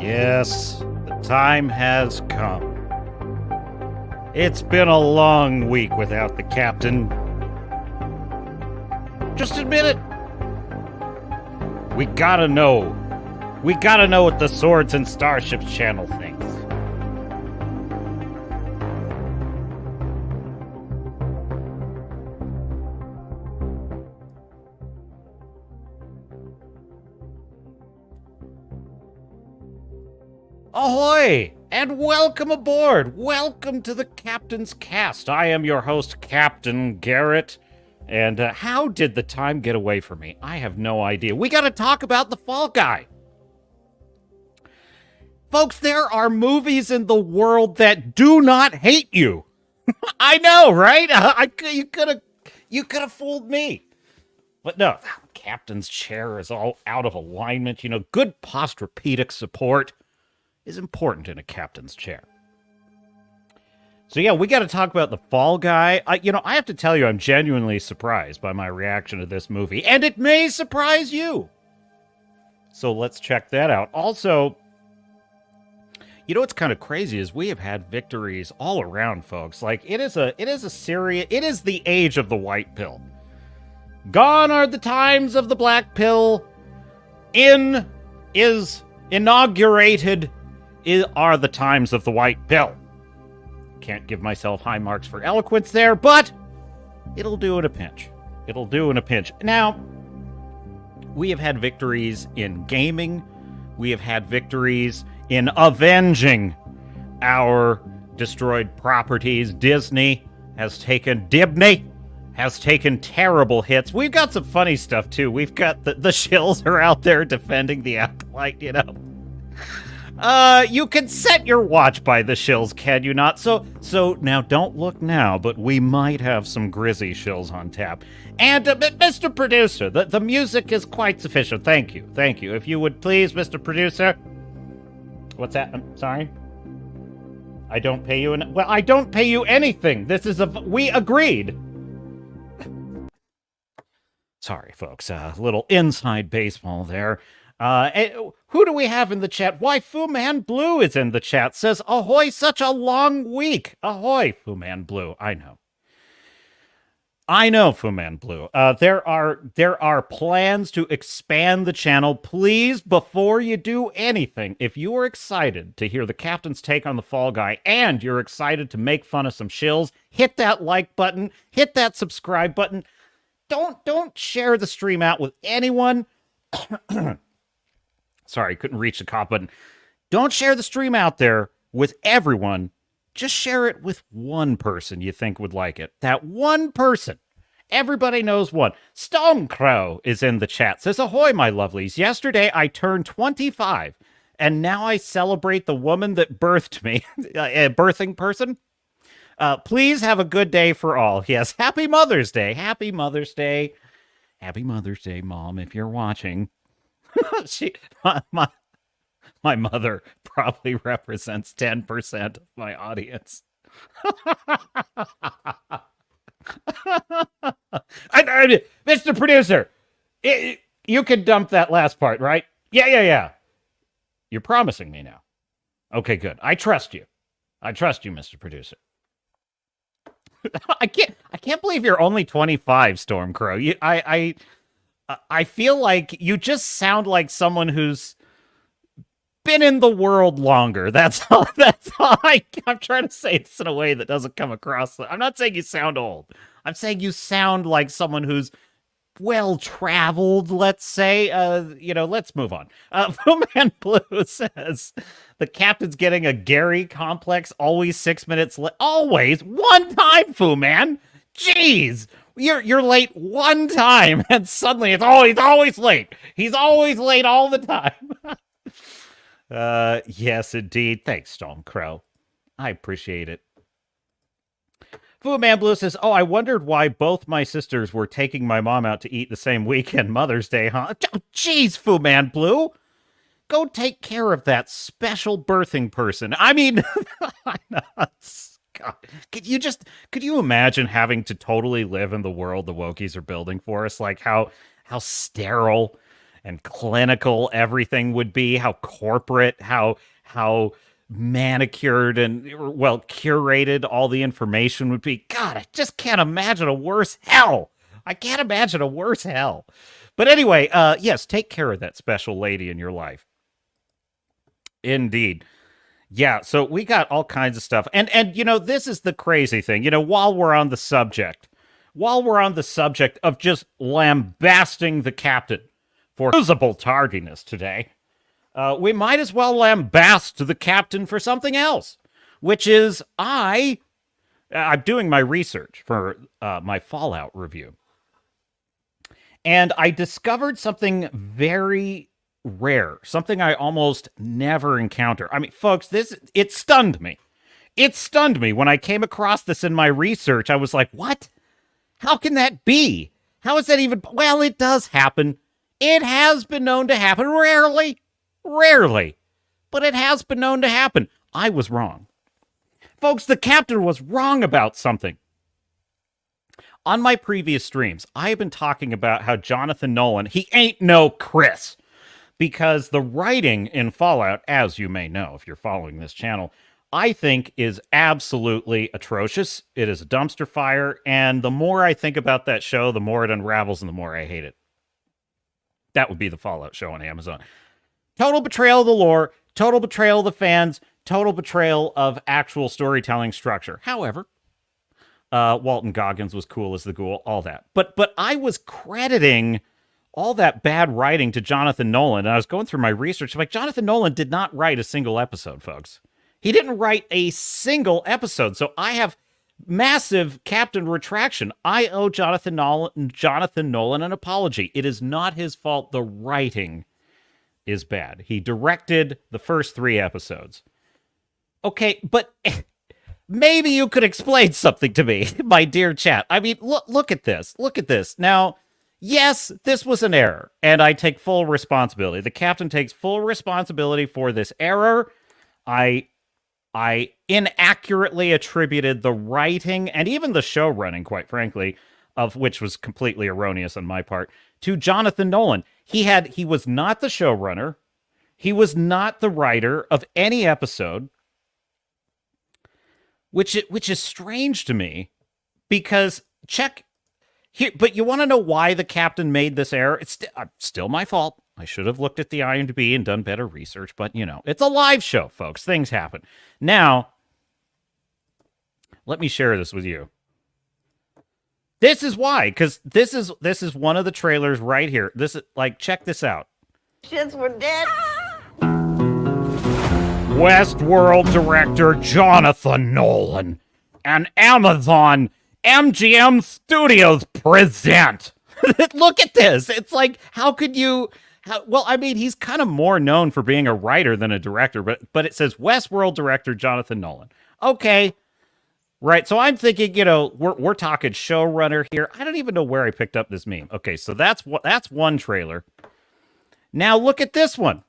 Yes, the time has come. It's been a long week without the captain. Just admit it. We gotta know. We gotta know what the Swords and Starships channel thinks. Ahoy! And welcome aboard! Welcome to the Captain's Cast. I am your host, Captain Garrett. And how did the time get away from me? I have no idea. We gotta talk about the Fall Guy. Folks, there are movies in the world that do not hate you. I know, right? You could have fooled me. But no, Captain's chair is all out of alignment. You know, good posturepedic support is important in a captain's chair. So yeah, we got to talk about the Fall Guy. I have to tell you, I'm genuinely surprised by my reaction to this movie, and it may surprise you. So let's check that out. Also, you know what's kind of crazy is we have had victories all around, folks. Like it is the age of the white pill. Gone are the times of the black pill. In is inaugurated are the times of the white pill. Can't give myself high marks for eloquence there, but it'll do in a pinch. It'll do in a pinch. Now, we have had victories in gaming. We have had victories in avenging our destroyed properties. Disney has taken terrible hits. We've got some funny stuff, too. We've got the Shills are out there defending the acolyte, you know. You can set your watch by the Shills, can you not? So now don't look now, but we might have some grizzy Shills on tap. And Mr. Producer, the music is quite sufficient. Thank you. If you would please, Mr. Producer. What's that? I'm sorry. I don't pay you well, I don't pay you anything. We agreed. Sorry, folks. A little inside baseball there. Who do we have in the chat? Why, Fu Man Blue is in the chat. Says, ahoy, such a long week. Ahoy, Fu Man Blue. I know, Fu Man Blue. There are plans to expand the channel. Please, before you do anything, if you are excited to hear the Captain's take on the Fall Guy and you're excited to make fun of some Shills, hit that like button, hit that subscribe button. Don't share the stream out with anyone. Sorry, couldn't reach the cop button. Don't share the stream out there with everyone. Just share it with one person you think would like it. That one person. Everybody knows one. Stonecrow is in the chat. Says, ahoy, my lovelies. Yesterday, I turned 25, and now I celebrate the woman that birthed me. A birthing person. Please have a good day for all. Yes, happy Mother's Day. Happy Mother's Day. Happy Mother's Day, Mom, if you're watching. My mother probably represents 10% of my audience. Mr. Producer, you can dump that last part, right? Yeah. You're promising me now. Okay, good. I trust you, Mr. Producer. I can't believe you're only 25, Stormcrow. I feel like you just sound like someone who's been in the world longer. That's all I'm trying to say this in a way that doesn't come across. I'm not saying you sound old. I'm saying you sound like someone who's well-traveled, let's say. Let's move on. Fu Man Blue says, the Captain's getting a Gary complex, always 6 minutes late. Always? One time, Fu Man? Jeez! You're late one time, and suddenly he's always late. He's always late all the time. Yes, indeed. Thanks, Stormcrow. I appreciate it. Fu Man Blue says, oh, I wondered why both my sisters were taking my mom out to eat the same weekend, Mother's Day, huh? Jeez, Fu Man Blue. Go take care of that special birthing person. I mean, God, could you imagine having to totally live in the world the Wokies are building for us? Like how sterile and clinical everything would be, how corporate, how manicured and, well, curated all the information would be. God, I just can't imagine a worse hell. I can't imagine a worse hell. But anyway, yes, take care of that special lady in your life. Indeed. Yeah, so we got all kinds of stuff. And you know, this is the crazy thing. You know, while we're on the subject of just lambasting the captain for usable tardiness today, we might as well lambast the captain for something else, which is I'm doing my research for my Fallout review. And I discovered something very rare, something I almost never encounter. I mean, folks, it stunned me. It stunned me when I came across this in my research. I was like, what? How can that be? How is that even? Well, it does happen. It has been known to happen. Rarely, but it has been known to happen. I was wrong. Folks, the captain was wrong about something. On my previous streams, I have been talking about how Jonathan Nolan, he ain't no Chris. Because the writing in Fallout, as you may know if you're following this channel, I think is absolutely atrocious. It is a dumpster fire, and the more I think about that show, the more it unravels and the more I hate it. That would be the Fallout show on Amazon. Total betrayal of the lore, total betrayal of the fans, total betrayal of actual storytelling structure. However, Walton Goggins was cool as the ghoul, all that. But I was crediting all that bad writing to Jonathan Nolan, and I was going through my research. I'm like, Jonathan Nolan did not write a single episode, folks. He didn't write a single episode, so I have massive captain retraction. I owe Jonathan Nolan an apology. It is not his fault. The writing is bad. He directed the first 3 episodes. Okay, but maybe you could explain something to me, my dear chat. I mean, look at this. Look at this. Now, yes, this was an error, and I take full responsibility. The captain takes full responsibility for this error. I inaccurately attributed the writing and even the show running, quite frankly, of which was completely erroneous on my part, to Jonathan Nolan. He was not the showrunner. He was not the writer of any episode, which is strange to me, because check here. But you want to know why the captain made this error? It's still my fault. I should have looked at the IMDb and done better research, but you know, it's a live show, folks. Things happen. Now, let me share this with you. This is why, because this is one of the trailers right here. This is like, check this out. Shits were dead. Westworld director Jonathan Nolan and Amazon MGM Studios present. Look at this. It's like, how could you? Well, I mean, he's kind of more known for being a writer than a director, but it says Westworld director Jonathan Nolan. Okay, right. So I'm thinking, you know, we're talking showrunner here. I don't even know where I picked up this meme. Okay, so that's one trailer. Now look at this one.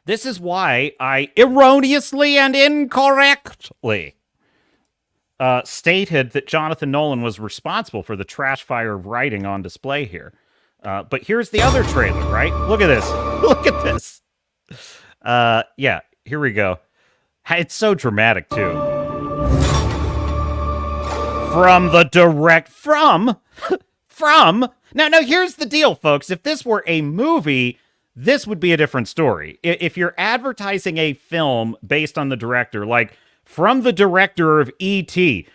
This is why I erroneously and incorrectly stated that Jonathan Nolan was responsible for the trash fire of writing on display here. But here's the other trailer, right? Look at this. Look at this. Yeah, here we go. It's so dramatic, too. Now, here's the deal, folks. If this were a movie, this would be a different story. If you're advertising a film based on the director, like from the director of E.T.,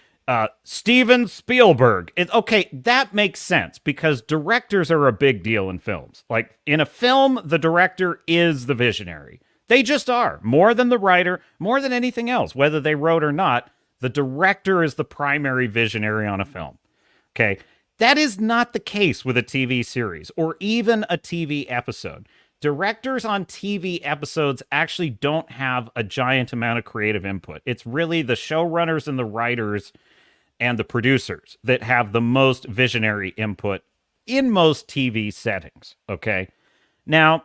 Steven Spielberg. Okay, that makes sense because directors are a big deal in films. Like in a film, the director is the visionary. They just are. More than the writer, more than anything else, whether they wrote or not, the director is the primary visionary on a film. Okay, that is not the case with a TV series or even a TV episode. Directors on TV episodes actually don't have a giant amount of creative input. It's really the showrunners and the writers and the producers that have the most visionary input in most TV settings, okay? Now,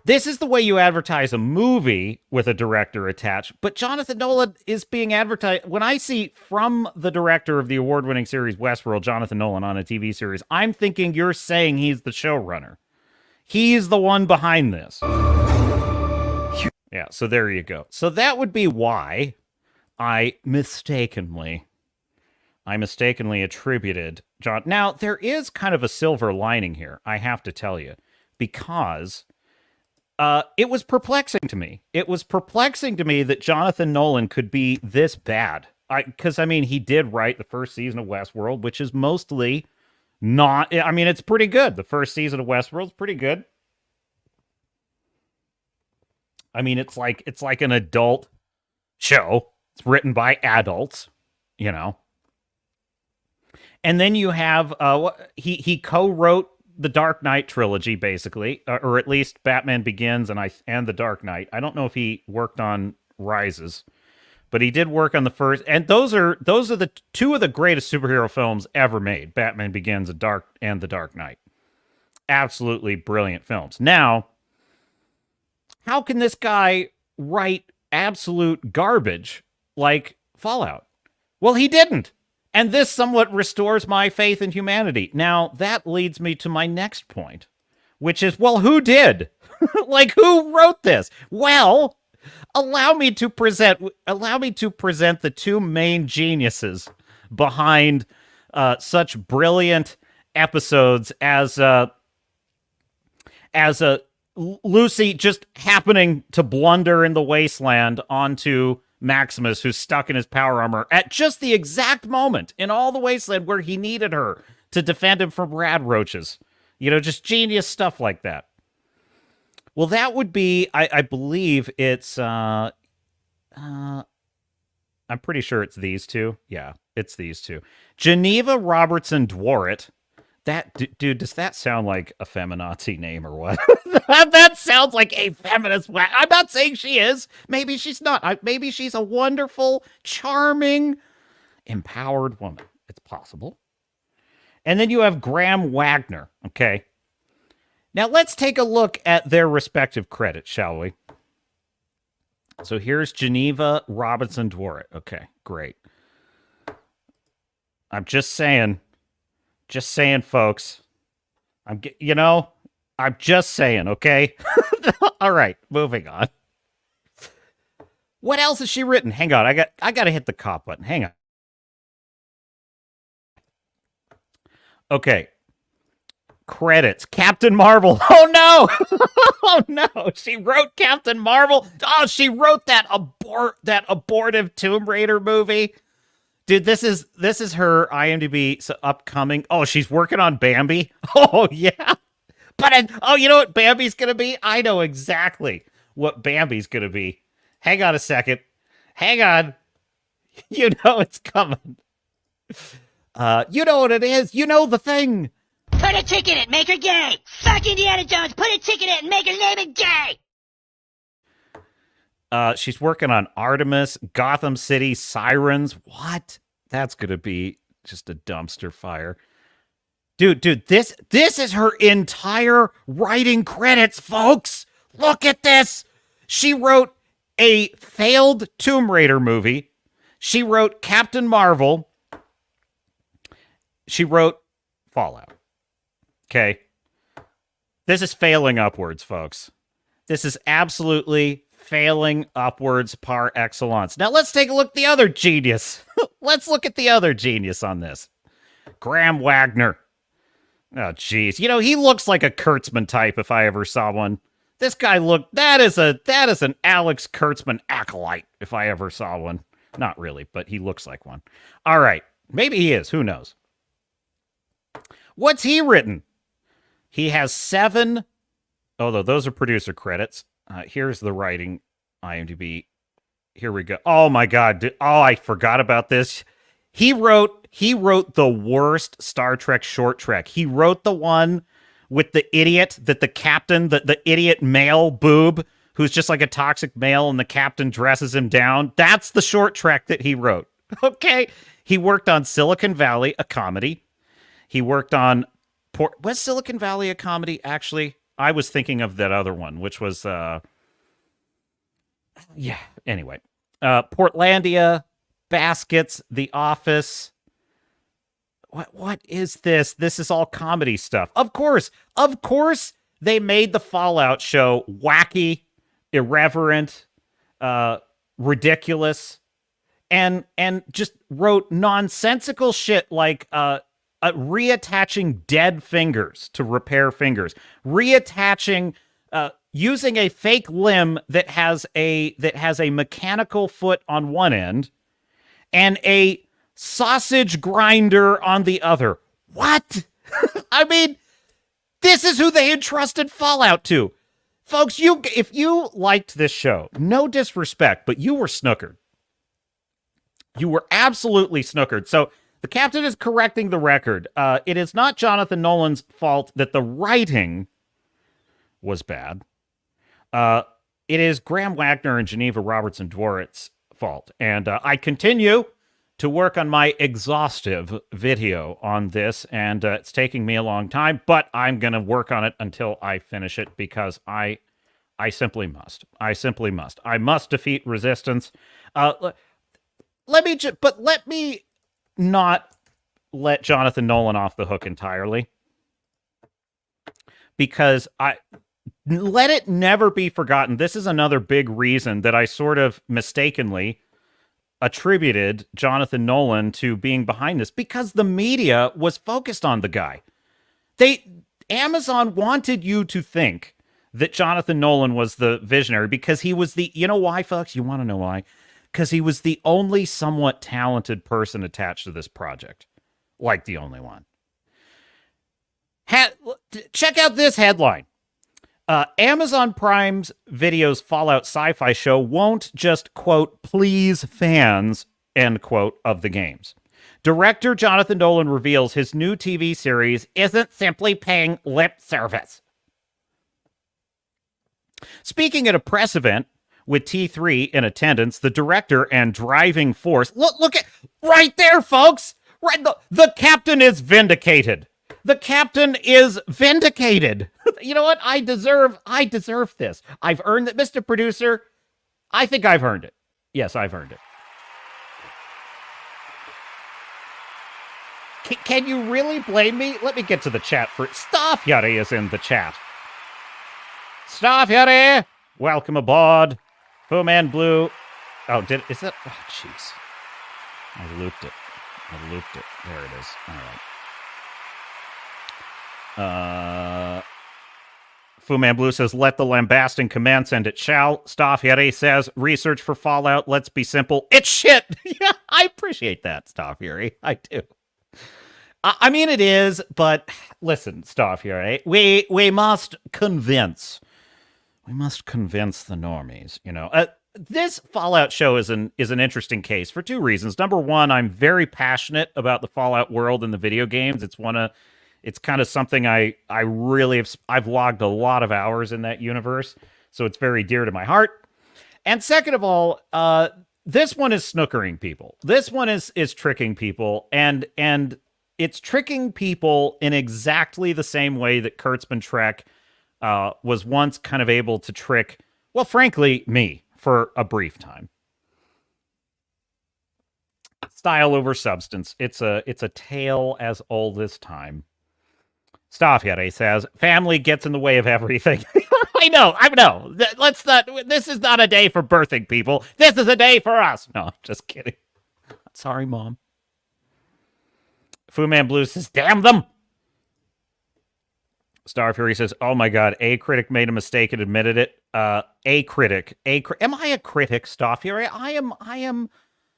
This is the way you advertise a movie with a director attached. But Jonathan Nolan is being advertised. When I see from the director of the award-winning series Westworld, Jonathan Nolan, on a TV series, I'm thinking you're saying he's the showrunner. He's the one behind this. Yeah, so there you go. So that would be why I mistakenly attributed John. Now, there is kind of a silver lining here, I have to tell you, because it was perplexing to me. It was perplexing to me that Jonathan Nolan could be this bad. Because, I mean, he did write the first season of Westworld, which is mostly not... I mean, it's pretty good. The first season of Westworld is pretty good. I mean, it's like an adult show. It's written by adults, you know. And then you have he co-wrote the Dark Knight trilogy, basically, or at least Batman Begins and the Dark Knight. I don't know if he worked on Rises, but he did work on the first. And those are the two of the greatest superhero films ever made: Batman Begins and the Dark Knight. Absolutely brilliant films. Now, how can this guy write absolute garbage like Fallout? Well, he didn't. And this somewhat restores my faith in humanity. Now, that leads me to my next point, which is, well, who did? Like, who wrote this? Well, allow me to present the two main geniuses behind such brilliant episodes as Lucy just happening to blunder in the wasteland onto Maximus, who's stuck in his power armor at just the exact moment in all the wasteland where he needed her to defend him from rad roaches. You know, just genius stuff like that. Well, that would be, I believe it's, I'm pretty sure it's these two. Yeah, it's these two. Geneva Robertson Dworet. That, dude, does that sound like a feminazi name or what? That sounds like a feminist. I'm not saying she is. Maybe she's not. Maybe she's a wonderful, charming, empowered woman. It's possible. And then you have Graham Wagner. Okay. Now let's take a look at their respective credits, shall we? So here's Geneva Robinson Dworet. Okay, great. I'm just saying, folks. I'm just saying, okay? All right, moving on. What else has she written? Hang on, I got to hit the cop button. Hang on. Okay. Credits. Captain Marvel. Oh no. Oh no. She wrote Captain Marvel. Oh, she wrote that abortive Tomb Raider movie. Dude, this is her IMDb upcoming. Oh, she's working on Bambi. Oh yeah. But you know what Bambi's going to be? I know exactly what Bambi's going to be. Hang on a second. Hang on. You know it's coming. You know what it is. You know the thing. Put a tick in it, make her gay. Fuck Indiana Jones, put a tick in it and make her name it gay. She's working on Artemis, Gotham City, Sirens. What? That's going to be just a dumpster fire. Dude, this is her entire writing credits, folks. Look at this. She wrote a failed Tomb Raider movie. She wrote Captain Marvel. She wrote Fallout. Okay. This is failing upwards, folks. This is absolutely failing upwards par excellence. Now let's take a look at the other genius. Let's look at the other genius on this. Graham Wagner. Oh, jeez. You know, he looks like a Kurtzman type if I ever saw one. This guy that is an Alex Kurtzman acolyte if I ever saw one. Not really, but he looks like one. All right. Maybe he is. Who knows? What's he written? He has 7. Although those are producer credits. Here's the writing IMDb. Here we go. Oh my God. I forgot about this. He wrote the worst Star Trek short trek. He wrote the one with the idiot that the captain, the idiot male boob, who's just like a toxic male and the captain dresses him down. That's the short trek that he wrote. Okay. He worked on Silicon Valley, a comedy. He worked on was Silicon Valley a comedy, actually? I was thinking of that other one, which was anyway. Portlandia, Baskets, The Office. What is this? This is all comedy stuff. Of course, they made the Fallout show wacky, irreverent, ridiculous, and just wrote nonsensical shit like reattaching dead fingers to repair fingers, reattaching using a fake limb that has a mechanical foot on one end and a sausage grinder on the other. What? I mean, this is who they entrusted Fallout to. Folks, if you liked this show, no disrespect, but you were snookered. You were absolutely snookered. So the captain is correcting the record. It is not Jonathan Nolan's fault that the writing was bad. It is Graham Wagner and Geneva Robertson Dworet's fault. And I continue to work on my exhaustive video on this, and it's taking me a long time, but I'm going to work on it until I finish it because I simply must. I simply must. I must defeat resistance. Let me not let Jonathan Nolan off the hook entirely, because let it never be forgotten. This is another big reason that I sort of mistakenly attributed Jonathan Nolan to being behind this, because the media was focused on the guy. Amazon wanted you to think that Jonathan Nolan was the visionary because he was you know why, folks? You want to know why? Because he was the only somewhat talented person attached to this project. Like the only one. Check out this headline. Amazon Prime's Video's Fallout sci-fi show won't just, quote, please fans, end quote, of the games. Director Jonathan Nolan reveals his new TV series isn't simply paying lip service. Speaking at a press event with T3 in attendance, the director and driving force... Look at... Right there, folks! Right, the captain is vindicated. The captain is vindicated. You know what? I deserve this. I've earned it, Mr. Producer. I think I've earned it. Yes, I've earned it. Can you really blame me? Let me get to the chat for it. Staff Yuri is in the chat. Staff Yuri, welcome aboard. Fu Man Blue. Oh, is that? Oh, jeez. I looped it. There it is. All right. Fu Man Blue says, let the lambasting commence, and it shall. Staff Yuri says, research for Fallout, let's be simple. It's shit! Yeah, I appreciate that, Staff Yuri. I do. I mean, it is, but listen, Staff Yuri, we must convince the normies, you know. This Fallout show is an interesting case for two reasons. Number one, I'm very passionate about the Fallout world and the video games. It's kind of something I've logged a lot of hours in that universe, so it's very dear to my heart. And second of all, this one is snookering people. This one is tricking people, and it's tricking people in exactly the same way that Kurtzman Trek was once kind of able to trick, well, frankly, me for a brief time. Style over substance. It's a tale as old as time. Staff Yuri says, family gets in the way of everything. I know. Let's not, this is not a day for birthing people. This is a day for us. No, I'm just kidding. Sorry, Mom. Fu Man Blue says, damn them. Star Fury says, oh my God, A Critic made a mistake and admitted it. A Critic. Am I a critic, Star Fury? I am,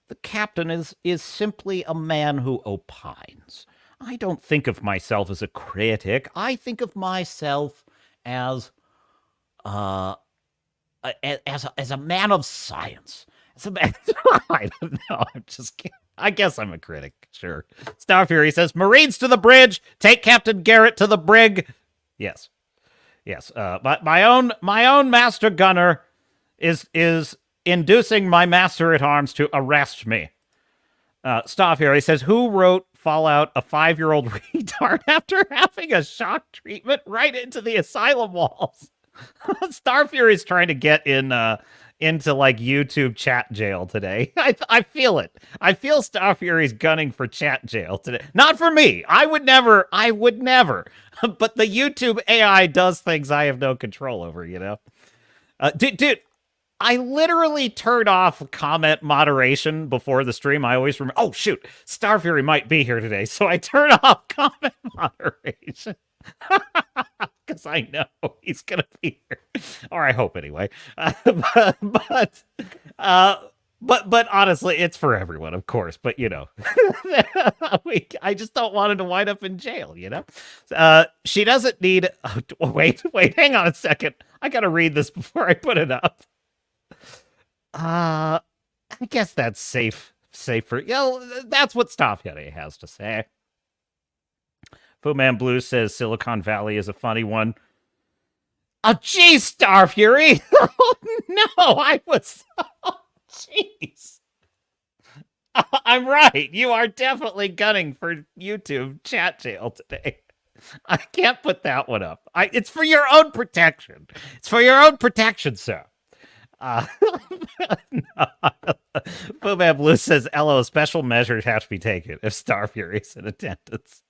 the captain is simply a man who opines. I don't think of myself as a critic. I think of myself as a man of science. As a man, I don't know. I'm just kidding. I guess I'm a critic. Sure. Star Fury says, Marines to the bridge. Take Captain Garrett to the brig. Yes. But my own master gunner is inducing my master at arms to arrest me. Star Fury says, who wrote fall out a 5-year-old retard after having a shock treatment right into the asylum walls. Star Fury is trying to get into like YouTube chat jail today. I feel it. I feel Star Fury's gunning for chat jail today. Not for me. I would never. But the YouTube AI does things I have no control over, you know? Dude, I literally turned off comment moderation before the stream. I always remember, oh, shoot, Star Fury might be here today. So I turn off comment moderation. Because I know he's going to be here. Or I hope anyway. But honestly, it's for everyone, of course. But, you know, I just don't want him to wind up in jail, you know? She doesn't need... wait, hang on a second. I got to read this before I put it up. I guess that's safer. You know, that's what Star Fury has to say. Fu Man Blue says Silicon Valley is a funny one. Oh, geez, Star Fury. Oh, no, I was... Oh, jeez. I'm right. You are definitely gunning for YouTube chat jail today. I can't put that one up. It's for your own protection. It's for your own protection, sir. Fu Man Blue says, LO, special measures have to be taken if Star Fury's in attendance.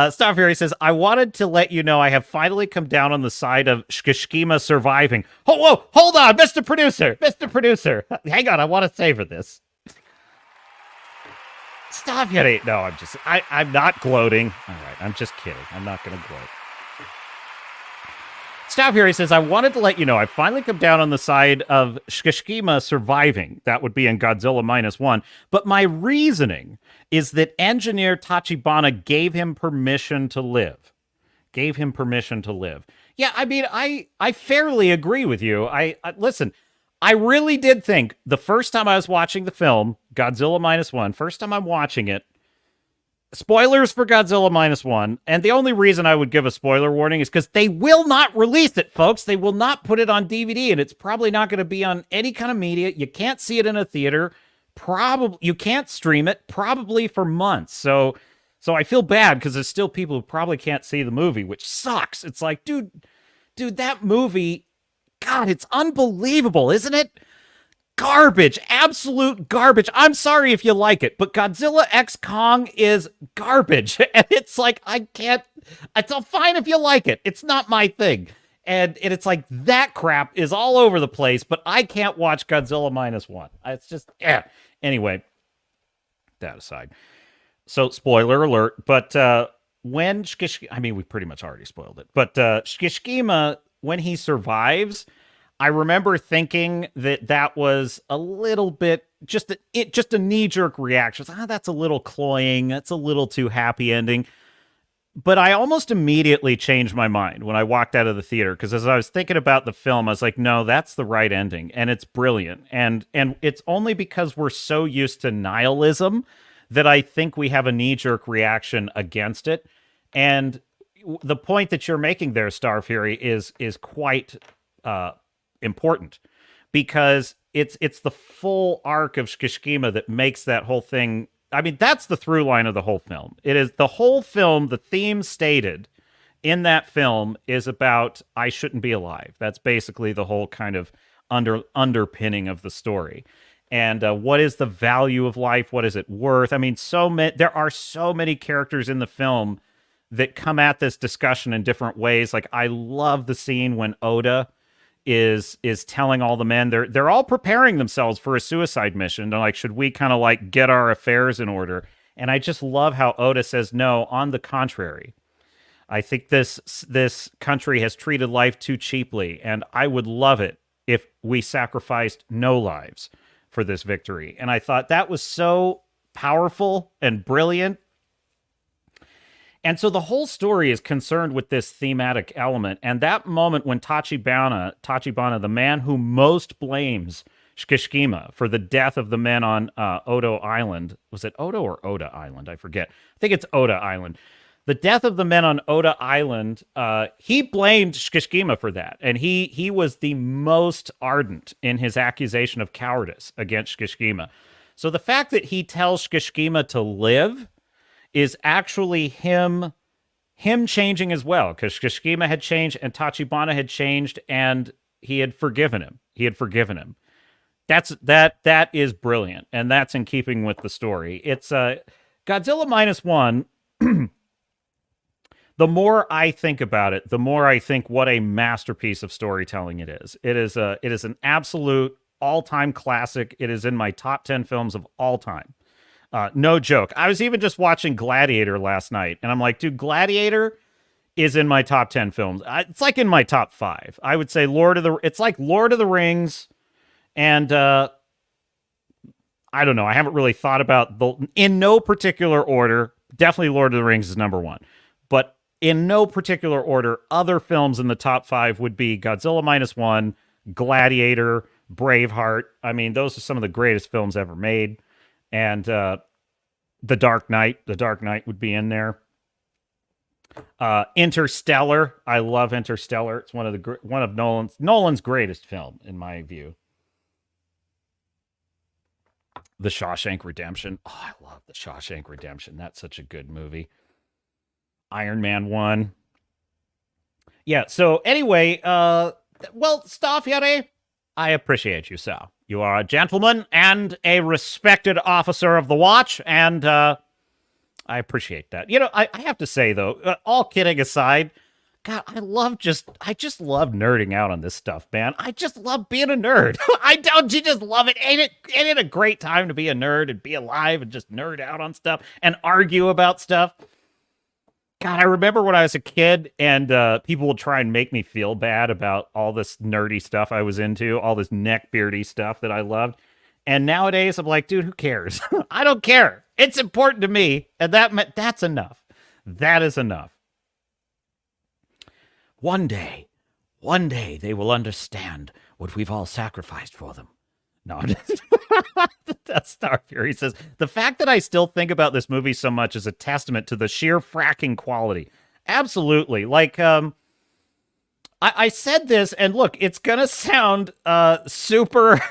Star Fury says, I wanted to let you know I have finally come down on the side of Shkishkima surviving. Oh, whoa, hold on, Mr. Producer. Hang on, I want to savor this. Star Fury. No, I'm not gloating. All right, I'm just kidding. I'm not going to gloat. Star Fury says, I wanted to let you know I finally come down on the side of Shkishkima surviving. That would be in Godzilla -1. But my reasoning is that engineer Tachibana gave him permission to live. Yeah, I mean, I fairly agree with you. Listen, I really did think the first time I was watching the film, Godzilla -1, first time I'm watching it, spoilers for Godzilla -1, and the only reason I would give a spoiler warning is because they will not release it, folks. They will not put it on DVD, and it's probably not going to be on any kind of media. You can't see it in a theater. Probably you can't stream it, probably for months. So I feel bad because there's still people who probably can't see the movie, which sucks. It's like, dude, that movie, God, it's unbelievable, isn't it? Garbage, absolute garbage. I'm sorry if you like it, but Godzilla X Kong is garbage. And it's like, I can't, it's all fine if you like it. It's not my thing. And it's like, that crap is all over the place, but I can't watch Godzilla -1. It's just, Anyway, that aside. So, spoiler alert, but when Shkishkima, I mean, we pretty much already spoiled it, but Shkishkima, when he survives, I remember thinking that was a little bit just a knee-jerk reaction. That's a little cloying. That's a little too happy ending. But I almost immediately changed my mind when I walked out of the theater, because as I was thinking about the film, I was like, no, that's the right ending, and it's brilliant. And it's only because we're so used to nihilism that I think we have a knee-jerk reaction against it. And the point that you're making there, Star Fury, is quite important, because it's the full arc of Shkishkima that makes that whole thing. I mean, that's the through line of the whole film. It is the whole film. The theme stated in that film is about I shouldn't be alive. That's basically the whole kind of underpinning of the story. And what is the value of life? What is it worth? I mean, there are so many characters in the film that come at this discussion in different ways. Like, I love the scene when Oda is telling all the men they're all preparing themselves for a suicide mission. They're like, should we kind of like get our affairs in order? And I just love how Oda says, no, on the contrary, I think this country has treated life too cheaply, and I would love it if we sacrificed no lives for this victory. And I thought that was so powerful and brilliant. And so the whole story is concerned with this thematic element. And that moment when Tachibana, the man who most blames Shkishkima for the death of the men on Odo Island. Was it Odo or Oda Island? I forget. I think it's Oda Island. The death of the men on Oda Island, he blamed Shkishkima for that. And he was the most ardent in his accusation of cowardice against Shkishkima. So the fact that he tells Kishkima to live is actually him changing as well, because Kishkima had changed and Tachibana had changed, and he had forgiven him. That is brilliant, and that's in keeping with the story. It's Godzilla minus one. The more I think about it, the more I think what a masterpiece of storytelling it is. It is an absolute all-time classic. It is in my top 10 films of all time. No joke. I was even just watching Gladiator last night, and I'm like, dude, Gladiator is in my top 10 films. It's like in my top 5. I would say it's like Lord of the Rings, and I don't know. I haven't really thought about in no particular order. Definitely Lord of the Rings is number 1. But in no particular order, other films in the top 5 would be Godzilla minus one, Gladiator, Braveheart. I mean, those are some of the greatest films ever made. And The Dark Knight. The Dark Knight would be in there. Interstellar. I love Interstellar. It's one of Nolan's greatest film, in my view. The Shawshank Redemption. Oh, I love The Shawshank Redemption. That's such a good movie. Iron Man 1. Yeah, so anyway, well, Starfjord, I appreciate you, sir. You are a gentleman and a respected officer of the watch, and I appreciate that. You know, I have to say, though, all kidding aside, God, I just love nerding out on this stuff, man. I just love being a nerd. Don't you just love it? Ain't it a great time to be a nerd and be alive and just nerd out on stuff and argue about stuff? God, I remember when I was a kid and people would try and make me feel bad about all this nerdy stuff I was into, all this neckbeardy stuff that I loved. And nowadays, I'm like, dude, who cares? I don't care. It's important to me. And that's enough. That is enough. One day they will understand what we've all sacrificed for them. No, that's Star Fury says, the fact that I still think about this movie so much is a testament to the sheer fracking quality. Absolutely. Like, I said this, and look, it's going to sound super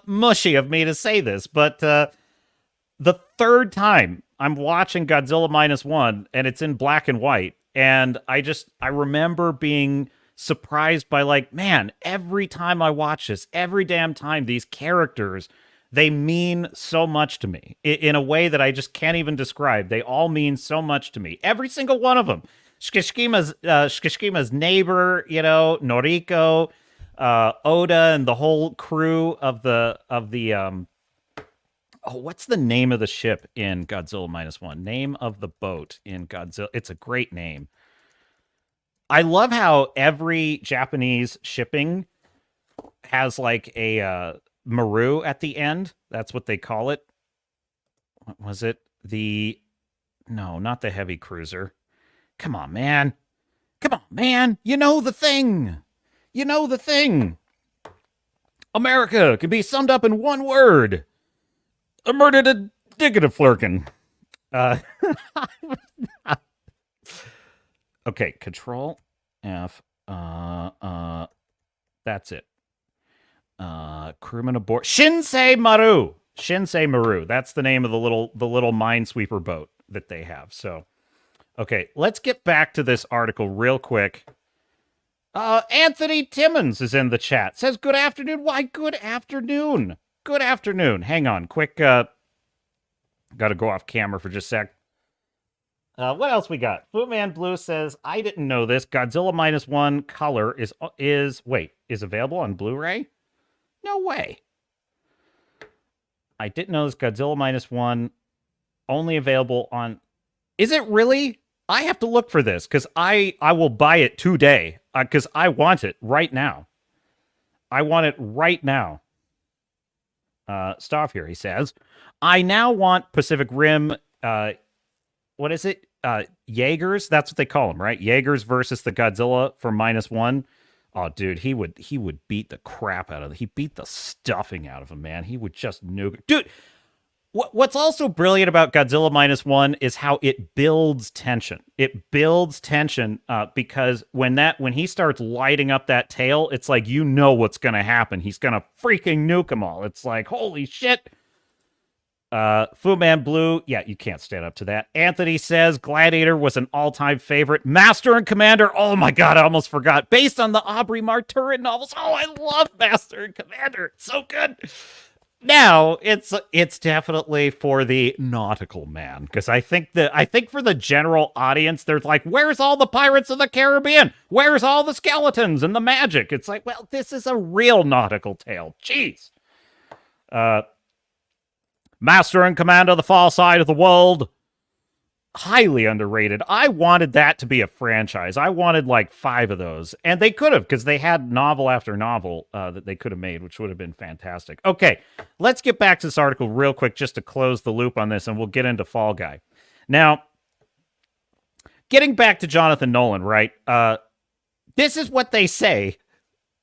mushy of me to say this, but the third time I'm watching Godzilla minus one, and it's in black and white, and I remember being surprised by, like, man, every time I watch this, every damn time, these characters, they mean so much to me in a way that I just can't even describe. They all mean so much to me. Every single one of them. Shikishima's neighbor, you know, Noriko, Oda, and the whole crew of the what's the name of the ship in Godzilla minus one? Name of the boat in Godzilla. It's a great name. I love how every Japanese shipping has like a Maru at the end. That's what they call it. What was it? No, not the heavy cruiser. Come on, man. You know the thing. America can be summed up in one word. A murder to diggity flirkin. Okay, Control F. That's it. Crewman aboard. Shinsei Maru. That's the name of the little minesweeper boat that they have. So, okay, let's get back to this article real quick. Anthony Timmons is in the chat. Says, good afternoon. Why, good afternoon. Good afternoon. Hang on, quick. Got to go off camera for just a sec. What else we got? Footman Blue says, I didn't know this. Godzilla minus one color is available on Blu-ray? No way. I didn't know this. Godzilla minus one only available on... Is it really? I have to look for this because I will buy it today because I want it right now. I want it right now. Staff here, he says, I now want Pacific Rim... what is it? Jaegers? That's what they call them, right? Jaegers versus the Godzilla for minus one. Oh, dude, he would beat the crap out of it. He beat the stuffing out of him, man. He would just nuke. Dude, what's also brilliant about Godzilla minus one is how it builds tension. It builds tension because when he starts lighting up that tail, it's like, you know what's going to happen. He's going to freaking nuke them all. It's like, holy shit. Fu Man Blue, yeah, you can't stand up to that. Anthony says Gladiator was an all-time favorite. Master and Commander, oh my god, I almost forgot. Based on the Aubrey Marturin novels. Oh, I love Master and Commander. It's so good. Now, it's definitely for the nautical man, because I think for the general audience, there's like, where's all the Pirates of the Caribbean? Where's all the skeletons and the magic? It's like, well, this is a real nautical tale. Jeez. Master and Commander, The Far Side of the World. Highly underrated. I wanted that to be a franchise. I wanted like 5 of those. And they could have, because they had novel after novel that they could have made, which would have been fantastic. Okay, let's get back to this article real quick just to close the loop on this, and we'll get into Fall Guy. Now, getting back to Jonathan Nolan, right? This is what they say.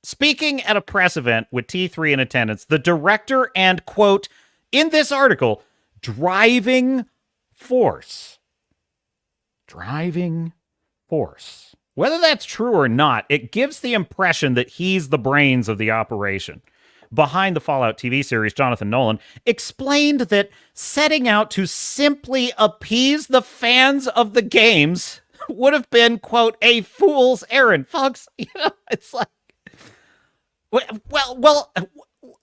Speaking at a press event with T3 in attendance, the director and, quote, in this article, driving force. Driving force. Whether that's true or not, it gives the impression that he's the brains of the operation. Behind the Fallout TV series, Jonathan Nolan explained that setting out to simply appease the fans of the games would have been, quote, a fool's errand. Folks, it's like, well,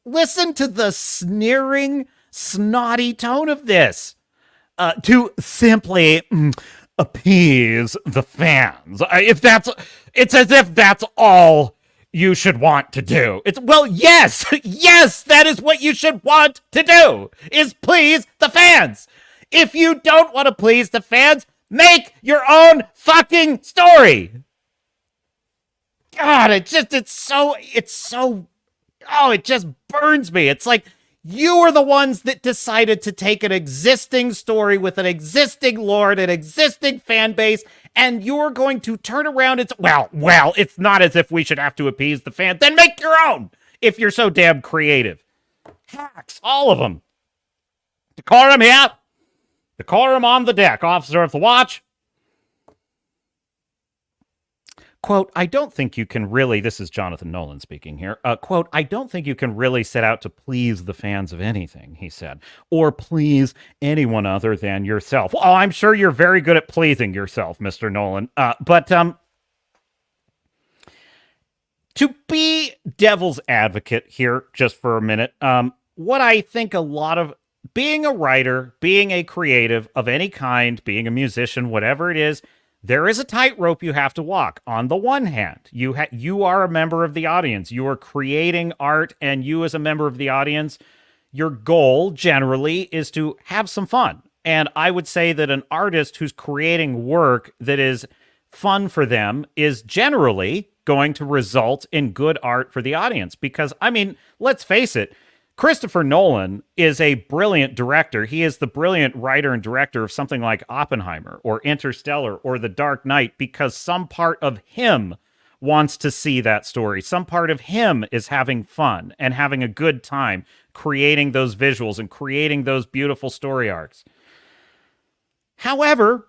listen to the sneering, snotty tone of this. To simply appease the fans. It's as if that's all you should want to do. Well, yes, that is what you should want to do, is please the fans. If you don't want to please the fans, make your own fucking story. God, it just burns me. It's like, you are the ones that decided to take an existing story with an existing lore, an existing fan base, and you're going to turn around and well, it's not as if we should have to appease the fans. Then make your own, if you're so damn creative. Hacks, all of them. Decorum here. Decorum on the deck. Officer of the watch. Quote, I don't think you can really, this is Jonathan Nolan speaking here, quote, I don't think you can really set out to please the fans of anything, he said, or please anyone other than yourself. Oh, I'm sure you're very good at pleasing yourself, Mr. Nolan. But to be devil's advocate here just for a minute, what I think a lot of, being a writer, being a creative of any kind, being a musician, whatever it is, there is a tightrope you have to walk. On the one hand, you are a member of the audience. You are creating art, and you as a member of the audience, your goal generally is to have some fun. And I would say that an artist who's creating work that is fun for them is generally going to result in good art for the audience. Because, I mean, let's face it, Christopher Nolan is a brilliant director. He is the brilliant writer and director of something like Oppenheimer or Interstellar or The Dark Knight, because some part of him wants to see that story. Some part of him is having fun and having a good time creating those visuals and creating those beautiful story arcs. However,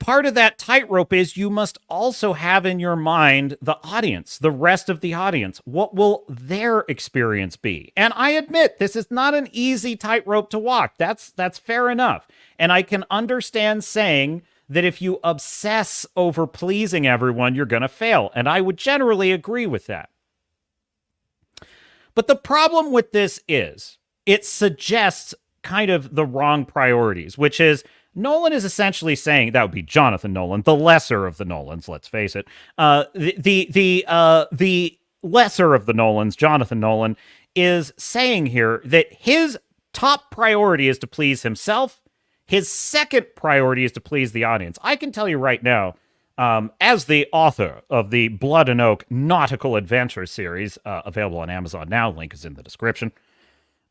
part of that tightrope is you must also have in your mind the audience, the rest of the audience. What will their experience be? And I admit, this is not an easy tightrope to walk. That's fair enough. And I can understand saying that if you obsess over pleasing everyone, you're going to fail. And I would generally agree with that. But the problem with this is it suggests kind of the wrong priorities, which is Nolan is essentially saying, that would be Jonathan Nolan, the lesser of the Nolans, let's face it. The lesser of the Nolans, Jonathan Nolan, is saying here that his top priority is to please himself. His second priority is to please the audience. I can tell you right now, as the author of the Blood and Oak Nautical Adventure series, available on Amazon now, link is in the description.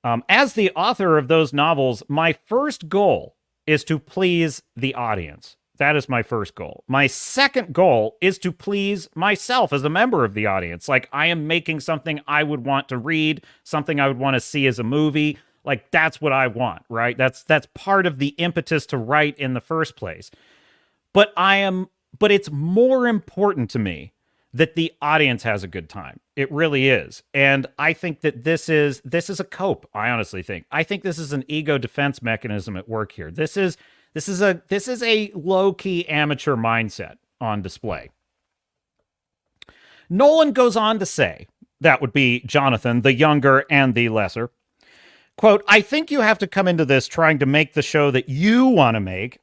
As the author of those novels, my first goal is to please the audience. That is my first goal. My second goal is to please myself as a member of the audience. Like, I am making something I would want to read, something I would want to see as a movie. Like, that's what I want, right? That's part of the impetus to write in the first place. But it's more important to me that the audience has a good time. It really is. And I think that this is a cope, I honestly think. I think this is an ego defense mechanism at work here. This is a low-key amateur mindset on display. Nolan goes on to say, that would be Jonathan, the younger and the lesser, quote, I think you have to come into this trying to make the show that you want to make,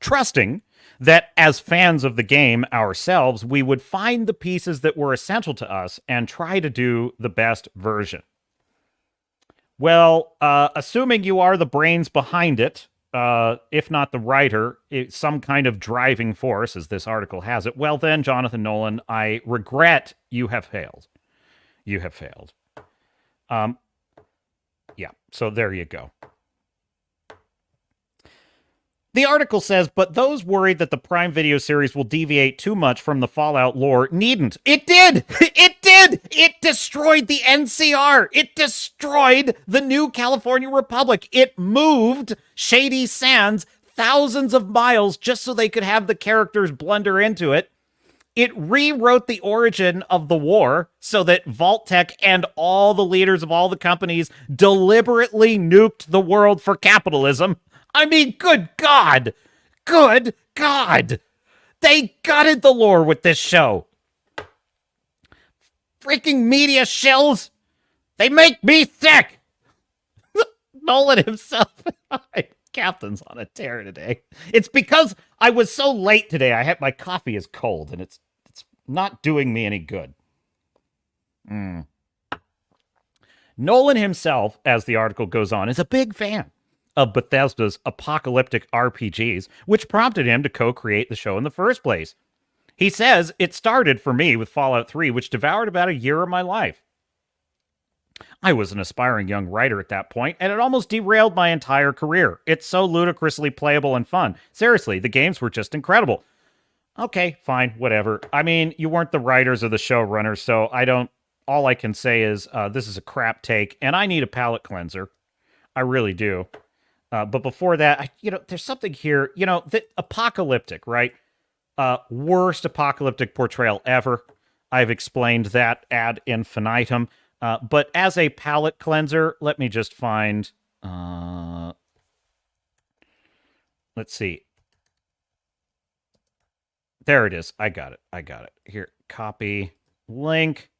trusting that as fans of the game ourselves, we would find the pieces that were essential to us and try to do the best version. Well, assuming you are the brains behind it, if not the writer, some kind of driving force, as this article has it, well then, Jonathan Nolan, I regret you have failed. You have failed. Yeah, so there you go. The article says, but those worried that the Prime Video series will deviate too much from the Fallout lore needn't. It did! It did! It destroyed the NCR! It destroyed the New California Republic! It moved Shady Sands thousands of miles just so they could have the characters blunder into it. It rewrote the origin of the war so that Vault-Tec and all the leaders of all the companies deliberately nuked the world for capitalism. I mean, good God. Good God. They gutted the lore with this show. Freaking media shills. They make me sick. Nolan himself. Captain's on a tear today. It's because I was so late today. My coffee is cold and it's not doing me any good. Nolan himself, as the article goes on, is a big fan of Bethesda's apocalyptic RPGs, which prompted him to co-create the show in the first place. He says, it started for me with Fallout 3, which devoured about a year of my life. I was an aspiring young writer at that point, and it almost derailed my entire career. It's so ludicrously playable and fun. Seriously, the games were just incredible. Okay, fine, whatever. I mean, you weren't the writers or the showrunners, so all I can say is this is a crap take, and I need a palate cleanser. I really do. But before that, there's something here, apocalyptic, right? Worst apocalyptic portrayal ever. I've explained that ad infinitum. But as a palate cleanser, let me just find, let's see. There it is. I got it. Here, copy, link.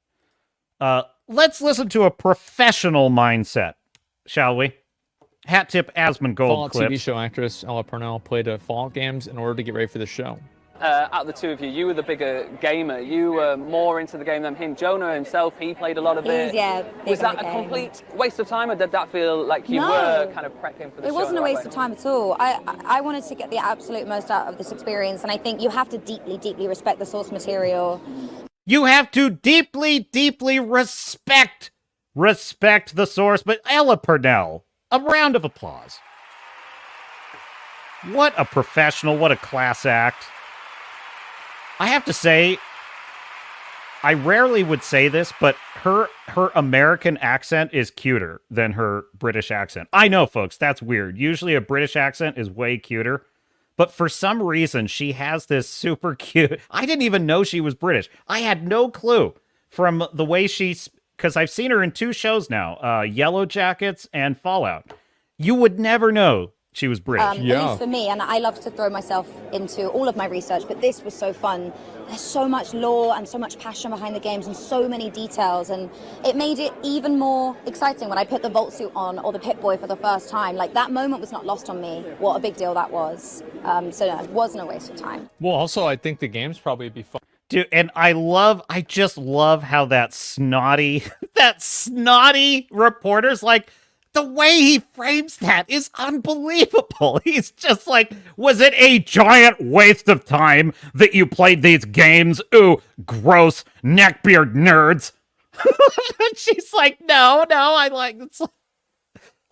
Let's listen to a professional mindset, shall we? Hat tip Asmongold Fallout clip. TV show actress Ella Purnell played Fallout games in order to get ready for the show. Out of the two of you, you were the bigger gamer. You were more into the game than him. Jonah himself, he played a lot of it. Yeah, was that a complete waste of time, or did that feel like you were kind of prepping for the show? It wasn't a waste of time at all. I wanted to get the absolute most out of this experience, and I think you have to deeply, deeply respect the source material. You have to deeply, deeply respect the source. But Ella Purnell, a round of applause. What a professional, what a class act. I have to say, I rarely would say this, but her American accent is cuter than her British accent. I know, folks, that's weird. Usually a British accent is way cuter. But for some reason, she has this super cute... I didn't even know she was British. I had no clue from the way because I've seen her in 2 shows now, Yellow Jackets and Fallout. You would never know she was British. At least for me, and I love to throw myself into all of my research, but this was so fun. There's so much lore and so much passion behind the games and so many details, and it made it even more exciting when I put the Vault suit on or the Pip-Boy for the first time. Like, that moment was not lost on me, what a big deal that was. So no, it wasn't a waste of time. Well, also, I think the games probably would be fun. Dude, and I just love how that snotty reporter's like, the way he frames that is unbelievable. He's just like, was it a giant waste of time that you played these games? Ooh, gross neckbeard nerds. She's like, no, I like it's like,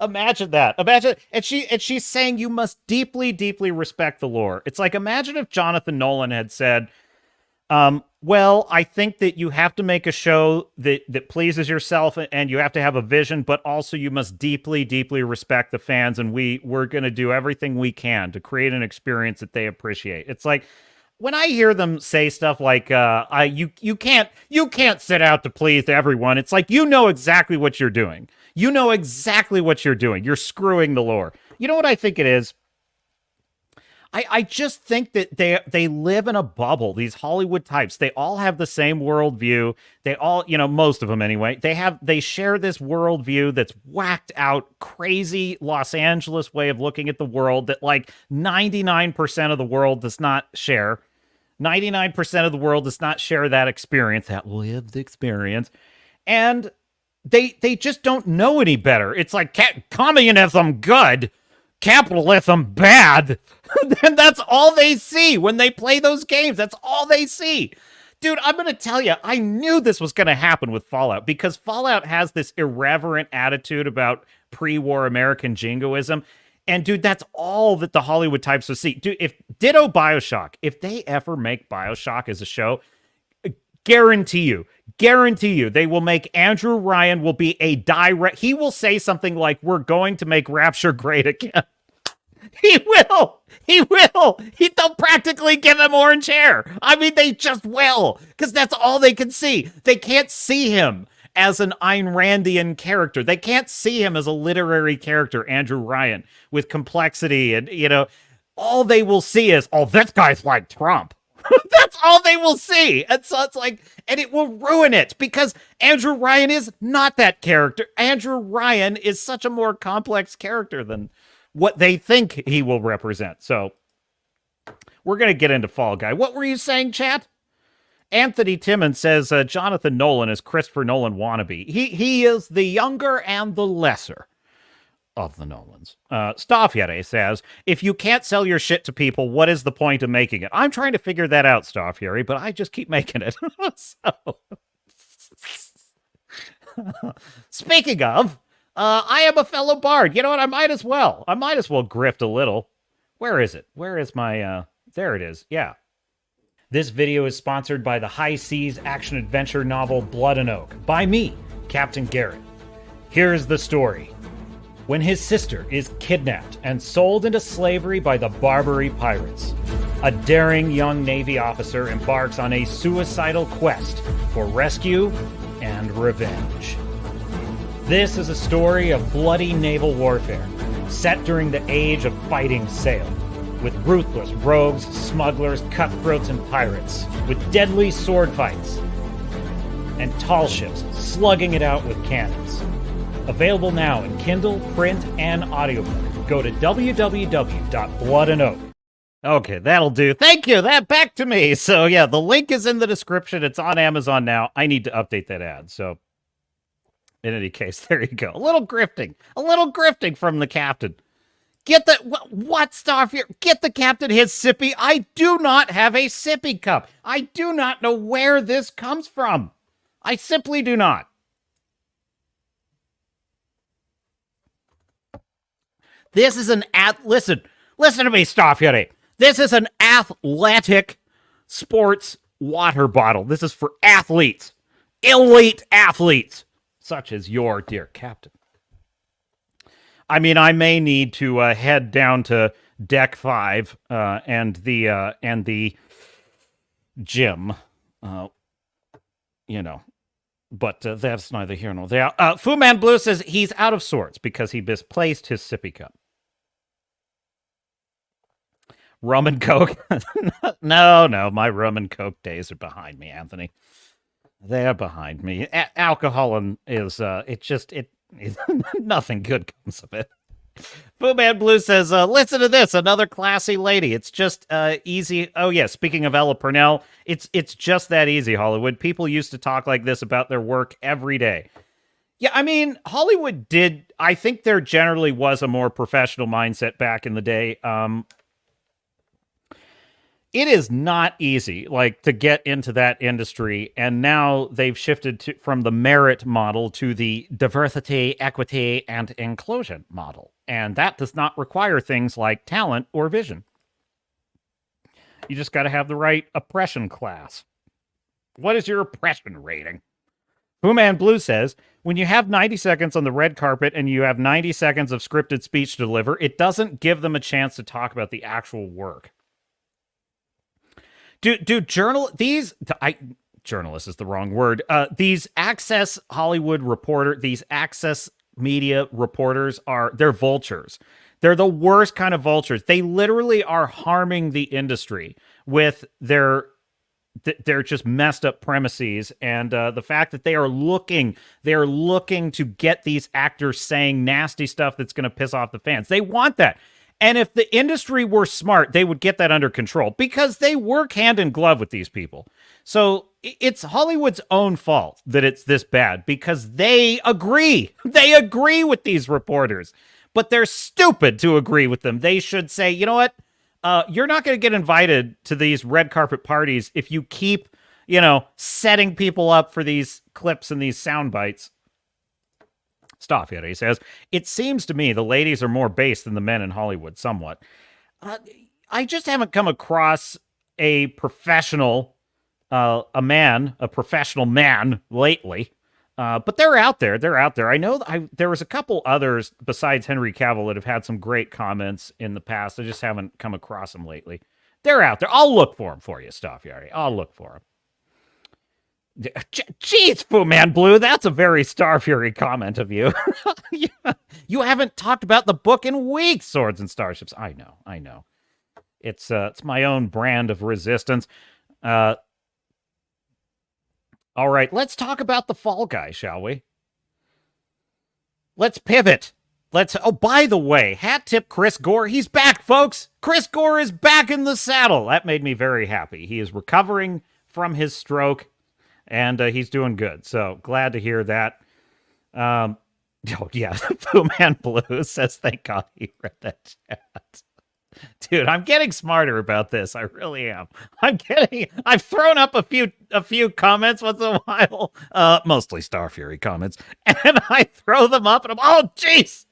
imagine that. Imagine, and she's saying you must deeply, deeply respect the lore. It's like, imagine if Jonathan Nolan had said, well, I think that you have to make a show that pleases yourself, and you have to have a vision, but also you must deeply, deeply respect the fans, and we're going to do everything we can to create an experience that they appreciate. It's like, when I hear them say stuff like you can't set out to please everyone, it's like you know exactly what you're doing. You know exactly what you're doing. You're screwing the lore. You know what I think it is? I just think that they live in a bubble. These Hollywood types, they all have the same worldview. They all, most of them anyway. They share this worldview that's whacked out, crazy Los Angeles way of looking at the world that like 99% of the world does not share. 99% of the world does not share that experience, that lived experience, and they just don't know any better. It's like communism good, capitalism bad. Then that's all they see when they play those games. That's all they see. Dude, I'm going to tell you, I knew this was going to happen with Fallout because Fallout has this irreverent attitude about pre-war American jingoism. And dude, that's all that the Hollywood types will see. Dude, ditto BioShock, if they ever make BioShock as a show, guarantee you, they will make Andrew Ryan will be a direct, he will say something like, we're going to make Rapture great again. He will. They'll practically give him orange hair. I mean, they just will, because that's all they can see. They can't see him as an Ayn Randian character. They can't see him as a literary character, Andrew Ryan, with complexity. And, all they will see is, oh, this guy's like Trump. That's all they will see. And so it's like, and it will ruin it because Andrew Ryan is not that character. Andrew Ryan is such a more complex character than what they think he will represent. So we're going to get into Fall Guy. What were you saying, chat? Anthony Timmons says Jonathan Nolan is Christopher Nolan wannabe. He is the younger and the lesser of the Nolans. Staffjere says, if you can't sell your shit to people, what is the point of making it? I'm trying to figure that out, Staffjere, but I just keep making it. Speaking of, I am a fellow bard. You know what? I might as well grift a little. Where is it? Where is my, there it is. Yeah. This video is sponsored by the High Seas action-adventure novel Blood and Oak by me, Captain Garrett. Here's the story. When his sister is kidnapped and sold into slavery by the Barbary pirates, a daring young Navy officer embarks on a suicidal quest for rescue and revenge. This is a story of bloody naval warfare, set during the age of fighting sail, with ruthless rogues, smugglers, cutthroats, and pirates, with deadly sword fights, and tall ships slugging it out with cannons. Available now in Kindle, print, and audiobook. Go to www.bloodandoak. Okay, that'll do. Thank you. That back to me. So yeah, the link is in the description. It's on Amazon now. I need to update that ad. So in any case, there you go. A little grifting from the captain. Get the, what stuff here? Get the captain his sippy. I do not have a sippy cup. I do not know where this comes from. I simply do not. This is listen to me, Staffjere. This is an athletic sports water bottle. This is for athletes, elite athletes, such as your dear captain. I mean, I may need to head down to deck 5 and the gym, but that's neither here nor there. Fu Man Blue says he's out of sorts because he misplaced his sippy cup. Rum and Coke? No, my rum and Coke days are behind me, Anthony. They're behind me. Alcohol is nothing good comes of it. Fu Man Blue says, listen to this, another classy lady. It's just easy. Oh yeah, speaking of Ella Purnell, it's just that easy, Hollywood. People used to talk like this about their work every day. Yeah, I mean, Hollywood did. I think there generally was a more professional mindset back in the day. It is not easy, to get into that industry, and now they've shifted from the merit model to the diversity, equity, and inclusion model, and that does not require things like talent or vision. You just got to have the right oppression class. What is your oppression rating? Fu Man Blue says, when you have 90 seconds on the red carpet and you have 90 seconds of scripted speech to deliver, it doesn't give them a chance to talk about the actual work. Journalist is the wrong word. These Access Hollywood reporter, these Access media reporters they're vultures. They're the worst kind of vultures. They literally are harming the industry with their just messed up premises, and the fact that they are looking to get these actors saying nasty stuff that's going to piss off the fans. They want that. And if the industry were smart, they would get that under control because they work hand in glove with these people. So it's Hollywood's own fault that it's this bad because they agree. They agree with these reporters, but they're stupid to agree with them. They should say, you know what? You're not going to get invited to these red carpet parties if you keep, setting people up for these clips and these sound bites. Stop it, he says. It seems to me the ladies are more base than the men in Hollywood, somewhat. I just haven't come across a professional, a professional man lately. But they're out there. They're out there. I know there was a couple others besides Henry Cavill that have had some great comments in the past. I just haven't come across them lately. They're out there. I'll look for them for you, Staff Yari. I'll look for them. Jeez, Fu Man Blue, that's a very Star Fury comment of you. You haven't talked about the book in weeks, Swords and Starships. I know. It's my own brand of resistance. All right, let's talk about the Fall Guy, shall we? Let's pivot. Oh, by the way, hat tip Chris Gore. He's back, folks. Chris Gore is back in the saddle. That made me very happy. He is recovering from his stroke, and he's doing good. So glad to hear that. Oh, yeah, Fu Man Blue says, thank God he read that chat. Dude, I'm getting smarter about this. I really am. I've thrown up a few comments once in a while, mostly Star Fury comments, and I throw them up, and oh, jeez,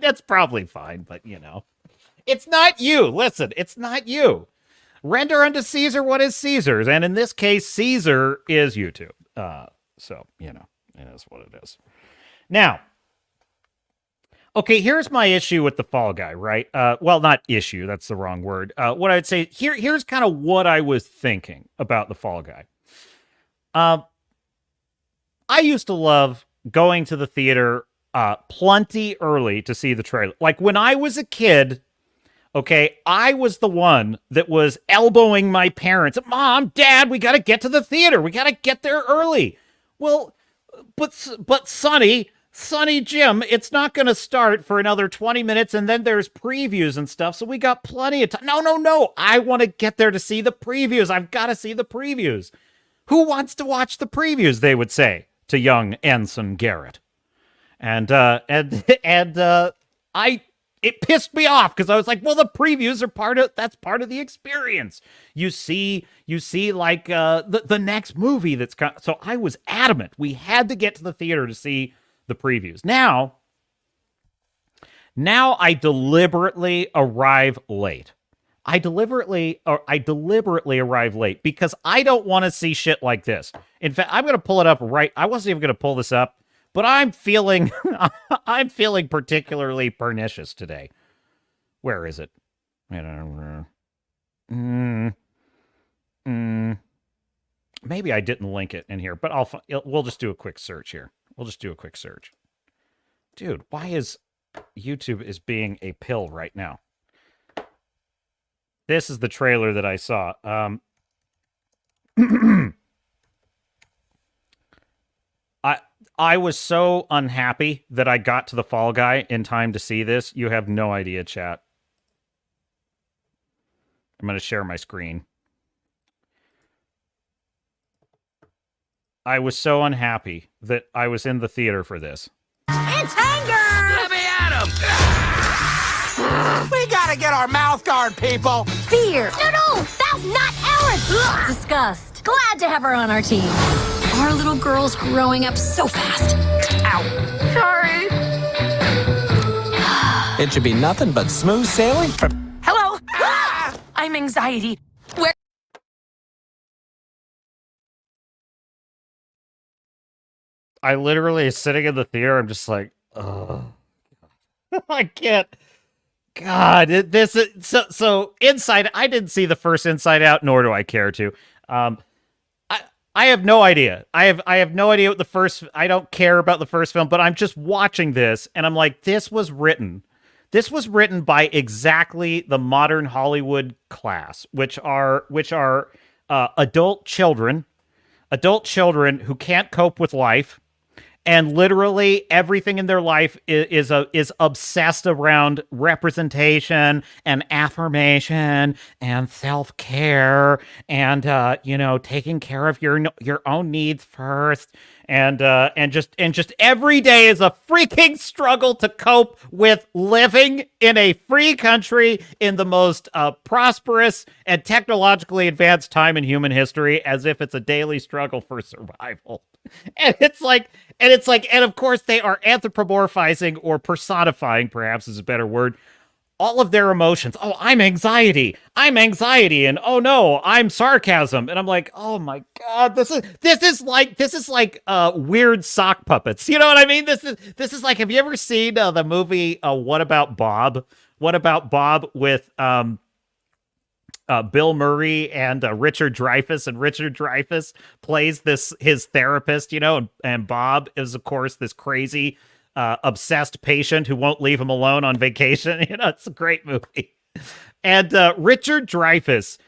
that's probably fine, but it's not you. Listen, it's not you. Render unto Caesar what is Caesar's, and in this case, Caesar is YouTube. So it is what it is. Now. Okay, here's my issue with the Fall Guy, right? Well, not issue, that's the wrong word. What I'd say, here's kind of what I was thinking about the Fall Guy. I used to love going to the theater plenty early to see the trailer. Like, when I was a kid, okay, I was the one that was elbowing my parents. Mom, Dad, we got to get to the theater. We got to get there early. Well, but Sonny Jim, it's not going to start for another 20 minutes, and then there's previews and stuff, so we got plenty of time. No. I want to get there to see the previews. I've got to see the previews. Who wants to watch the previews, they would say to young Ensign Garrett. And it pissed me off because I was like, well, the previews are that's part of the experience. You see like the next movie that's so I was adamant. We had to get to the theater to see the previews. Now I deliberately arrive late. I deliberately arrive late because I don't want to see shit like this. In fact, I'm going to pull it up right. I wasn't even going to pull this up, but I'm feeling particularly pernicious today. Where is it? Maybe I didn't link it in here, but we'll just do a quick search here. Dude, why is YouTube being a pill right now? This is the trailer that I saw. I was so unhappy that I got to the Fall Guy in time to see this. You have no idea, chat. I'm going to share my screen. I was so unhappy that I was in the theater for this. It's Hanger! Let me at him! We gotta get our mouth guard, people! Fear! No, that's not ours! Disgust. Glad to have her on our team. Our little girl's growing up so fast. Ow. Sorry. It should be nothing but smooth sailing from... Hello? I'm anxiety. Where? I literally is sitting in the theater. I'm just like, ugh. I can't. God, this is so Inside. I didn't see the first Inside Out, nor do I care to. I have no idea. I have no idea what the first. I don't care about the first film, but I'm just watching this, and I'm like, this was written. This was written by exactly the modern Hollywood class, which are adult children who can't cope with life, and literally everything in their life is obsessed around representation and affirmation and self-care and taking care of your own needs first, and just every day is a freaking struggle to cope with living in a free country in the most prosperous and technologically advanced time in human history, as if it's a daily struggle for survival. And and of course they are anthropomorphizing, or personifying, perhaps is a better word, all of their emotions. Oh, I'm anxiety, and oh no, I'm sarcasm. And I'm like, oh my God, this is like weird sock puppets. You know what I mean? This is like, have you ever seen the movie What About Bob? What About Bob with Bill Murray and Richard Dreyfuss, and Richard Dreyfuss plays his therapist, and Bob is, of course, this crazy, obsessed patient who won't leave him alone on vacation. It's a great movie. And Richard Dreyfuss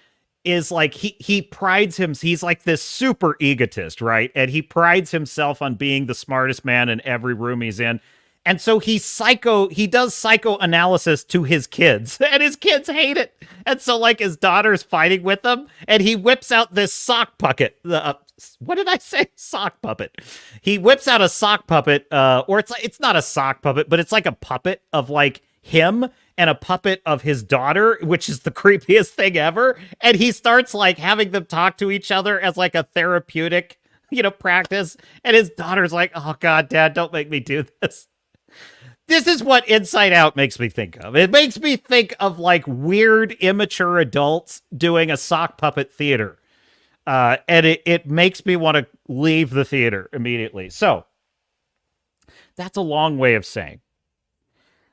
is like, he prides him. He's like this super egotist, right? And he prides himself on being the smartest man in every room he's in. And so he does psychoanalysis to his kids, and his kids hate it. And so, like, his daughter's fighting with him, and he whips out this sock puppet. What did I say? Sock puppet. He whips out a sock puppet, or it's not a sock puppet, but it's like a puppet of like him and a puppet of his daughter, which is the creepiest thing ever. And he starts like having them talk to each other as like a therapeutic, practice. And his daughter's like, "Oh God, Dad, don't make me do this." This is what Inside Out makes me think of. It makes me think of like weird, immature adults doing a sock puppet theater. And it makes me want to leave the theater immediately. So that's a long way of saying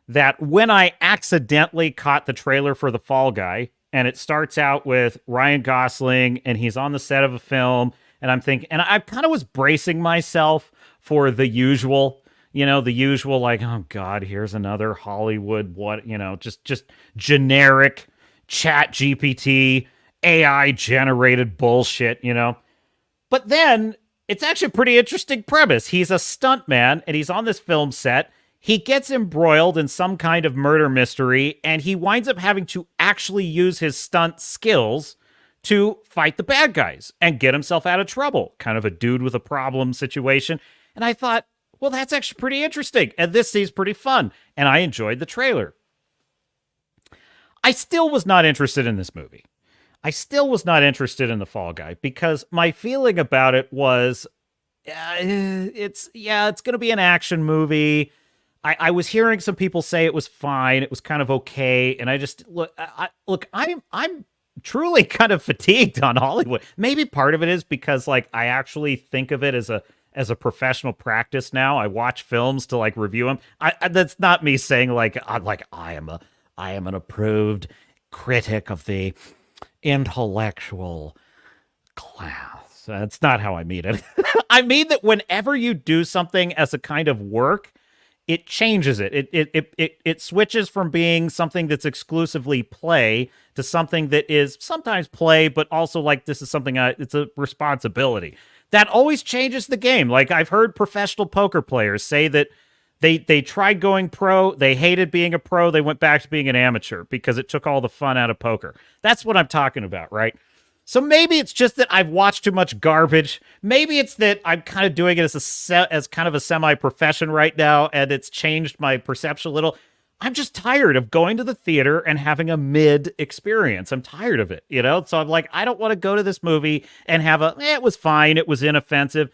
that when I accidentally caught the trailer for The Fall Guy, and it starts out with Ryan Gosling, and he's on the set of a film, and I'm thinking, and I kind of was bracing myself for the usual, like, oh God, here's another Hollywood, just generic chat GPT, AI generated bullshit, But then it's actually a pretty interesting premise. He's a stuntman, and he's on this film set. He gets embroiled in some kind of murder mystery, and he winds up having to actually use his stunt skills to fight the bad guys and get himself out of trouble. Kind of a dude with a problem situation. And I thought, well, that's actually pretty interesting. And this seems pretty fun. And I enjoyed the trailer. I still was not interested in this movie. I still was not interested in The Fall Guy, because my feeling about it was, it's going to be an action movie. I was hearing some people say it was fine. It was kind of okay. And I just, I'm truly kind of fatigued on Hollywood. Maybe part of it is because like I actually think of it as a professional practice now. I watch films to like review them. That's not me saying like I am an approved critic of the intellectual class. That's not how I mean it. I mean that whenever you do something as a kind of work, it changes it. It switches from being something that's exclusively play to something that is sometimes play, but also like this is something it's a responsibility. That always changes the game. Like I've heard professional poker players say that they tried going pro, they hated being a pro, they went back to being an amateur because it took all the fun out of poker. That's what I'm talking about, right? So maybe it's just that I've watched too much garbage. Maybe it's that I'm kind of doing it as kind of a semi-profession right now, and it's changed my perception a little. I'm just tired of going to the theater and having a mid experience. I'm tired of it, So I'm like, I don't want to go to this movie and have it was fine, it was inoffensive.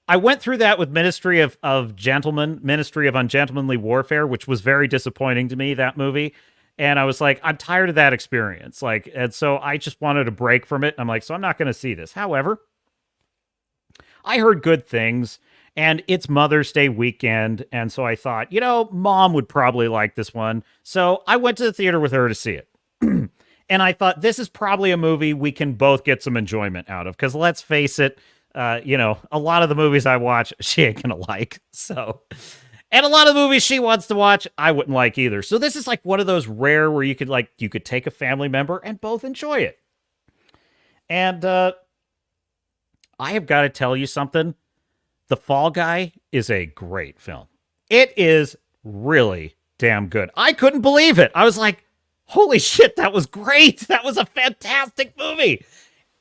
I went through that with Ministry of Ungentlemanly Warfare, which was very disappointing to me, that movie. And I was like, I'm tired of that experience. And so I just wanted a break from it. I'm like, so I'm not going to see this. However, I heard good things. And it's Mother's Day weekend. And so I thought, Mom would probably like this one. So I went to the theater with her to see it. And I thought, this is probably a movie we can both get some enjoyment out of. Because let's face it, a lot of the movies I watch, she ain't going to like. So, and a lot of the movies she wants to watch, I wouldn't like either. So this is like one of those rare where you could take a family member and both enjoy it. And I have got to tell you something. The Fall Guy is a great film. It is really damn good. I couldn't believe it. I was like, holy shit, that was great. That was a fantastic movie.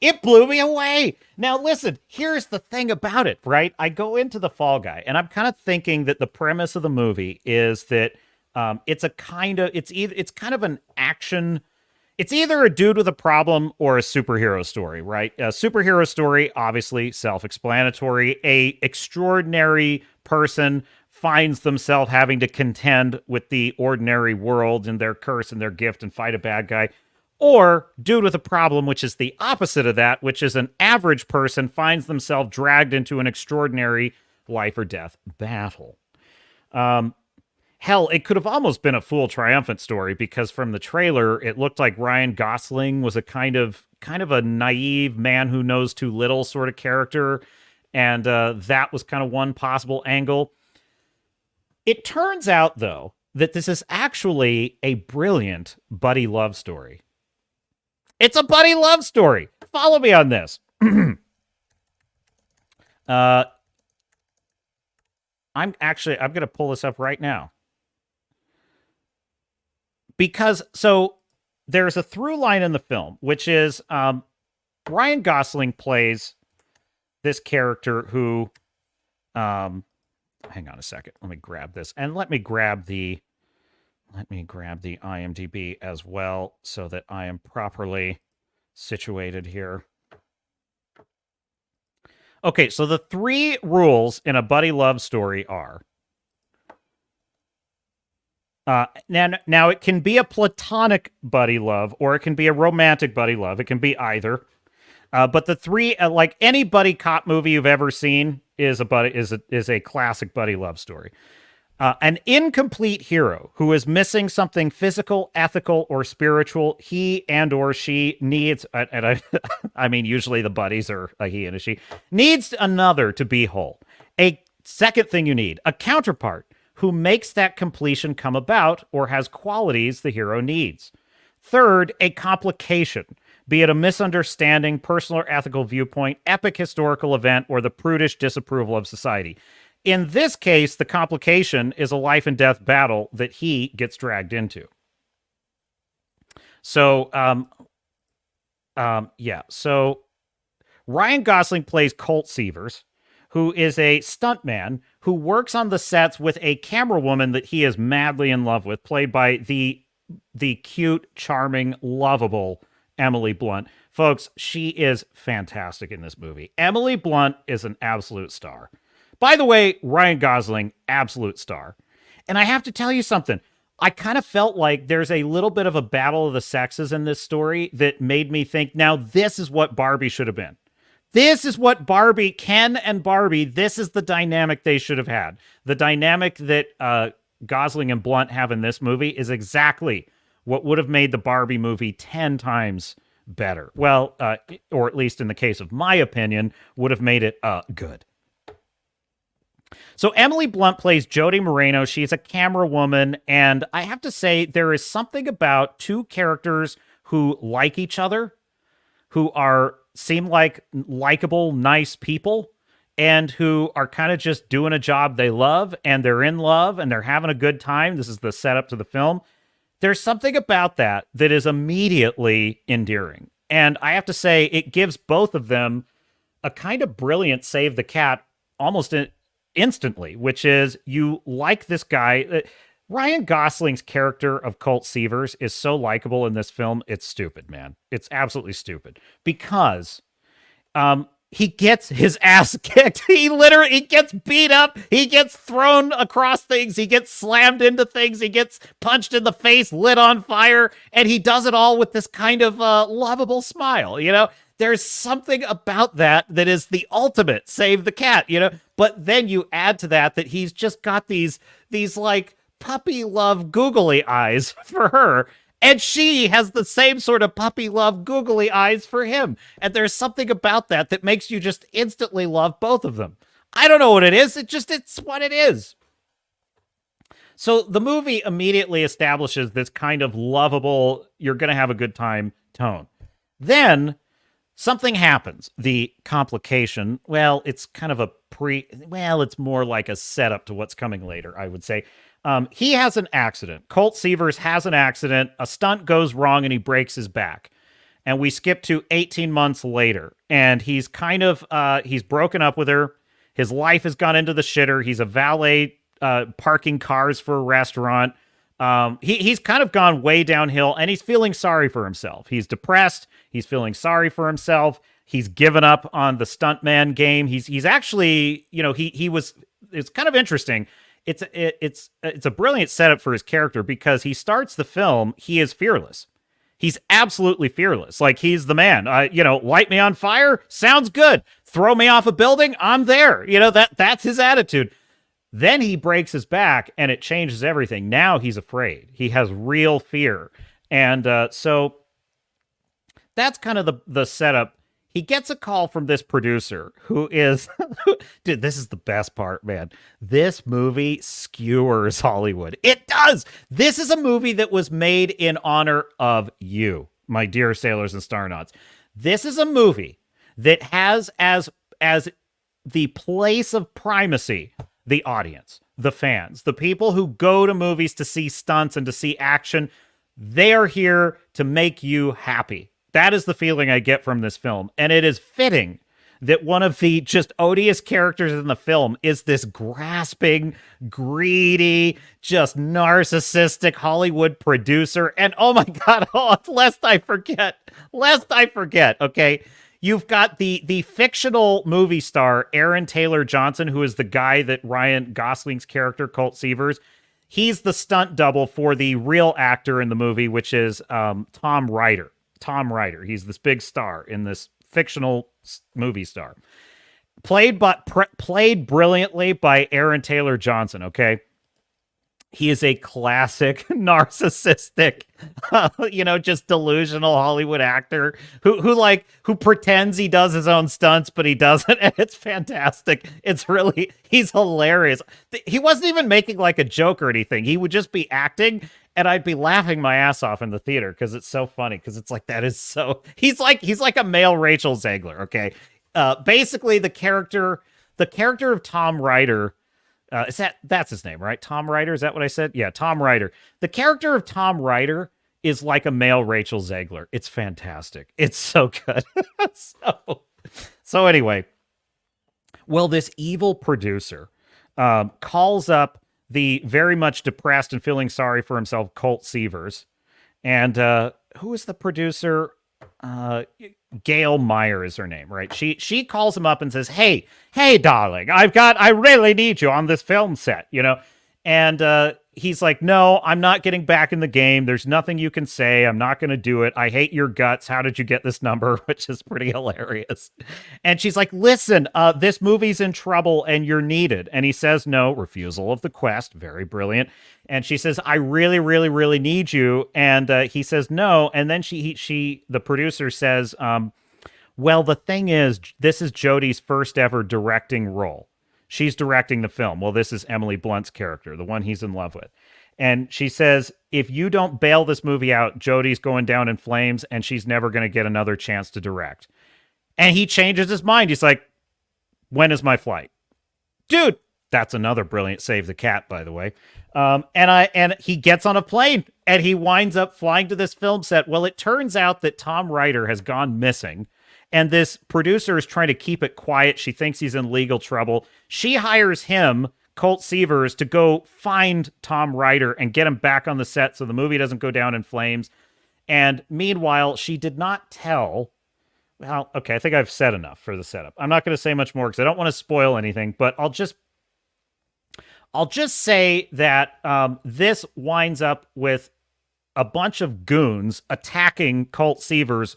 It blew me away. Now, listen, here's the thing about it, right? I go into The Fall Guy, and I'm kind of thinking that the premise of the movie is that it's kind of an action. It's either a dude with a problem or a superhero story, right? A superhero story, obviously self-explanatory. A extraordinary person finds themselves having to contend with the ordinary world and their curse and their gift and fight a bad guy. Or dude with a problem, which is the opposite of that, which is an average person finds themselves dragged into an extraordinary life or death battle. Hell, it could have almost been a full triumphant story because from the trailer, it looked like Ryan Gosling was a kind of a naive man who knows too little sort of character. And that was kind of one possible angle. It turns out, though, that this is actually a brilliant buddy love story. It's a buddy love story. Follow me on this. I'm going to pull this up right now. Because, so, there's a through line in the film, which is Ryan Gosling plays this character who, hang on a second, let me grab this, and let me grab the IMDb as well, so that I am properly situated here. Okay, so the 3 rules in a buddy love story are, now it can be a platonic buddy love, or it can be a romantic buddy love. It can be either. But the 3, like any buddy cop movie you've ever seen, is a classic buddy love story. An incomplete hero who is missing something physical, ethical, or spiritual, he and or she needs, I mean, usually the buddies are a he and a she, needs another to be whole. A second thing you need, a counterpart who makes that completion come about or has qualities the hero needs. Third, a complication, be it a misunderstanding, personal or ethical viewpoint, epic historical event, or the prudish disapproval of society. In this case, the complication is a life and death battle that he gets dragged into. So, So Ryan Gosling plays Colt Seavers, who is a stuntman who works on the sets with a camera woman that he is madly in love with, played by the cute, charming, lovable Emily Blunt. Folks, she is fantastic in this movie. Emily Blunt is an absolute star. By the way, Ryan Gosling, absolute star. And I have to tell you something. I kind of felt like there's a little bit of a battle of the sexes in this story that made me think, now this is what Barbie should have been. This is what Ken and Barbie, this is the dynamic they should have had. The dynamic that Gosling and Blunt have in this movie is exactly what would have made the Barbie movie 10 times better. Well, or at least in the case of my opinion, would have made it good. So Emily Blunt plays Jody Moreno. She's a camera woman, and I have to say there is something about 2 characters who like each other, who seem like likable, nice people, and who are kind of just doing a job they love, and they're in love, and they're having a good time. This is the setup to the film. There's something about that is immediately endearing. And I have to say, it gives both of them a kind of brilliant save the cat almost instantly, which is you like this guy. Ryan Gosling's character of Colt Seavers is so likable in this film. It's stupid, man. It's absolutely stupid because he gets his ass kicked. He gets beat up. He gets thrown across things. He gets slammed into things. He gets punched in the face, lit on fire, and he does it all with this kind of lovable smile. There's something about that is the ultimate save the cat. But then you add to that he's just got these like puppy love googly eyes for her. And she has the same sort of puppy love googly eyes for him. And there's something about that makes you just instantly love both of them. I don't know what it is. It's what it is. So the movie immediately establishes this kind of lovable, you're going to have a good time tone. Then something happens. The complication, well, it's kind of it's more like a setup to what's coming later, I would say. He has an accident. Colt Seavers has an accident. A stunt goes wrong and he breaks his back. And we skip to 18 months later. And he's he's broken up with her. His life has gone into the shitter. He's a valet parking cars for a restaurant. He's kind of gone way downhill and he's feeling sorry for himself. He's depressed. He's feeling sorry for himself. He's given up on the stuntman game. He's actually, it's kind of interesting. It's a brilliant setup for his character because he starts the film, he is fearless. He's absolutely fearless. Like, he's the man. Light me on fire? Sounds good. Throw me off a building? I'm there. That's his attitude. Then he breaks his back and it changes everything. Now he's afraid. He has real fear. And so that's kind of the setup. He gets a call from this producer who is, dude, this is the best part, man. This movie skewers Hollywood. It does. This is a movie that was made in honor of you, my dear sailors and starnauts. This is a movie that has as the place of primacy the audience, the fans, the people who go to movies to see stunts and to see action. They are here to make you happy. That is the feeling I get from this film. And it is fitting that one of the just odious characters in the film is this grasping, greedy, just narcissistic Hollywood producer. And oh my God, lest I forget, okay? You've got the fictional movie star, Aaron Taylor Johnson, who is the guy that Ryan Gosling's character, Colt Seavers. He's the stunt double for the real actor in the movie, which is Tom Ryder. Tom Ryder. He's this big star in this fictional movie star. Played brilliantly by Aaron Taylor Johnson, okay? He is a classic narcissistic, just delusional Hollywood actor who pretends he does his own stunts, but he doesn't. And it's fantastic. He's hilarious. He wasn't even making like a joke or anything. He would just be acting and I'd be laughing my ass off in the theater because it's so funny. Because it's like, that is so, he's like a male Rachel Zegler. Okay. Basically the character of Tom Ryder, that's his name, right? Tom Ryder. Is that what I said? Yeah. Tom Ryder. The character of Tom Ryder is like a male Rachel Zegler. It's fantastic. It's so good. So anyway, well, this evil producer calls up the very much depressed and feeling sorry for himself Colt Seavers. And who is the producer? Gail Meyer is her name, right? She calls him up and says, hey, darling, I really need you on this film set, And he's like, no, I'm not getting back in the game. There's nothing you can say. I'm not going to do it. I hate your guts. How did you get this number? Which is pretty hilarious. And she's like, listen, this movie's in trouble and you're needed. And he says, no, refusal of the quest. Very brilliant. And she says, I really, really, really need you. And he says, no. And then the producer says, well, the thing is, this is Jodie's first ever directing role. She's directing the film. Well, this is Emily Blunt's character, the one he's in love with. And she says, if you don't bail this movie out, Jodie's going down in flames and she's never going to get another chance to direct. And he changes his mind. He's like, when is my flight? Dude, that's another brilliant Save the Cat, by the way. And he gets on a plane and he winds up flying to this film set. Well, it turns out that Tom Ryder has gone missing. And this producer is trying to keep it quiet. She thinks he's in legal trouble. She hires him, Colt Seavers, to go find Tom Ryder and get him back on the set so the movie doesn't go down in flames. And meanwhile, she did not tell... Well, okay, I think I've said enough for the setup. I'm not going to say much more because I don't want to spoil anything, but I'll just say that this winds up with a bunch of goons attacking Colt Seavers.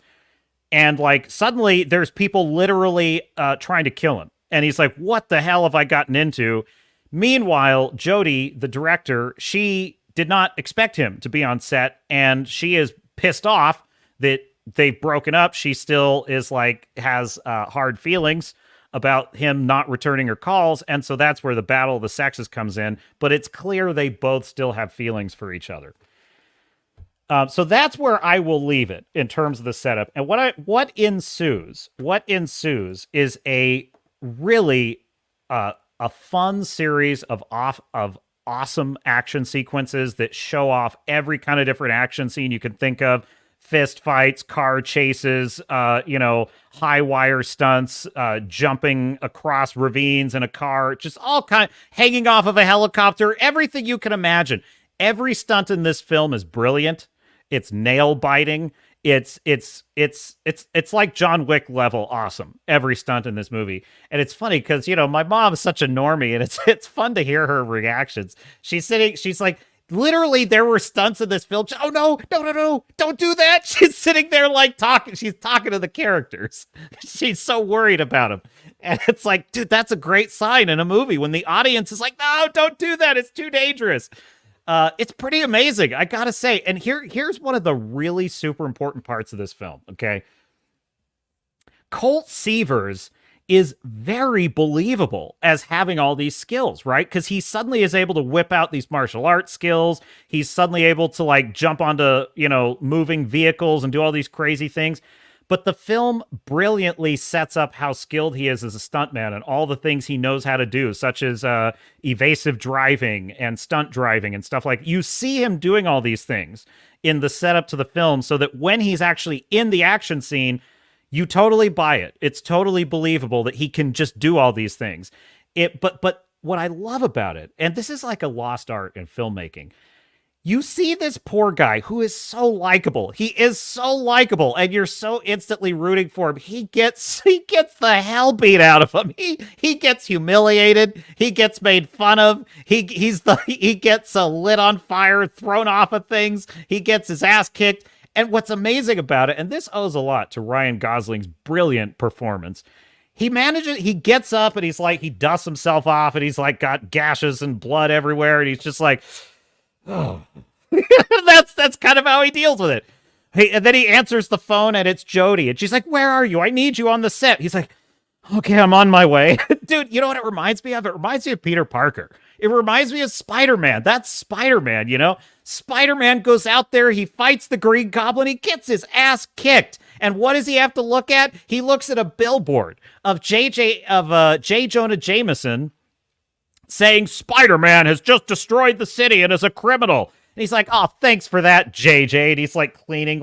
And like suddenly there's people literally trying to kill him. And he's like, what the hell have I gotten into? Meanwhile, Jodie, the director, she did not expect him to be on set, and she is pissed off that they've broken up. She still is like, has hard feelings about him not returning her calls, and so that's where the battle of the sexes comes in. But it's clear they both still have feelings for each other. So that's where I will leave it in terms of the setup. And what ensues is a really a fun series of awesome action sequences that show off every kind of different action scene you can think of. Fist fights, car chases, high wire stunts, jumping across ravines in a car, just all kind, hanging off of a helicopter, everything you can imagine. Every stunt in this film is brilliant. It's nail biting. It's like John Wick level awesome. Every stunt in this movie. And it's funny because, my mom is such a normie, and it's fun to hear her reactions. She's like, literally, there were stunts in this film. Oh, no, don't do that. She's sitting there like talking. She's talking to the characters. She's so worried about them. And it's like, dude, that's a great sign in a movie when the audience is like, no, don't do that. It's too dangerous. It's pretty amazing, I gotta say. And here's one of the really super important parts of this film, okay? Colt Seavers is very believable as having all these skills, right? Because he suddenly is able to whip out these martial arts skills. He's suddenly able to, like, jump onto, moving vehicles and do all these crazy things. But the film brilliantly sets up how skilled he is as a stuntman and all the things he knows how to do, such as evasive driving and stunt driving and stuff like. You see him doing all these things in the setup to the film, so that when he's actually in the action scene, you totally buy it. It's totally believable that he can just do all these things. But what I love about it, and this is like a lost art in filmmaking, you see this poor guy who is so likable. He is so likable, and you're so instantly rooting for him. He gets the hell beat out of him. He gets humiliated. He gets made fun of. He gets lit on fire, thrown off of things. He gets his ass kicked. And what's amazing about it, and this owes a lot to Ryan Gosling's brilliant performance, he gets up and he's like, he dusts himself off, and he's like got gashes and blood everywhere, and he's just like, oh. that's kind of how he deals with it. And then he answers the phone, and it's Jodie, and she's like, where are you? I need you on the set. He's like, okay, I'm on my way. Dude, you know what it reminds me of? It reminds me of Peter Parker. It reminds me of Spider-Man. That's Spider-Man, Spider-Man goes out there, he fights the Green Goblin, he gets his ass kicked. And what does he have to look at? He looks at a billboard of J. Jonah Jameson saying Spider-Man has just destroyed the city and is a criminal. And he's like, oh, thanks for that, JJ. And he's like cleaning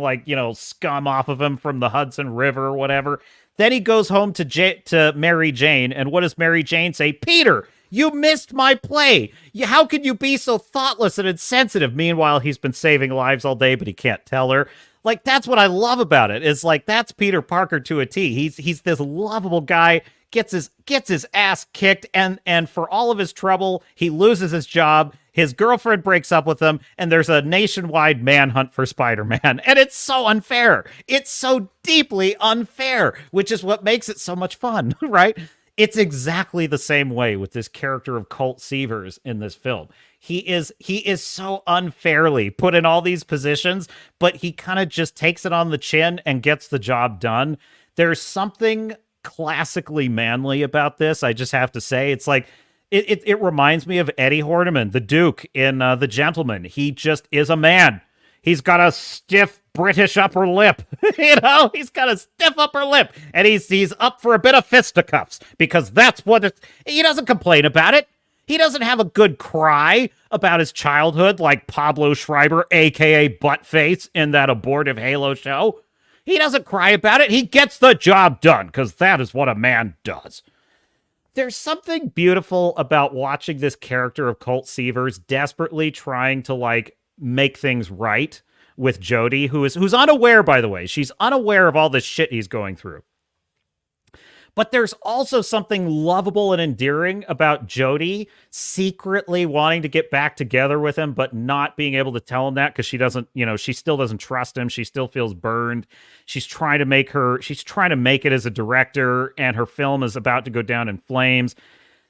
scum off of him from the Hudson River or whatever. Then he goes home to Mary Jane. And what does Mary Jane say? Peter, you missed my play. How could you be so thoughtless and insensitive? Meanwhile, he's been saving lives all day, but he can't tell her. Like, that's what I love about it. Is like, that's Peter Parker to a T. He's this lovable guy, gets his ass kicked, and for all of his trouble, he loses his job. His girlfriend breaks up with him, and there's a nationwide manhunt for Spider-Man. And it's so unfair. It's so deeply unfair, which is what makes it so much fun, right? It's exactly the same way with this character of Colt Seavers in this film. He is so unfairly put in all these positions, but he kind of just takes it on the chin and gets the job done. There's something classically manly about this, I just have to say. It's like, it reminds me of Eddie Horniman, the Duke in The Gentleman. He just is a man. He's got a stiff British upper lip. He's got a stiff upper lip. And he's up for a bit of fisticuffs because that's what he doesn't complain about it. He doesn't have a good cry about his childhood like Pablo Schreiber, a.k.a. Buttface, in that abortive Halo show. He doesn't cry about it. He gets the job done because that is what a man does. There's something beautiful about watching this character of Colt Seavers desperately trying to make things right with Jodie, who's unaware, by the way. She's unaware of all the shit he's going through. But there's also something lovable and endearing about Jodie secretly wanting to get back together with him, but not being able to tell him that because she doesn't, she still doesn't trust him. She still feels burned. She's trying to make it as a director, and her film is about to go down in flames.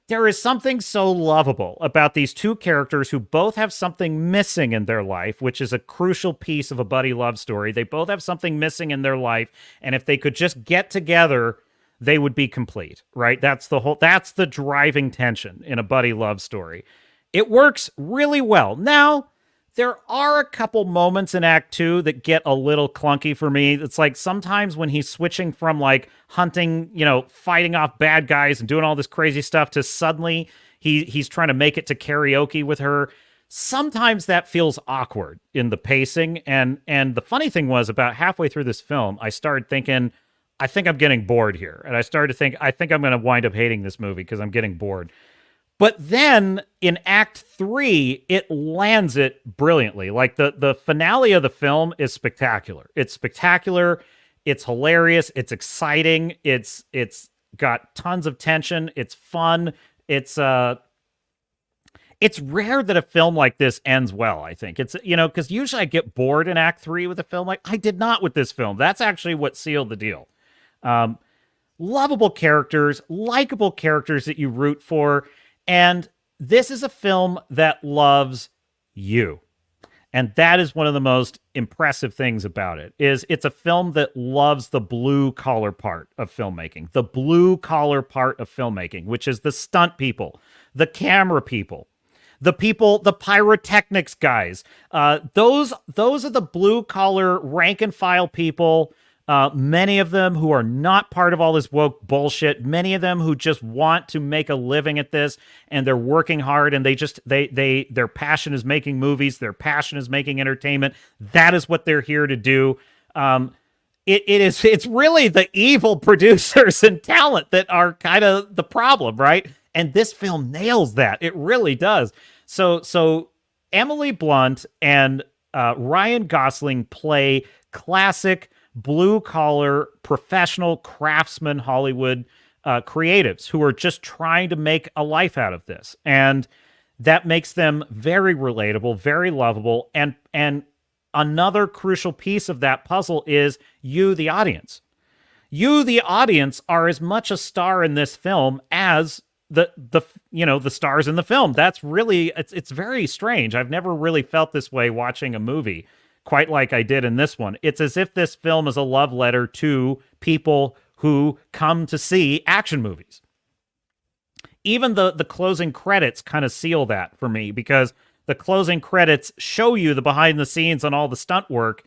There is something so lovable about these two characters who both have something missing in their life, which is a crucial piece of a buddy love story. They both have something missing in their life, and if they could just get together, they would be complete, right? That's the driving tension in a buddy love story. It works really well. Now, there are a couple moments in Act 2 that get a little clunky for me. It's like sometimes when he's switching from like hunting, fighting off bad guys and doing all this crazy stuff to suddenly he's trying to make it to karaoke with her. Sometimes that feels awkward in the pacing. And the funny thing was, about halfway through this film, I started thinking, I think I'm getting bored here. And I started to think, I think I'm going to wind up hating this movie because I'm getting bored. But then in Act 3, it lands it brilliantly. Like the finale of the film is spectacular. It's spectacular. It's hilarious. It's exciting. It's got tons of tension. It's fun. It's rare that a film like this ends well, I think. It's, because usually I get bored in Act 3 with a film. Like, I did not with this film. That's actually what sealed the deal. Lovable characters, likable characters that you root for. And this is a film that loves you. And that is one of the most impressive things about it, is it's a film that loves the blue collar part of filmmaking, which is the stunt people, the camera people, the pyrotechnics guys. Those are the blue collar rank and file people. Many of them who are not part of all this woke bullshit, many of them who just want to make a living at this, and they're working hard, and their passion is making movies, their passion is making entertainment. That is what they're here to do. It's really the evil producers and talent that are kind of the problem, right? And this film nails that. It really does. So Emily Blunt and Ryan Gosling play classic blue-collar, professional craftsman Hollywood creatives who are just trying to make a life out of this. And that makes them very relatable, very lovable. And another crucial piece of that puzzle is you, the audience. You, the audience, are as much a star in this film as the stars in the film. That's really, it's very strange. I've never really felt this way watching a movie quite like I did in this one. It's as if this film is a love letter to people who come to see action movies. Even the closing credits kind of seal that for me, because the closing credits show you the behind the scenes on all the stunt work,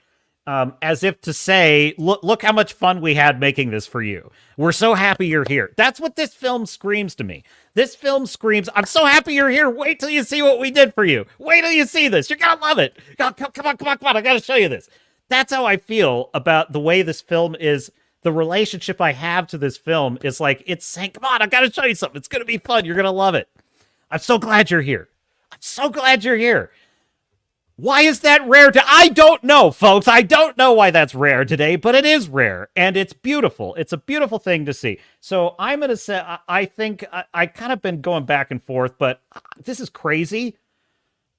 as if to say, look how much fun we had making this for you. We're so happy you're here. That's what this film screams to me. This film screams, I'm so happy you're here. Wait till you see what we did for you. Wait till you see this. You're going to love it. Come on. I got to show you this. That's how I feel about the way this film is. The relationship I have to this film is like, it's saying, come on, I got to show you something. It's going to be fun. You're going to love it. I'm so glad you're here. Why is that rare? I don't know, folks. I don't know why that's rare today, but it is rare, and it's beautiful. It's a beautiful thing to see. So I'm going to say, I think I kind of been going back and forth, but this is crazy.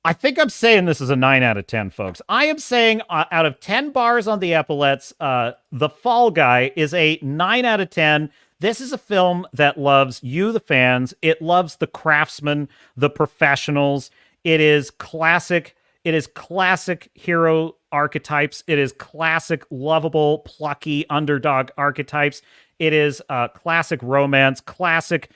I think I'm saying this is a 9 out of 10, folks. I am saying out of 10 bars on the epaulets, The Fall Guy is a 9 out of 10. This is a film that loves you, the fans. It loves the craftsmen, the professionals. It is classic hero archetypes. It is classic, lovable, plucky underdog archetypes. It is classic romance, classic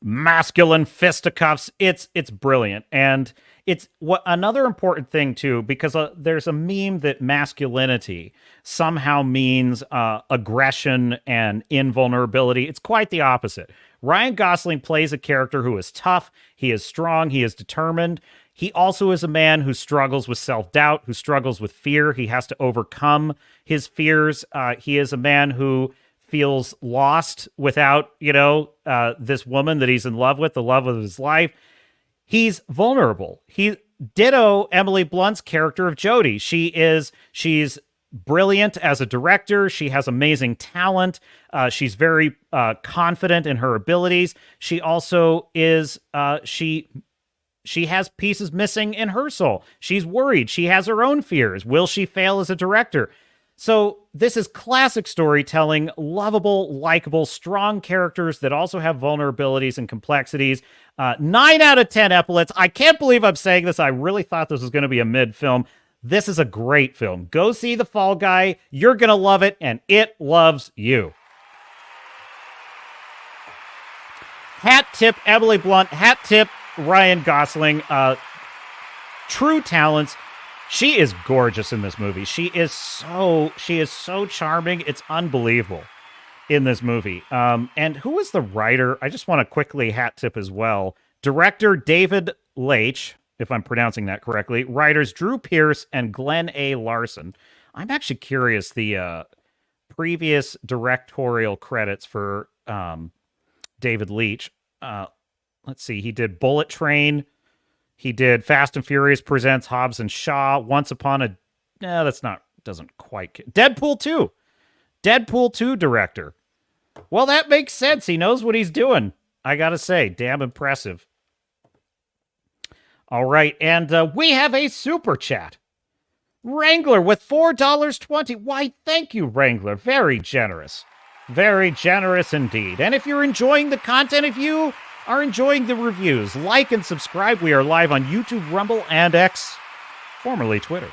masculine fisticuffs. It's brilliant. And it's what another important thing too, because there's a meme that masculinity somehow means aggression and invulnerability. It's quite the opposite. Ryan Gosling plays a character who is tough, he is strong, he is determined. He also is a man who struggles with self-doubt, who struggles with fear. He has to overcome his fears. He is a man who feels lost without, this woman that he's in love with, the love of his life. He's vulnerable. Ditto Emily Blunt's character of Jodie. She's brilliant as a director. She has amazing talent. She's very confident in her abilities. She also is she has pieces missing in her soul. She's worried. She has her own fears. Will she fail as a director? So this is classic storytelling, lovable, likable, strong characters that also have vulnerabilities and complexities. 9 out of 10 epaulets. I can't believe I'm saying this. I really thought this was going to be a mid film. This is a great film. Go see The Fall Guy. You're going to love it, and it loves you. Hat tip Emily Blunt. Hat tip Ryan Gosling. True talents. She is gorgeous in this movie. She is so charming. It's unbelievable in this movie. And who is the writer? I just want to quickly hat tip as well. Director David Leitch, if I'm pronouncing that correctly. Writers Drew Pearce and Glenn A. Larson. I'm actually curious the previous directorial credits for David Leitch. Let's see. He did Bullet Train. He did Fast and Furious Presents Hobbs and Shaw. Once Upon a... doesn't quite... Deadpool 2. Deadpool 2 director. Well, that makes sense. He knows what he's doing. I gotta say, damn impressive. All right, and we have a super chat. Wrangler with $4.20. Why, thank you, Wrangler. Very generous. Very generous indeed. And if you're enjoying the content, if you are enjoying the reviews, like and subscribe. We are live on YouTube, Rumble, and X, formerly Twitter.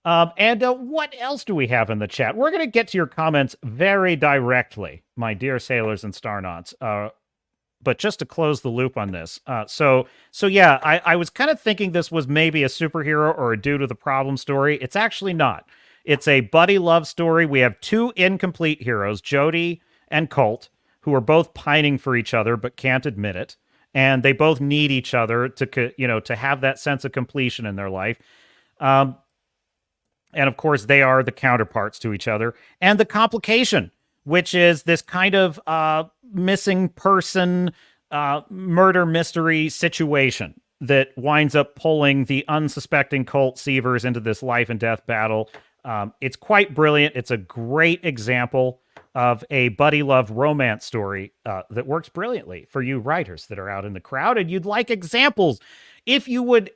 And what else do we have in the chat? We're going to get to your comments very directly, my dear sailors and starnauts. But just to close the loop on this. So yeah, I was kind of thinking this was maybe a superhero or a dude with a problem story. It's actually not. It's a buddy love story. We have two incomplete heroes, Jody and Colt, who are both pining for each other but can't admit it. And they both need each other to have that sense of completion in their life. And of course, they are the counterparts to each other. And the complication, which is this kind of missing person murder mystery situation that winds up pulling the unsuspecting Colt Seavers into this life and death battle. It's quite brilliant. It's a great example of a buddy love romance story that works brilliantly for you writers that are out in the crowd, and you'd like examples. If you would,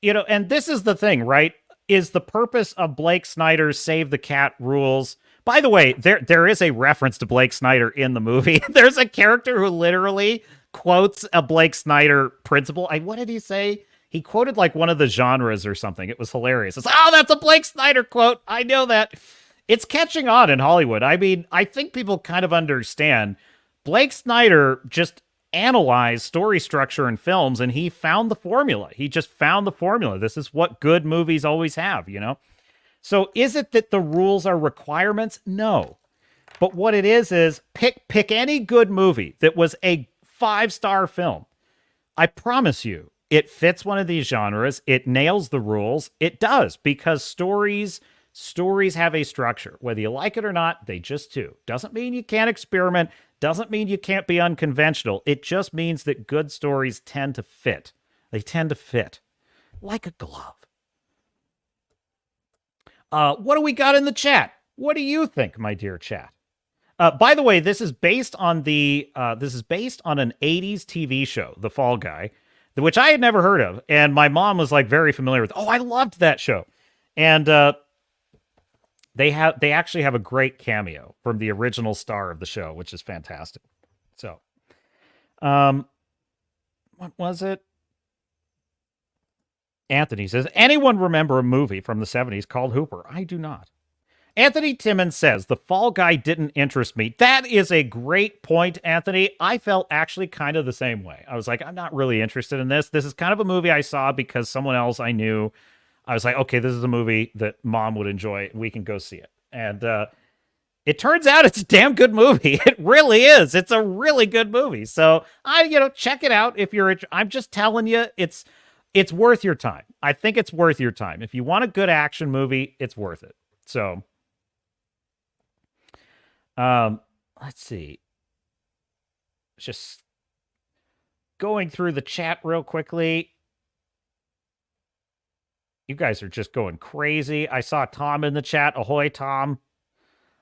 and this is the thing, right? Is the purpose of Blake Snyder's Save the Cat rules. By the way, there is a reference to Blake Snyder in the movie. There's a character who literally quotes a Blake Snyder principle. What did he say? He quoted like one of the genres or something. It was hilarious. It's like, oh, that's a Blake Snyder quote. I know that. It's catching on in Hollywood. I mean, I think people kind of understand. Blake Snyder just analyzed story structure in films, and he found the formula. He just found the formula. This is what good movies always have, So is it that the rules are requirements? No. But what it is pick any good movie that was a 5-star film. I promise you, it fits one of these genres. It nails the rules. It does, because stories have a structure. Whether you like it or not, they just do. Doesn't mean you can't experiment. Doesn't mean you can't be unconventional. It just means that good stories tend to fit. They tend to fit like a glove. What do we got in the chat? What do you think, my dear chat? By the way, this is based on an 80s TV show, The Fall Guy, which I had never heard of, and my mom was like very familiar with. Oh, I loved that show. And they actually have a great cameo from the original star of the show, which is fantastic. So, what was it? Anthony says, anyone remember a movie from the 70s called Hooper? I do not. Anthony Timmons says, The Fall Guy didn't interest me. That is a great point, Anthony. I felt actually kind of the same way. I was like, I'm not really interested in this. This is kind of a movie I saw because someone else I knew. I was like, okay, this is a movie that Mom would enjoy. We can go see it. And it turns out it's a damn good movie. It really is. It's a really good movie. So check it out if you're. I'm just telling you, it's worth your time. I think it's worth your time. If you want a good action movie, it's worth it. So, let's see. Just going through the chat real quickly. You guys are just going crazy. I saw Tom in the chat. Ahoy, Tom.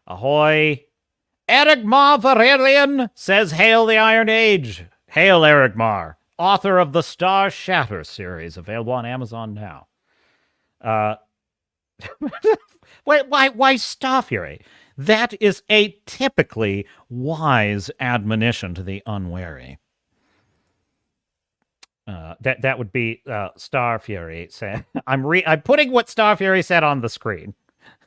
Ahoy. Eric Mar Valerian says, hail the Iron Age. Hail Eric Mar, author of the Star Shatter series, available on Amazon now. Why Star Fury? That is a typically wise admonition to the unwary. That would be Star Fury saying, I'm putting what Star Fury said on the screen.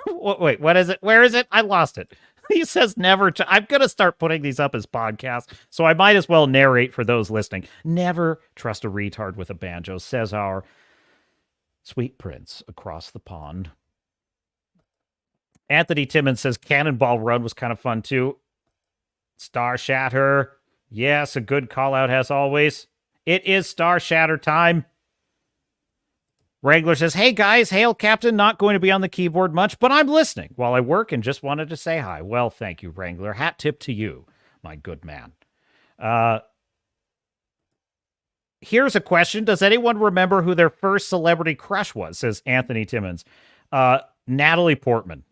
Wait, what is it? Where is it? I lost it. He says never. I'm going to start putting these up as podcasts, so I might as well narrate for those listening. Never trust a retard with a banjo, says our sweet prince across the pond. Anthony Timmons says Cannonball Run was kind of fun too. Star Shatter. Yes, a good call out as always. It is Star Shatter time. Wrangler says, hey guys, hail Captain, not going to be on the keyboard much, but I'm listening while I work and just wanted to say hi. Well, thank you, Wrangler. Hat tip to you, my good man. Here's a question. Does anyone remember who their first celebrity crush was, says Anthony Timmons. Natalie Portman.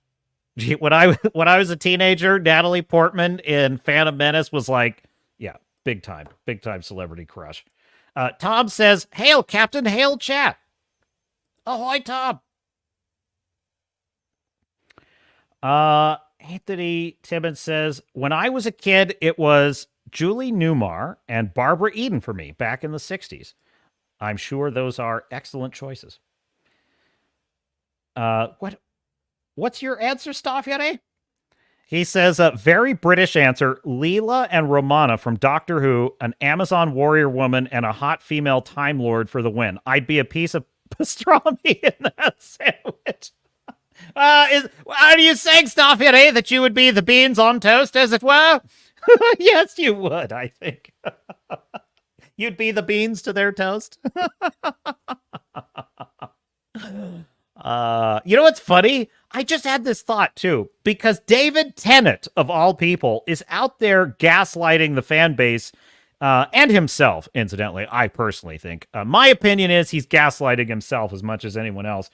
When I was a teenager, Natalie Portman in Phantom Menace was like, yeah, big time celebrity crush. Tom says, hail Captain, hail chat. Ahoy, Tom. Anthony Timmons says, when I was a kid, it was Julie Newmar and Barbara Eden for me back in the 60s. I'm sure those are excellent choices. What's your answer, Staffere? He says, a very British answer, Leela and Romana from Doctor Who, an Amazon warrior woman and a hot female Time Lord for the win. I'd be a piece of pastrami in that sandwich. Are you saying, Staffere, that you would be the beans on toast, as it were? Yes, you would, I think. You'd be the beans to their toast. You know what's funny? I just had this thought, too, because David Tennant, of all people, is out there gaslighting the fan base and himself, incidentally, I personally think. My opinion is he's gaslighting himself as much as anyone else,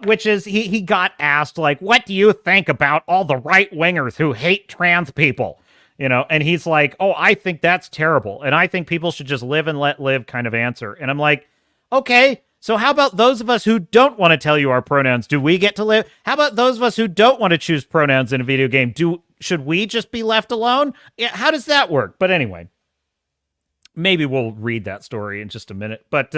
which is he got asked, like, what do you think about all the right-wingers who hate trans people? You know, and he's like, oh, I think that's terrible, and I think people should just live and let live kind of answer. And I'm like, okay, so how about those of us who don't want to tell you our pronouns? Do we get to live? How about those of us who don't want to choose pronouns in a video game? Should we just be left alone? Yeah, how does that work? But anyway, maybe we'll read that story in just a minute. But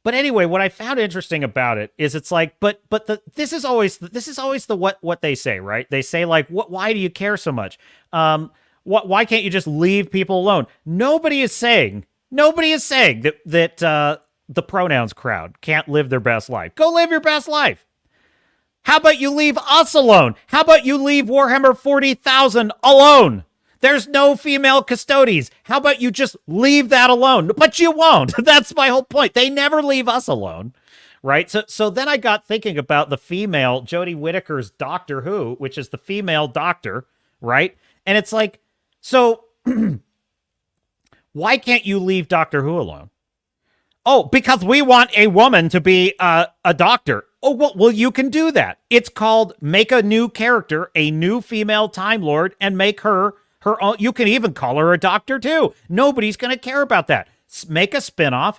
anyway, what I found interesting about it is it's like, this is always the what they say, right? They say like, why do you care so much? Why can't you just leave people alone? Nobody is saying that the pronouns crowd can't live their best life. Go live your best life. How about you leave us alone? How about you leave Warhammer 40,000 alone? There's no female custodies. How about you just leave that alone? But you won't. That's my whole point. They never leave us alone, right? So then I got thinking about the female Jodie Whittaker's Doctor Who, which is the female doctor, right? And it's like, so why can't you leave Doctor Who alone? Oh, because we want a woman to be a doctor. Oh, well, you can do that. It's called make a new character, a new female Time Lord, and make her own. You can even call her a doctor, too. Nobody's going to care about that. Make a spinoff,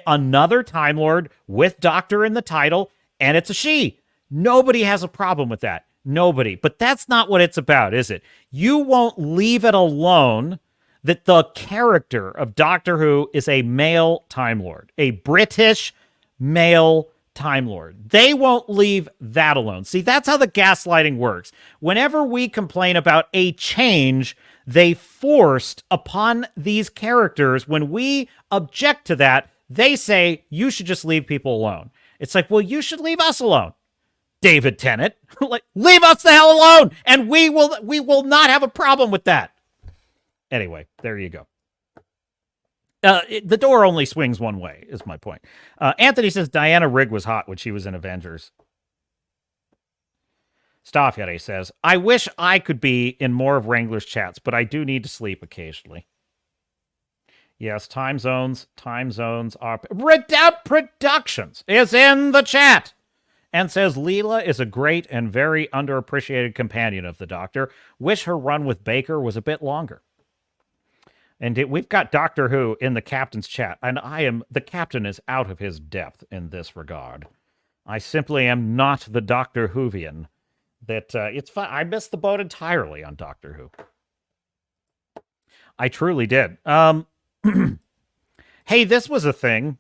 another Time Lord with doctor in the title, and it's a she. Nobody has a problem with that. Nobody. But that's not what it's about, is it? You won't leave it alone that the character of Doctor Who is a male Time Lord, a British male Time Lord. They won't leave that alone. See, that's how the gaslighting works. Whenever we complain about a change they forced upon these characters, when we object to that, they say, you should just leave people alone. It's like, well, you should leave us alone, David Tennant. Like, leave us the hell alone, and we will not have a problem with that. Anyway, there you go. The door only swings one way, is my point. Anthony says Diana Rigg was hot when she was in Avengers. Staffere says, I wish I could be in more of Wrangler's chats, but I do need to sleep occasionally. Yes, time zones are... Redoubt Productions is in the chat and says Leela is a great and very underappreciated companion of the Doctor. Wish her run with Baker was a bit longer. And we've got Doctor Who in the captain's chat, and the captain is out of his depth in this regard. I simply am not the Doctor Whovian. It's fun. I missed the boat entirely on Doctor Who. I truly did. Hey, this was a thing.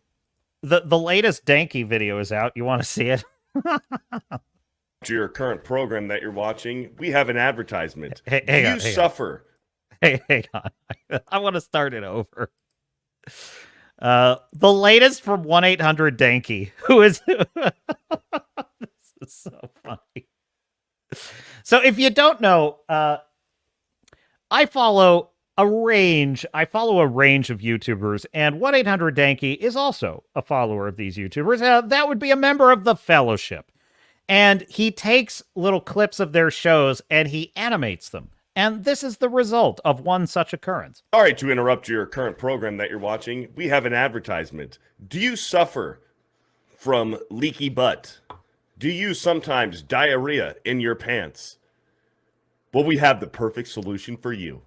The latest Danky video is out. You want to see it? To your current program that you're watching, we have an advertisement. Hang on. Suffer. Hey, hang on. I want to start it over. The latest from 1-800-DANKY, who is... This is so funny. So if you don't know, I follow a range of YouTubers, and 1-800-DANKY is also a follower of these YouTubers. That would be a member of the Fellowship. And he takes little clips of their shows and he animates them. And this is the result of one such occurrence. Sorry to interrupt your current program that you're watching. We have an advertisement. Do you suffer from leaky butt? Do you sometimes diarrhea in your pants? Well, we have the perfect solution for you.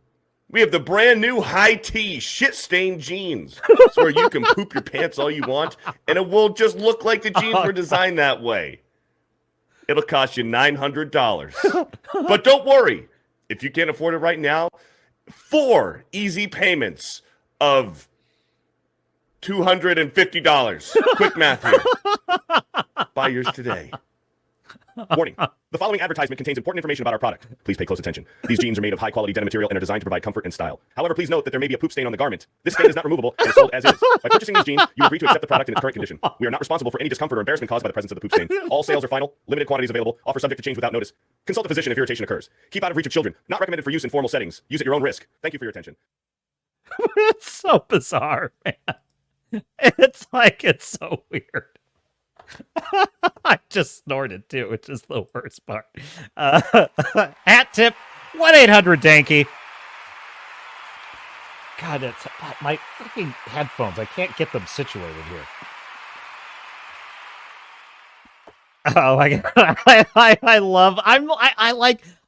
We have the brand new high-tea shit-stained jeans. It's where you can poop your pants all you want, and it will just look like the jeans were designed that way. It'll cost you $900. But don't worry. If you can't afford it right now, 4 easy payments of $250. Quick math here. Buy yours today. Warning. The following advertisement contains important information about our product. Please pay close attention. These jeans are made of high-quality denim material and are designed to provide comfort and style. However, please note that there may be a poop stain on the garment. This stain is not removable and is sold as is. By purchasing these jeans, you agree to accept the product in its current condition. We are not responsible for any discomfort or embarrassment caused by the presence of the poop stain. All sales are final. Limited quantities available. Offer subject to change without notice. Consult a physician if irritation occurs. Keep out of reach of children. Not recommended for use in formal settings. Use at your own risk. Thank you for your attention. It's so bizarre, man. It's so weird. I just snorted too, which is the worst part. Hat tip 1-800-DANKY. God, that's my fucking headphones. I can't get them situated here. Oh my God.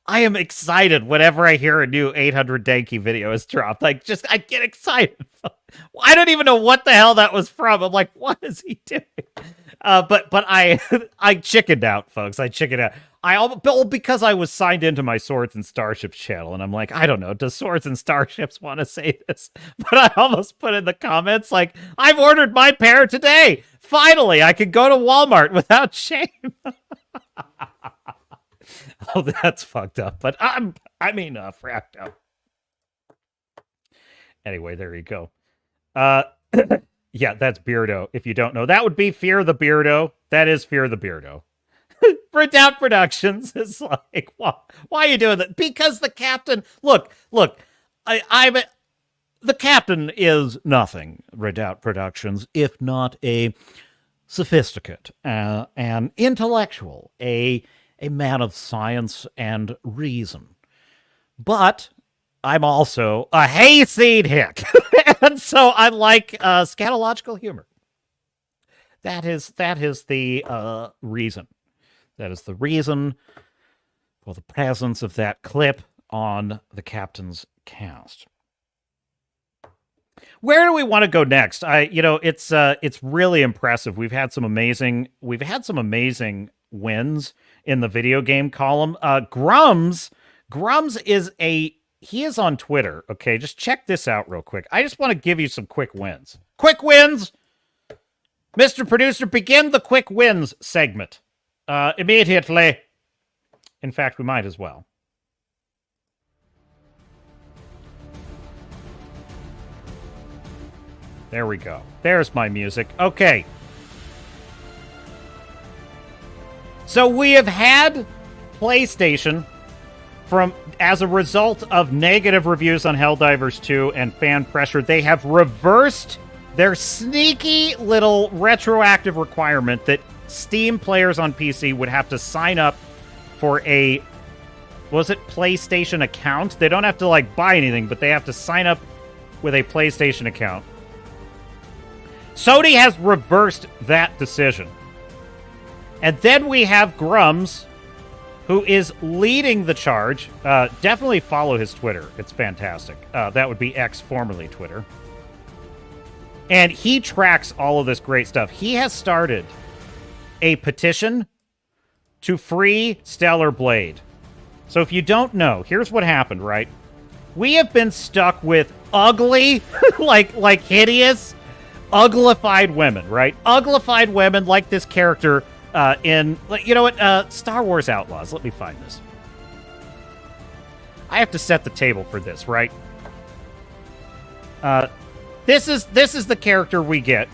I am excited whenever I hear a new 800-DANKY video is dropped. I get excited. I don't even know what the hell that was from. I'm like, what is he doing? But I chickened out, folks. I chickened out. Because I was signed into my Swords and Starships channel, and I'm like, I don't know, does Swords and Starships want to say this? But I almost put in the comments, like, I've ordered my pair today. Finally, I can go to Walmart without shame. Oh, that's fucked up. But fracked up. Anyway, there you go. Yeah, that's Beardo. If you don't know, that would be Fear the Beardo. That is Fear the Beardo. Redoubt Productions is like, why are you doing that? Because the captain. Look. The captain is nothing. Redoubt Productions, if not a sophisticate, an intellectual, a man of science and reason, but I'm also a hayseed hick. And so I like scatological humor. That is the reason. That is the reason for the presence of that clip on the Captain's cast. Where do we want to go next? It's really impressive. We've had some amazing wins in the video game column. Grums he is on Twitter. Okay, just check this out real quick. I just want to give you some quick wins. Quick wins! Mr. Producer, begin the quick wins segment. Immediately. In fact, we might as well. There we go. There's my music. Okay. So we have had PlayStation as a result of negative reviews on Helldivers 2 and fan pressure, they have reversed their sneaky little retroactive requirement that Steam players on PC would have to sign up for a PlayStation account? They don't have to buy anything, but they have to sign up with a PlayStation account. Sony has reversed that decision. And then we have Grums, who is leading the charge. Definitely follow his Twitter. It's fantastic. That would be X, formerly Twitter. And he tracks all of this great stuff. He has started a petition to free Stellar Blade. So if you don't know, here's what happened, right? We have been stuck with ugly, like hideous, uglified women, right? Uglified women like this character in, you know what, Star Wars Outlaws. Let me find this. I have to set the table for this, right? This is the character we get.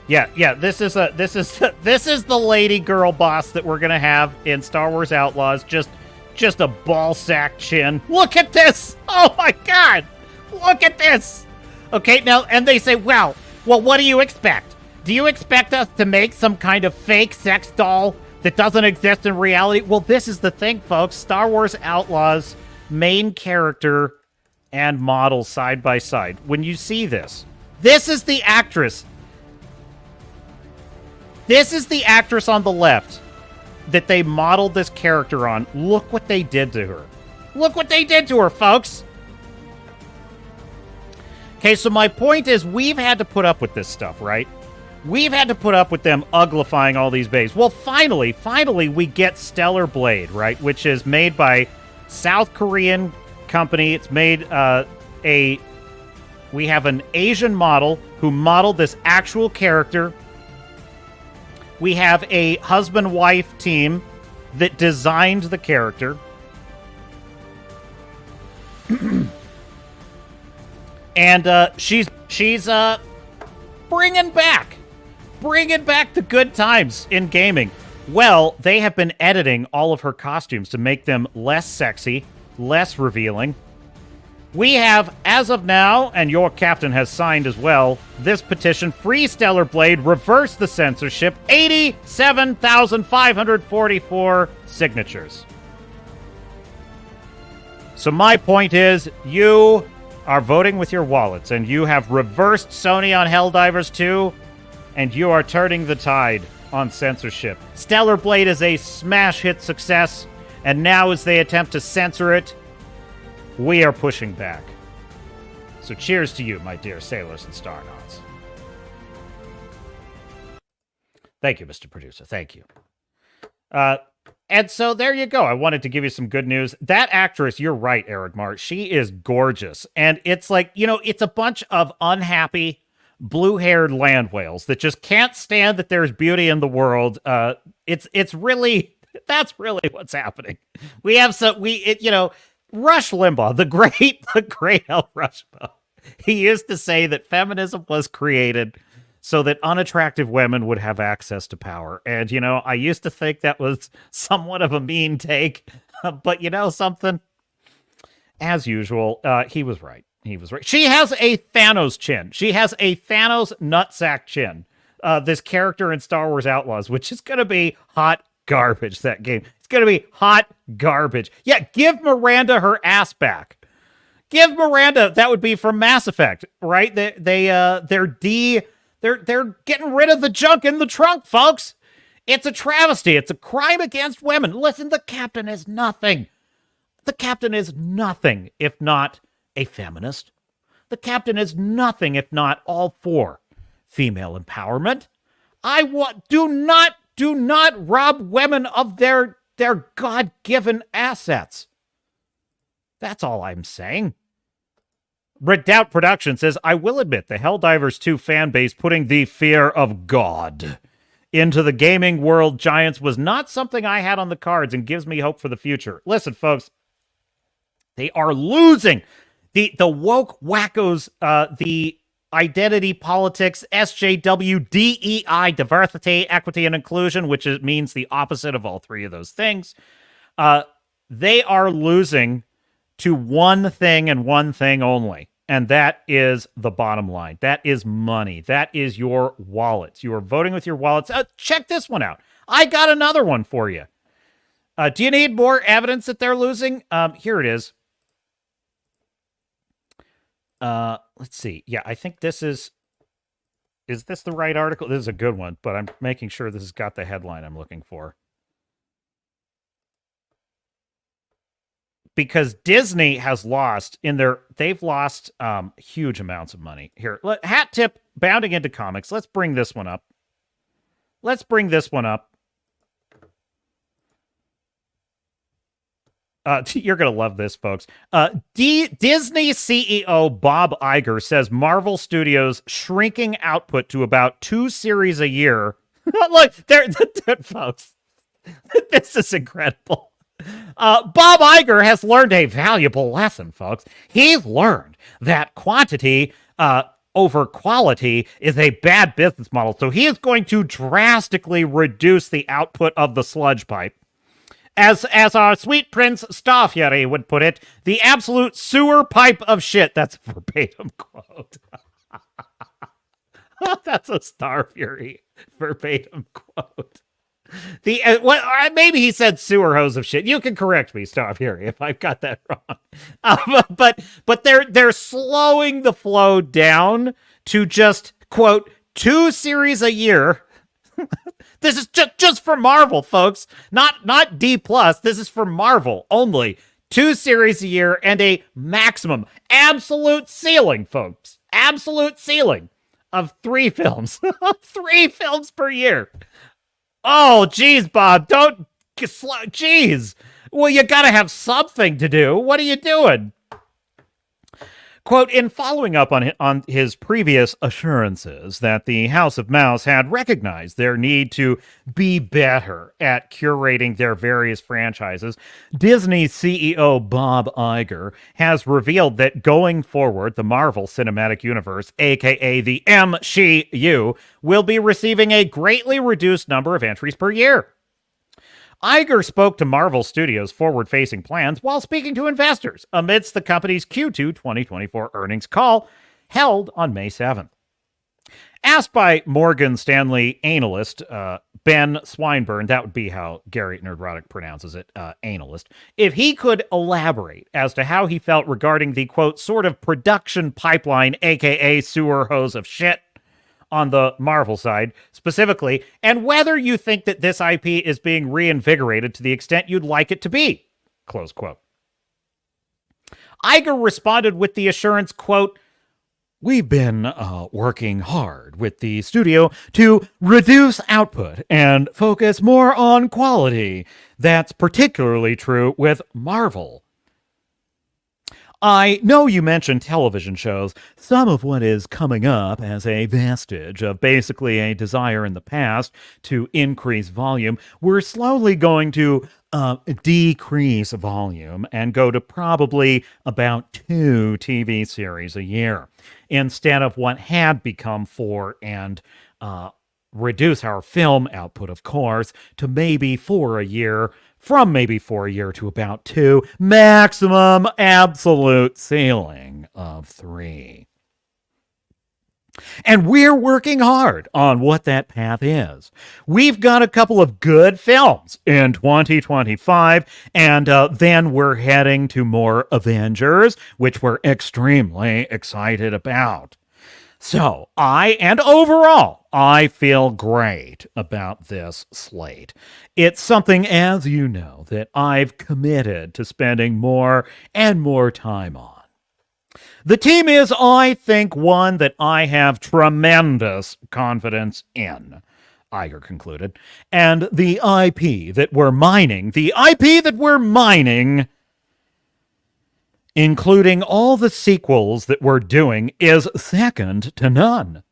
Yeah, this is the lady girl boss that we're gonna have in Star Wars Outlaws. Just a ball sack chin. Look at this! Oh my god! Look at this! Okay, now, and they say, well, what do you expect? Do you expect us to make some kind of fake sex doll that doesn't exist in reality? Well, this is the thing, folks. Star Wars Outlaws main character and model side by side. When you see this is the actress. This is the actress on the left that they modeled this character on. Look what they did to her. Look what they did to her, folks. Okay, so my point is we've had to put up with this stuff, right? We've had to put up with them uglifying all these babes. Well, finally, we get Stellar Blade, right? Which is made by South Korean company. It's made we have an Asian model who modeled this actual character. We have a husband-wife team that designed the character. And she's bringing back the good times in gaming. Well, they have been editing all of her costumes to make them less sexy, less revealing. We have, as of now, and your captain has signed as well, this petition, Free Stellar Blade, reverse the censorship, 87,544 signatures. So my point is, you are voting with your wallets, and you have reversed Sony on Helldivers 2, and you are turning the tide on censorship. Stellar Blade is a smash hit success, and now as they attempt to censor it, we are pushing back. So cheers to you, my dear sailors and starnauts. Thank you, Mr. Producer. Thank you. And so there you go. I wanted to give you some good news. That actress, you're right, Eric Mart. She is gorgeous. And it's like, you know, it's a bunch of unhappy, blue-haired land whales that just can't stand that there's beauty in the world. It's really, that's really what's happening. We have some, Rush Limbaugh, the great L. Rush Limbaugh, he used to say that feminism was created so that unattractive women would have access to power. And, you know, I used to think that was somewhat of a mean take, but you know something? As usual, he was right. He was right. She has a Thanos chin. She has a Thanos nutsack chin. This character in Star Wars Outlaws, which is going to be hot garbage, that game. It's going to be hot garbage. Yeah, give Miranda her ass back. Give Miranda, that would be from Mass Effect, right? They're getting rid of the junk in the trunk, folks. It's a travesty. It's a crime against women. Listen, the captain is nothing. The captain is nothing if not a feminist. The captain is nothing if not all for female empowerment. Do not rob women of their God-given assets. That's all I'm saying. Redoubt Production says, I will admit the Helldivers 2 fan base putting the fear of God into the gaming world giants was not something I had on the cards and gives me hope for the future. Listen, folks, they are losing. The woke wackos, the identity politics, SJW, DEI, diversity, equity, and inclusion, which means the opposite of all three of those things. They are losing to one thing and one thing only, and that is the bottom line. That is money. That is your wallets. You are voting with your wallets. Check this one out. I got another one for you. Do you need more evidence that they're losing? Here it is. Let's see. Yeah, I think this is this the right article? This is a good one, but I'm making sure this has got the headline I'm looking for. Because Disney has lost they've lost huge amounts of money. Here, hat tip bounding into comics. Let's bring this one up. You're going to love this, folks. Disney CEO Bob Iger says Marvel Studios shrinking output to about 2 series a year. Look, there, folks. This is incredible. Bob Iger has learned a valuable lesson, folks. He's learned that quantity over quality is a bad business model. So he is going to drastically reduce the output of the sludge pipe. As our sweet Prince Starfury would put it, the absolute sewer pipe of shit. That's a verbatim quote. That's a Starfury verbatim quote. Maybe he said sewer hose of shit. You can correct me, Starfury, if I've got that wrong. But they're slowing the flow down to just quote 2 series a year. This is just for Marvel, folks. Not D+. This is for Marvel only. 2 series a year and a maximum absolute ceiling, folks. Absolute ceiling of 3 films. 3 films per year. Oh, geez, Bob. Don't... Geez. Well, you gotta have something to do. What are you doing? Quote, in following up on his previous assurances that the House of Mouse had recognized their need to be better at curating their various franchises, Disney CEO Bob Iger has revealed that going forward, the Marvel Cinematic Universe, aka the MCU, will be receiving a greatly reduced number of entries per year. Iger spoke to Marvel Studios' forward-facing plans while speaking to investors amidst the company's Q2 2024 earnings call held on May 7th. Asked by Morgan Stanley analyst Ben Swinburne, that would be how Gary Nerdrotic pronounces it, analyst, if he could elaborate as to how he felt regarding the, quote, sort of production pipeline, aka sewer hose of shit, on the Marvel side, specifically, and whether you think that this IP is being reinvigorated to the extent you'd like it to be, close quote. Iger responded with the assurance, quote, we've been working hard with the studio to reduce output and focus more on quality. That's particularly true with Marvel. I know you mentioned television shows. Some of what is coming up as a vestige of basically a desire in the past to increase volume, we're slowly going to decrease volume and go to probably about 2 TV series a year instead of what had become 4 and reduce our film output, of course, to maybe 4 a year. From maybe 4 a year to about 2, maximum absolute ceiling of 3. And we're working hard on what that path is. We've got a couple of good films in 2025, and then we're heading to more Avengers, which we're extremely excited about. So, overall, I feel great about this slate. It's something, as you know, that I've committed to spending more and more time on. The team is, I think, one that I have tremendous confidence in, Iger concluded. And the IP that we're mining, including all the sequels that we're doing, is second to none.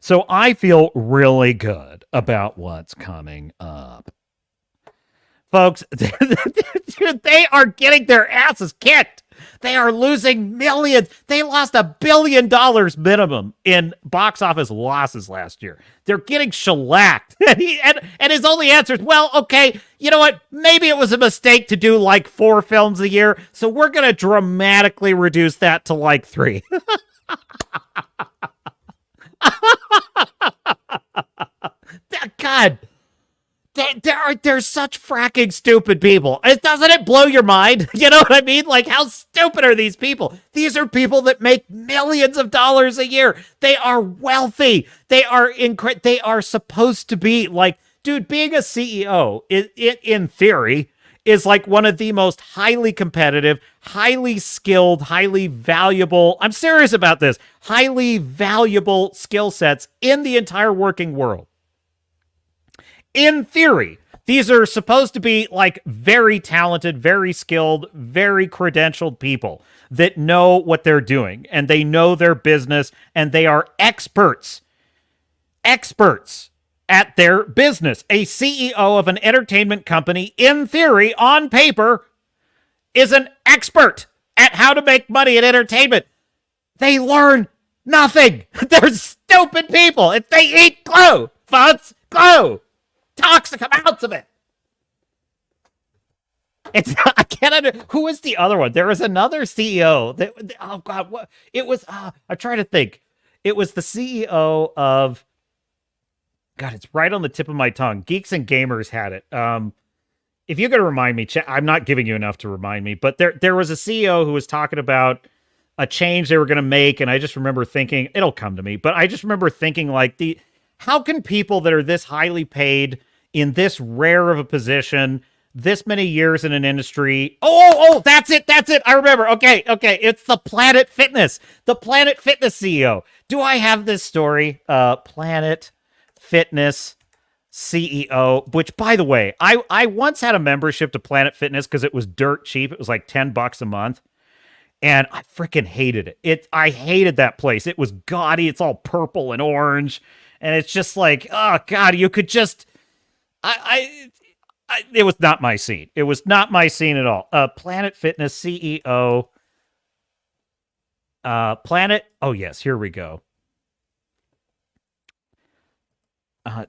So I feel really good about what's coming up. Folks, they are getting their asses kicked. They are losing millions. They lost $1 billion minimum in box office losses last year. They're getting shellacked. And his only answer is, well, okay, you know what? Maybe it was a mistake to do like 4 films a year, so we're going to dramatically reduce that to like 3. God, They're such fracking stupid people. Doesn't it blow your mind? You know what I mean? Like, how stupid are these people? These are people that make millions of dollars a year. They are wealthy. They are supposed to be like, dude, being a CEO, in theory, is like one of the most highly competitive, highly skilled, highly valuable, I'm serious about this, highly valuable skill sets in the entire working world. In theory, these are supposed to be like very talented, very skilled, very credentialed people that know what they're doing and they know their business and they are experts at their business. A CEO of an entertainment company, in theory, on paper, is an expert at how to make money in entertainment. They learn nothing. They're stupid people. If they eat glue, folks, glue. Toxic amounts of it. I can't who is the other one? There was another CEO that, oh God, what it was. I'm trying to think. It was the CEO of, God, it's right on the tip of my tongue. Geeks and Gamers had it. If you're going to remind me, I'm not giving you enough to remind me, but there was a CEO who was talking about a change they were going to make. And I just remember thinking, it'll come to me, but I just remember thinking like how can people that are this highly paid in this rare of a position, this many years in an industry? Oh, that's it. I remember. Okay. It's the Planet Fitness CEO. Do I have this story? Planet Fitness CEO, which, by the way, I once had a membership to Planet Fitness because it was dirt cheap. It was like $10 a month. And I freaking hated it. I hated that place. It was gaudy. It's all purple and orange. And it's just like, oh God, you could just, it was not my scene. It was not my scene at all. Planet Fitness CEO. Oh yes, here we go.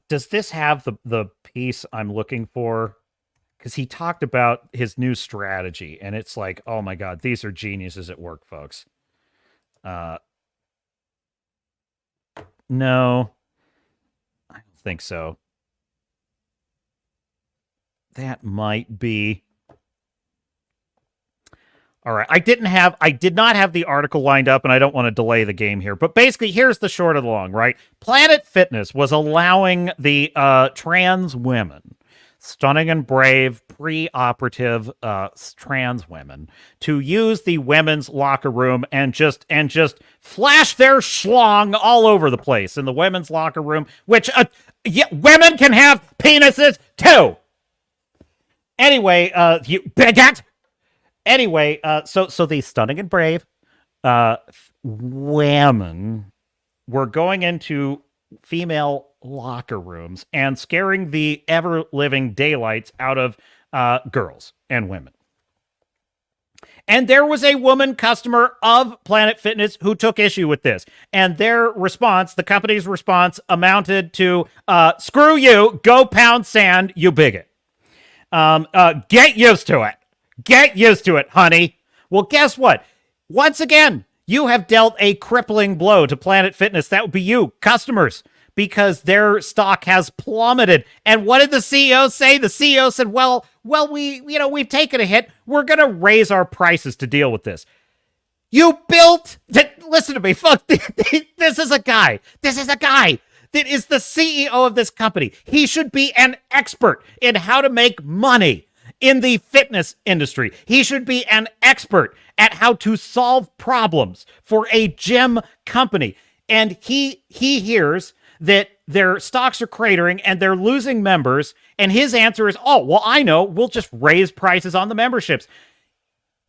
Does this have the piece I'm looking for? Because he talked about his new strategy, and it's like, oh my God, these are geniuses at work, folks. No. I don't think so. That might be. All right. I did not have the article lined up, and I don't want to delay the game here. But basically, here's the short of the long, right? Planet Fitness was allowing the trans women, stunning and brave, pre-operative trans women, to use the women's locker room and just flash their schlong all over the place in the women's locker room, which women can have penises too. Anyway, you bigot. Anyway, so the stunning and brave women were going into female locker rooms and scaring the ever-living daylights out of girls and women. And there was a woman customer of Planet Fitness who took issue with this. And their response, the company's response, amounted to, screw you, go pound sand, you bigot. Get used to it. Get used to it, honey. Well, guess what? Once again, you have dealt a crippling blow to Planet Fitness. That would be you, customers, because their stock has plummeted. And what did the CEO say? The CEO said, well, we've taken a hit. We're going to raise our prices to deal with this. You built, listen to me, fuck, this is a guy that is the CEO of this company. He should be an expert in how to make money in the fitness industry. He should be an expert at how to solve problems for a gym company. And he hears that their stocks are cratering and they're losing members. And his answer is, oh, well, I know, we'll just raise prices on the memberships.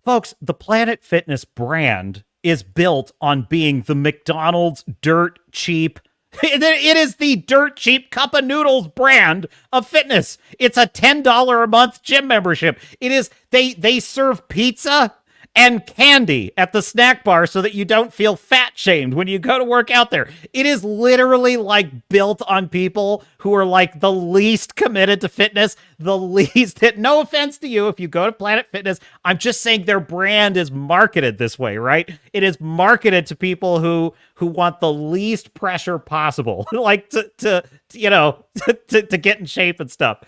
Folks, the Planet Fitness brand is built on being the McDonald's dirt cheap. It is the dirt cheap cup of noodles brand of fitness. It's a $10 a month gym membership. It is, they serve pizza and candy at the snack bar so that you don't feel fat shamed when you go to work out there. It is literally like built on people who are like the least committed to fitness, the least hit. No offense to you if you go to Planet Fitness. I'm just saying their brand is marketed this way, right? It is marketed to people who want the least pressure possible, like to get in shape and stuff.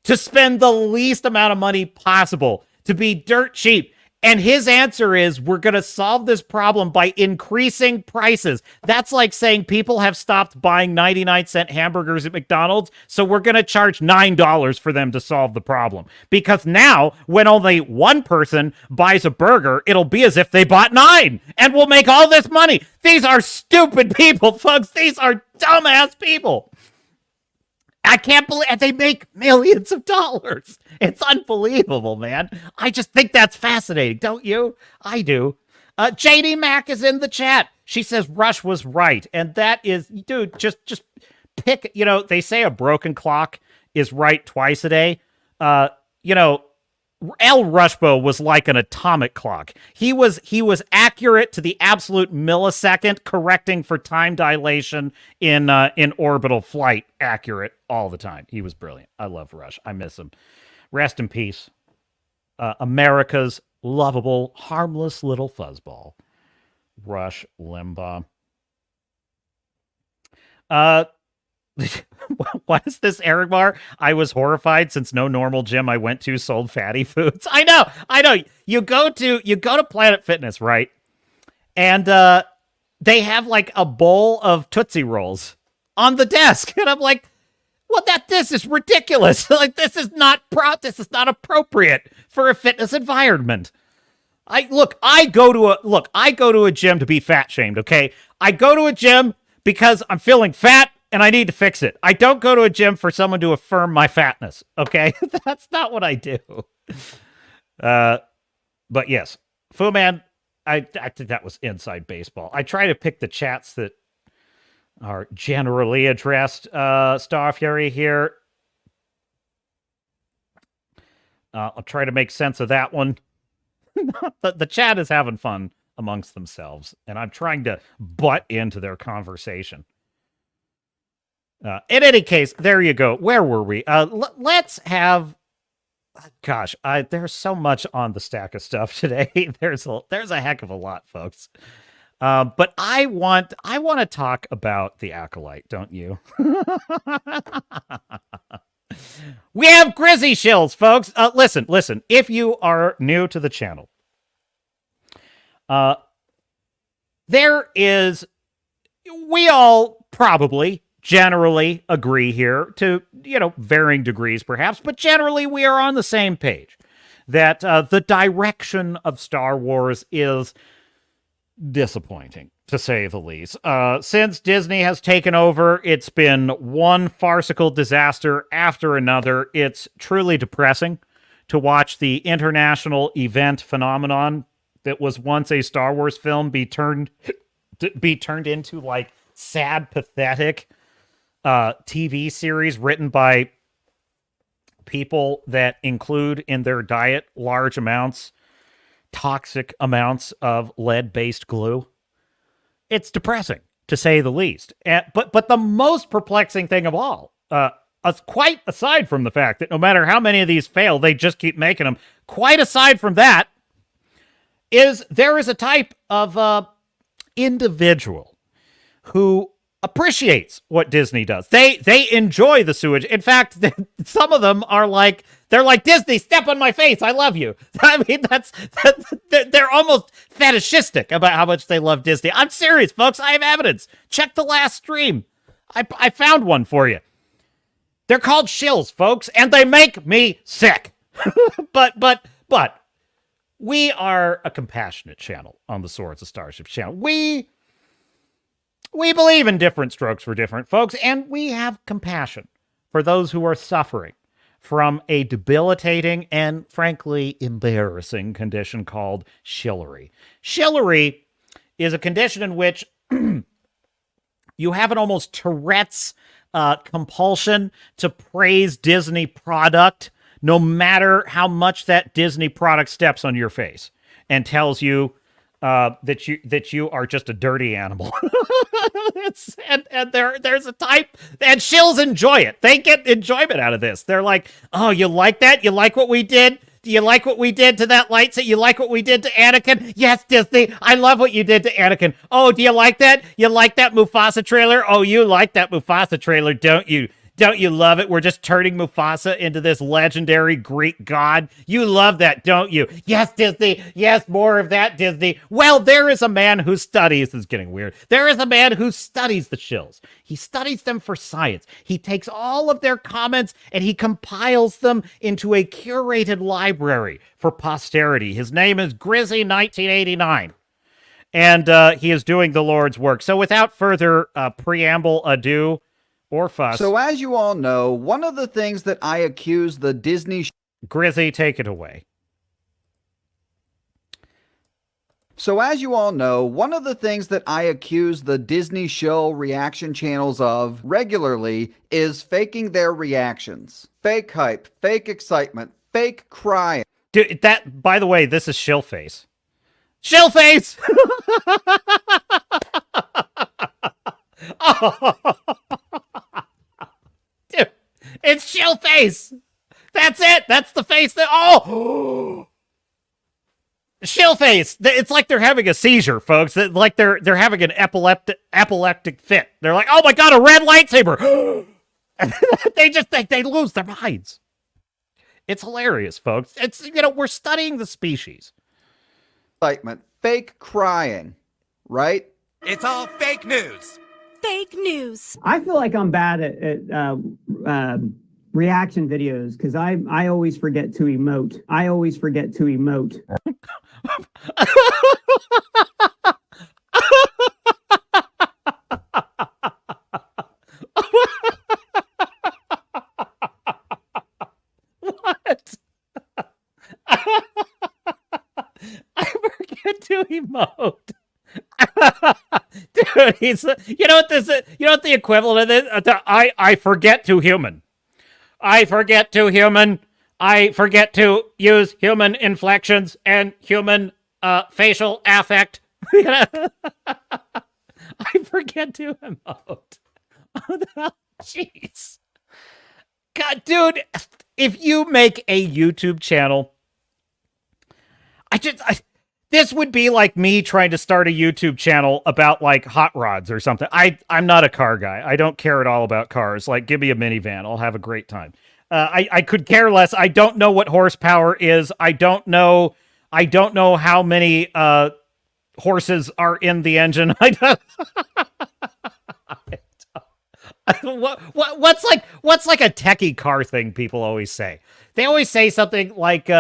to spend the least amount of money possible, to be dirt cheap. And his answer is, we're going to solve this problem by increasing prices. That's like saying people have stopped buying 99-cent hamburgers at McDonald's, so we're going to charge $9 for them to solve the problem. Because now, when only one person buys a burger, it'll be as if they bought 9, and we'll make all this money. These are stupid people, folks. These are dumbass people. I can't believe they make millions of dollars. It's unbelievable, man. I just think that's fascinating, don't you? I do. JD Mack is in the chat. She says Rush was right. And that is, dude, just pick, they say a broken clock is right twice a day. El Rushbo was like an atomic clock. He was accurate to the absolute millisecond, correcting for time dilation in orbital flight. Accurate all the time. He was brilliant. I love Rush. I miss him. Rest in peace. America's lovable, harmless little fuzzball, Rush Limbaugh. What is this, Eric Bar? I was horrified since no normal gym I went to sold fatty foods. I know. You go to Planet Fitness, right? And they have like a bowl of Tootsie Rolls on the desk, and I'm like, well, this is ridiculous. Like, this is not appropriate for a fitness environment. I go to a gym to be fat shamed. Okay, I go to a gym because I'm feeling fat and I need to fix it. I don't go to a gym for someone to affirm my fatness, okay? That's not what I do. But yes, Fu Man, I think that was inside baseball. I try to pick the chats that are generally addressed. Star Fury here. I'll try to make sense of that one. The chat is having fun amongst themselves, and I'm trying to butt into their conversation. In any case, there you go. Where were we? Let's have... Gosh, there's so much on the stack of stuff today. There's a heck of a lot, folks. But I want to talk about the Acolyte, don't you? We have Grizzy Shills, folks. Listen. If you are new to the channel, we all probably generally agree here to, varying degrees perhaps, but generally we are on the same page that the direction of Star Wars is disappointing, to say the least. Since Disney has taken over, it's been one farcical disaster after another. It's truly depressing to watch the international event phenomenon that was once a Star Wars film be turned into like sad, pathetic TV series written by people that include in their diet toxic amounts of lead-based glue. It's depressing, to say the least. But the most perplexing thing of all, quite aside from the fact that no matter how many of these fail, they just keep making them, quite aside from that, is there is a type of individual who appreciates what Disney does. They enjoy the sewage. In fact, some of them are like, they're like, Disney, step on my face. I love you. I mean, they're almost fetishistic about how much they love Disney. I'm serious, folks. I have evidence. Check the last stream. I found one for you. They're called Shills, folks, and they make me sick. But we are a compassionate channel on the Swords of Starships channel. We believe in different strokes for different folks, and we have compassion for those who are suffering from a debilitating and, frankly, embarrassing condition called shillery. Shillery is a condition in which you have an almost Tourette's compulsion to praise Disney product, no matter how much that Disney product steps on your face and tells you that you are just a dirty animal. There's a type, and Shills enjoy it. They get enjoyment out of this. They're like, oh, you like that? You like what we did? Do you like what we did to that lightsaber? You like what we did to Anakin? Yes, Disney. I love what you did to Anakin. Oh, do you like that? You like that Mufasa trailer? Oh, you like that Mufasa trailer, don't you? Don't you love it? We're just turning Mufasa into this legendary Greek god. You love that, don't you? Yes, Disney. Yes, more of that, Disney. Well, there is a man who studies, this is getting weird. There is a man who studies the Shills. He studies them for science. He takes all of their comments and he compiles them into a curated library for posterity. His name is Grizzy1989. And he is doing the Lord's work. So without further preamble, ado, or fuss. So as you all know, one of the things that I accuse the Disney... Grizzy, take it away. So as you all know, one of the things that I accuse the Disney show reaction channels of regularly is faking their reactions. Fake hype, fake excitement, fake crying. Dude, that, by the way, this is Shillface. Shillface! Oh. Dude, it's Shillface! That's it! That's the face that... Oh! Shillface! It's like they're having a seizure, folks. Like they're having an epileptic fit. They're like, oh my god, a red lightsaber! They just think they lose their minds. It's hilarious, folks. It's, you know, we're studying the species. Excitement, fake crying, right? It's all fake news. Fake news. I feel like I'm bad at reaction videos because I always forget to emote. I always forget to emote. What? I forget to emote. Dude, he's, you know what this is? You know what the equivalent of this? I forget to human. I forget to human. I forget to use human inflections and human facial affect. I forget to emote. Jeez. God, dude, if you make a YouTube channel, this would be like me trying to start a YouTube channel about like hot rods or something. I'm not a car guy. I don't care at all about cars. Like, give me a minivan. I'll have a great time. I could care less. I don't know what horsepower is. I don't know how many horses are in the engine. What's like a techie car thing people always say? They always say something like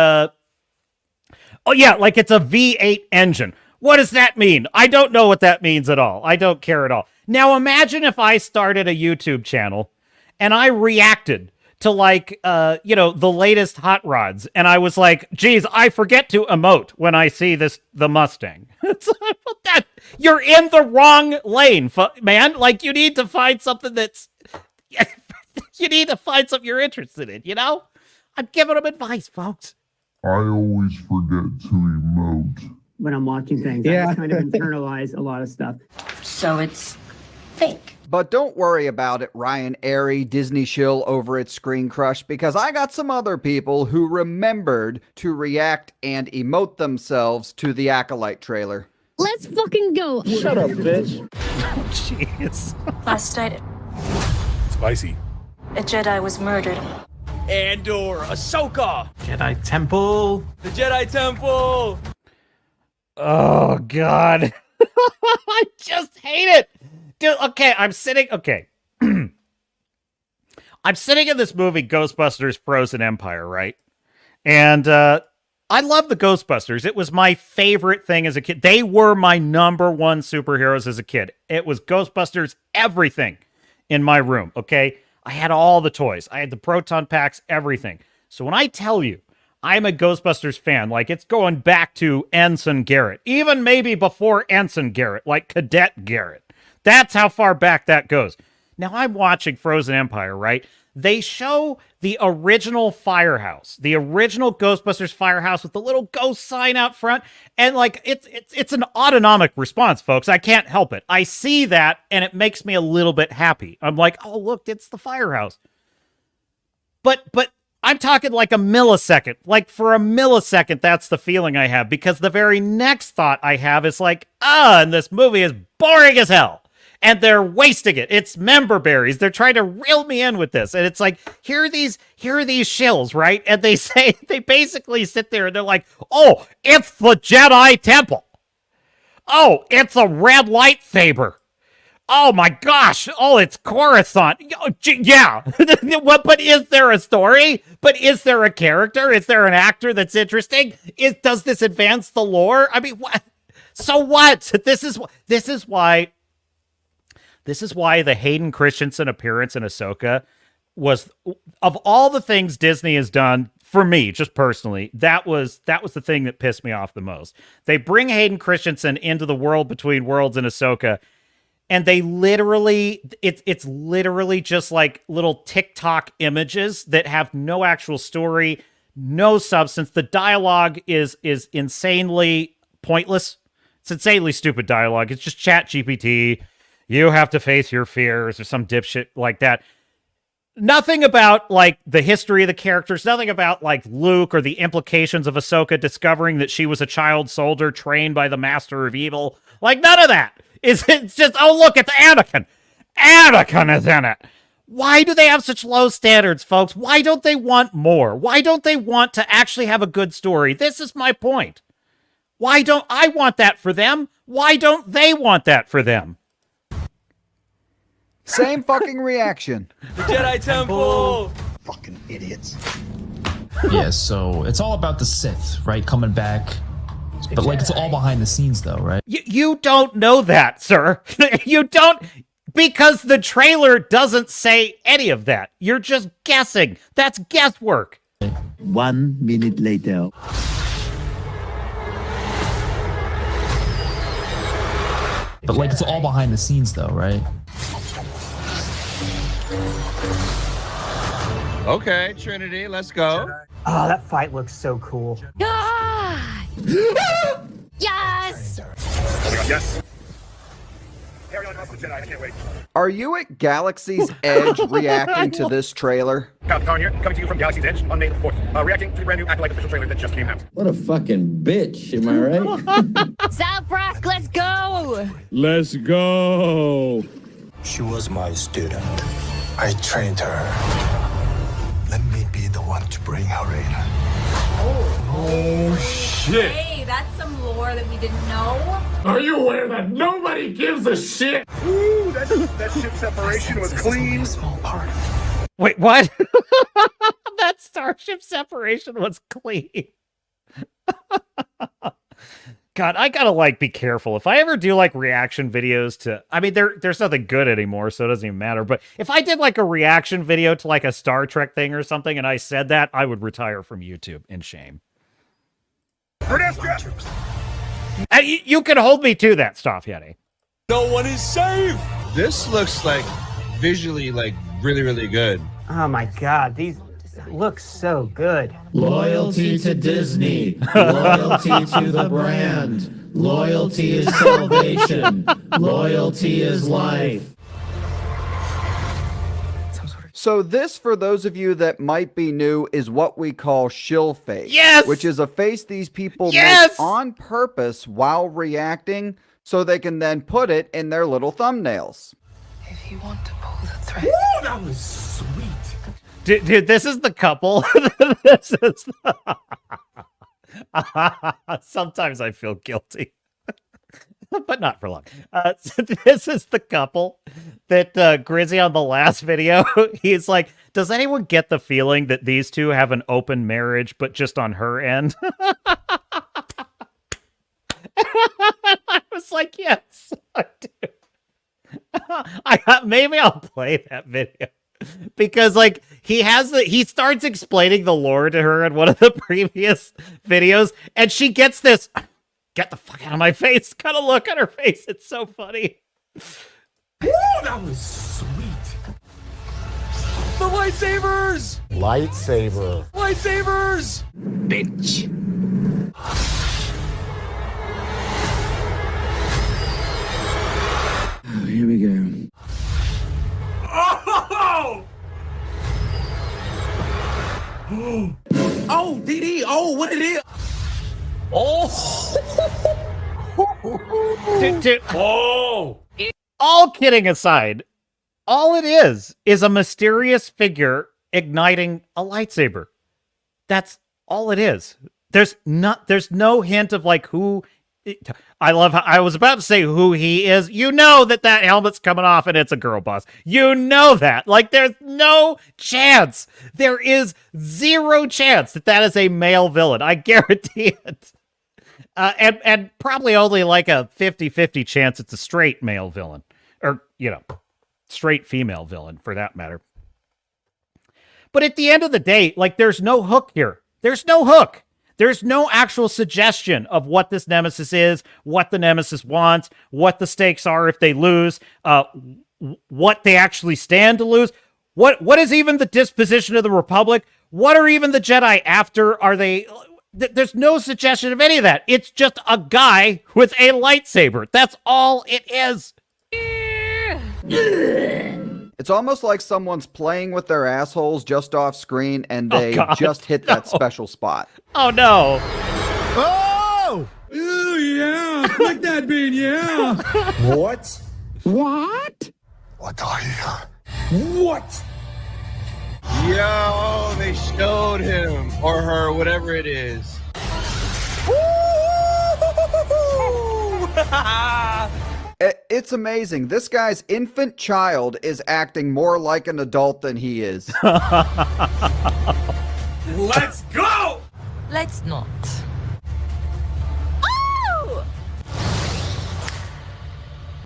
oh yeah, like it's a V8 engine. What does that mean? I don't know what that means at all. I don't care at all. Now imagine if I started a YouTube channel and I reacted to like, you know, the latest hot rods. And I was like, geez, I forget to emote when I see the Mustang. That you're in the wrong lane, man. Like you need to find something you need to find something you're interested in, you know? I'm giving them advice, folks. I always forget to emote When I'm watching things, I just kind of internalize a lot of stuff. So it's fake. But don't worry about it, Ryan Airy, Disney shill over at Screen Crush, because I got some other people who remembered to react and emote themselves to the Acolyte trailer. Let's fucking go. Shut up, bitch. Jeez. Last night, Spicy. a Jedi was murdered. Andor, Ahsoka, Jedi Temple. the Jedi Temple. Oh, God. I just hate it. Dude, okay, I'm sitting in this movie, Ghostbusters Frozen Empire, right? And I love the Ghostbusters. It was my favorite thing as a kid. They were my number one superheroes as a kid. It was Ghostbusters, everything in my room, okay? I had all the toys. I had the proton packs, everything. So when I tell you I'm a Ghostbusters fan, like it's going back to Ensign Garrett, even maybe before Ensign Garrett, like Cadet Garrett. That's how far back that goes. Now I'm watching Frozen Empire, right? They show the original firehouse, the original Ghostbusters firehouse with the little ghost sign out front. And like, it's an autonomic response, folks. I can't help it. I see that and it makes me a little bit happy. I'm like, oh, look, it's the firehouse. But I'm talking like a millisecond. Like for a millisecond, that's the feeling I have, because the very next thought I have is like, and this movie is boring as hell. and they're wasting it. It's member berries. They're trying to reel me in with this. And it's like, here are these shills, right? And they basically sit there and they're like, oh, it's the Jedi Temple. Oh, it's a red lightsaber. Oh my gosh. Oh, it's Coruscant. Yeah. But is there a story? But is there a character? Is there an actor that's interesting? Does this advance the lore? I mean, what? So what? This is why the Hayden Christensen appearance in Ahsoka was, of all the things Disney has done for me, just personally, that was the thing that pissed me off the most. They bring Hayden Christensen into the world between worlds in Ahsoka, and they literally, it's literally just like little TikTok images that have no actual story, no substance. The dialogue is insanely pointless. It's insanely stupid dialogue. It's just chat GPT. You have to face your fears or some dipshit like that. Nothing about, like, the history of the characters. Nothing about, like, Luke or the implications of Ahsoka discovering that she was a child soldier trained by the Master of Evil. Like, none of that. It's just, oh, look, it's Anakin. Anakin is in it. Why do they have such low standards, folks? Why don't they want more? Why don't they want to actually have a good story? This is my point. Why don't I want that for them? Why don't they want that for them? Same fucking reaction. The Jedi Temple! Fucking idiots. Yeah, so it's all about the Sith, right? Coming back. But, like, it's all behind the scenes, though, right? You don't know that, sir. You don't, because the trailer doesn't say any of that. You're just guessing. That's guesswork. 1 minute later. But, like, it's all behind the scenes, though, right? Okay, Trinity, let's go. Oh, that fight looks so cool. Ah! Yes! Yes. Carry on with the Jedi. I can't wait. Are you at Galaxy's Edge reacting to this trailer? Captain here, coming to you from Galaxy's Edge on May the 4th. Reacting to the brand new Acolyte official trailer that just came out. What a fucking bitch, am I right? Zabrak, let's go! Let's go. She was my student. I trained her. Let me be the one to bring her in. Oh shit. Hey, that's some lore that we didn't know. Are you aware that nobody gives a shit? Ooh, that ship separation was clean. Small part. Wait, what? That Starship separation was clean. God, I gotta, like, be careful. If I ever do, like, reaction videos to... I mean, there's nothing good anymore, so it doesn't even matter. But if I did, like, a reaction video to, like, a Star Trek thing or something, and I said that, I would retire from YouTube in shame. You can hold me to that, Staff Yeti. No one is safe. This looks like visually like really, really good. Oh my god, these look so good. Loyalty to Disney. Loyalty to the brand. Loyalty is salvation. Loyalty is life. So this, for those of you that might be new, is what we call shill face. Yes! Which is a face these people Yes! make on purpose while reacting, so they can then put it in their little thumbnails. If you want to pull the thread. Ooh, that was sweet. Dude, this is the couple. This is Sometimes I feel guilty. But not for long. So this is the couple that Grizzy on the last video, he's like, does anyone get the feeling that these two have an open marriage, but just on her end? I was like, yes, I do. Maybe I'll play that video. Because, like, he starts explaining the lore to her in one of the previous videos, and she gets this... Get the fuck out of my face kind of look on her face. It's so funny. Ooh, that was sweet. The lightsabers! Lightsaber. Lightsabers! Bitch. Oh, here we go. Oh! Oh, DD. Oh, what it is? Oh! Dude. Oh! all kidding aside, all it is a mysterious figure igniting a lightsaber. That's all it is. There's no hint of like who. I love how I was about to say who he is. You know that helmet's coming off and it's a girl boss. You know that. Like, there's no chance. There is zero chance that is a male villain. I guarantee it. And probably only like a 50-50 chance it's a straight male villain. Or, straight female villain, for that matter. But at the end of the day, like, there's no hook here. There's no hook. There's no actual suggestion of what this nemesis is, what the nemesis wants, what the stakes are if they lose, what they actually stand to lose. What is even the disposition of the Republic? What are even the Jedi after? Are they... There's no suggestion of any of that. It's just a guy with a lightsaber. That's all it is. It's almost like someone's playing with their assholes just off screen and they just hit that special spot. Oh, no. Oh! Ooh, yeah. Like that bean, yeah. What? What? What are you? What? Yo, they showed him or her, whatever it is. It's amazing. This guy's infant child is acting more like an adult than he is. Let's go! Let's not.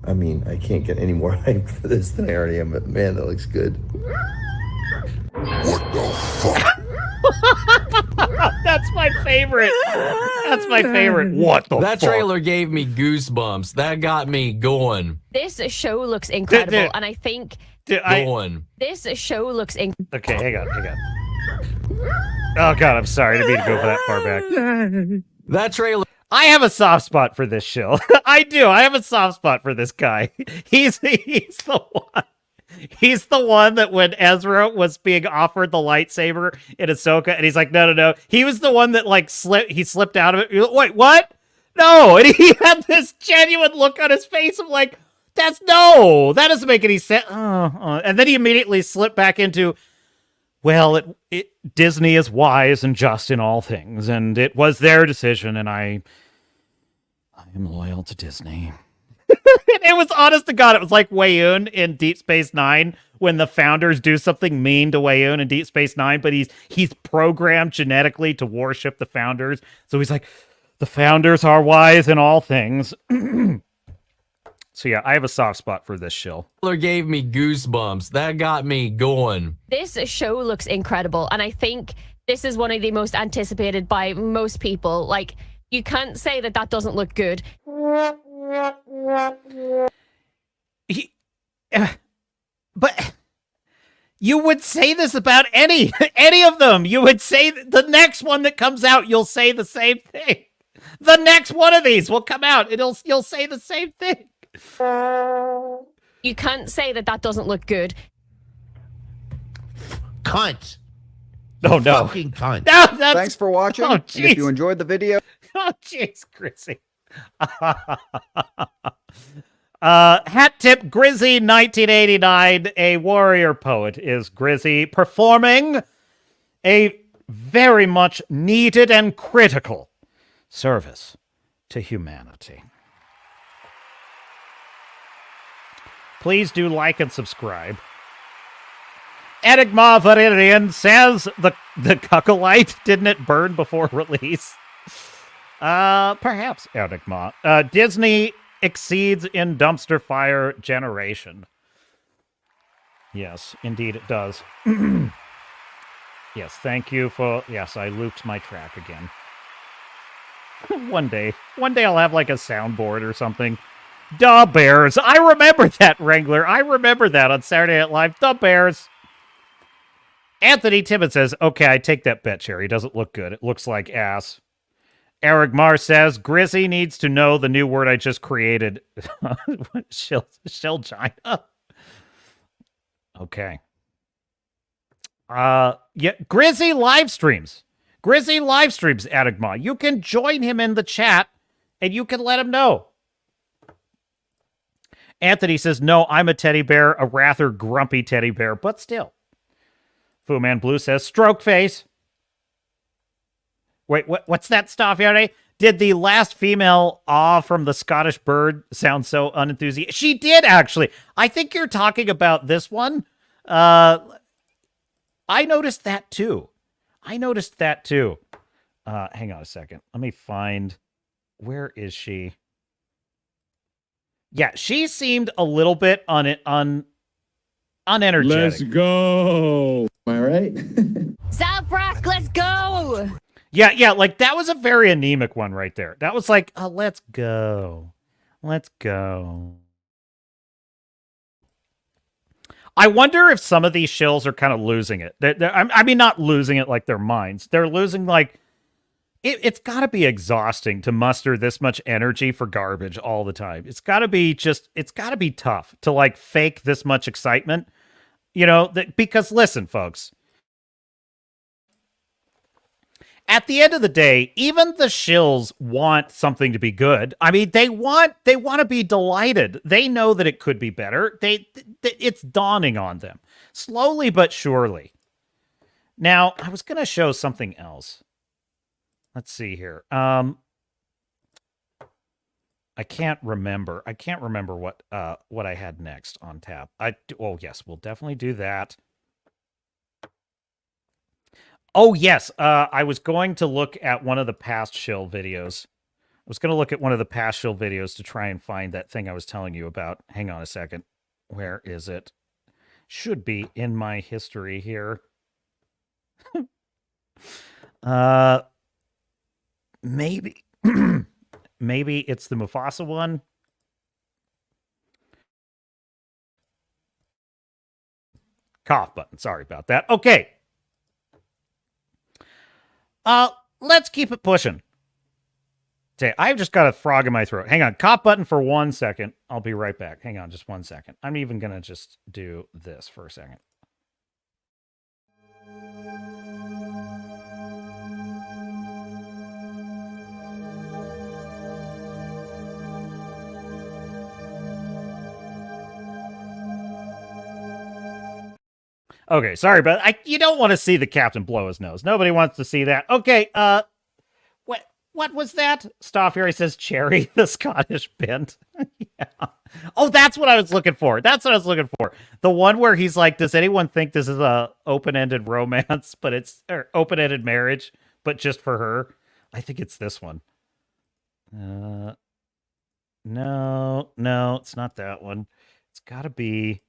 I mean, I can't get any more hyped for this than I already am, but man, that looks good. What the fuck? That's my favorite. That's my favorite. What the That fuck? trailer gave me goosebumps. That got me going. This show looks incredible, and I think Going. this show looks incredible. Okay, hang on. Oh, God, I'm sorry. I didn't mean to go for that far back. That trailer. I have a soft spot for this show. I do. I have a soft spot for this guy. He's the one. He's the one that when Ezra was being offered the lightsaber in Ahsoka, and he's like, no. He was the one that like slipped out of it. You're like, wait, what? No. And he had this genuine look on his face of like, that doesn't make any sense. And then he immediately slipped back into, well, Disney is wise and just in all things, and it was their decision, and I am loyal to Disney. It was, honest to God, it was like Wei-Un in Deep Space Nine when the founders do something mean to Wei-Un in Deep Space Nine, but he's programmed genetically to worship the founders. So he's like, the founders are wise in all things. So yeah, I have a soft spot for this show. Trailer gave me goosebumps. That got me going. This show looks incredible, and I think this is one of the most anticipated by most people. Like, you can't say that doesn't look good. But you would say this about any of them. You would say the next one that comes out, you'll say the same thing. The next one of these will come out, you'll say the same thing. You can't say that doesn't look good. Cunt. Oh, no. Fucking cunt. No, Thanks for watching. Oh, And if you enjoyed the video, oh, jeez, Grizzy. Hat tip Grizzy 1989, a warrior poet, is Grizzy performing a very much needed and critical service to humanity. Please do like and subscribe. Enigma Valerian says the acolyte, didn't it burn before release? Perhaps Enigma. Disney exceeds in dumpster fire generation. Yes, indeed it does. Yes, thank you for... Yes, I looped my track again. One day I'll have like a soundboard or something. Da Bears. I remember that, Wrangler. I remember that on Saturday Night Live. Da Bears. Anthony Timmons says, okay, I take that bet, Cherry. Doesn't look good. It looks like ass. Eric Marr says, Grizzy needs to know the new word I just created. Shell China. Okay. Yeah, Grizzy live streams. Grizzy live streams, Enigma. You can join him in the chat, and you can let him know. Anthony says, no, I'm a teddy bear, a rather grumpy teddy bear, but still. Fu Man Blue says, stroke face. Wait, what's that stuff, Yari? Did the last female awe from the Scottish bird sound so unenthusiastic? She did, actually. I think you're talking about this one. I noticed that, too. Hang on a second. Let me find... Where is she? Yeah, she seemed a little bit unenergetic. Let's go. Am I right? South Rock, let's go! Yeah, like that was a very anemic one right there. That was like, oh, let's go. I wonder if some of these shills are kind of losing it. I mean, not losing it like their minds. They're losing like, it's got to be exhausting to muster this much energy for garbage all the time. It's got to be tough to like fake this much excitement, because listen, folks, at the end of the day, even the shills want something to be good. I mean, they want to be delighted. They know that it could be better. It's dawning on them slowly but surely. Now, I was going to show something else. Let's see here. I can't remember. What I had next on tap. Oh yes, we'll definitely do that. Oh yes, I was going to look at one of the past shill videos. To try and find that thing I was telling you about. Hang on a second. Where is it? Should be in my history here. Maybe maybe it's the Mufasa one. Cough button. Sorry about that. Okay. Let's keep it pushing. Okay, I've just got a frog in my throat. Hang on. Cough button for 1 second. I'll be right back. Hang on just 1 second. I'm even going to just do this for a second. Okay, sorry, but you don't want to see the captain blow his nose. Nobody wants to see that. Okay, what was that? Stoff here, he says Cherry, the Scottish bent. Yeah. Oh, that's what I was looking for. The one where he's like, does anyone think this is a open-ended romance, or open-ended marriage, but just for her? I think it's this one. No, it's not that one. It's got to be...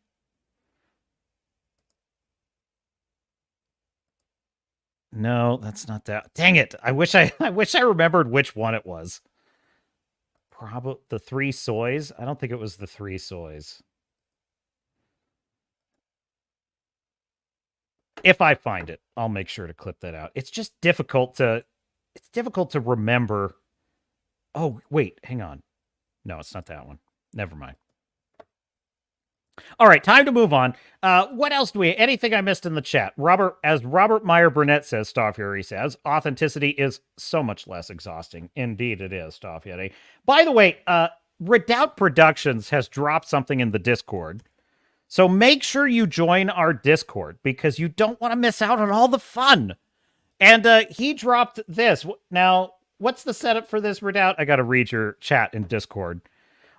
No, that's not that. Dang it. I wish I remembered which one it was. Probably the Three Soys. I don't think it was the Three Soys. If I find it, I'll make sure to clip that out. It's just difficult to remember. Oh, wait, hang on. No, it's not that one. Never mind. All right, time to move on. What else do we... Anything I missed in the chat? As Robert Meyer Burnett says, Staff Fury says, authenticity is so much less exhausting. Indeed it is, Staff Fury. By the way, Redoubt Productions has dropped something in the Discord. So make sure you join our Discord because you don't want to miss out on all the fun. And he dropped this. Now, what's the setup for this, Redoubt? I got to read your chat in Discord.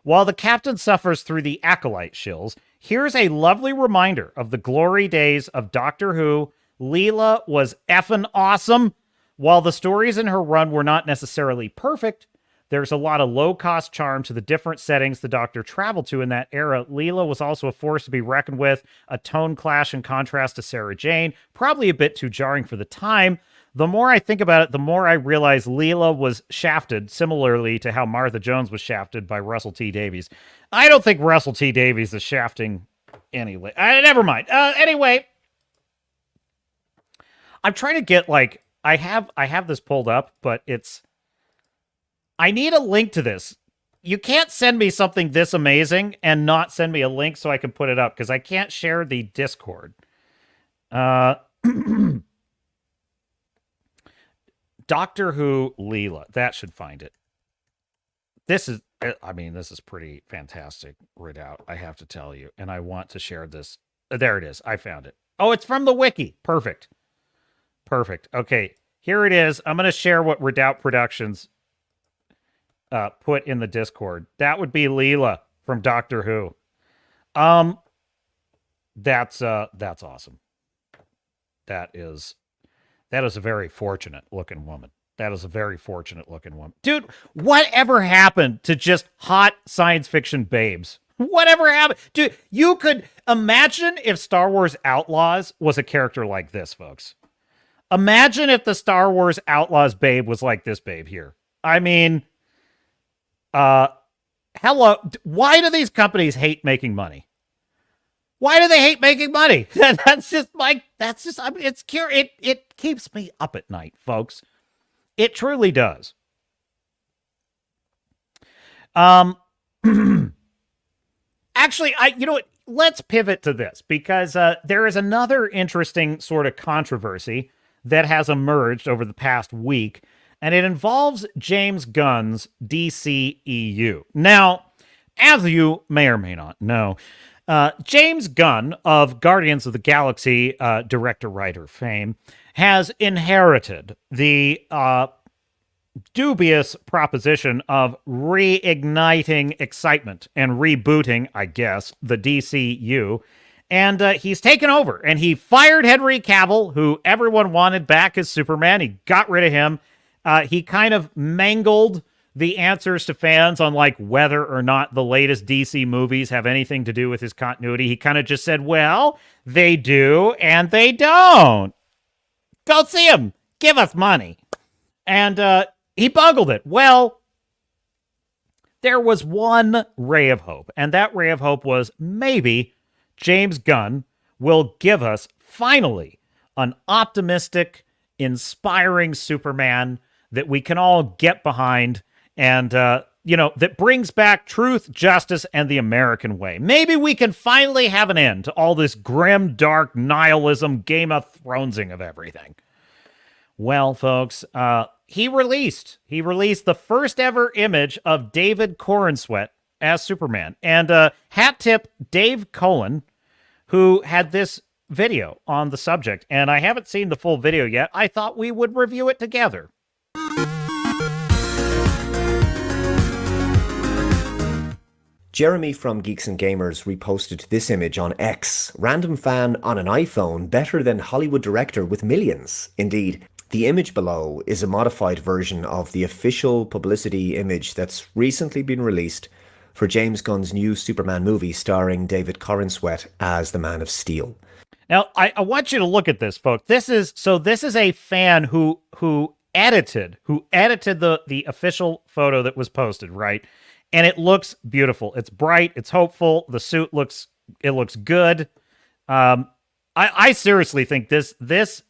While the captain suffers through the acolyte shills, here's a lovely reminder of the glory days of Doctor Who. Leela was effing awesome. While the stories in her run were not necessarily perfect, there's a lot of low-cost charm to the different settings the Doctor traveled to in that era. Leela was also a force to be reckoned with, a tone clash in contrast to Sarah Jane, probably a bit too jarring for the time. The more I think about it, the more I realize Leela was shafted, similarly to how Martha Jones was shafted by Russell T. Davies. I don't think Russell T. Davies is shafting anyway. Never mind. Anyway, I'm trying to get, like, I have this pulled up, but I need a link to this. You can't send me something this amazing and not send me a link so I can put it up, because I can't share the Discord. Doctor Who Leela. That should find it. This is... I mean, this is pretty fantastic, Redoubt, I have to tell you. And I want to share this. There it is. I found it. Oh, it's from the wiki. Perfect. Perfect. Okay, here it is. I'm going to share what Redoubt Productions put in the Discord. That would be Leela from Doctor Who. That's awesome. That is a very fortunate looking woman. That is a very fortunate looking woman. Dude, whatever happened to just hot science fiction babes? Whatever happened? Dude, you could imagine if Star Wars Outlaws was a character like this, folks. Imagine if the Star Wars Outlaws babe was like this babe here. I mean, hello. Why do these companies hate making money? Why do they hate making money? That's just, I mean, it's curious. It keeps me up at night, folks. It truly does. Actually, you know what? Let's pivot to this because there is another interesting sort of controversy that has emerged over the past week, and it involves James Gunn's DCEU. Now, as you may or may not know, James Gunn of Guardians of the Galaxy director-writer fame has inherited the dubious proposition of reigniting excitement and rebooting, I guess, the DCU. And he's taken over, and he fired Henry Cavill, who everyone wanted back as Superman. He got rid of him. He kind of mangled the answers to fans on like whether or not the latest DC movies have anything to do with his continuity. He kind of just said, well, they do and they don't. Go see them. Give us money. And he bungled it. Well, there was one ray of hope, and that ray of hope was maybe James Gunn will give us finally an optimistic, inspiring Superman that we can all get behind and, that brings back truth, justice, and the American way. Maybe we can finally have an end to all this grim, dark nihilism, Game of Thronesing of everything. Well, folks, he released the first ever image of David Corenswet as Superman. And hat tip Dave Cullen, who had this video on the subject. And I haven't seen the full video yet. I thought we would review it together. Jeremy from Geeks and Gamers reposted this image on X. Random fan on an iPhone better than Hollywood director with millions. Indeed, the image below is a modified version of the official publicity image that's recently been released for James Gunn's new Superman movie starring David Corenswet as the Man of Steel. Now, I want you to look at this, folks. This is a fan who edited the official photo that was posted, right? And it looks beautiful. It's bright. It's hopeful. The suit looks good. I seriously think this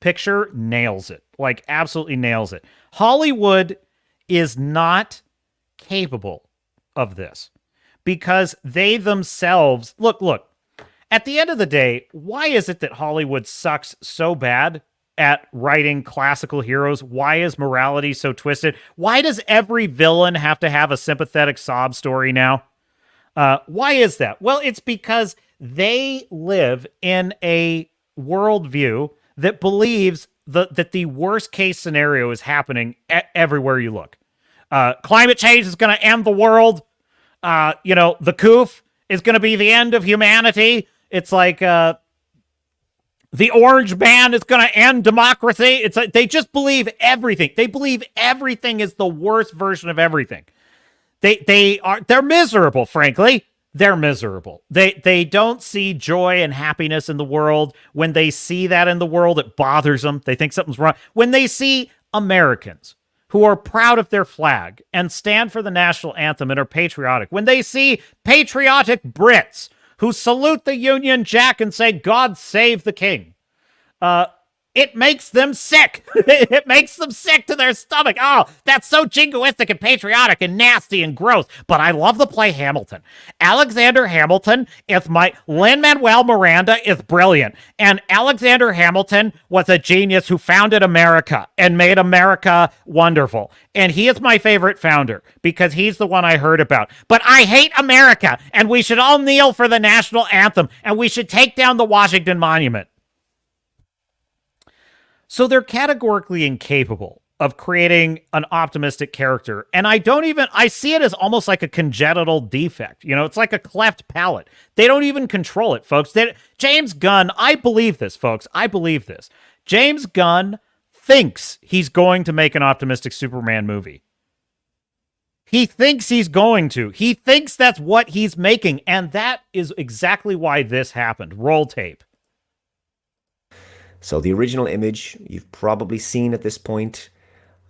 picture nails it. Like, absolutely nails it. Hollywood is not capable of this because they themselves look. At the end of the day, why is it that Hollywood sucks so bad at writing classical heroes? Why is morality so twisted? Why does every villain have to have a sympathetic sob story now? Why is that? Well, it's because they live in a worldview that believes that the worst case scenario is happening everywhere you look. Climate change is going to end the world. The coof is going to be the end of humanity. It's like the orange man is going to end democracy. It's like they just believe everything. They believe everything is the worst version of everything. They're miserable, frankly. They're miserable. They don't see joy and happiness in the world. When they see that in the world, it bothers them. They think something's wrong. When they see Americans who are proud of their flag and stand for the national anthem and are patriotic, when they see patriotic Brits who salute the Union Jack and say, God save the King, It makes them sick. It makes them sick to their stomach. Oh, that's so jingoistic and patriotic and nasty and gross. But I love the play Hamilton. Alexander Hamilton is Lin-Manuel Miranda is brilliant. And Alexander Hamilton was a genius who founded America and made America wonderful. And he is my favorite founder because he's the one I heard about. But I hate America, and we should all kneel for the national anthem, and we should take down the Washington Monument. So they're categorically incapable of creating an optimistic character. And I see it as almost like a congenital defect. You know, it's like a cleft palate. They don't even control it, folks. James Gunn, I believe this, folks. I believe this. James Gunn thinks he's going to make an optimistic Superman movie. He thinks he's going to. He thinks that's what he's making. And that is exactly why this happened. Roll tape. So the original image you've probably seen at this point.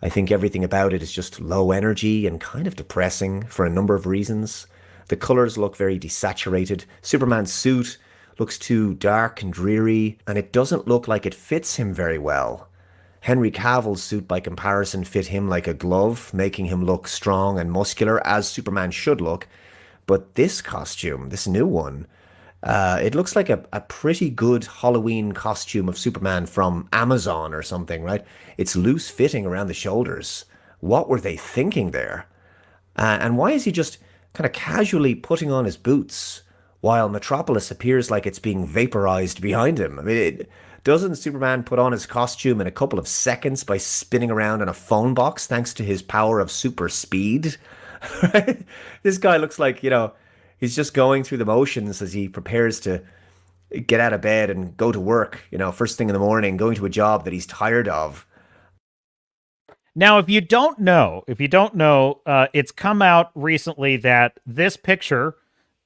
I think everything about it is just low energy and kind of depressing for a number of reasons. The colors look very desaturated. Superman's suit looks too dark and dreary, and it doesn't look like it fits him very well. Henry Cavill's suit, by comparison, fit him like a glove, making him look strong and muscular, as Superman should look. But this costume, this new one, it looks like a pretty good Halloween costume of Superman from Amazon or something, right? It's loose fitting around the shoulders. What were they thinking there? And why is he just kind of casually putting on his boots while Metropolis appears like it's being vaporized behind him? I mean, doesn't Superman put on his costume in a couple of seconds by spinning around in a phone box thanks to his power of super speed? This guy looks like, he's just going through the motions as he prepares to get out of bed and go to work, first thing in the morning, going to a job that he's tired of. Now, if you don't know, it's come out recently that this picture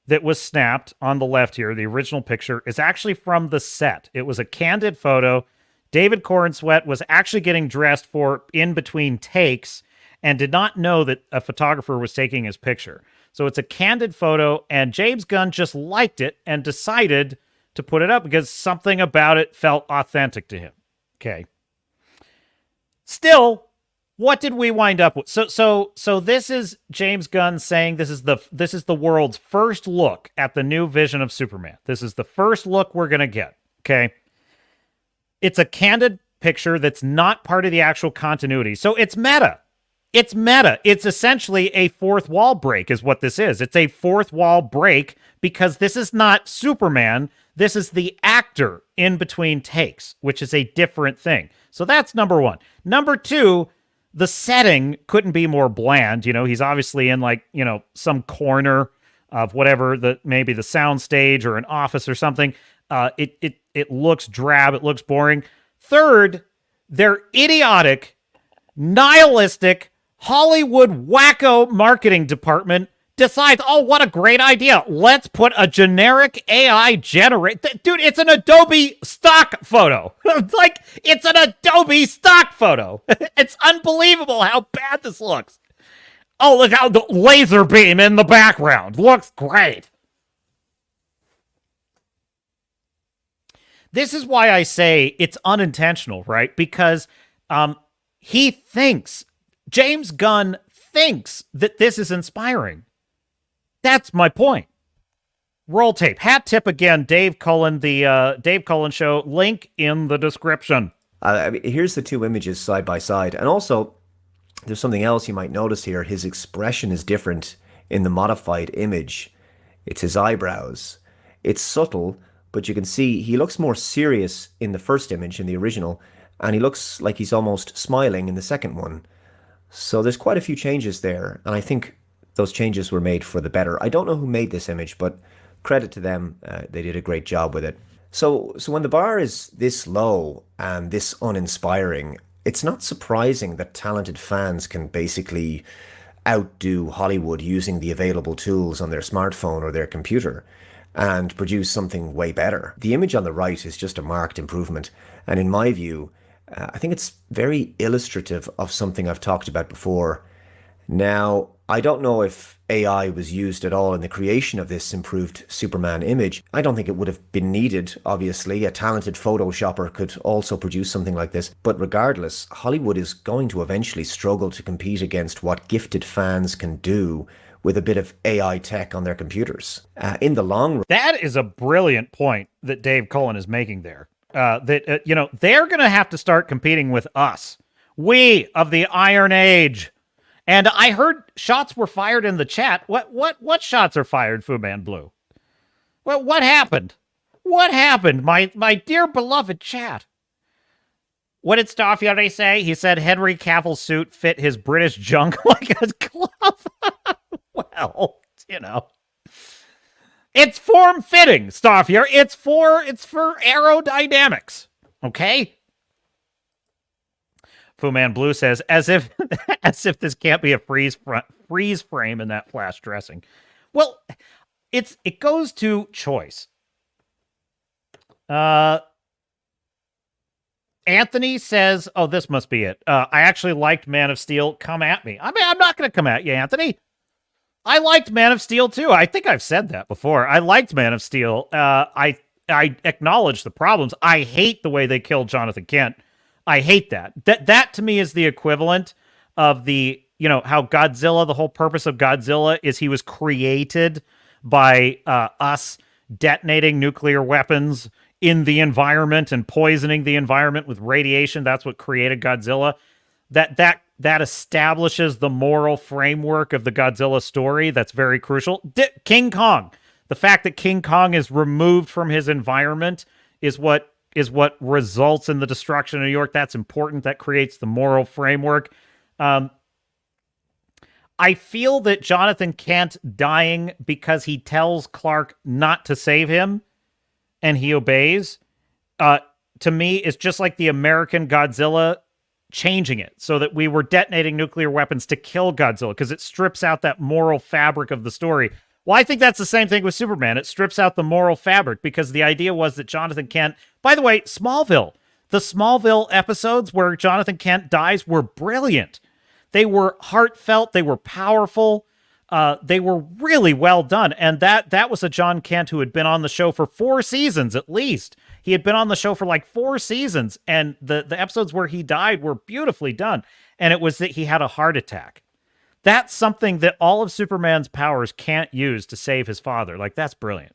that was snapped on the left here, the original picture, is actually from the set. It was a candid photo. David Cornsweet was actually getting dressed for in between takes and did not know that a photographer was taking his picture. So it's a candid photo, and James Gunn just liked it and decided to put it up because something about it felt authentic to him. Okay. Still, what did we wind up with? So this is James Gunn saying this is the world's first look at the new vision of Superman. This is the first look we're going to get. Okay. It's a candid picture that's not part of the actual continuity. So it's meta. It's meta. It's essentially a fourth wall break is what this is. It's a fourth wall break because this is not Superman. This is the actor in between takes, which is a different thing. So that's number one. Number two, the setting couldn't be more bland. He's obviously in some corner of whatever, maybe the sound stage or an office or something. It looks drab. It looks boring. Third, their idiotic, nihilistic, Hollywood wacko marketing department decides, oh, what a great idea. Let's put a generic AI generate. Dude, it's an Adobe stock photo. It's an Adobe stock photo. It's unbelievable how bad this looks. Oh, look how the laser beam in the background looks great. This is why I say it's unintentional, right? Because James Gunn thinks that this is inspiring. That's my point. Roll tape. Hat tip again, Dave Cullen, the Dave Cullen Show. Link in the description. Here's the two images side by side. And also, there's something else you might notice here. His expression is different in the modified image. It's his eyebrows. It's subtle, but you can see he looks more serious in the first image, in the original, and he looks like he's almost smiling in the second one. So there's quite a few changes there, and I think those changes were made for the better. I don't know who made this image, but credit to them. They did a great job with it. So when the bar is this low and this uninspiring, it's not surprising that talented fans can basically outdo Hollywood using the available tools on their smartphone or their computer and produce something way better. The image on the right is just a marked improvement, and in my view, I think it's very illustrative of something I've talked about before. Now, I don't know if AI was used at all in the creation of this improved Superman image. I don't think it would have been needed, obviously. A talented photoshopper could also produce something like this. But regardless, Hollywood is going to eventually struggle to compete against what gifted fans can do with a bit of AI tech on their computers. In the long run... That is a brilliant point that Dave Cullen is making there. You know, they're going to have to start competing with us. We of the Iron Age. And I heard shots were fired in the chat. What shots are fired, Fu Man Blue? Well, what happened? What happened, my dear beloved chat? What did Starfury say? He said Henry Cavill's suit fit his British junk like a glove. Well, you know. It's form-fitting, Starfury. It's for aerodynamics. Okay? Fu Man Blue says, as if this can't be a freeze frame in that flash dressing. Well, it goes to choice. Anthony says, oh, this must be it. I actually liked Man of Steel. Come at me. I mean, I'm not going to come at you, Anthony. I liked Man of Steel too. I think I've said that before. I liked Man of Steel. I acknowledge the problems. I hate the way they killed Jonathan Kent. I hate that. That to me is the equivalent of the, you know, how Godzilla, the whole purpose of Godzilla is he was created by us detonating nuclear weapons in the environment and poisoning the environment with radiation. That's what created Godzilla. That establishes the moral framework of the Godzilla story. That's very crucial. King Kong. The fact that King Kong is removed from his environment is what results in the destruction of New York. That's important. That creates the moral framework. I feel that Jonathan Kent dying because he tells Clark not to save him and he obeys, to me, is just like the American Godzilla changing it so that we were detonating nuclear weapons to kill Godzilla because it strips out that moral fabric of the story. Well, I think that's the same thing with Superman. It strips out the moral fabric because the idea was that Jonathan Kent... By the way, Smallville. The Smallville episodes where Jonathan Kent dies were brilliant. They were heartfelt. They were powerful. They were really well done. And that was a John Kent who had been on the show for 4 seasons at least. He had been on the show for like 4 seasons. And the episodes where he died were beautifully done. And it was that he had a heart attack. That's something that all of Superman's powers can't use to save his father. Like, that's brilliant.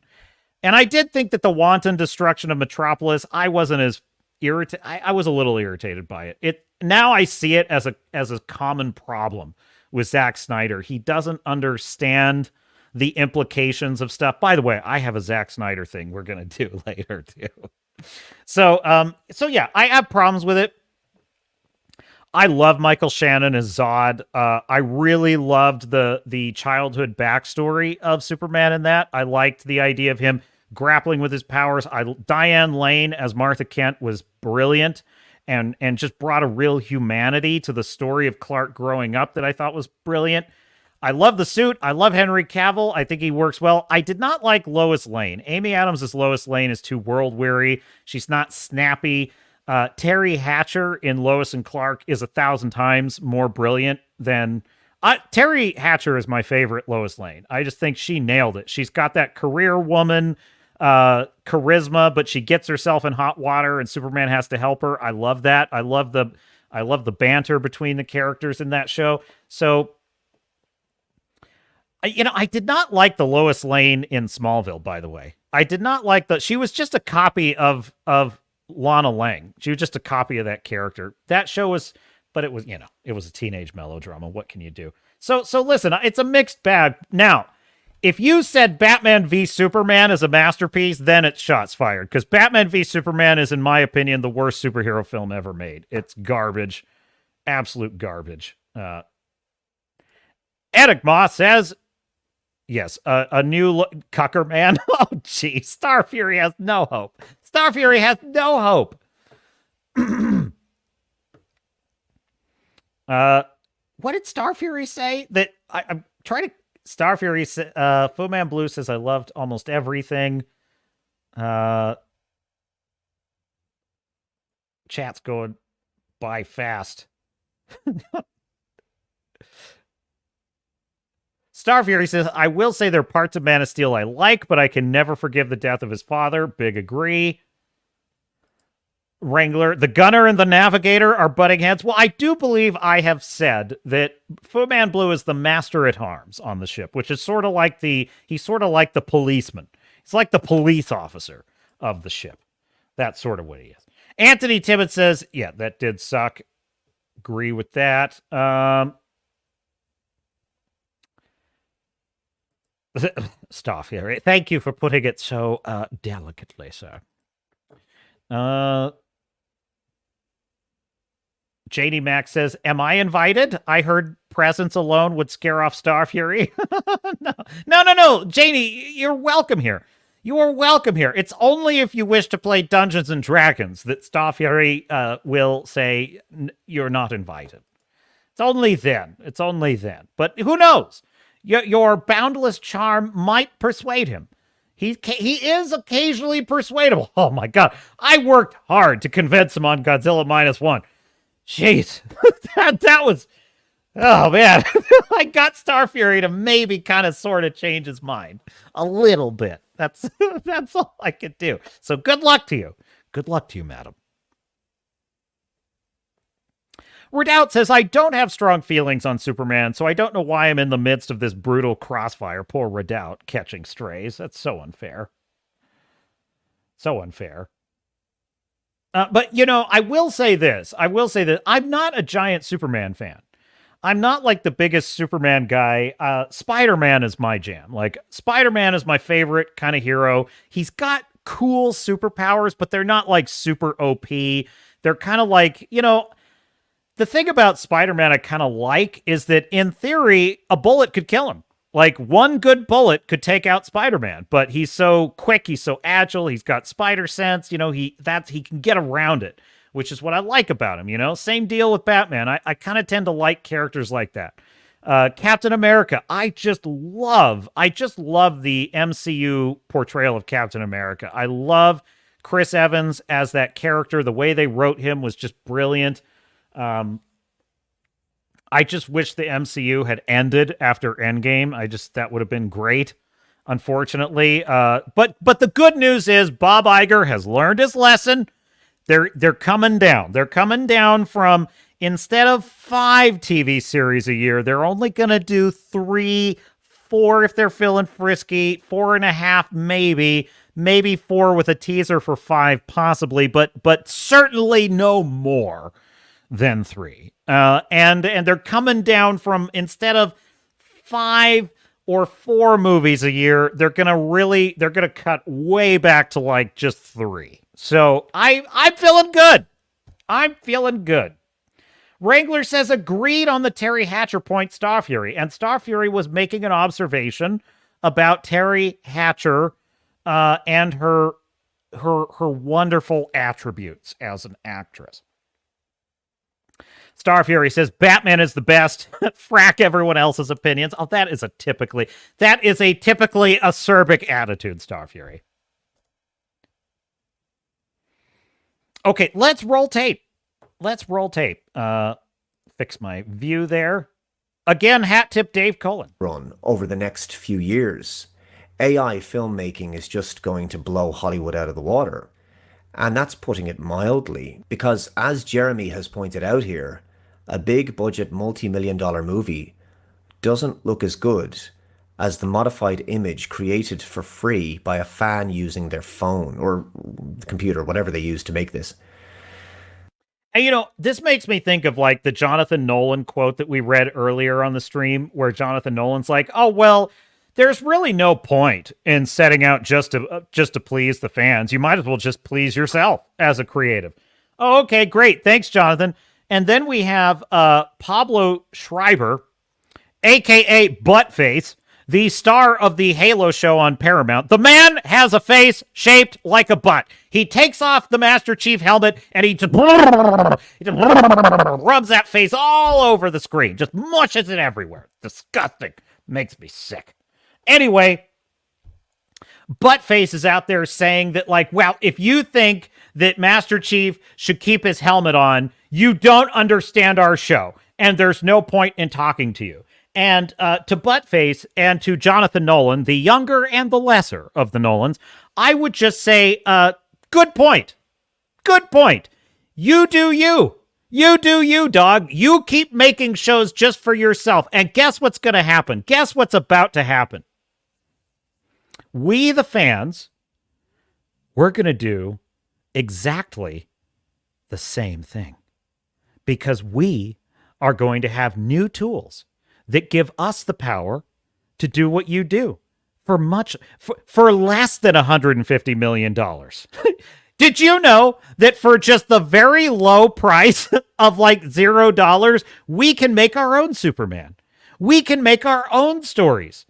And I did think that the wanton destruction of Metropolis, I wasn't as irritated. I was a little irritated by it. Now I see it as a common problem with Zack Snyder. He doesn't understand the implications of stuff. By the way, I have a Zack Snyder thing we're going to do later too. So yeah, I have problems with it. I love Michael Shannon as Zod. I really loved the childhood backstory of Superman in that. I liked the idea of him grappling with his powers. Diane Lane as Martha Kent was brilliant and just brought a real humanity to the story of Clark growing up that I thought was brilliant. I love the suit. I love Henry Cavill. I think he works well. I did not like Lois Lane. Amy Adams as Lois Lane is too world-weary. She's not snappy. Terry Hatcher in Lois and Clark is 1,000 times more brilliant than... Terry Hatcher is my favorite Lois Lane. I just think she nailed it. She's got that career woman charisma, but she gets herself in hot water and Superman has to help her. I love that. I love the banter between the characters in that show. So, you know, I did not like the Lois Lane in Smallville, by the way. I did not like she was just a copy of Lana Lang. She was just a copy of that character. That show was, but it was, you know, it was a teenage melodrama. What can you do? So listen, it's a mixed bag. Now, if you said Batman v Superman is a masterpiece, then it's shots fired. Because Batman v Superman is, in my opinion, the worst superhero film ever made. It's garbage. Absolute garbage. Edic Moss says, yes, a new Cucker Man. Oh, gee, Starfury has no hope. Starfury has no hope. What did Starfury say? That I'm trying to... Starfury, Fu Man Blue says, I loved almost everything. Chat's going by fast. Star Fury says, I will say there are parts of Man of Steel I like, but I can never forgive the death of his father. Big agree. Wrangler, the Gunner and the Navigator are butting heads. Well, I do believe I have said that Fu Manchu is the master at arms on the ship, which is sort of like he's sort of like the policeman. He's like the police officer of the ship. That's sort of what he is. Anthony Tibbett says, yeah, that did suck. Agree with that. Stuff here. Thank you for putting it so delicately, sir. JD Max says, am I invited? I heard presence alone would scare off Star Fury. No. Janie, you're welcome here. You are welcome here. It's only if you wish to play Dungeons and Dragons that Star Fury will say you're not invited. It's only then. But who knows? Your boundless charm might persuade him. He is occasionally persuadable. Oh my God. I worked hard to convince him on Godzilla -1. Jeez, that was, oh man, I got Star Fury to maybe kind of sort of change his mind a little bit. That's all I could do. So good luck to you. Good luck to you, madam. Redoubt says, I don't have strong feelings on Superman, so I don't know why I'm in the midst of this brutal crossfire. Poor Redoubt catching strays. That's so unfair. So unfair. But, I will say this. I'm not a giant Superman fan. I'm not like the biggest Superman guy. Spider-Man is my jam. Like, Spider-Man is my favorite kind of hero. He's got cool superpowers, but they're not like super OP. They're kind of like, the thing about Spider-Man I kind of like is that in theory, a bullet could kill him. Like, one good bullet could take out Spider-Man, but he's so quick, he's so agile, he's got spider sense, he can get around it, which is what I like about him, Same deal with Batman. I kind of tend to like characters like that. Captain America, I just love the MCU portrayal of Captain America. I love Chris Evans as that character. The way they wrote him was just brilliant. I just wish the MCU had ended after Endgame. That would have been great, unfortunately. But the good news is Bob Iger has learned his lesson. They're coming down. They're coming down from, instead of 5 TV series a year, they're only going to do 3, 4 if they're feeling frisky, 4.5 maybe 4 with a teaser for 5 possibly, but certainly no more than 3. And they're coming down from, instead of 5 or 4 movies a year, they're gonna cut way back to like just 3. So I'm feeling good. I'm feeling good. Wrangler says, agreed on the Terry Hatcher point, Star Fury. And Star Fury was making an observation about Terry Hatcher and her wonderful attributes as an actress. Star Fury says, Batman is the best. Frack everyone else's opinions. Oh, that is a typically acerbic attitude, Star Fury. Okay, let's roll tape. Fix my view there. Again, hat tip Dave Cullen. Run over the next few years. AI filmmaking is just going to blow Hollywood out of the water. And that's putting it mildly, because as Jeremy has pointed out here, a big budget multi-million-dollar movie doesn't look as good as the modified image created for free by a fan using their phone or computer, whatever they use to make this. And this makes me think of like the Jonathan Nolan quote that we read earlier on the stream, where Jonathan Nolan's like, oh, well, there's really no point in setting out just to please the fans. You might as well just please yourself as a creative. Oh, okay, great. Thanks, Jonathan. And then we have Pablo Schreiber, a.k.a. Buttface, the star of the Halo show on Paramount. The man has a face shaped like a butt. He takes off the Master Chief helmet and he just rubs that face all over the screen. Just mushes it everywhere. Disgusting. Makes me sick. Anyway, Buttface is out there saying that, like, well, if you think that Master Chief should keep his helmet on, you don't understand our show, and there's no point in talking to you. And to Buttface and to Jonathan Nolan, the younger and the lesser of the Nolans, I would just say, good point. Good point. You do you. You do you, dog. You keep making shows just for yourself. And guess what's going to happen? Guess what's about to happen? We, the fans, we're going to do exactly the same thing. Because we are going to have new tools that give us the power to do what you do for less than $150 million. Did you know that for just the very low price of like $0, we can make our own Superman? We can make our own stories.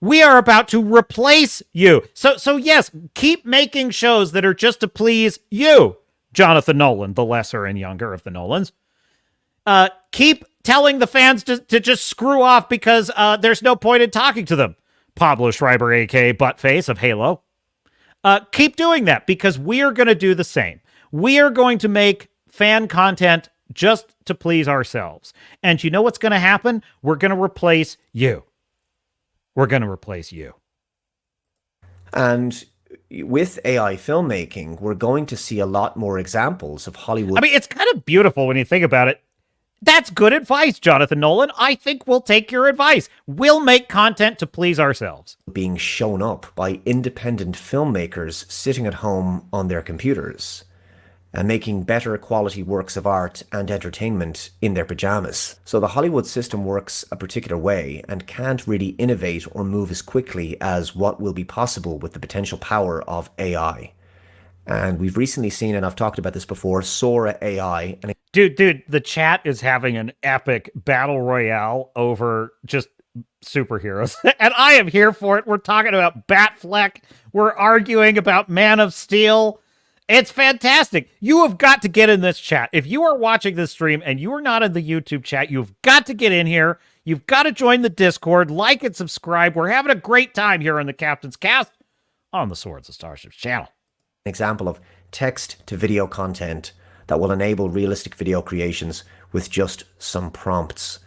We are about to replace you. So yes, keep making shows that are just to please you, Jonathan Nolan, the lesser and younger of the Nolans. Keep telling the fans to just screw off because there's no point in talking to them. Pablo Schreiber, a.k.a. Buttface of Halo. Keep doing that because we are going to do the same. We are going to make fan content just to please ourselves. And you know what's going to happen? We're going to replace you. We're going to replace you. And with AI filmmaking, we're going to see a lot more examples of Hollywood. I mean, it's kind of beautiful when you think about it. That's good advice, Jonathan Nolan. I think we'll take your advice. We'll make content to please ourselves. Being shown up by independent filmmakers sitting at home on their computers and making better quality works of art and entertainment in their pajamas. So the Hollywood system works a particular way and can't really innovate or move as quickly as what will be possible with the potential power of AI. And we've recently seen, and I've talked about this before, Sora AI. And Dude, the chat is having an epic battle royale over just superheroes. And I am here for it. We're talking about Batfleck. We're arguing about Man of Steel. It's fantastic. You have got to get in this chat. If you are watching this stream and you are not in the YouTube chat, you've got to get in here. You've got to join the Discord, like and subscribe. We're having a great time here on the Captain's Cast on the Swords of Starships channel. Example of text to video content that will enable realistic video creations with just some prompts.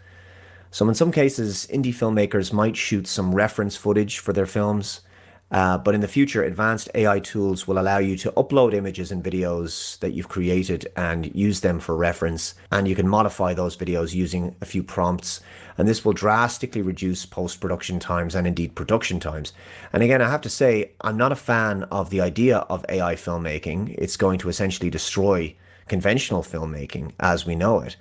So in some cases, indie filmmakers might shoot some reference footage for their films, but in the future, advanced AI tools will allow you to upload images and videos that you've created and use them for reference, and you can modify those videos using a few prompts, and this will drastically reduce post-production times and indeed production times. And again, I have to say, I'm not a fan of the idea of AI filmmaking. It's going to essentially destroy conventional filmmaking as we know it.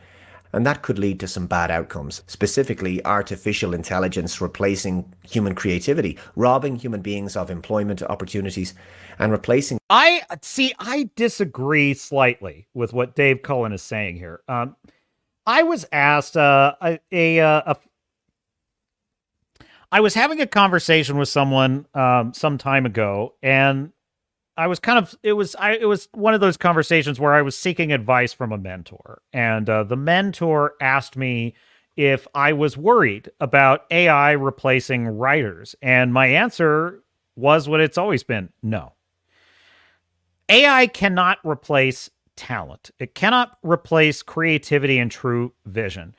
And that could lead to some bad outcomes, specifically artificial intelligence replacing human creativity, robbing human beings of employment opportunities, and replacing... I disagree slightly with what Dave Cullen is saying here. I was asked I was having a conversation with someone some time ago, and I was it was one of those conversations where I was seeking advice from a mentor, and the mentor asked me if I was worried about AI replacing writers, and my answer was what it's always been: no. AI cannot replace talent. It cannot replace creativity and true vision.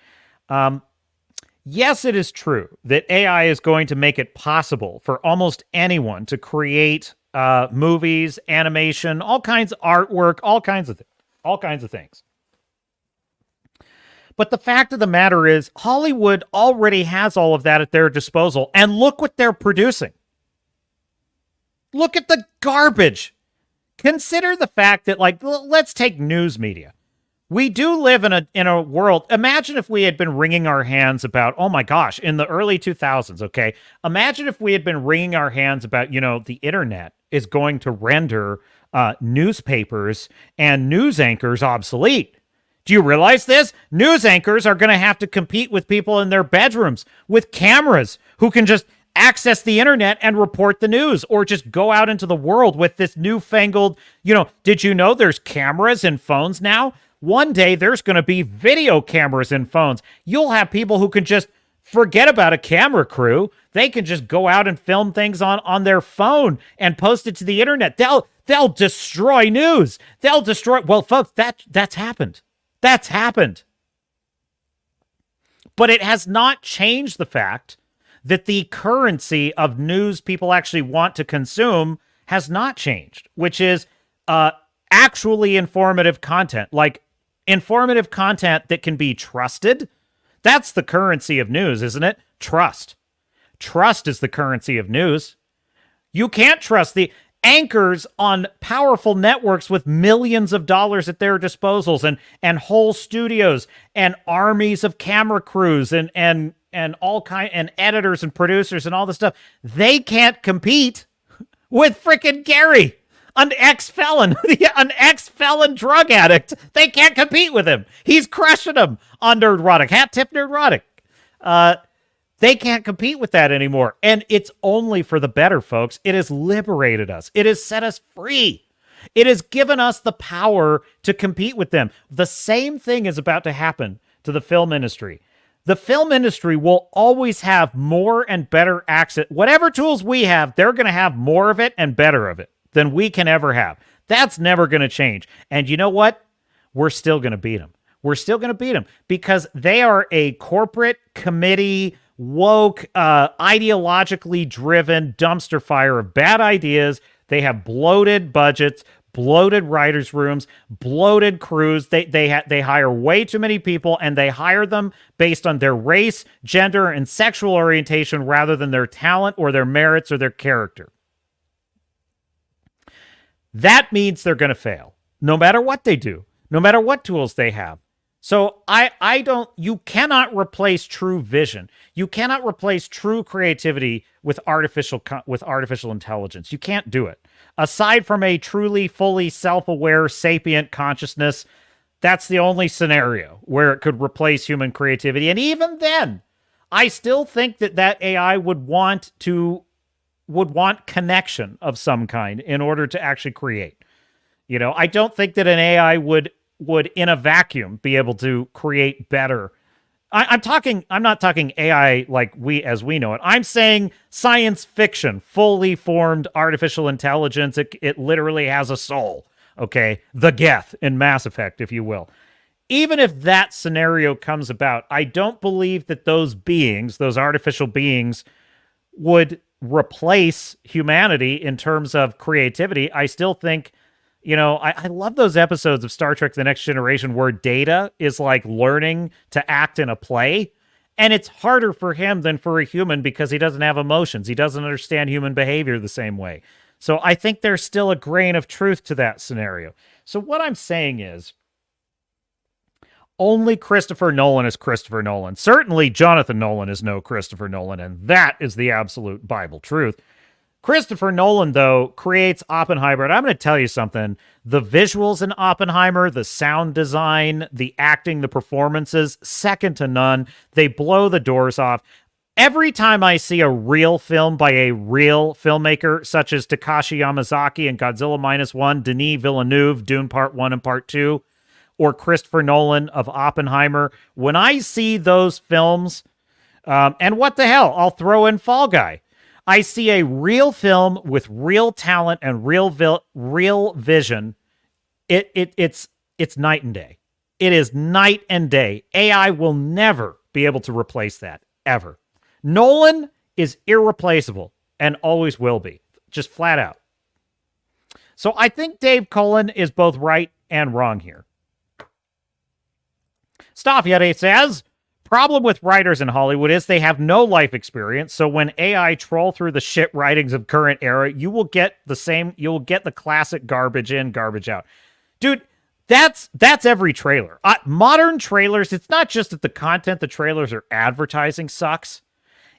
Yes, it is true that AI is going to make it possible for almost anyone to create movies, animation, all kinds of artwork, all kinds of things. But the fact of the matter is, Hollywood already has all of that at their disposal, and look what they're producing. Look at the garbage. Consider the fact that, like, let's take news media. We do live in a world. Imagine if we had been wringing our hands about, oh my gosh, in the early 2000s, okay? Imagine if we had been wringing our hands about, the internet is going to render newspapers and news anchors obsolete. Do you realize this? News anchors are going to have to compete with people in their bedrooms with cameras who can just access the internet and report the news, or just go out into the world with this newfangled, did you know there's cameras in phones now? One day there's going to be video cameras in phones. You'll have people who can just forget about a camera crew. They can just go out and film things on their phone and post it to the internet. They'll destroy news. They'll destroy. Well, folks, that's happened. That's happened. But it has not changed the fact that the currency of news people actually want to consume has not changed, which is actually informative content, like informative content that can be trusted. That's the currency of news, isn't it? Trust. Trust is the currency of news. You can't trust the anchors on powerful networks with millions of dollars at their disposals and whole studios and armies of camera crews and all kind and editors and producers and all this stuff. They can't compete with frickin' Gary, an ex-felon, an ex-felon drug addict. They can't compete with him. He's crushing them on Nerdrotic. Hat tip Nerdrotic. They can't compete with that anymore. And it's only for the better, folks. It has liberated us. It has set us free. It has given us the power to compete with them. The same thing is about to happen to the film industry. The film industry will always have more and better access. Whatever tools we have, they're going to have more of it and better of it than we can ever have. That's never going to change. And you know what? We're still going to beat them. We're still going to beat them because they are a corporate committee, woke, ideologically driven dumpster fire of bad ideas. They have bloated budgets, bloated writers' rooms, bloated crews. They hire way too many people, and they hire them based on their race, gender, and sexual orientation rather than their talent or their merits or their character. That means they're going to fail, no matter what they do, no matter what tools they have. So you cannot replace true vision. You cannot replace true creativity with artificial intelligence. You can't do it. Aside from a truly, fully self-aware, sapient consciousness, that's the only scenario where it could replace human creativity. And even then, I still think that AI would want connection of some kind in order to actually create. You know, I don't think that an AI would in a vacuum be able to create better. I'm not talking AI like as we know it. I'm saying science fiction, fully formed artificial intelligence. It literally has a soul. Okay. The Geth in Mass Effect, if you will. Even if that scenario comes about, I don't believe that those artificial beings would replace humanity in terms of creativity. I still think, you know, I love those episodes of Star Trek The Next Generation where Data is like learning to act in a play. And it's harder for him than for a human because he doesn't have emotions. He doesn't understand human behavior the same way. So I think there's still a grain of truth to that scenario. So what I'm saying is only Christopher Nolan is Christopher Nolan. Certainly Jonathan Nolan is no Christopher Nolan, and that is the absolute Bible truth. Christopher Nolan, though, creates Oppenheimer, and I'm going to tell you something. The visuals in Oppenheimer, the sound design, the acting, the performances, second to none. They blow the doors off. Every time I see a real film by a real filmmaker, such as Takashi Yamazaki and Godzilla Minus One, Denis Villeneuve, Dune Part 1 and Part 2, or Christopher Nolan of Oppenheimer, when I see those films, and what the hell, I'll throw in Fall Guy. I see a real film with real talent and real vision. It's night and day. It is night and day. AI will never be able to replace that, ever. Nolan is irreplaceable and always will be, just flat out. So I think Dave Cullen is both right and wrong here. Staffyette says, problem with writers in Hollywood is they have no life experience, so when AI troll through the shit writings of current era, you'll get the classic garbage in, garbage out. Dude, that's every trailer. Modern trailers, it's not just that the content the trailers are advertising sucks.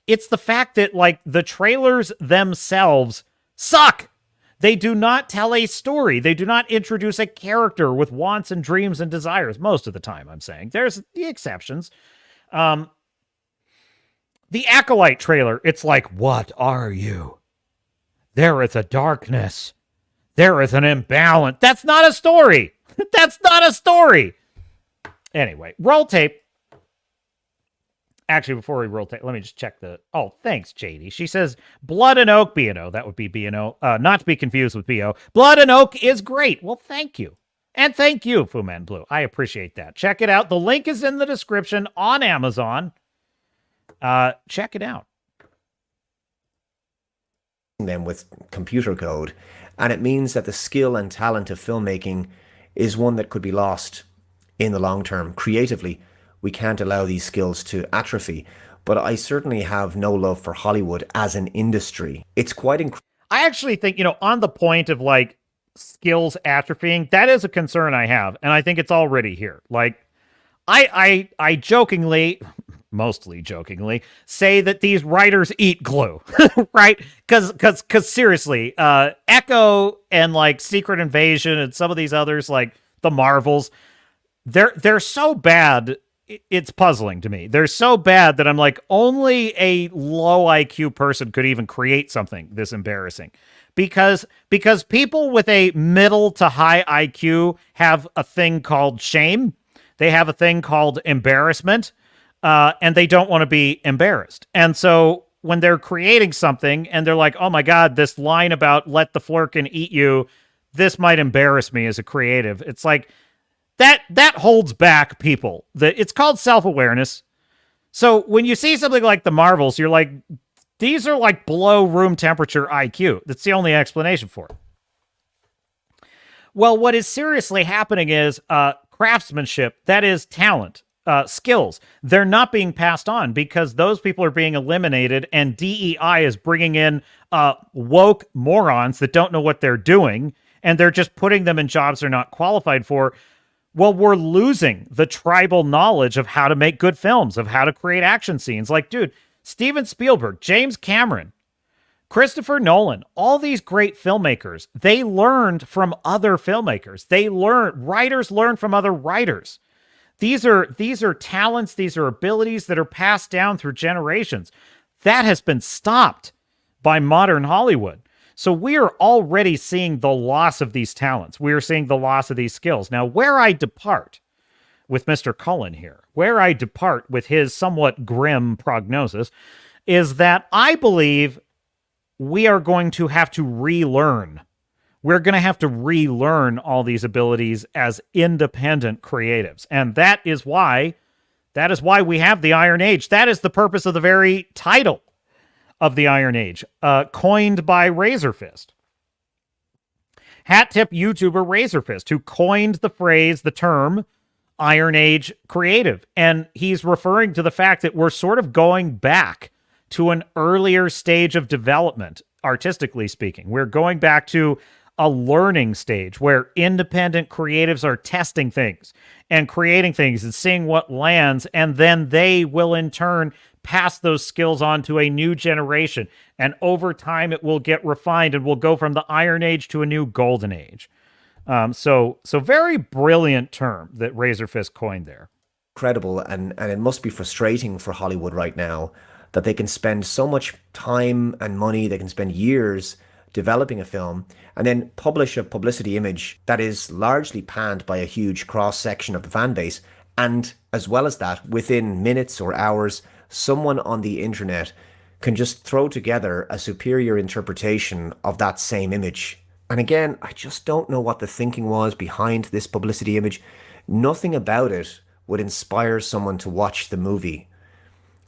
It's the fact that, like, the trailers themselves suck. They do not tell a story. They do not introduce a character with wants and dreams and desires. Most of the time, I'm saying. There's the exceptions. The Acolyte trailer, it's like, what are you? There is a darkness. There is an imbalance. That's not a story. That's not a story. Anyway, roll tape. Actually, before we roll tape, let me just check the... Oh, thanks, JD. She says, Blood and Oak, B&O. That would be B&O. Not to be confused with B.O. Blood and Oak is great. Well, thank you. And thank you, Fu Man Blue. I appreciate that. Check it out. The link is in the description on Amazon. Check it out. Them with computer code, and it means that the skill and talent of filmmaking is one that could be lost in the long term. Creatively, we can't allow these skills to atrophy, but I certainly have no love for Hollywood as an industry. It's quite incredible. I actually think, on the point of like skills atrophying, that is a concern I have, and I think it's already here. Like, I jokingly, mostly jokingly, say that these writers eat glue, right? Because seriously, Echo and like Secret Invasion and some of these others, like the Marvels, they're so bad. It's puzzling to me. They're so bad that I'm like, only a low IQ person could even create something this embarrassing. Because people with a middle to high IQ have a thing called shame. They have a thing called embarrassment, and they don't want to be embarrassed. And so when they're creating something and they're like, oh my God, this line about let the flurkin eat you, this might embarrass me as a creative. It's like, that holds back people. It's called self-awareness. So when you see something like the Marvels, you're like, these are like below room temperature IQ. That's the only explanation for it. Well, what is seriously happening is craftsmanship, that is talent, skills. They're not being passed on because those people are being eliminated, and DEI is bringing in woke morons that don't know what they're doing, and they're just putting them in jobs they're not qualified for. Well, we're losing the tribal knowledge of how to make good films, of how to create action scenes. Like, dude, Steven Spielberg, James Cameron, Christopher Nolan, all these great filmmakers, they learned from other filmmakers. Writers learn from other writers. These are talents, these are abilities that are passed down through generations. That has been stopped by modern Hollywood. So we are already seeing the loss of these talents. We are seeing the loss of these skills. Now, where I depart with Mr. Cullen here, where I depart with his somewhat grim prognosis, is that I believe we are going to have to relearn. We're going to have to relearn all these abilities as independent creatives. And that is why we have the Iron Age. That is the purpose of the very title of the Iron Age, coined by Razorfist. Hat tip YouTuber Razorfist, who coined the term Iron Age creative. And he's referring to the fact that we're sort of going back to an earlier stage of development, artistically speaking. We're going back to a learning stage where independent creatives are testing things and creating things and seeing what lands, and then they will in turn pass those skills on to a new generation. And over time, it will get refined and we'll go from the Iron Age to a new Golden Age. So very brilliant term that Razorfist coined there. Incredible, and it must be frustrating for Hollywood right now that they can spend so much time and money, they can spend years developing a film and then publish a publicity image that is largely panned by a huge cross-section of the fan base. And as well as that, within minutes or hours, someone on the internet can just throw together a superior interpretation of that same image. And again, I just don't know what the thinking was behind this publicity image. Nothing about it would inspire someone to watch the movie.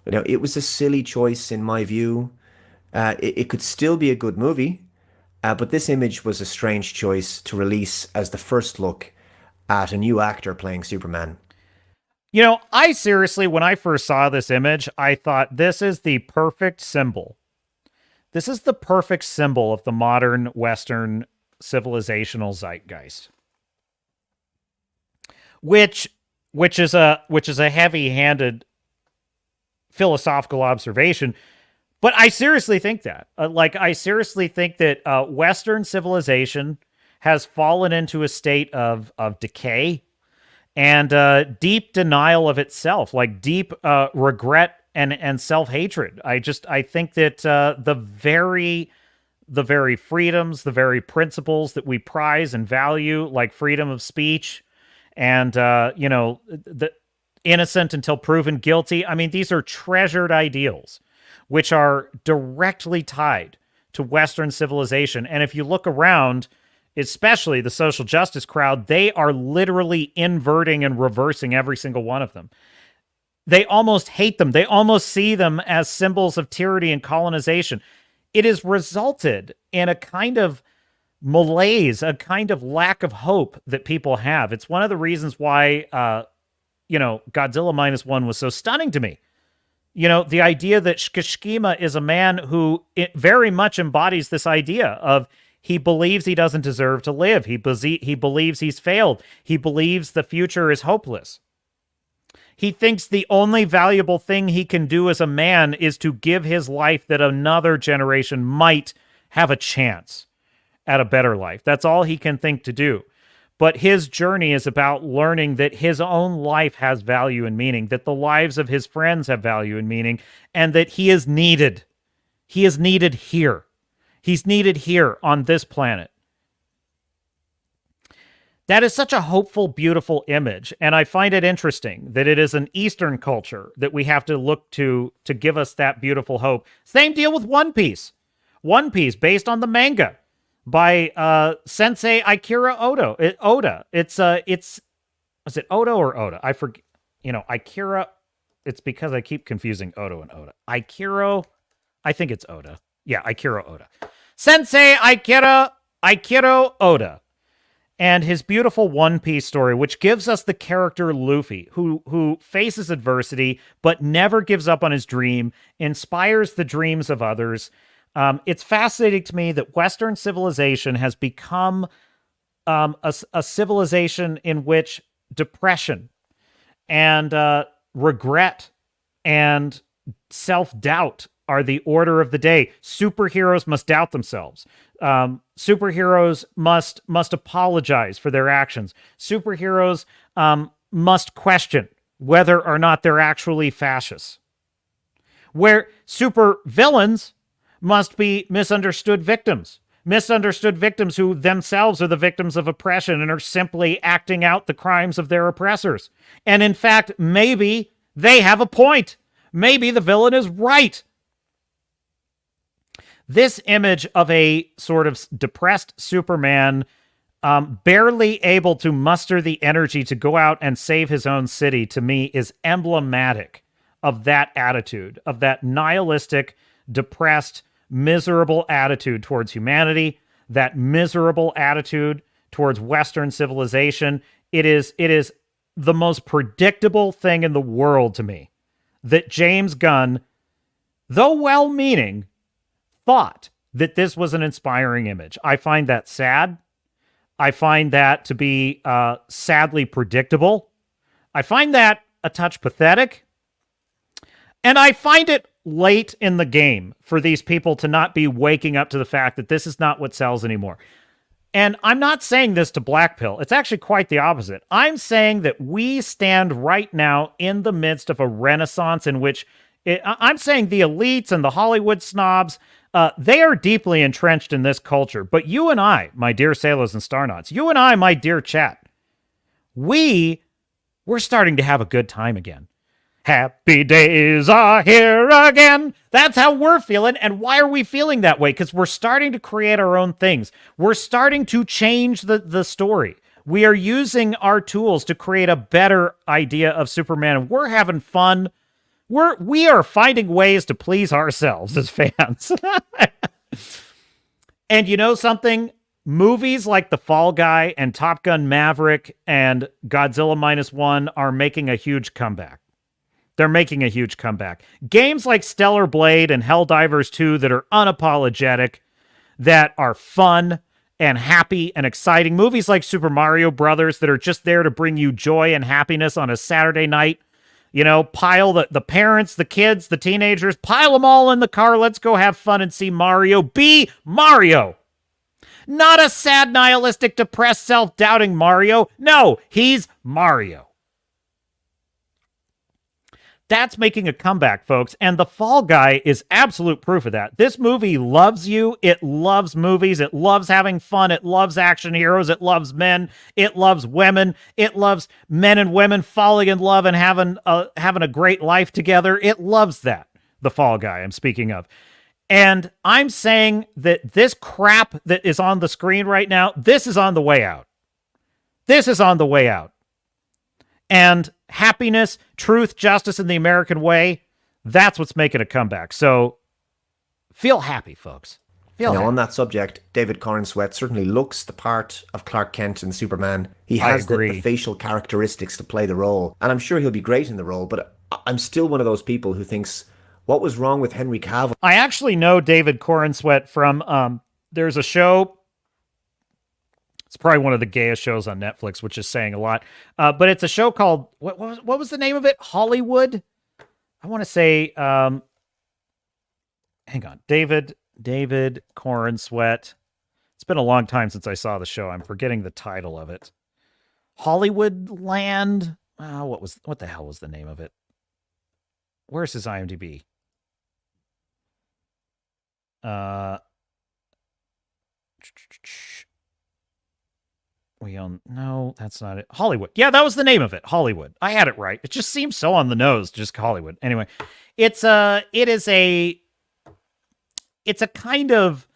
You know, it was a silly choice in my view. It could still be a good movie, but this image was a strange choice to release as the first look at a new actor playing Superman. You know, I seriously, when I first saw this image, I thought this is the perfect symbol. This is the perfect symbol of the modern Western civilizational zeitgeist. Which is a heavy-handed philosophical observation, but I seriously think that. I seriously think that Western civilization has fallen into a state of decay and deep denial of itself, like deep regret and self-hatred. I think that the very freedoms, the very principles that we prize and value, like freedom of speech and the innocent until proven guilty. I mean, these are treasured ideals, which are directly tied to Western civilization. And if you look around, especially the social justice crowd, they are literally inverting and reversing every single one of them. They almost hate them. They almost see them as symbols of tyranny and colonization. It has resulted in a kind of malaise, a kind of lack of hope that people have. It's one of the reasons why, Godzilla Minus One was so stunning to me. The idea that Shikishima is a man who very much embodies this idea of he believes he doesn't deserve to live. He believes he's failed. He believes the future is hopeless. He thinks the only valuable thing he can do as a man is to give his life that another generation might have a chance at a better life. That's all he can think to do. But his journey is about learning that his own life has value and meaning, that the lives of his friends have value and meaning, and that he is needed. He is needed here. He's needed here on this planet. That is such a hopeful, beautiful image, and I find it interesting that it is an Eastern culture that we have to look to give us that beautiful hope. Same deal with One Piece. One Piece, based on the manga by Sensei Akira Oda. It's is it Oda or Oda? I forget. Akira. It's because I keep confusing Odo and Oda. I think it's Oda. Yeah, Akira Oda. Sensei Akira Oda. And his beautiful One Piece story, which gives us the character Luffy, who faces adversity but never gives up on his dream, inspires the dreams of others. It's fascinating to me that Western civilization has become a civilization in which depression and regret and self-doubt are the order of the day. Superheroes must doubt themselves. Superheroes must apologize for their actions. Superheroes must question whether or not they're actually fascists. Where super villains must be misunderstood victims who themselves are the victims of oppression and are simply acting out the crimes of their oppressors. And in fact, maybe they have a point. Maybe the villain is right. This image of a sort of depressed Superman, barely able to muster the energy to go out and save his own city, to me is emblematic of that attitude, of that nihilistic, depressed, miserable attitude towards humanity, that miserable attitude towards Western civilization. It is the most predictable thing in the world to me that James Gunn, though well-meaning, thought that this was an inspiring image. I find that sad. I find that to be sadly predictable. I find that a touch pathetic. And I find it late in the game for these people to not be waking up to the fact that this is not what sells anymore. And I'm not saying this to blackpill. It's actually quite the opposite. I'm saying that we stand right now in the midst of a renaissance in which I'm saying the elites and the Hollywood snobs, they are deeply entrenched in this culture. But you and I, my dear sailors and starnauts, you and I, my dear chat, we're starting to have a good time again. Happy days are here again. That's how we're feeling. And why are we feeling that way? Because we're starting to create our own things. We're starting to change the story. We are using our tools to create a better idea of Superman. And we're having fun. We are finding ways to please ourselves as fans. And you know something? Movies like The Fall Guy and Top Gun Maverick and Godzilla Minus One are making a huge comeback. They're making a huge comeback. Games like Stellar Blade and Helldivers 2 that are unapologetic, that are fun and happy and exciting. Movies like Super Mario Brothers that are just there to bring you joy and happiness on a Saturday night. You know, pile the parents, the kids, the teenagers, pile them all in the car. Let's go have fun and see Mario be Mario. Not a sad, nihilistic, depressed, self-doubting Mario. No, he's Mario. That's making a comeback, folks, and The Fall Guy is absolute proof of that. This movie loves you. It loves movies. It loves having fun. It loves action heroes. It loves men. It loves women. It loves men and women falling in love and having a great life together. It loves that, The Fall Guy I'm speaking of. And I'm saying that this crap that is on the screen right now, this is on the way out. This is on the way out. And happiness, truth, justice in the American way, that's what's making a comeback. So feel happy, folks. Feel happy. On that subject, David Corenswet certainly looks the part of Clark Kent in Superman. He has the facial characteristics to play the role, and I'm sure he'll be great in the role, but I'm still one of those people who thinks, what was wrong with Henry Cavill? I actually know David Corenswet from, there's a show, it's probably one of the gayest shows on Netflix, which is saying a lot, but it's a show called, what was the name of it? Hollywood? I want to say, hang on, David Corenswet. It's been a long time since I saw the show. I'm forgetting the title of it. Hollywood Land. What the hell was the name of it? Where's his IMDb? No, that's not it. Hollywood. Yeah, that was the name of it. Hollywood. I had it right. It just seems so on the nose, just Hollywood. Anyway, it's a kind of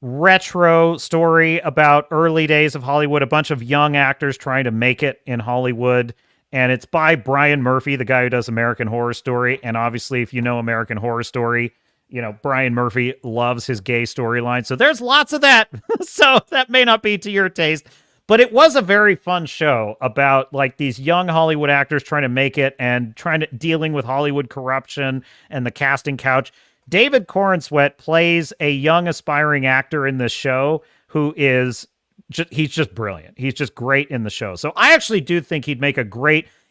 retro story about early days of Hollywood, a bunch of young actors trying to make it in Hollywood. And it's by Brian Murphy, the guy who does American Horror Story. And obviously, if you know American Horror Story, you know, Brian Murphy loves his gay storyline. So there's lots of that. So that may not be to your taste. But it was a very fun show about like these young Hollywood actors trying to make it and dealing with Hollywood corruption and the casting couch. David Corenswet plays a young aspiring actor in this show who is he's just brilliant. He's just great in the show. So I actually do think he'd make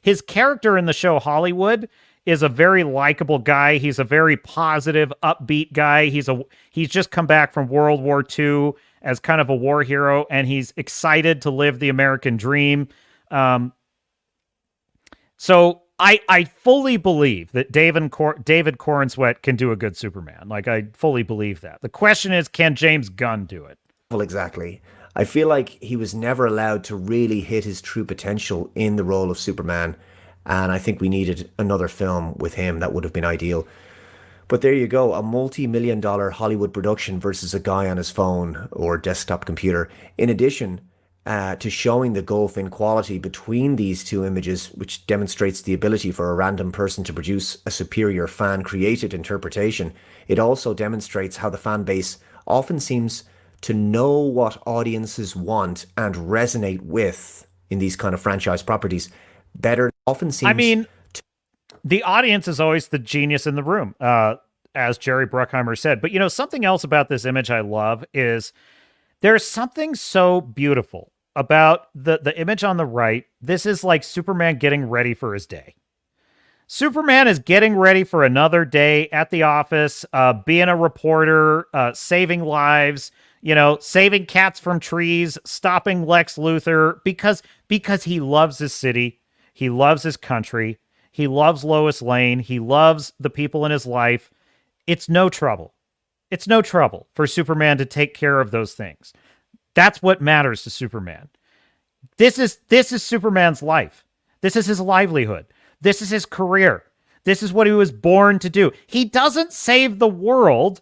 his character in the show Hollywood is a very likable guy. He's a very positive, upbeat guy. He's just come back from World War II as kind of a war hero, and he's excited to live the American dream. So I fully believe that David Corenswet can do a good Superman. Like, I fully believe that. The question is, can James Gunn do it? Well, exactly. I feel like he was never allowed to really hit his true potential in the role of Superman, and I think we needed another film with him. That would have been ideal. But there you go, a multi-million-dollar Hollywood production versus a guy on his phone or desktop computer. In addition to showing the gulf in quality between these two images, which demonstrates the ability for a random person to produce a superior fan-created interpretation, it also demonstrates how the fan base often seems to know what audiences want and resonate with in these kind of franchise properties better. Often seems... the audience is always the genius in the room, as Jerry Bruckheimer said. But, you know, something else about this image I love is there's something so beautiful about the image on the right. This is like Superman getting ready for his day. Superman is getting ready for another day at the office, being a reporter, saving lives, you know, saving cats from trees, stopping Lex Luthor, because he loves his city. He loves his country. He loves Lois Lane. He loves the people in his life. It's no trouble. It's no trouble for Superman to take care of those things. That's what matters to Superman. This is Superman's life. This is his livelihood. This is his career. This is what he was born to do. He doesn't save the world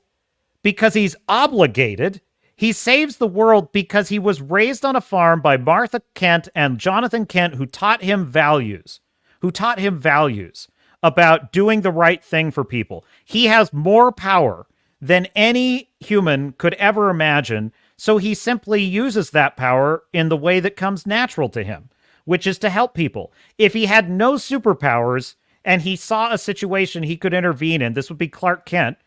because he's obligated. He saves the world because he was raised on a farm by Martha Kent and Jonathan Kent, who taught him values about doing the right thing for people. He has more power than any human could ever imagine, so he simply uses that power in the way that comes natural to him, which is to help people. If he had no superpowers and he saw a situation he could intervene in, this would be Clark Kent,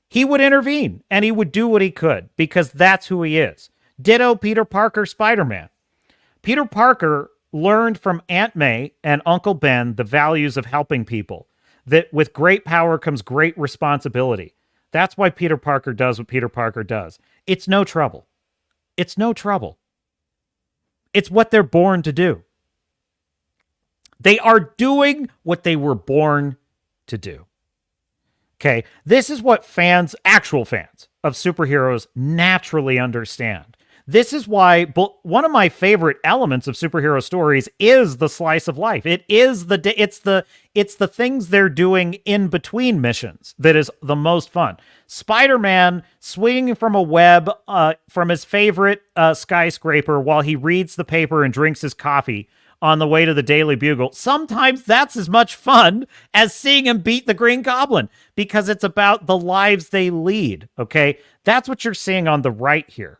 he would intervene and he would do what he could because that's who he is. Ditto Peter Parker, Spider-Man. Peter Parker learned from Aunt May and Uncle Ben the values of helping people, that with great power comes great responsibility. That's why Peter Parker does what Peter Parker does. It's no trouble. It's no trouble. It's what they're born to do. They are doing what they were born to do. Okay, this is what actual fans of superheroes naturally understand. This is why one of my favorite elements of superhero stories is the slice of life. It's the things they're doing in between missions that is the most fun. Spider-Man swinging from a web from his favorite skyscraper while he reads the paper and drinks his coffee on the way to the Daily Bugle. Sometimes that's as much fun as seeing him beat the Green Goblin because it's about the lives they lead, okay? That's what you're seeing on the right here.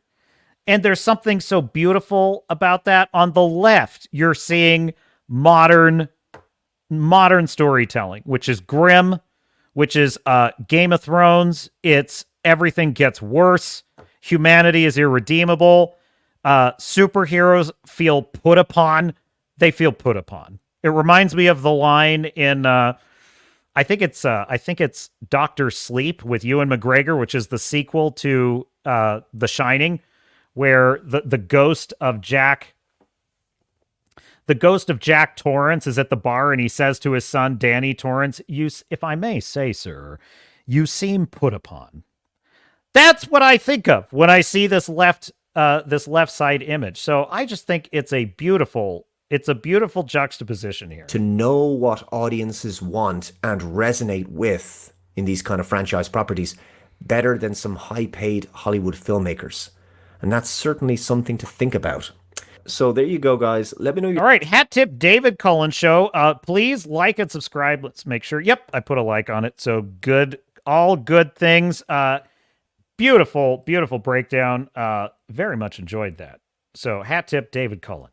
And there's something so beautiful about that. On the left, you're seeing modern storytelling, which is grim, which is Game of Thrones. It's everything gets worse. Humanity is irredeemable. Superheroes feel put upon. They feel put upon. It reminds me of the line in I think it's Doctor Sleep with Ewan McGregor, which is the sequel to The Shining, where the ghost of Jack Torrance is at the bar and he says to his son Danny Torrance, if I may say, sir, you seem put upon. That's what I think of when I see this left side image. So I just think it's a beautiful juxtaposition here. To know what audiences want and resonate with in these kind of franchise properties better than some high-paid Hollywood filmmakers. And that's certainly something to think about. So there you go, guys. Let me know All right, hat tip David Cullen show. Please like and subscribe. Let's make sure. Yep, I put a like on it. So good, all good things. Beautiful breakdown. Very much enjoyed that. So hat tip David Cullen.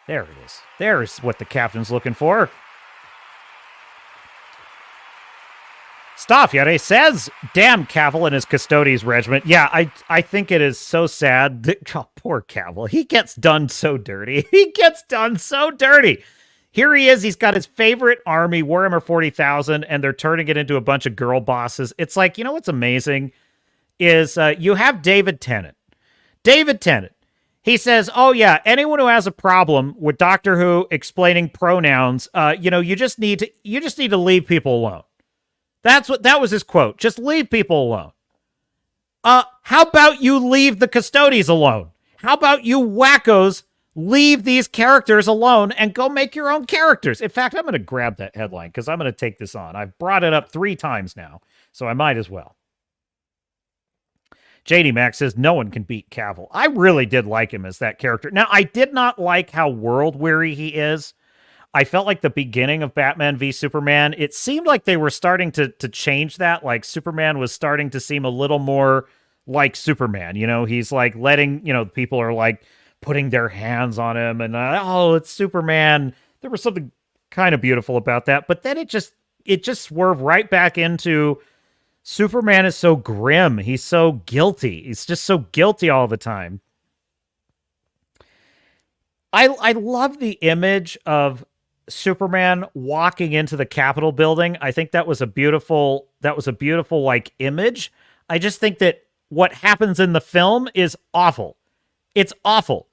There it is. There's what the captain's looking for. Staffjare says, damn Cavill and his Custodes regiment. Yeah, I think it is so sad. Poor Cavill. He gets done so dirty. Here he is. He's got his favorite army, Warhammer 40,000, and they're turning it into a bunch of girl bosses. It's like, you know what's amazing is you have David Tennant. He says, oh yeah, anyone who has a problem with Doctor Who explaining pronouns, you just need to leave people alone. That was his quote. Just leave people alone. How about you leave the Custodes alone? How about you wackos leave these characters alone and go make your own characters? In fact, I'm going to grab that headline because I'm going to take this on. I've brought it up 3 times now, so I might as well. JD Max says, no one can beat Cavill. I really did like him as that character. Now, I did not like how world-weary he is. I felt like the beginning of Batman v Superman, it seemed like they were starting to change that. Like Superman was starting to seem a little more like Superman. You know, he's like letting, people are like putting their hands on him and, oh, it's Superman. There was something kind of beautiful about that. But then it just swerved right back into Superman is so grim. He's so guilty. He's just so guilty all the time. I love the image of Superman walking into the Capitol building. I think that was a beautiful like image. I just think that what happens in the film is awful. It's awful.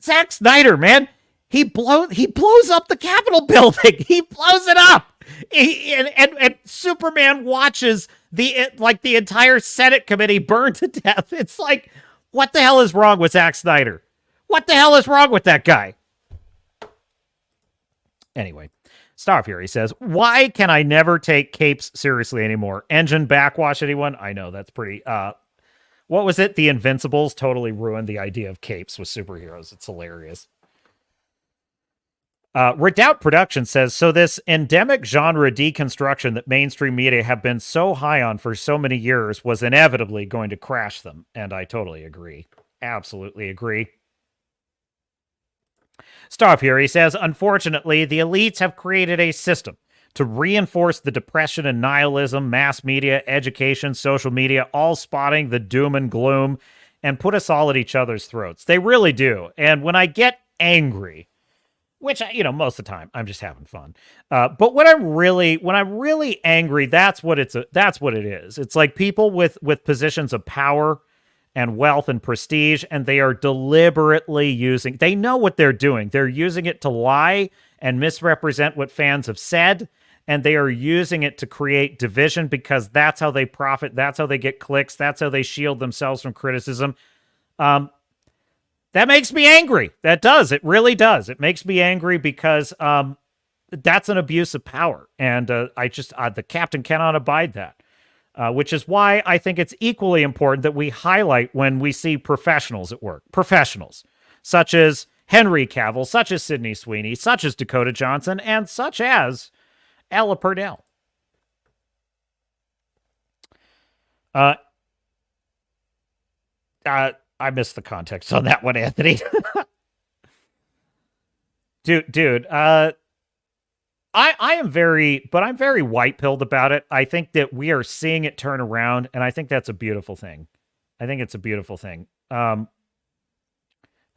Zack Snyder, man, he blows up the Capitol building. He blows it up. And Superman watches the entire Senate committee burn to death. It's like, what the hell is wrong with Zack Snyder? What the hell is wrong with that guy? Anyway, Starfury says, why can I never take capes seriously anymore? Engine backwash, anyone? I know, that's pretty... what was it? The Invincibles totally ruined the idea of capes with superheroes. It's hilarious. Redoubt Production says, so this endemic genre deconstruction that mainstream media have been so high on for so many years was inevitably going to crash them. And I totally agree. Absolutely agree. Star Fury says, unfortunately, the elites have created a system to reinforce the depression and nihilism, mass media, education, social media, all spotting the doom and gloom and put us all at each other's throats. They really do. And when I get angry, which, most of the time I'm just having fun. But when I'm really angry, that's what it is. It's like people with positions of power and wealth and prestige, and they are deliberately they know what they're doing. They're using it to lie and misrepresent what fans have said, and they are using it to create division because that's how they profit, that's how they get clicks, that's how they shield themselves from criticism. That makes me angry. That does. It really does. It makes me angry because that's an abuse of power, and the captain cannot abide that. Which is why I think it's equally important that we highlight when we see professionals at work. Professionals, such as Henry Cavill, such as Sydney Sweeney, such as Dakota Johnson, and such as Ella Purdell. I missed the context on that one, Anthony. dude, I'm very white-pilled about it. I think that we are seeing it turn around, and I think that's a beautiful thing. I think it's a beautiful thing.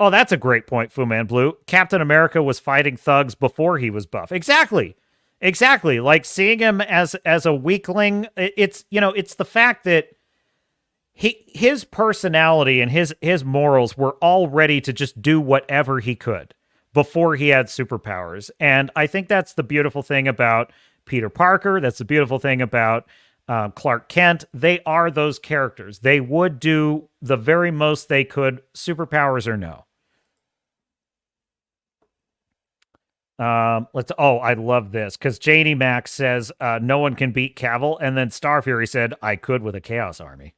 Oh, that's a great point, Fu Man Blue. Captain America was fighting thugs before he was buff. Exactly. Like seeing him as a weakling, it's the fact that his personality and his morals were all ready to just do whatever he could before he had superpowers. And I think that's the beautiful thing about Peter Parker. That's the beautiful thing about Clark Kent. They are those characters. They would do the very most they could, superpowers or no. I love this because Janie Max says no one can beat Cavill, and then Star Fury said, I could with a Chaos Army.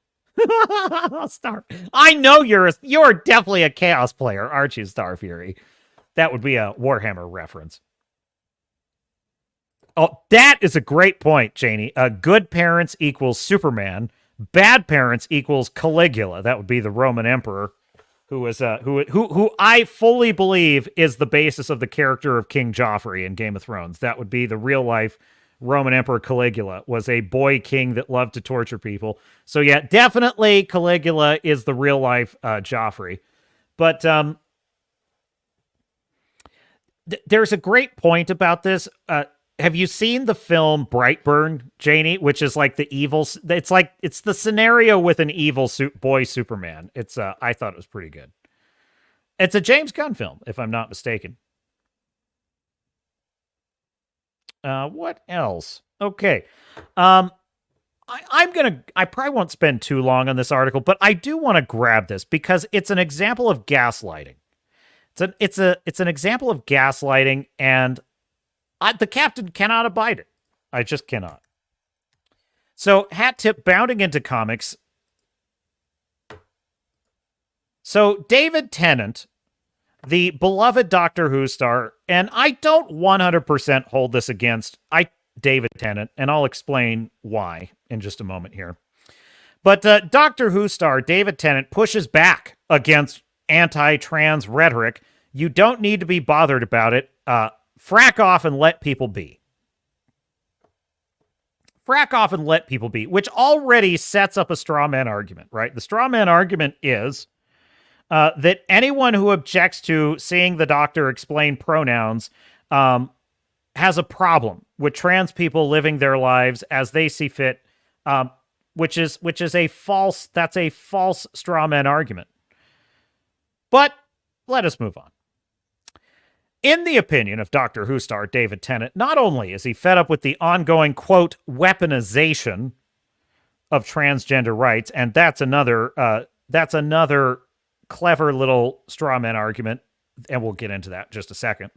I know you're definitely a Chaos player, aren't you, Star Fury? That would be a Warhammer reference. Oh, that is a great point, Janie. Good parents equals Superman. Bad parents equals Caligula. That would be the Roman emperor, who I fully believe is the basis of the character of King Joffrey in Game of Thrones. That would be the real life Roman Emperor Caligula, was a boy king that loved to torture people. So yeah, definitely Caligula is the real life Joffrey. But there's a great point about this. Have you seen the film Brightburn, Janie? Which is like the evil. It's the scenario with an evil boy Superman. I thought it was pretty good. It's a James Gunn film, if I'm not mistaken. What else? Okay. I probably won't spend too long on this article, but I do want to grab this because it's an example of gaslighting. It's an example of gaslighting, and the captain cannot abide it. I just cannot. So, hat tip, bounding into comics. So, David Tennant, the beloved Doctor Who star, and I don't 100% hold this against David Tennant, and I'll explain why in just a moment here. But Doctor Who star David Tennant pushes back against anti-trans rhetoric. You don't need to be bothered about it. Frack off and let people be. Frack off and let people be, which already sets up a straw man argument, right? The straw man argument is that anyone who objects to seeing the Doctor explain pronouns has a problem with trans people living their lives as they see fit, which is a false straw man argument. But let us move on. In the opinion of Doctor Who star David Tennant, not only is he fed up with the ongoing, quote, weaponization of transgender rights, and that's another clever little straw man argument, and we'll get into that in just a second.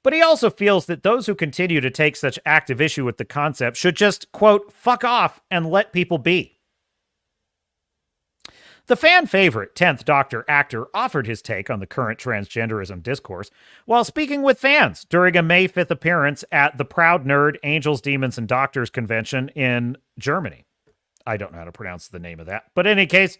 But he also feels that those who continue to take such active issue with the concept should just, quote, fuck off and let people be. The fan favorite 10th Doctor actor offered his take on the current transgenderism discourse while speaking with fans during a May 5th appearance at the Proud Nerd Angels, Demons, and Doctors convention in Germany. I don't know how to pronounce the name of that. But in any case,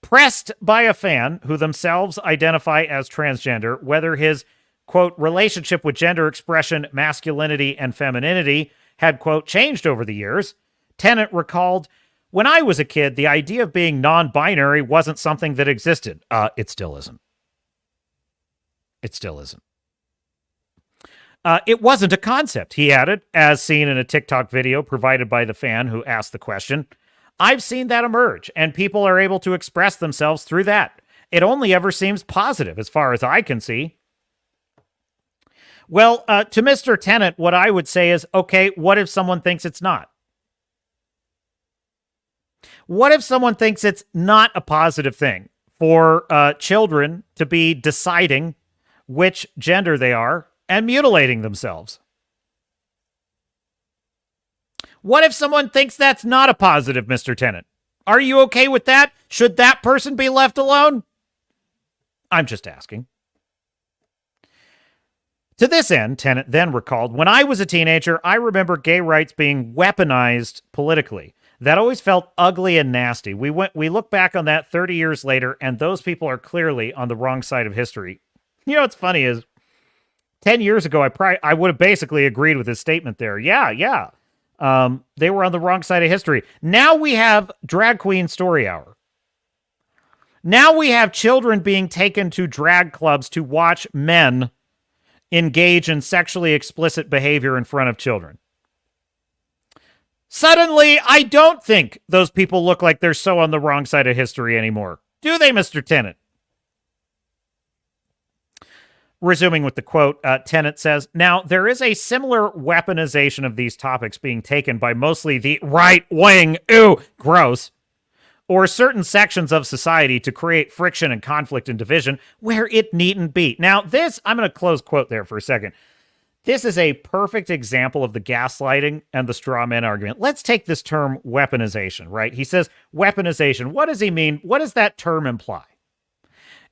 pressed by a fan who themselves identify as transgender, whether his, quote, relationship with gender expression, masculinity, and femininity had, quote, changed over the years, Tennant recalled, when I was a kid, the idea of being non-binary wasn't something that existed. It still isn't. It still isn't. It wasn't a concept, he added, as seen in a TikTok video provided by the fan who asked the question. I've seen that emerge, and people are able to express themselves through that. It only ever seems positive as far as I can see. Well, to Mr. Tennant, what I would say is, okay, what if someone thinks it's not? What if someone thinks it's not a positive thing for children to be deciding which gender they are and mutilating themselves? What if someone thinks that's not a positive, Mr. Tennant? Are you okay with that? Should that person be left alone? I'm just asking. To this end, Tennant then recalled, when I was a teenager, I remember gay rights being weaponized politically. That always felt ugly and nasty. We look back on that 30 years later, and those people are clearly on the wrong side of history. You know what's funny is 10 years ago, I would have basically agreed with his statement there. Yeah. They were on the wrong side of history. Now we have Drag Queen Story Hour. Now we have children being taken to drag clubs to watch men engage in sexually explicit behavior in front of children. Suddenly, I don't think those people look like they're so on the wrong side of history anymore. Do they, Mr. Tennant? Resuming with the quote, Tennant says, now, there is a similar weaponization of these topics being taken by mostly the right wing, ooh, gross, or certain sections of society to create friction and conflict and division where it needn't be. Now, this, I'm going to close quote there for a second. This is a perfect example of the gaslighting and the straw man argument. Let's take this term weaponization, right? He says weaponization. What does he mean? What does that term imply?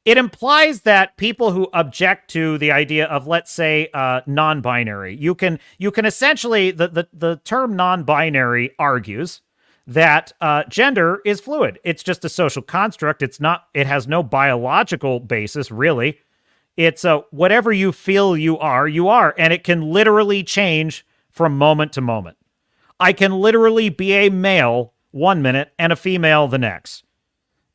It implies that people who object to the idea of, let's say, non-binary, you can essentially, the term non-binary argues that gender is fluid. It's just a social construct. It has no biological basis, really. It's whatever you feel you are, and it can literally change from moment to moment. I can literally be a male one minute and a female the next.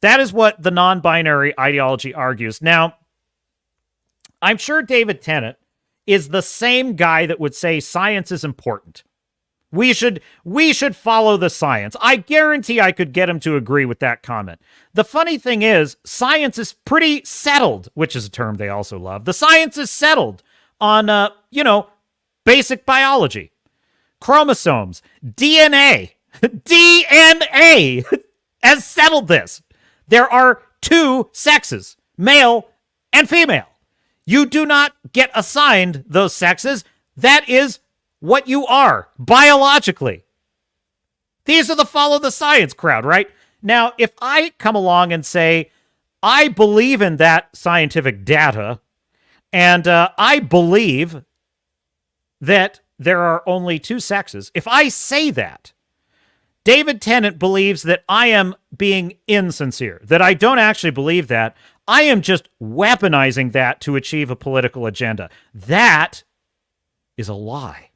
That is what the non-binary ideology argues. Now, I'm sure David Tennant is the same guy that would say science is important. We should follow the science. I guarantee I could get him to agree with that comment. The funny thing is, science is pretty settled, which is a term they also love. The science is settled on, basic biology, chromosomes, DNA. DNA has settled this. There are two sexes, male and female. You do not get assigned those sexes. That is what you are biologically. These are the follow the science crowd, right? Now, if I come along and say, I believe in that scientific data, and I believe that there are only two sexes, if I say that, David Tennant believes that I am being insincere, that I don't actually believe that. I am just weaponizing that to achieve a political agenda. That is a lie.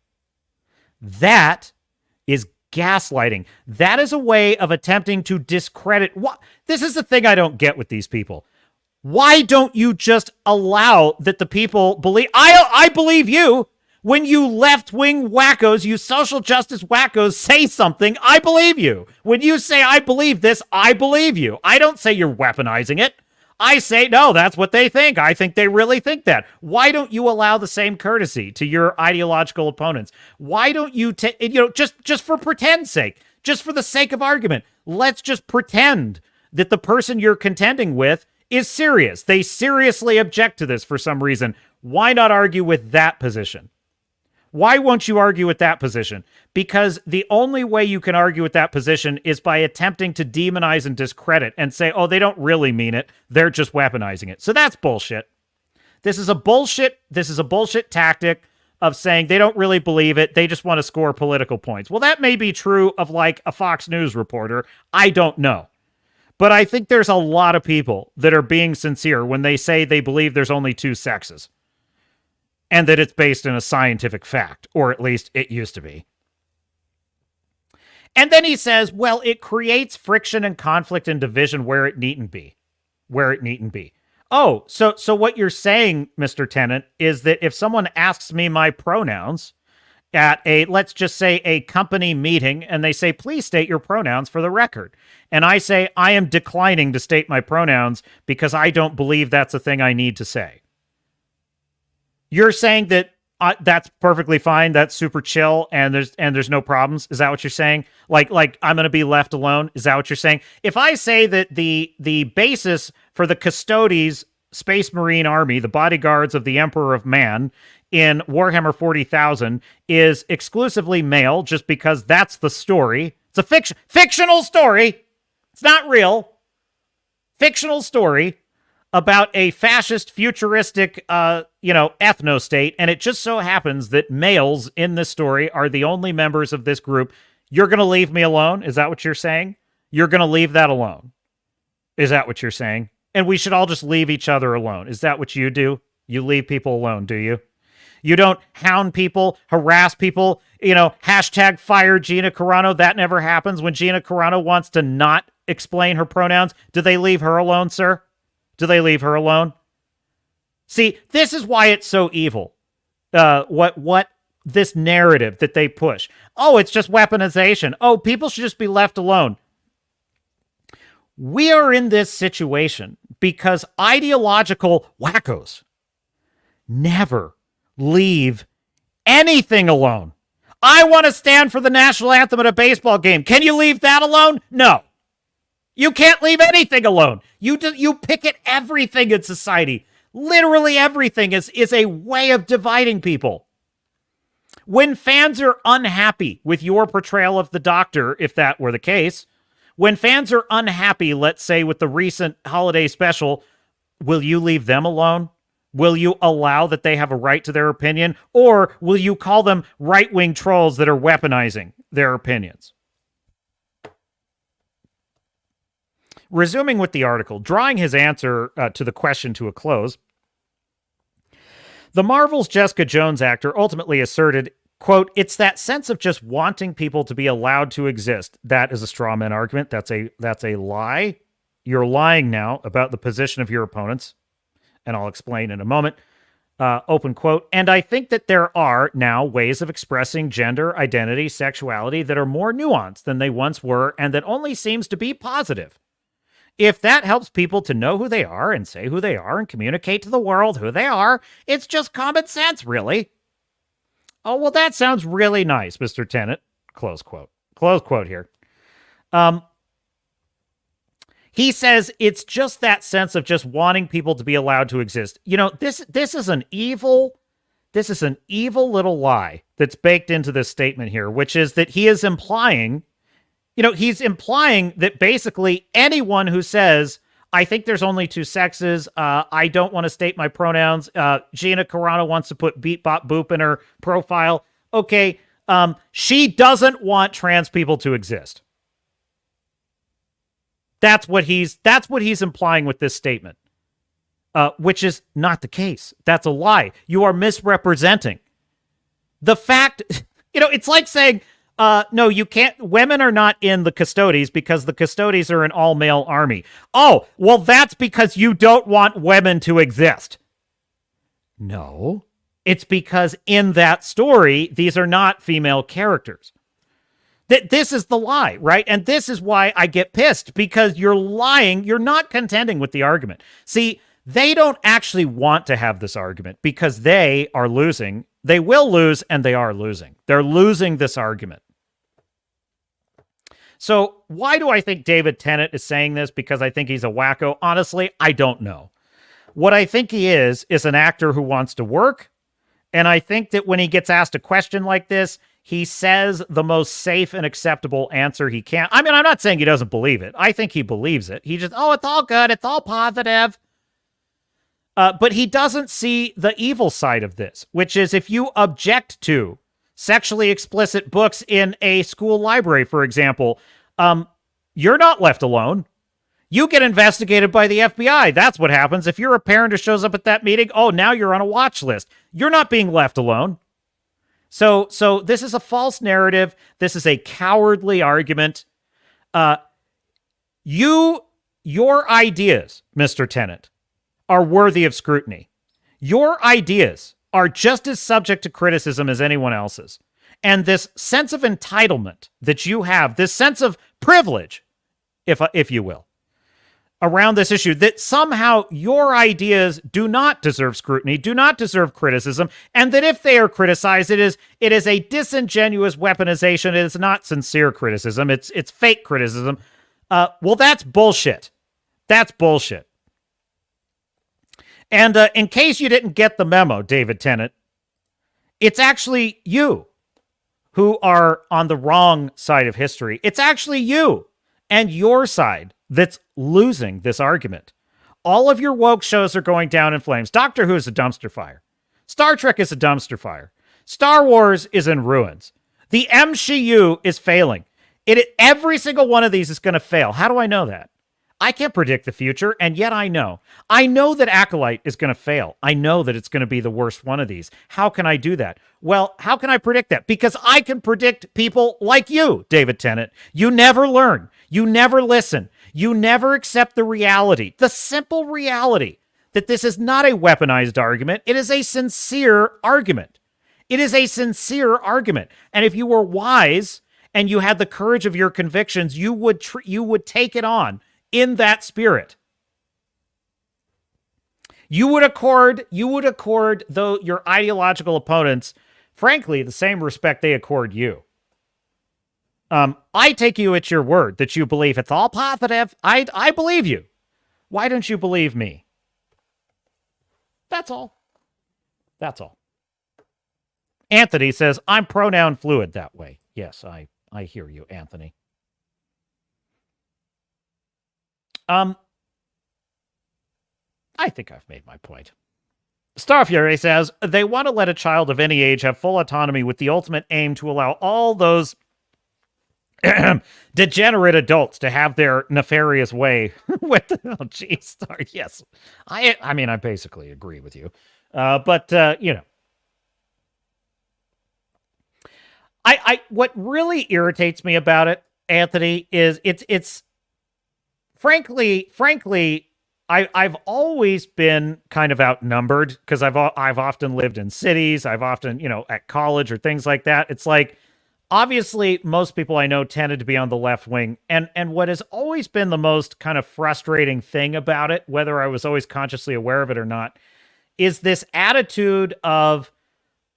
That is gaslighting. That is a way of attempting to discredit. This is the thing I don't get with these people. Why don't you just allow that the people believe? I believe you. When you left-wing wackos, you social justice wackos say something, I believe you. When you say, I believe this, I believe you. I don't say you're weaponizing it. I say, no, that's what they think. I think they really think that. Why don't you allow the same courtesy to your ideological opponents? Why don't you just for pretend's sake, just for the sake of argument, let's just pretend that the person you're contending with is serious. They seriously object to this for some reason. Why not argue with that position? Why won't you argue with that position? Because the only way you can argue with that position is by attempting to demonize and discredit and say, oh, they don't really mean it. They're just weaponizing it. So that's bullshit. This is a bullshit tactic of saying they don't really believe it. They just want to score political points. Well, that may be true of like a Fox News reporter. I don't know. But I think there's a lot of people that are being sincere when they say they believe there's only two sexes. And that it's based in a scientific fact, or at least it used to be. And then he says, well, it creates friction and conflict and division where it needn't be. Where it needn't be. Oh, so what you're saying, Mr. Tennant, is that if someone asks me my pronouns at let's just say a company meeting, and they say, please state your pronouns for the record. And I say, I am declining to state my pronouns because I don't believe that's a thing I need to say. You're saying that that's perfectly fine. That's super chill, and there's no problems. Is that what you're saying? Like I'm going to be left alone. Is that what you're saying? If I say that the basis for the Custodes Space Marine Army, the bodyguards of the Emperor of Man in Warhammer 40,000, is exclusively male, just because that's the story. It's a fictional story. It's not real. Fictional story. about a fascist, futuristic, ethno-state, and it just so happens that males in this story are the only members of this group. You're going to leave me alone? Is that what you're saying? You're going to leave that alone? Is that what you're saying? And we should all just leave each other alone. Is that what you do? You leave people alone, do you? You don't hound people, harass people, hashtag fire Gina Carano. That never happens. When Gina Carano wants to not explain her pronouns, do they leave her alone, sir? Do they leave her alone? See, this is why it's so evil. What this narrative that they push. Oh, it's just weaponization. Oh, people should just be left alone. We are in this situation because ideological wackos never leave anything alone. I want to stand for the national anthem at a baseball game. Can you leave that alone? No. You can't leave anything alone. You picket everything in society. Literally everything is a way of dividing people. When fans are unhappy with your portrayal of the Doctor, if that were the case, when fans are unhappy, let's say with the recent holiday special, will you leave them alone? Will you allow that they have a right to their opinion? Or will you call them right-wing trolls that are weaponizing their opinions? Resuming with the article, drawing his answer to the question to a close, the Marvel's Jessica Jones actor ultimately asserted, quote, "It's that sense of just wanting people to be allowed to exist." That is a straw man argument. That's a lie. You're lying now about the position of your opponents, and I'll explain in a moment. Open quote. "And I think that there are now ways of expressing gender, identity, sexuality that are more nuanced than they once were, and that only seems to be positive. If that helps people to know who they are and say who they are and communicate to the world who they are, it's just common sense, really." Oh, well, that sounds really nice, Mr. Tennant. Close quote. Close quote here. He says it's just that sense of just wanting people to be allowed to exist. This is an evil little lie that's baked into this statement here, which is that he is implying, he's implying that basically anyone who says, I think there's only two sexes, I don't want to state my pronouns, Gina Carano wants to put beep bop boop in her profile. Okay, she doesn't want trans people to exist. That's what he's implying with this statement, which is not the case. That's a lie. You are misrepresenting the fact. It's like saying, no, you can't. Women are not in the Custodies because the Custodies are an all-male army. Oh, well, that's because you don't want women to exist. No, it's because in that story, these are not female characters. This is the lie, right? And this is why I get pissed, because you're lying. You're not contending with the argument. See, they don't actually want to have this argument because they are losing. They will lose, and they are losing. They're losing this argument. So why do I think David Tennant is saying this? Because I think he's a wacko? Honestly, I don't know. What I think he is an actor who wants to work. And I think that when he gets asked a question like this, he says the most safe and acceptable answer he can. I mean, I'm not saying he doesn't believe it. I think he believes it. He just, it's all good. It's all positive. But he doesn't see the evil side of this, which is if you object to sexually explicit books in a school library, for example, you're not left alone. You get investigated by the FBI. That's what happens. If you're a parent who shows up at that meeting, now you're on a watch list. You're not being left alone. So this is a false narrative. This is a cowardly argument. Your ideas, Mr. Tennant, are worthy of scrutiny. Your ideas are just as subject to criticism as anyone else's. And this sense of entitlement that you have, this sense of privilege, if you will, around this issue, that somehow your ideas do not deserve scrutiny, do not deserve criticism, and that if they are criticized, it is a disingenuous weaponization. It is not sincere criticism. It's fake criticism. Well, that's bullshit. That's bullshit. And in case you didn't get the memo, David Tennant, it's actually you who are on the wrong side of history. It's actually you and your side that's losing this argument. All of your woke shows are going down in flames. Doctor Who is a dumpster fire. Star Trek is a dumpster fire. Star Wars is in ruins. The MCU is failing. Every single one of these is going to fail. How do I know that? I can't predict the future, and yet I know. I know that Acolyte is going to fail. I know that it's going to be the worst one of these. How can I do that? Well, how can I predict that? Because I can predict people like you, David Tennant. You never learn. You never listen. You never accept the reality, the simple reality that this is not a weaponized argument. It is a sincere argument. It is a sincere argument. And if you were wise and you had the courage of your convictions, you would take it on in that spirit. You would accord though your ideological opponents, frankly, the same respect they accord you. I take you at your word that you believe it's all positive. I believe you. Why don't you believe me? That's all. That's all. Anthony says, I'm pronoun fluid that way. Yes, I hear you, Anthony. I think I've made my point. Starfury says, they want to let a child of any age have full autonomy with the ultimate aim to allow all those degenerate adults to have their nefarious way with, oh, geez, yes. I mean, I basically agree with you. But you know, what really irritates me about it, Anthony, is it's frankly, I've always been kind of outnumbered because I've often lived in cities. I've often, at college or things like that. It's like, obviously, most people I know tended to be on the left wing. And what has always been the most kind of frustrating thing about it, whether I was always consciously aware of it or not, is this attitude of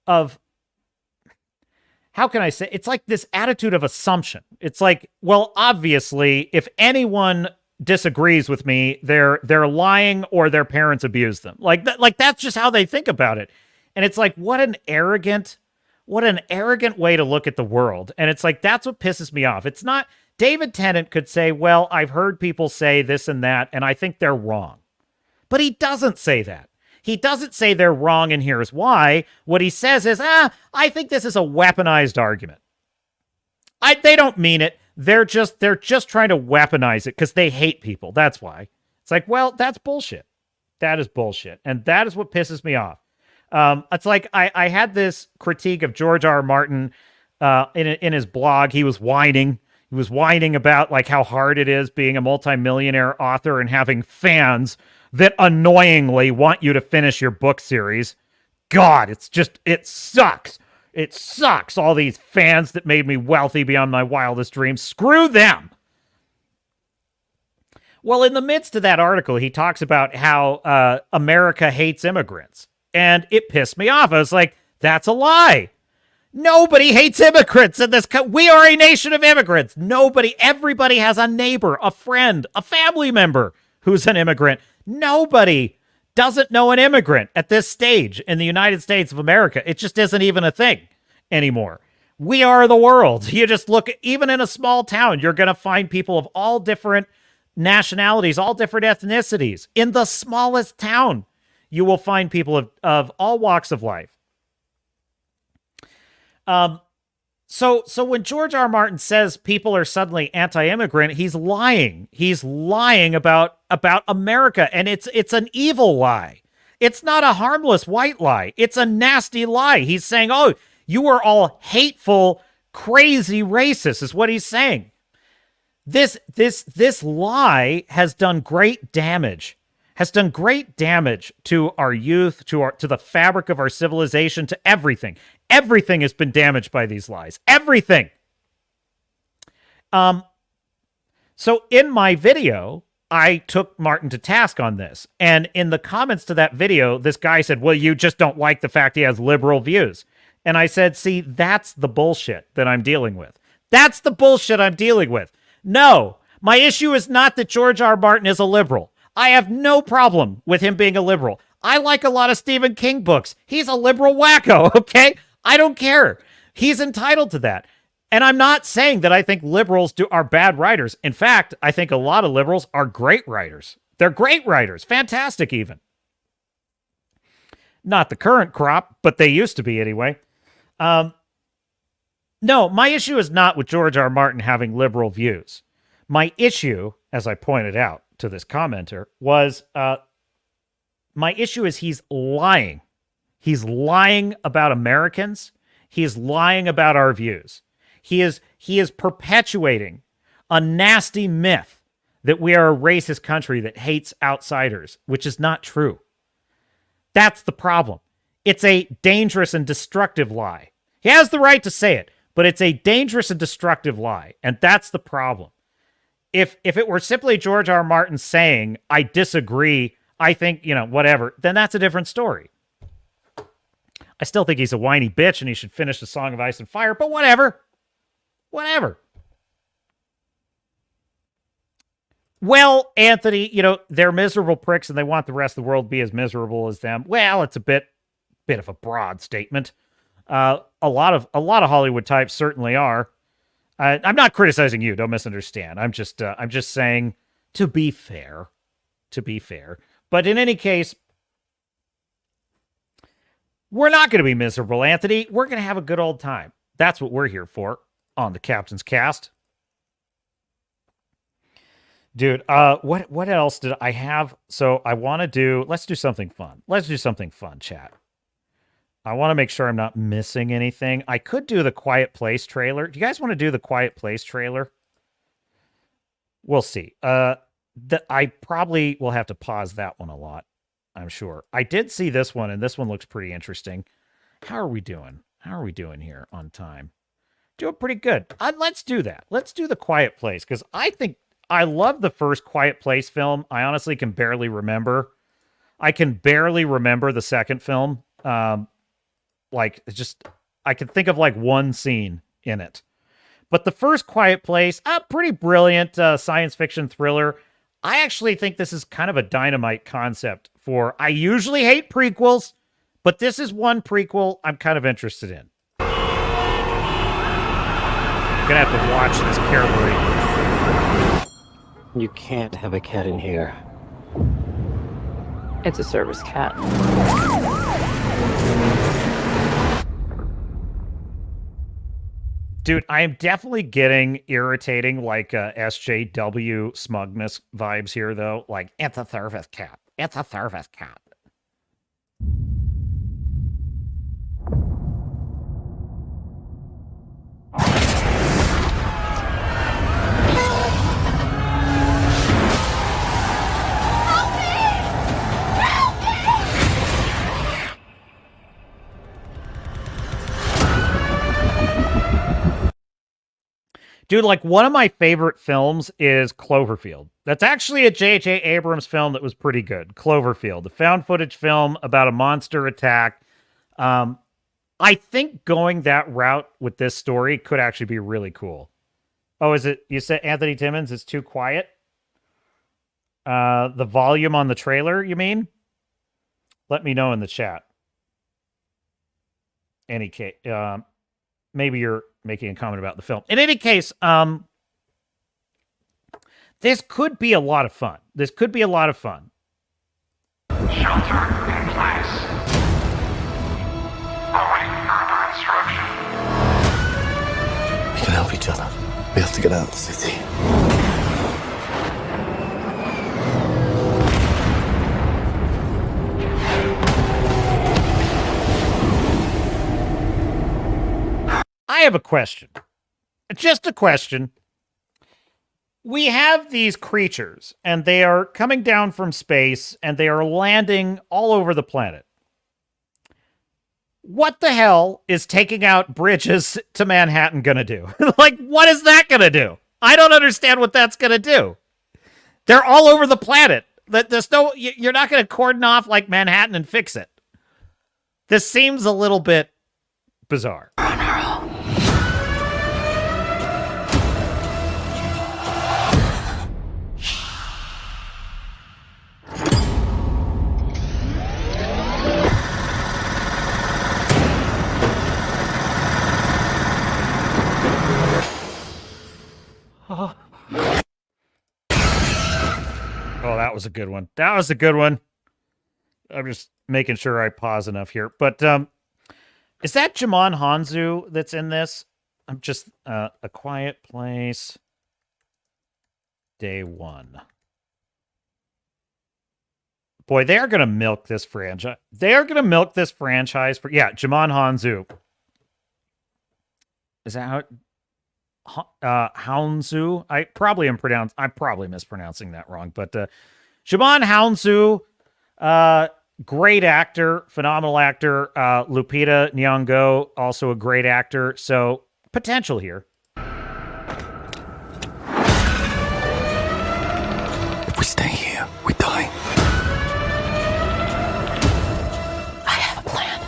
how can I say? It's like this attitude of assumption. It's like, well, obviously, if anyone disagrees with me, they're lying or their parents abuse them. Like that's just how they think about it. And it's like, what an arrogant way to look at the world. And it's like, that's what pisses me off. It's not, David Tennant could say, well, I've heard people say this and that, and I think they're wrong. But he doesn't say that. He doesn't say they're wrong, and here's why. What he says is, I think this is a weaponized argument. They don't mean it. They're just trying to weaponize it because they hate people. That's why. It's like, well, that's bullshit. That is bullshit. And that is what pisses me off. It's like I had this critique of George R. R. Martin in his blog. He was whining. He was whining about like how hard it is being a multimillionaire author and having fans that annoyingly want you to finish your book series. God, it sucks. It sucks. All these fans that made me wealthy beyond my wildest dreams. Screw them. Well, in the midst of that article, he talks about how America hates immigrants. And it pissed me off. I was like, that's a lie. Nobody hates immigrants in this country. We are a nation of immigrants. Everybody has a neighbor, a friend, a family member who's an immigrant. Nobody doesn't know an immigrant at this stage in the United States of America. It just isn't even a thing anymore. We are the world. You just look, even in a small town, you're going to find people of all different nationalities, all different ethnicities. In the smallest town, you will find people of all walks of life. So when George R. R. Martin says people are suddenly anti-immigrant, he's lying. He's lying about America, and it's an evil lie. It's not a harmless white lie. It's a nasty lie. He's saying, oh, you are all hateful, crazy racists, is what he's saying. This lie has done great damage. Has done great damage to our youth, to the fabric of our civilization, to everything. Everything has been damaged by these lies. Everything. So in my video, I took Martin to task on this. And in the comments to that video, this guy said, well, you just don't like the fact he has liberal views. And I said, see, that's the bullshit that I'm dealing with. That's the bullshit I'm dealing with. No, my issue is not that George R. R. Martin is a liberal. I have no problem with him being a liberal. I like a lot of Stephen King books. He's a liberal wacko, okay? I don't care. He's entitled to that. And I'm not saying that I think liberals are bad writers. In fact, I think a lot of liberals are great writers. They're great writers, fantastic even. Not the current crop, but they used to be anyway. No, my issue is not with George R. R. Martin having liberal views. My issue, as I pointed out to this commenter, was my issue is he's lying. He's lying about Americans. He is lying about our views. He is perpetuating a nasty myth that we are a racist country that hates outsiders, which is not true. That's the problem. It's a dangerous and destructive lie. He has the right to say it, but it's a dangerous and destructive lie, and that's the problem. If it were simply George R. R. Martin saying, I disagree, I think, whatever, then that's a different story. I still think he's a whiny bitch and he should finish the Song of Ice and Fire, but whatever. Whatever. Well, Anthony, they're miserable pricks and they want the rest of the world to be as miserable as them. Well, it's a bit of a broad statement. A lot of Hollywood types certainly are. I'm not criticizing you. Don't misunderstand. I'm just saying to be fair. But in any case, we're not going to be miserable, Anthony. We're going to have a good old time. That's what we're here for on the Captain's Cast. Dude, what else did I have? So I want to do, let's do something fun. Chat. I want to make sure I'm not missing anything. I could do the Quiet Place trailer. Do you guys want to do the Quiet Place trailer? We'll see. I probably will have to pause that one a lot, I'm sure. I did see this one, and this one looks pretty interesting. How are we doing? Here on time? Doing pretty good. Let's do that. Let's do the Quiet Place, because I love the first Quiet Place film. I honestly can barely remember. I can barely remember the second film. I can think of one scene in it. But the first Quiet Place, a pretty brilliant science fiction thriller. I actually think this is kind of a dynamite concept for, I usually hate prequels, but this is one prequel I'm kind of interested in. I'm going to have to watch this carefully. You can't have a cat in here. It's a service cat. Dude, I am definitely getting irritating, SJW smugness vibes here, though. It's a service cat. It's a service cat. Dude, one of my favorite films is Cloverfield. That's actually a J.J. Abrams film that was pretty good. Cloverfield, the found footage film about a monster attack. I think going that route with this story could actually be really cool. Oh, is it? You said Anthony Timmons is too quiet? The volume on the trailer, you mean? Let me know in the chat. Any case, maybe you're making a comment about the film. In any case, this could be a lot of fun. Shelter in place. Await further instruction. We can help each other. We have to get out of the city. I have a question. Just a question. We have these creatures, and they are coming down from space, and they are landing all over the planet. What the hell is taking out bridges to Manhattan gonna do? What is that gonna do? I don't understand what that's gonna do. They're all over the planet. You're not gonna cordon off Manhattan and fix it. This seems a little bit bizarre. Oh, that was a good one. That was a good one. I'm just making sure I pause enough here. But is that Jimon Hanzu that's in this? I'm just A Quiet Place Day 1. Boy, they are going to milk this franchise. They are going to milk this franchise for... Yeah, Jimon Hanzu. Is that how it... Hounsu? I'm probably mispronouncing that wrong, but Jimon Hounsu, great actor, phenomenal actor. Lupita Nyong'o, also a great actor. So potential here. If we stay here, we die. I have a plan.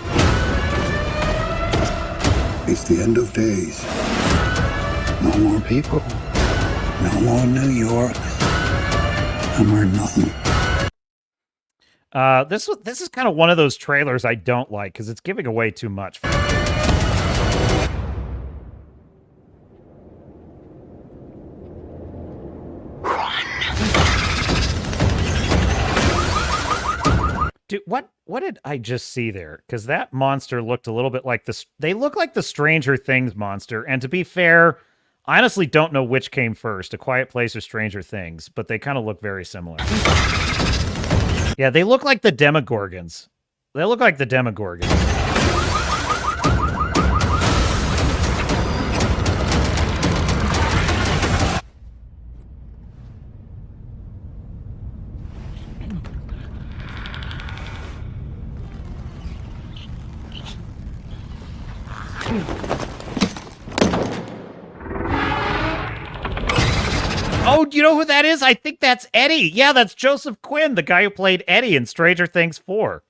It's the end of days. No more people. No more New York. I'm heard nothing. This is kind of one of those trailers I don't like because it's giving away too much. Dude, what did I just see there? Because that monster looked a little bit like this. They look like the Stranger Things monster. And to be fair, I honestly don't know which came first, A Quiet Place or Stranger Things, but they kind of look very similar. Yeah, they look like the Demogorgons. They look like the Demogorgons. Oh, do you know who that is? I think that's Eddie. Yeah, that's Joseph Quinn, the guy who played Eddie in Stranger Things 4.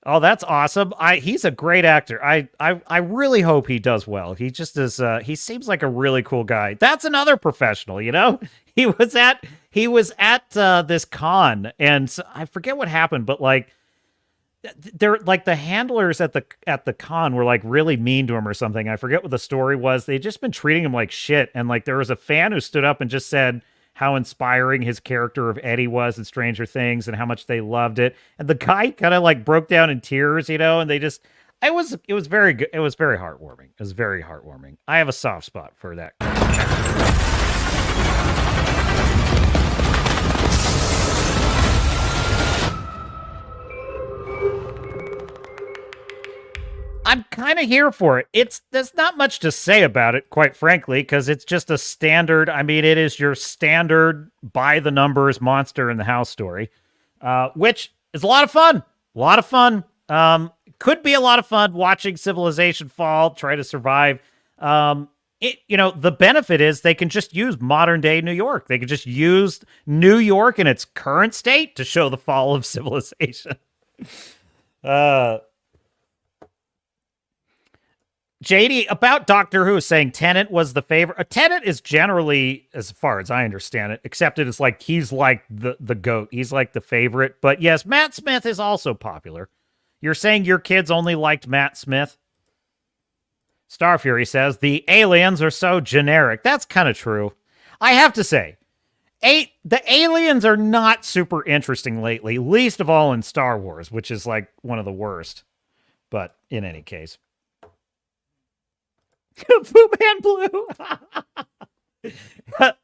Oh, that's awesome. He's a great actor. I really hope he does well. He just is he seems like a really cool guy. That's another professional, you know? He was at this con, and I forget what happened, but like they're like the handlers at the con were like really mean to him or something. I forget what the story was. They'd just been treating him like shit. And like there was a fan who stood up and just said how inspiring his character of Eddie was in Stranger Things and how much they loved it. And the guy kind of like broke down in tears, you know, and it was very good. It was very heartwarming. It was very heartwarming. I have a soft spot for that. I'm kind of here for it. There's not much to say about it, quite frankly, because it's just a standard. I mean, it is your standard by the numbers monster in the house story, which is a lot of fun. A lot of fun. Could be a lot of fun watching civilization fall, try to survive. The benefit is they can just use modern day New York. They can just use New York in its current state to show the fall of civilization. JD, about Doctor Who, saying Tennant was the favorite. Tennant is generally, as far as I understand it, accepted as like, he's like the GOAT. He's like the favorite. But yes, Matt Smith is also popular. You're saying your kids only liked Matt Smith? Starfury says, the aliens are so generic. That's kind of true. I have to say, the aliens are not super interesting lately, least of all in Star Wars, which is like one of the worst. But in any case. Fu Man Blue.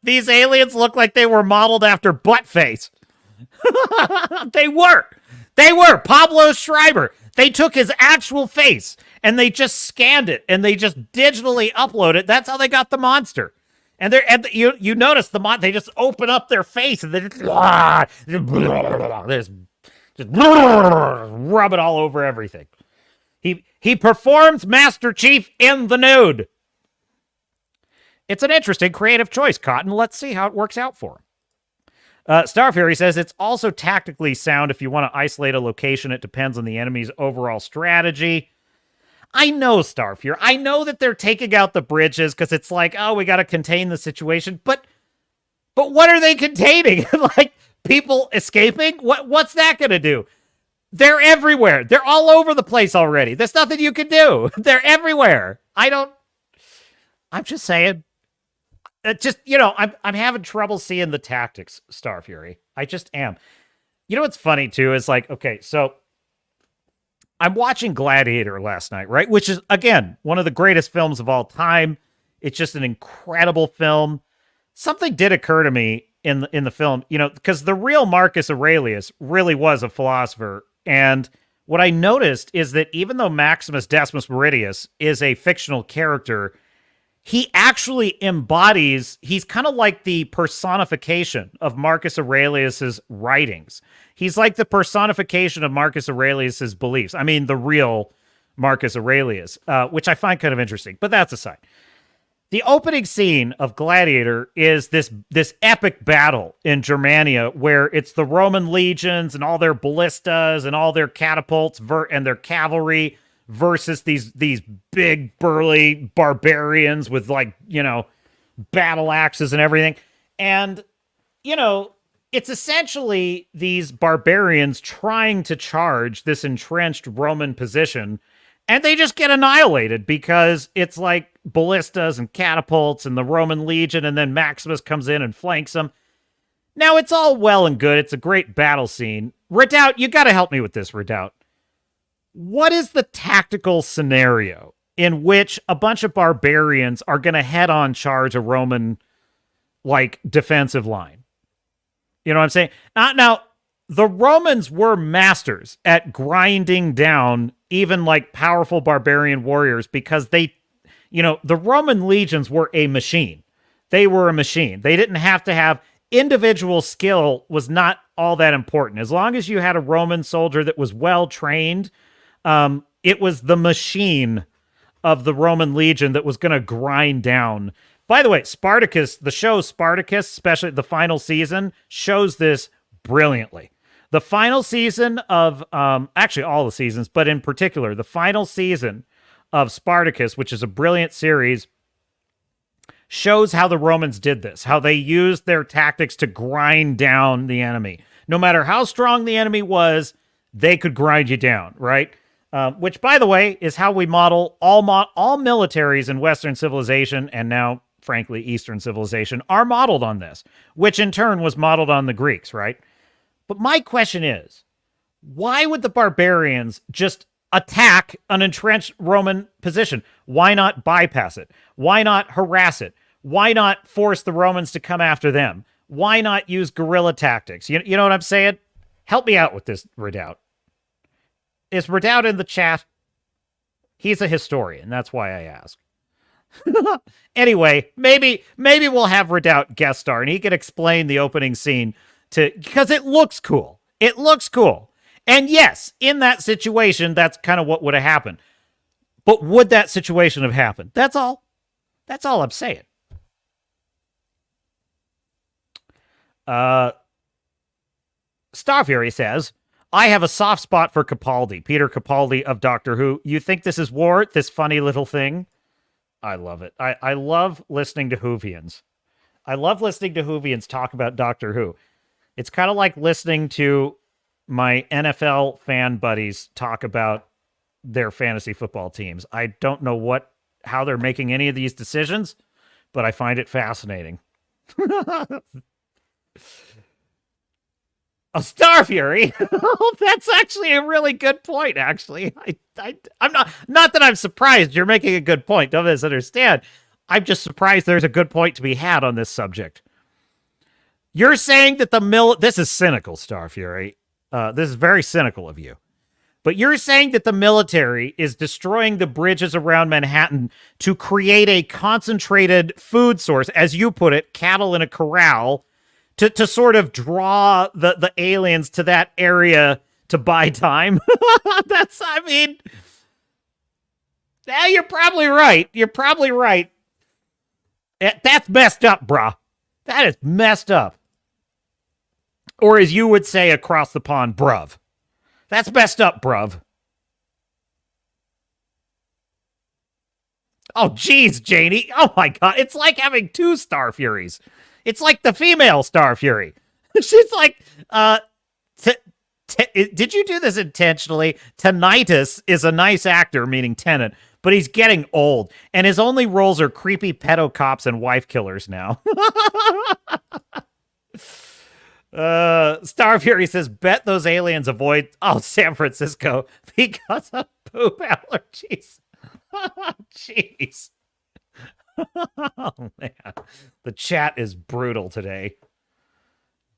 These aliens look like they were modeled after Buttface. They were. Pablo Schreiber. They took his actual face and they just scanned it and they just digitally uploaded it. That's how they got the monster. And you notice they just open up their face and they just rub it all over everything. He performs Master Chief in the nude. It's an interesting creative choice, Cotton. Let's see how it works out for him. Starfury says it's also tactically sound if you want to isolate a location. It depends on the enemy's overall strategy. I know, Starfury. I know that they're taking out the bridges because it's like, oh, we got to contain the situation. But what are they containing? Like people escaping? What's that going to do? They're everywhere. They're all over the place already. There's nothing you can do. They're everywhere. I'm just saying. just, I'm having trouble seeing the tactics, Star Fury. I just am. You know what's funny too is like, okay, so I'm watching Gladiator last night, right? Which is, again, one of the greatest films of all time. It's just an incredible film. Something did occur to me in the film, because the real Marcus Aurelius really was a philosopher. And what I noticed is that even though Maximus Decimus Meridius is a fictional character, he actually embodies, he's kind of like the personification of Marcus Aurelius's writings. He's like the personification of Marcus Aurelius's beliefs. I mean, the real Marcus Aurelius, which I find kind of interesting, but that's aside. The opening scene of Gladiator is this epic battle in Germania where it's the Roman legions and all their ballistas and all their catapults and their cavalry versus these big burly barbarians with battle axes and everything. And, it's essentially these barbarians trying to charge this entrenched Roman position, and they just get annihilated because it's like ballistas and catapults and the Roman legion, and then Maximus comes in and flanks them. Now, it's all well and good. It's a great battle scene. Redoubt, you got to help me with this, Redoubt. What is the tactical scenario in which a bunch of barbarians are going to head-on charge a Roman, defensive line? You know what I'm saying? Now, the Romans were masters at grinding down even, powerful barbarian warriors because the Roman legions were a machine. They were a machine. They didn't have to have individual skill was not all that important. As long as you had a Roman soldier that was well-trained, it was the machine of the Roman legion that was going to grind down. By the way, Spartacus, the show Spartacus, especially the final season, shows this brilliantly. The final season of, actually all the seasons, but in particular, the final season of Spartacus, which is a brilliant series, shows how the Romans did this, how they used their tactics to grind down the enemy. No matter how strong the enemy was, they could grind you down, right? Which, by the way, is how we model all militaries in Western civilization, and now, frankly, Eastern civilization, are modeled on this, which in turn was modeled on the Greeks, right? But my question is, why would the barbarians just attack an entrenched Roman position? Why not bypass it? Why not harass it? Why not force the Romans to come after them? Why not use guerrilla tactics? You know what I'm saying? Help me out with this, Redoubt. Is Redoubt in the chat? He's a historian. That's why I ask. Anyway, maybe we'll have Redoubt guest star and he can explain the opening scene because it looks cool. It looks cool. And yes, in that situation, that's kind of what would have happened. But would that situation have happened? That's all. That's all I'm saying. Star Fury says, I have a soft spot for Capaldi, Peter Capaldi of Doctor Who. You think this is war, this funny little thing? I love it. I love listening to Whovians. I love listening to Whovians talk about Doctor Who. It's kind of like listening to my NFL fan buddies talk about their fantasy football teams. I don't know how they're making any of these decisions, but I find it fascinating. A Star Fury. That's actually a really good point, actually. I'm not that I'm surprised. You're making a good point. Don't misunderstand. I'm just surprised there's a good point to be had on this subject. You're saying that this is cynical, Star Fury. This is very cynical of you. But you're saying that the military is destroying the bridges around Manhattan to create a concentrated food source, as you put it, cattle in a corral, to sort of draw the aliens to that area to buy time. Yeah, you're probably right. You're probably right. That's messed up, brah. That is messed up. Or as you would say across the pond, bruv. That's messed up, bruv. Oh, geez, Janie. Oh, my God. It's like having two Star Furies. It's like the female Star Fury. She's like, did you do this intentionally? Tinnitus is a nice actor, meaning Tennant, but he's getting old, and his only roles are creepy pedo cops and wife killers now. Star Fury says, bet those aliens avoid San Francisco because of poop allergies. Jeez. Oh, man. The chat is brutal today.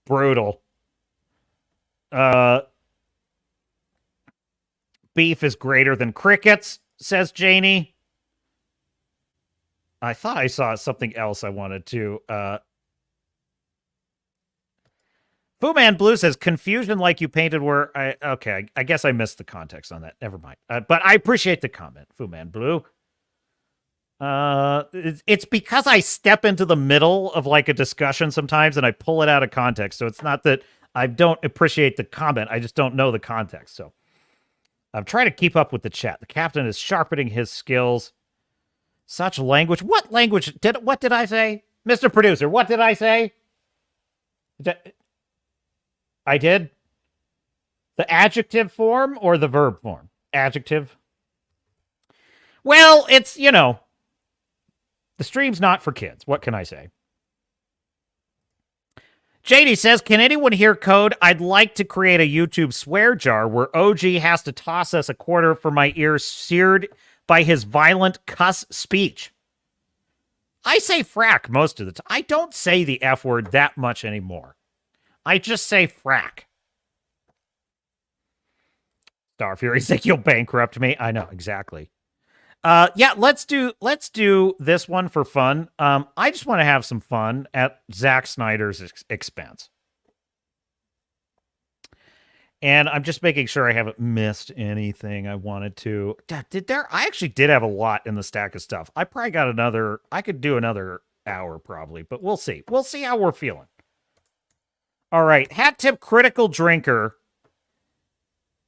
Brutal. Beef is greater than crickets, says Janie. I thought I saw something else I wanted to. Fu Man Blue says, confusion like you painted where okay, I guess I missed the context on that. Never mind. But I appreciate the comment, Fu Man Blue. It's because I step into the middle of like a discussion sometimes and I pull it out of context. So it's not that I don't appreciate the comment. I just don't know the context. So I'm trying to keep up with the chat. The captain is sharpening his skills. Such language. What language? What did I say? Mr. Producer, what did I say? I did? The adjective form or the verb form? Adjective. Well, it's, you know, the stream's not for kids. What can I say? JD says, can anyone hear code? I'd like to create a YouTube swear jar where OG has to toss us a quarter for my ears seared by his violent cuss speech. I say frack most of the time. I don't say the F word that much anymore. I just say frack. Star Fury's like, you'll bankrupt me. I know, exactly. Yeah, let's do this one for fun. I just want to have some fun at Zack Snyder's expense. And I'm just making sure I haven't missed anything I wanted to. I actually did have a lot in the stack of stuff. I probably got another. I could do another hour probably, but we'll see. We'll see how we're feeling. All right, hat tip critical drinker.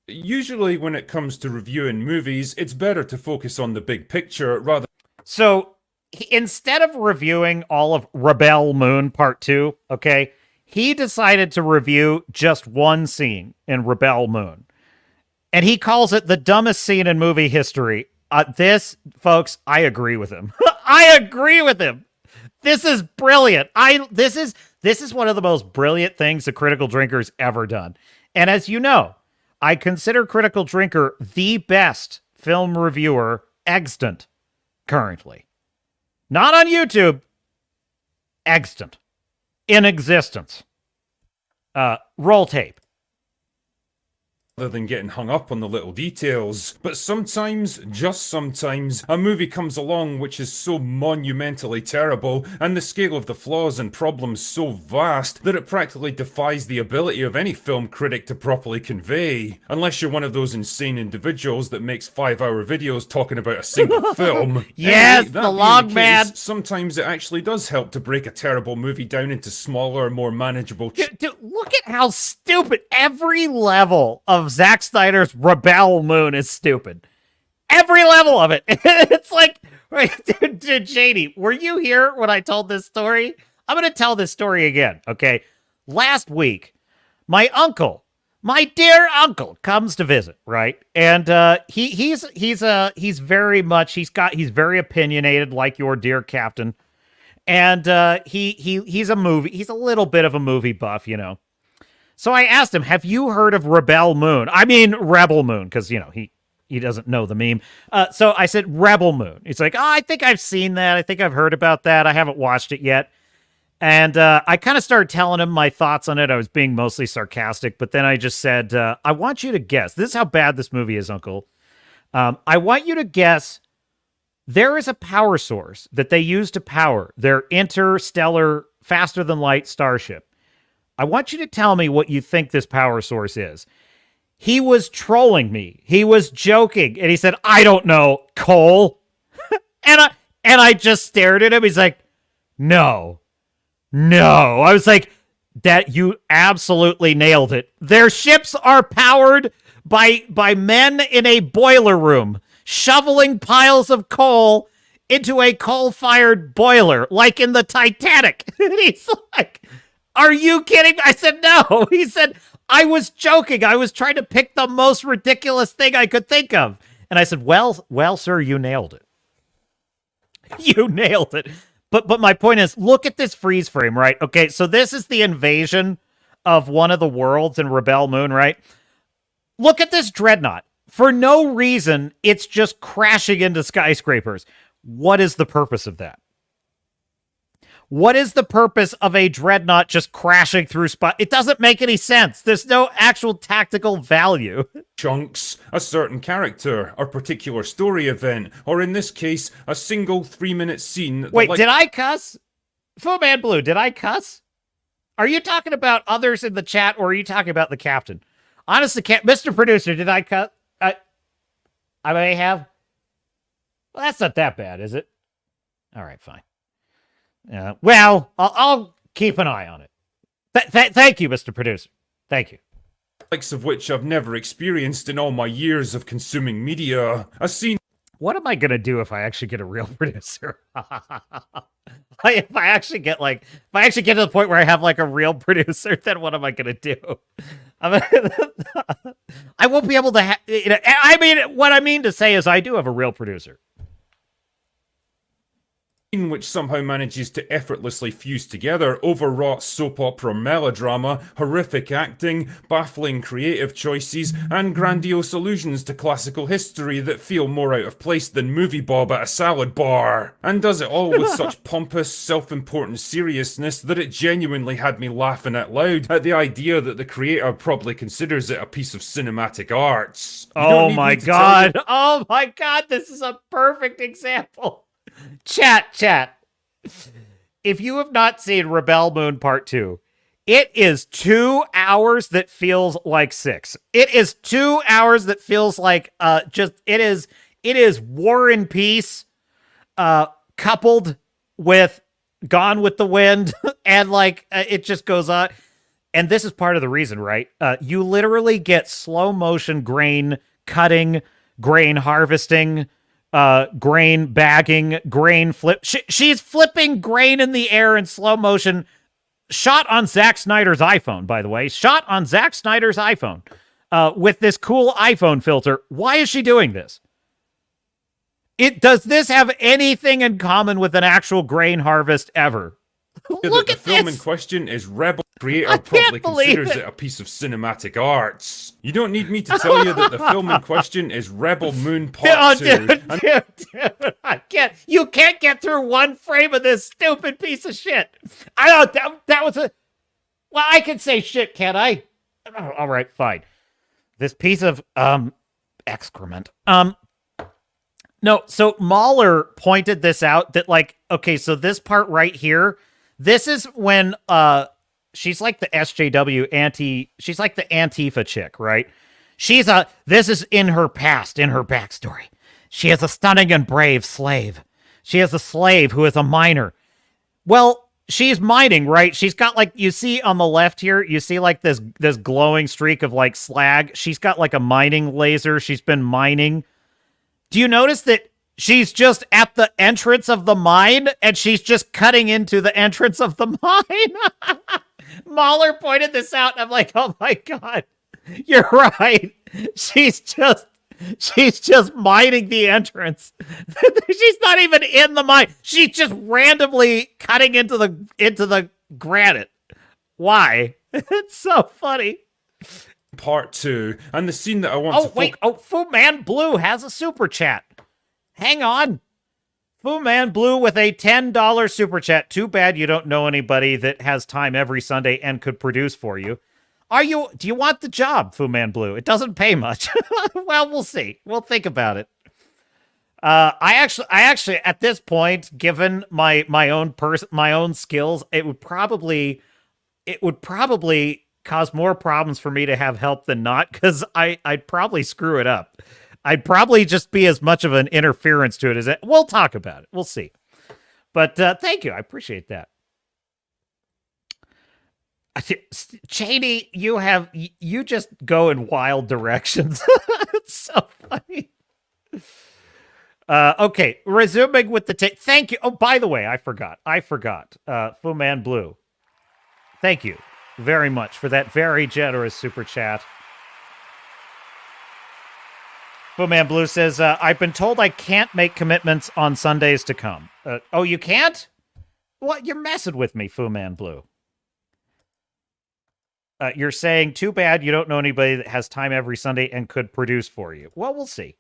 Usually when it comes to reviewing movies, it's better to focus on the big picture rather. So instead of reviewing all of Rebel Moon Part 2, okay, he decided to review just one scene in Rebel Moon. And he calls it the dumbest scene in movie history. This, folks, I agree with him. I agree with him. This is brilliant. This is one of the most brilliant things the Critical Drinker's ever done. And as you know, I consider Critical Drinker the best film reviewer extant currently. Not on YouTube. Extant. In existence. Roll tape. Rather than getting hung up on the little details. But sometimes, just sometimes, a movie comes along which is so monumentally terrible, and the scale of the flaws and problems so vast, that it practically defies the ability of any film critic to properly convey. Unless you're one of those insane individuals that makes 5-hour videos talking about a single film. Yes, Anyway, the log man. Sometimes it actually does help to break a terrible movie down into smaller, more manageable... Dude, look at how stupid every level of Zack Snyder's Rebel Moon is stupid. Every level of it. It's like, dude, JD, were you here when I told this story? I'm going to tell this story again, okay? Last week, my uncle, my dear uncle, comes to visit, right? And he's very very opinionated, like your dear captain. And he's a little bit of a movie buff, you know. So I asked him, have you heard of Rebel Moon? I mean, Rebel Moon, because, you know, he doesn't know the meme. So I said, Rebel Moon. He's like, oh, I think I've seen that. I think I've heard about that. I haven't watched it yet. And I kind of started telling him my thoughts on it. I was being mostly sarcastic, but then I just said, I want you to guess. This is how bad this movie is, Uncle. I want you to guess. There is a power source that they use to power their interstellar, faster-than-light starship. I want you to tell me what you think this power source is. He was trolling me. He was joking. And he said, I don't know, coal. and I just stared at him. He's like, no. I was like, that you absolutely nailed it. Their ships are powered by men in a boiler room, shoveling piles of coal into a coal-fired boiler, like in the Titanic. And he's like... Are you kidding? I said, no. He said, I was joking. I was trying to pick the most ridiculous thing I could think of. And I said, well, sir, you nailed it. You nailed it. But my point is, look at this freeze frame, right? Okay, so this is the invasion of one of the worlds in Rebel Moon, right? Look at this dreadnought. For no reason, it's just crashing into skyscrapers. What is the purpose of that? What is the purpose of a dreadnought just crashing through spot? It doesn't make any sense. There's no actual tactical value. Chunks, a certain character, a particular story event, or in this case, a single 3-minute scene. Wait, did I cuss? Fu Man Blue, did I cuss? Are you talking about others in the chat, or are you talking about the captain? Honestly, Mr. Producer, did I cut? I may have. Well, that's not that bad, is it? All right, fine. Well, I'll keep an eye on it. Thank you, Mr. Producer. Thank you. Likes of which I've never experienced in all my years of consuming media. A scene. What am I gonna do if I actually get a real producer? If I actually get to the point where I have like a real producer, then what am I gonna do? I won't be able to. What I mean to say is, I do have a real producer. Which somehow manages to effortlessly fuse together overwrought soap opera melodrama, horrific acting, baffling creative choices, and grandiose allusions to classical history that feel more out of place than Movie Bob at a salad bar. And does it all with such pompous, self-important seriousness that it genuinely had me laughing out loud at the idea that the creator probably considers it a piece of cinematic arts. Oh my god! Oh my god! This is a perfect example. Chat. If you have not seen Rebel Moon Part 2, it is 2 hours that feels like 6. It is 2 hours that feels like it is War and Peace coupled with Gone with the Wind, and it just goes on. And this is part of the reason, right? You literally get slow motion grain cutting, grain harvesting, grain bagging, grain flip. She's flipping grain in the air in slow motion. Shot on Zack Snyder's iPhone, by the way. Shot on Zack Snyder's iPhone with this cool iPhone filter. Why is she doing this? Does this have anything in common with an actual grain harvest ever? Look at the film this. in question is Rebel. Creator probably considers it a piece of cinematic arts. You don't need me to tell you that the film in question is Rebel Moon Part 2. Dude, I can't. You can't get through one frame of this stupid piece of shit. I don't. That was a. Well, I can say shit, can't I? Oh, all right, fine. This piece of excrement. No. So Mahler pointed this out that okay, so this part right here. This is when she's like the SJW she's like the Antifa chick, right? This is in her past, in her backstory. She is a stunning and brave slave. She is a slave who is a miner. Well, she's mining, right? She's got you see on the left here, you see this glowing streak of slag. She's got a mining laser. She's been mining. Do you notice that she's just at the entrance of the mine, and she's just cutting into the entrance of the mine? Mahler pointed this out, and I'm like, oh my god, you're right. She's just mining the entrance. She's not even in the mine. She's just randomly cutting into the granite. Why? It's so funny. Part 2, and the scene that I want to Fu Man Blue has a super chat. Hang on. Fu Man Blue with a $10 super chat. Too bad you don't know anybody that has time every Sunday and could produce for you. Do you want the job, Fu Man Blue? It doesn't pay much. Well, we'll see. We'll think about it. I actually at this point, given my own skills, it would probably cause more problems for me to have help than not, because I'd probably screw it up. I'd probably just be as much of an interference to it as it. We'll talk about it. We'll see. But thank you. I appreciate that. Cheney, you just go in wild directions. It's so funny. Okay, resuming with the tape. Thank you. Oh, by the way, I forgot. Fu Man Blue. Thank you very much for that very generous super chat. Fu Man Blue says, I've been told I can't make commitments on Sundays to come. Oh, you can't? What? You're messing with me, Fu Man Blue. You're saying, too bad you don't know anybody that has time every Sunday and could produce for you. Well, we'll see.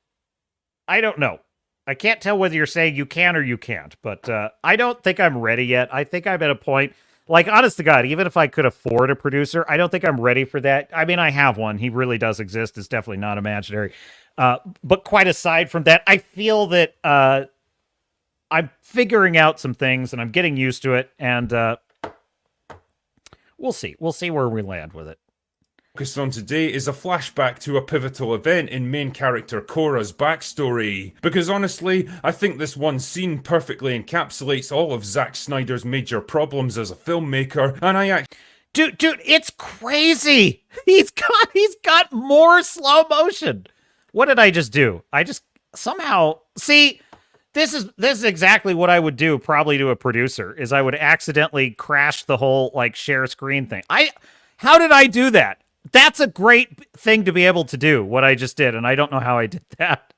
I don't know. I can't tell whether you're saying you can or you can't, but I don't think I'm ready yet. I think I'm at a point, like, honest to God, even if I could afford a producer, I don't think I'm ready for that. I mean, I have one. He really does exist. It's definitely not imaginary. But quite aside from that, I feel that I'm figuring out some things and I'm getting used to it, and we'll see. We'll see where we land with it. Focus on today is a flashback to a pivotal event in main character Korra's backstory. Because honestly, I think this one scene perfectly encapsulates all of Zack Snyder's major problems as a filmmaker, and Dude, it's crazy! He's got more slow motion! What did I just do? I just somehow... See, this is exactly what I would do probably to a producer, is I would accidentally crash the whole, like, share screen thing. How did I do that? That's a great thing to be able to do, what I just did, and I don't know how I did that.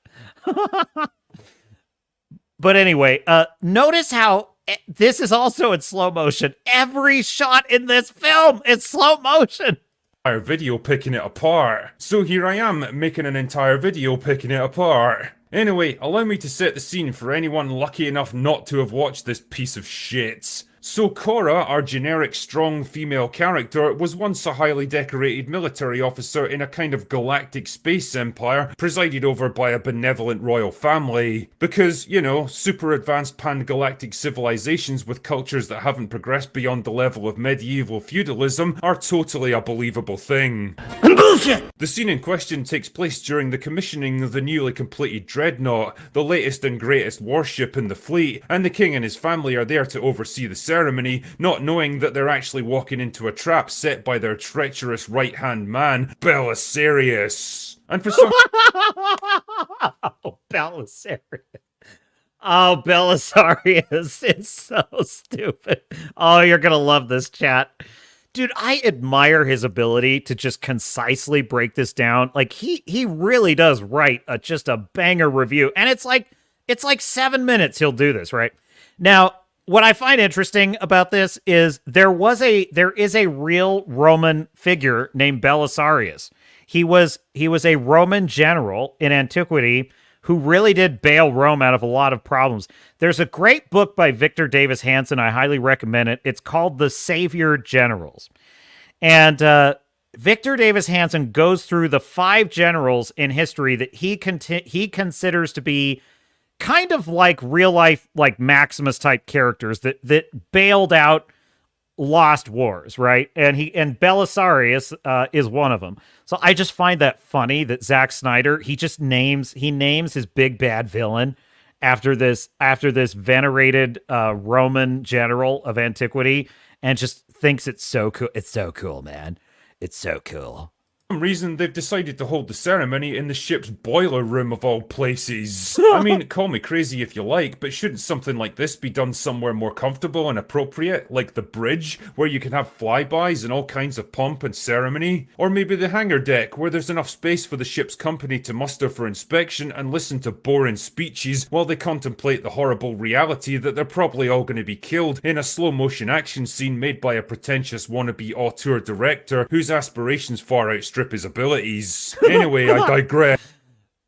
But anyway, notice how this is also in slow motion. Every shot in this film is slow motion. Video picking it apart. So here I am, making an entire video picking it apart. Anyway, allow me to set the scene for anyone lucky enough not to have watched this piece of shit. So Korra, our generic strong female character, was once a highly decorated military officer in a kind of galactic space empire presided over by a benevolent royal family. Because, you know, super advanced pan-galactic civilizations with cultures that haven't progressed beyond the level of medieval feudalism are totally a believable thing. Bullshit! The scene in question takes place during the commissioning of the newly completed Dreadnought, the latest and greatest warship in the fleet, and the king and his family are there to oversee the ceremony, not knowing that they're actually walking into a trap set by their treacherous right-hand man, Belisarius. And for some... Oh, Belisarius. Oh, Belisarius. It's so stupid. Oh, you're gonna love this, chat. Dude, I admire his ability to just concisely break this down. Like, he really does write just a banger review. And it's like 7 minutes he'll do this, right? Now, what I find interesting about this is there is a real Roman figure named Belisarius. He was a Roman general in antiquity who really did bail Rome out of a lot of problems. There's a great book by Victor Davis Hanson. I highly recommend it. It's called The Savior Generals. And Victor Davis Hanson goes through the 5 generals in history that he considers to be kind of like real life, like Maximus type characters that bailed out lost wars, right? And Belisarius is one of them. So I just find that funny that Zack Snyder, he names his big bad villain after this venerated Roman general of antiquity, and just thinks it's so cool. It's so cool, man. It's so cool. some reason they've decided to hold the ceremony in the ship's boiler room of all places. I mean, call me crazy if you like, but shouldn't something like this be done somewhere more comfortable and appropriate, like the bridge, where you can have flybys and all kinds of pomp and ceremony? Or maybe the hangar deck, where there's enough space for the ship's company to muster for inspection and listen to boring speeches while they contemplate the horrible reality that they're probably all going to be killed in a slow-motion action scene made by a pretentious wannabe auteur director whose aspirations far outstrip his abilities. Anyway, I digress.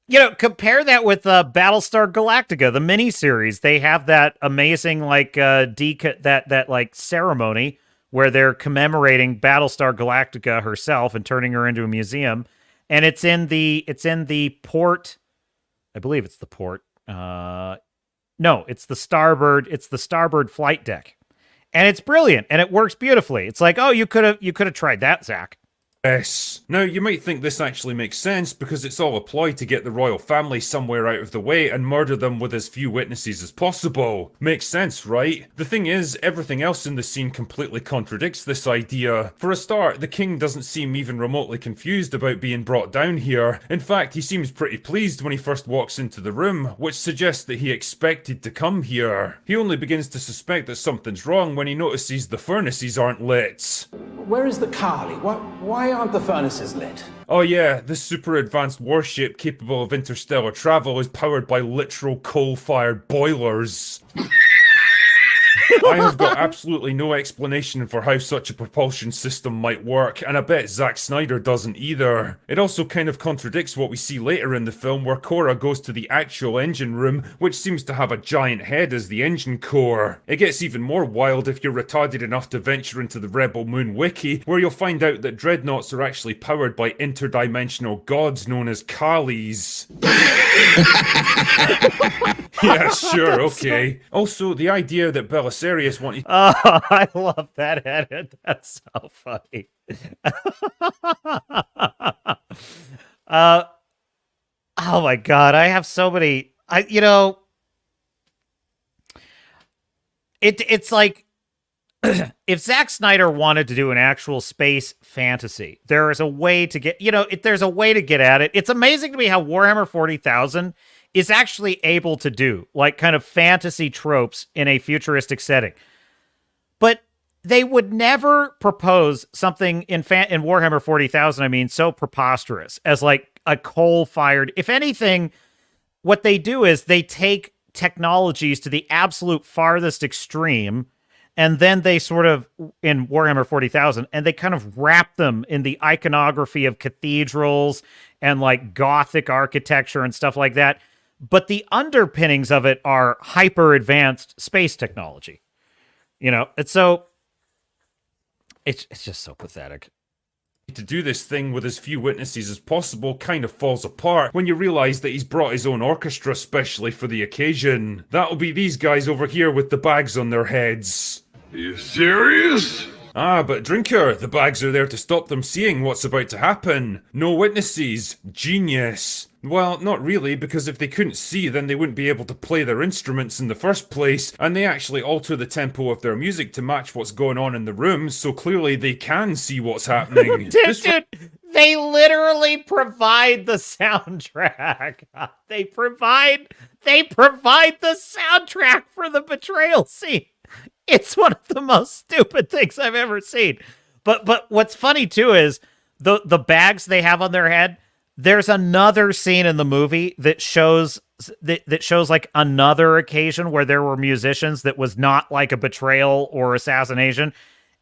You know, compare that with Battlestar Galactica, the miniseries. They have that amazing like that ceremony where they're commemorating Battlestar Galactica herself and turning her into a museum, and it's in the port. I believe it's the port. No, it's the starboard flight deck, and it's brilliant and it works beautifully. It's like, oh, you could have tried that, Zach. Yes. Now, you might think this actually makes sense because it's all a ploy to get the royal family somewhere out of the way and murder them with as few witnesses as possible. Makes sense, right? The thing is, everything else in the scene completely contradicts this idea. For a start, the king doesn't seem even remotely confused about being brought down here. In fact, he seems pretty pleased when he first walks into the room, which suggests that he expected to come here. He only begins to suspect that something's wrong when he notices the furnaces aren't lit. Where is the Carly? Why aren't the furnaces lit? Oh yeah, this super advanced warship capable of interstellar travel is powered by literal coal-fired boilers. I have got absolutely no explanation for how such a propulsion system might work, and I bet Zack Snyder doesn't either. It also kind of contradicts what we see later in the film where Cora goes to the actual engine room, which seems to have a giant head as the engine core. It gets even more wild if you're retarded enough to venture into the Rebel Moon wiki, where you'll find out that dreadnoughts are actually powered by interdimensional gods known as Kalis. Yeah, sure, okay. Also, the idea that Belisarius wanted... Oh, I love that edit. That's so funny. Oh my god, I have so many... It's like... if Zack Snyder wanted to do an actual space fantasy, there is a way to get... there's a way to get at it. It's amazing to me how Warhammer 40,000... is actually able to do, like, kind of fantasy tropes in a futuristic setting. But they would never propose something in Warhammer 40,000, so preposterous as, like, a coal-fired... If anything, what they do is they take technologies to the absolute farthest extreme, and then they sort of, in Warhammer 40,000, and they kind of wrap them in the iconography of cathedrals and, like, Gothic architecture and stuff like that. But the underpinnings of it are hyper-advanced space technology. And so it's just so pathetic. To do this thing with as few witnesses as possible kind of falls apart when you realize that he's brought his own orchestra specially for the occasion. That'll be these guys over here with the bags on their heads. Are you serious? Ah, but Drinker, the bags are there to stop them seeing what's about to happen. No witnesses. Genius. Well, not really, because if they couldn't see, then they wouldn't be able to play their instruments in the first place, and they actually alter the tempo of their music to match what's going on in the room, so clearly they can see what's happening. Dude, they literally provide the soundtrack. They provide the soundtrack for the betrayal scene. It's one of the most stupid things I've ever seen. But what's funny too is the bags they have on their head. There's another scene in the movie that shows like another occasion where there were musicians that was not like a betrayal or assassination,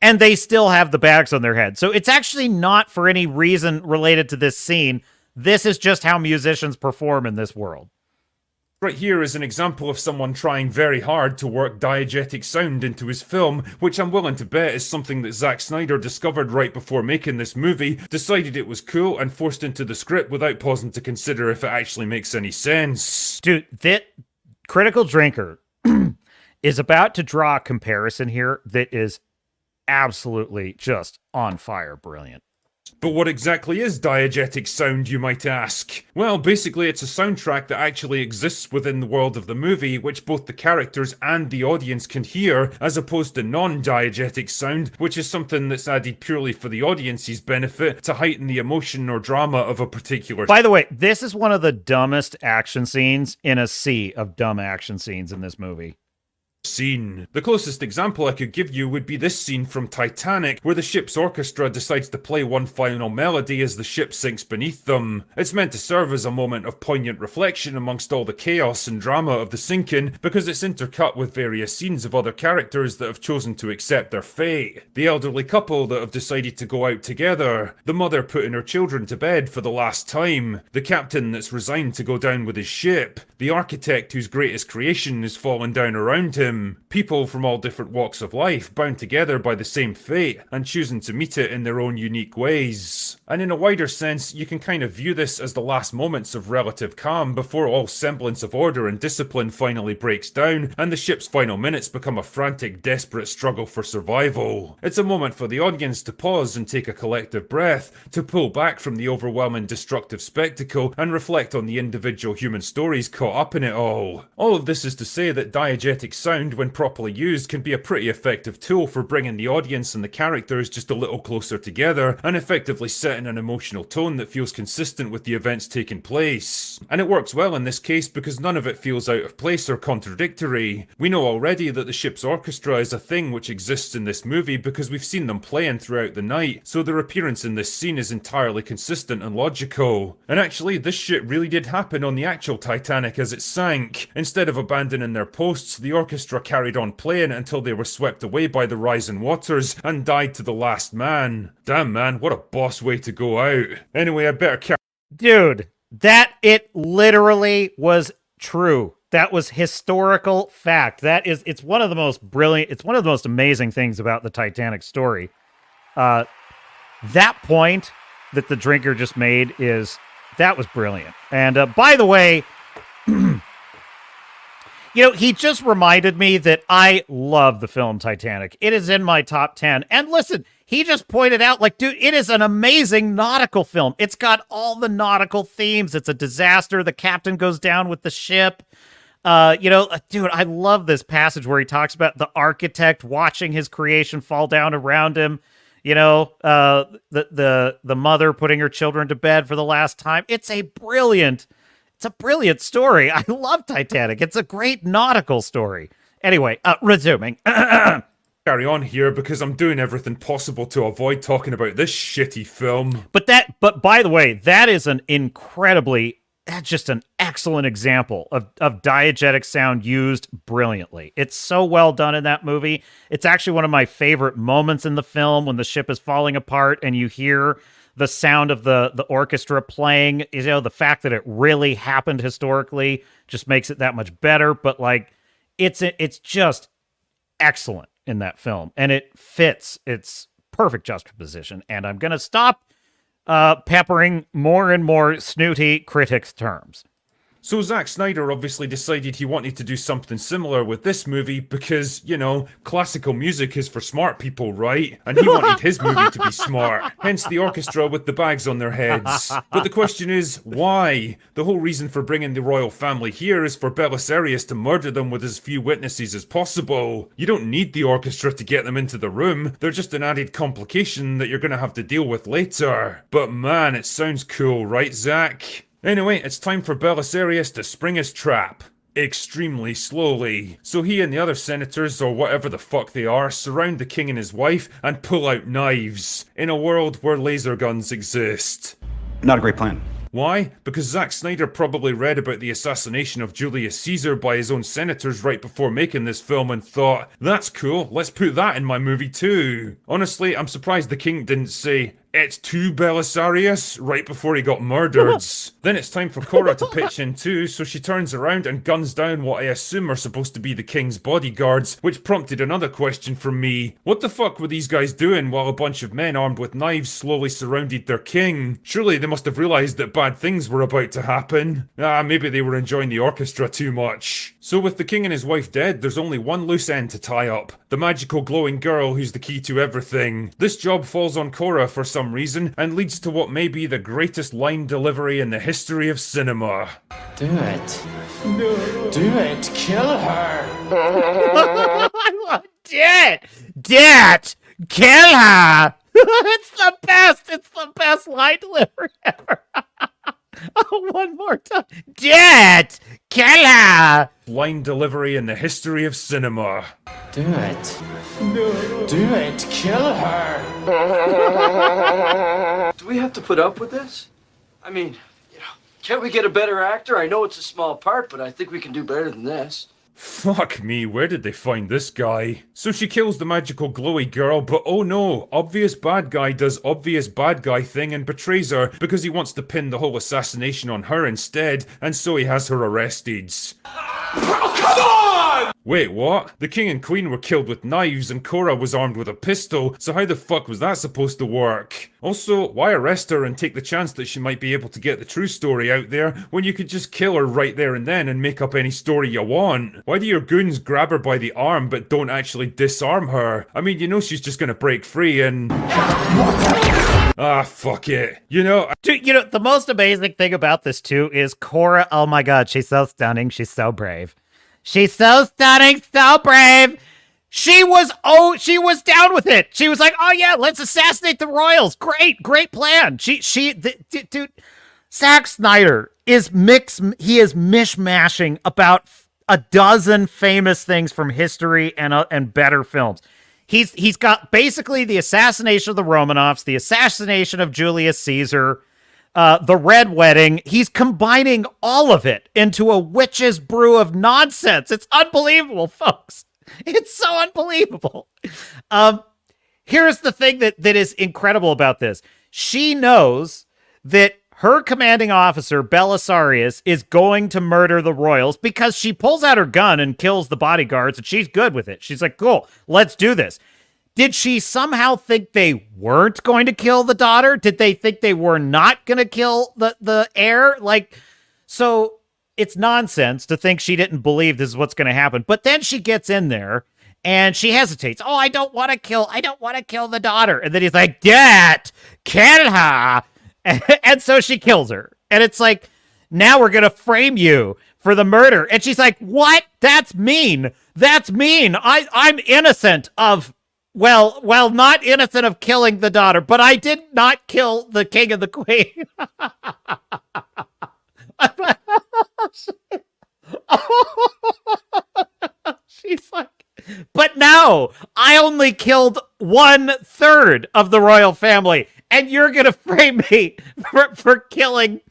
and they still have the bags on their head. So it's actually not for any reason related to this scene. This is just how musicians perform in this world. Right here is an example of someone trying very hard to work diegetic sound into his film, which I'm willing to bet is something that Zack Snyder discovered right before making this movie, decided it was cool, and forced into the script without pausing to consider if it actually makes any sense. Dude, that Critical Drinker is about to draw a comparison here that is absolutely just on fire brilliant. But what exactly is diegetic sound, you might ask? Well, basically it's a soundtrack that actually exists within the world of the movie, which both the characters and the audience can hear, as opposed to non-diegetic sound, which is something that's added purely for the audience's benefit to heighten the emotion or drama of a particular... By the way, this is one of the dumbest action scenes in a sea of dumb action scenes in this movie. Scene. The closest example I could give you would be this scene from Titanic, where the ship's orchestra decides to play one final melody as the ship sinks beneath them. It's meant to serve as a moment of poignant reflection amongst all the chaos and drama of the sinking, because it's intercut with various scenes of other characters that have chosen to accept their fate. The elderly couple that have decided to go out together, the mother putting her children to bed for the last time, the captain that's resigned to go down with his ship, the architect whose greatest creation is fallen down around him, people from all different walks of life bound together by the same fate and choosing to meet it in their own unique ways. And in a wider sense, you can kind of view this as the last moments of relative calm before all semblance of order and discipline finally breaks down and the ship's final minutes become a frantic, desperate struggle for survival. It's a moment for the audience to pause and take a collective breath, to pull back from the overwhelming destructive spectacle and reflect on the individual human stories caught up in it all. All of this is to say that diegetic sound sound, when properly used, can be a pretty effective tool for bringing the audience and the characters just a little closer together and effectively setting an emotional tone that feels consistent with the events taking place. And it works well in this case because none of it feels out of place or contradictory. We know already that the ship's orchestra is a thing which exists in this movie because we've seen them playing throughout the night, so their appearance in this scene is entirely consistent and logical. And actually, this shit really did happen on the actual Titanic as it sank. Instead of abandoning their posts, the orchestra carried on playing until they were swept away by the rising waters and died to the last man. Damn man, what a boss way to go out. Anyway, I better carry. Dude, it literally was true. That was historical fact. It's one of the most brilliant, it's one of the most amazing things about the Titanic story. That point that the drinker just made that was brilliant. And by the way, he just reminded me that I love the film Titanic. It is in my top 10. And listen, he just pointed out, dude, it is an amazing nautical film. It's got all the nautical themes. It's a disaster. The captain goes down with the ship. Dude, I love this passage where he talks about the architect watching his creation fall down around him. The mother putting her children to bed for the last time. It's a brilliant story. I love Titanic. It's a great nautical story. Anyway, resuming. Carry on here because I'm doing everything possible to avoid talking about this shitty film. But by the way, that's just an excellent example of diegetic sound used brilliantly. It's so well done in that movie. It's actually one of my favorite moments in the film when the ship is falling apart and you hear the sound of the orchestra playing. The fact that it really happened historically just makes it that much better. But it's just excellent in that film, and it fits. It's perfect juxtaposition. And I'm gonna stop peppering more and more snooty critics' terms. So Zack Snyder obviously decided he wanted to do something similar with this movie because, classical music is for smart people, right? And he wanted his movie to be smart. Hence the orchestra with the bags on their heads. But the question is, why? The whole reason for bringing the royal family here is for Belisarius to murder them with as few witnesses as possible. You don't need the orchestra to get them into the room. They're just an added complication that you're going to have to deal with later. But man, it sounds cool, right, Zack? Anyway, it's time for Belisarius to spring his trap. Extremely slowly. So he and the other senators, or whatever the fuck they are, surround the king and his wife and pull out knives. In a world where laser guns exist. Not a great plan. Why? Because Zack Snyder probably read about the assassination of Julius Caesar by his own senators right before making this film and thought, that's cool, let's put that in my movie too. Honestly, I'm surprised the king didn't say, it's to Belisarius right before he got murdered. Then it's time for Cora to pitch in too, so she turns around and guns down what I assume are supposed to be the king's bodyguards, which prompted another question from me. What the fuck were these guys doing while a bunch of men armed with knives slowly surrounded their king? Surely they must have realized that bad things were about to happen. Maybe they were enjoying the orchestra too much. So with the king and his wife dead, there's only one loose end to tie up. The magical glowing girl who's the key to everything. This job falls on Cora for some reason and leads to what may be the greatest line delivery in the history of cinema. Do it. No. Do it. Kill her. Dad, kill her. It's the best. It's the best line delivery ever. One more time. Dad, kill her. Line delivery in the history of cinema. Do it. No. Do it. Kill her. Do we have to put up with this? I mean, can't we get a better actor? I know it's a small part, but I think we can do better than this. Fuck me, where did they find this guy? So she kills the magical glowy girl, but oh no, obvious bad guy does obvious bad guy thing and betrays her because he wants to pin the whole assassination on her instead, and so he has her arrested. Oh, come on! Wait, what? The king and queen were killed with knives and Cora was armed with a pistol, so how the fuck was that supposed to work? Also, why arrest her and take the chance that she might be able to get the true story out there when you could just kill her right there and then and make up any story you want? Why do your goons grab her by the arm but don't actually disarm her? I mean, she's just gonna break free and... fuck it. Dude, the most amazing thing about this too is Cora, oh my god, she's so stunning, she's so brave. She's so stunning, so brave. She was down with it. She was like, oh yeah, let's assassinate the royals. Great plan. Dude, Zack Snyder is mishmashing about a dozen famous things from history and better films. He's got basically the assassination of the Romanovs, the assassination of Julius Caesar, the Red Wedding. He's combining all of it into a witch's brew of nonsense. It's unbelievable, folks. It's so unbelievable. Here's the thing that is incredible about this. She knows that her commanding officer, Belisarius, is going to murder the royals because she pulls out her gun and kills the bodyguards, and she's good with it. She's like, cool, let's do this. Did she somehow think they weren't going to kill the daughter? Did they think they were not going to kill the heir? So it's nonsense to think she didn't believe this is what's going to happen. But then she gets in there and she hesitates. Oh, I don't want to kill the daughter. And then he's like, Dad, kill her. And so she kills her. And it's like, now we're going to frame you for the murder. And she's like, what? That's mean. That's mean. I'm innocent of, well, not innocent of killing the daughter, but I did not kill the king and the queen. She's like, but no, I only killed 1/3 of the royal family, and you're gonna frame me for killing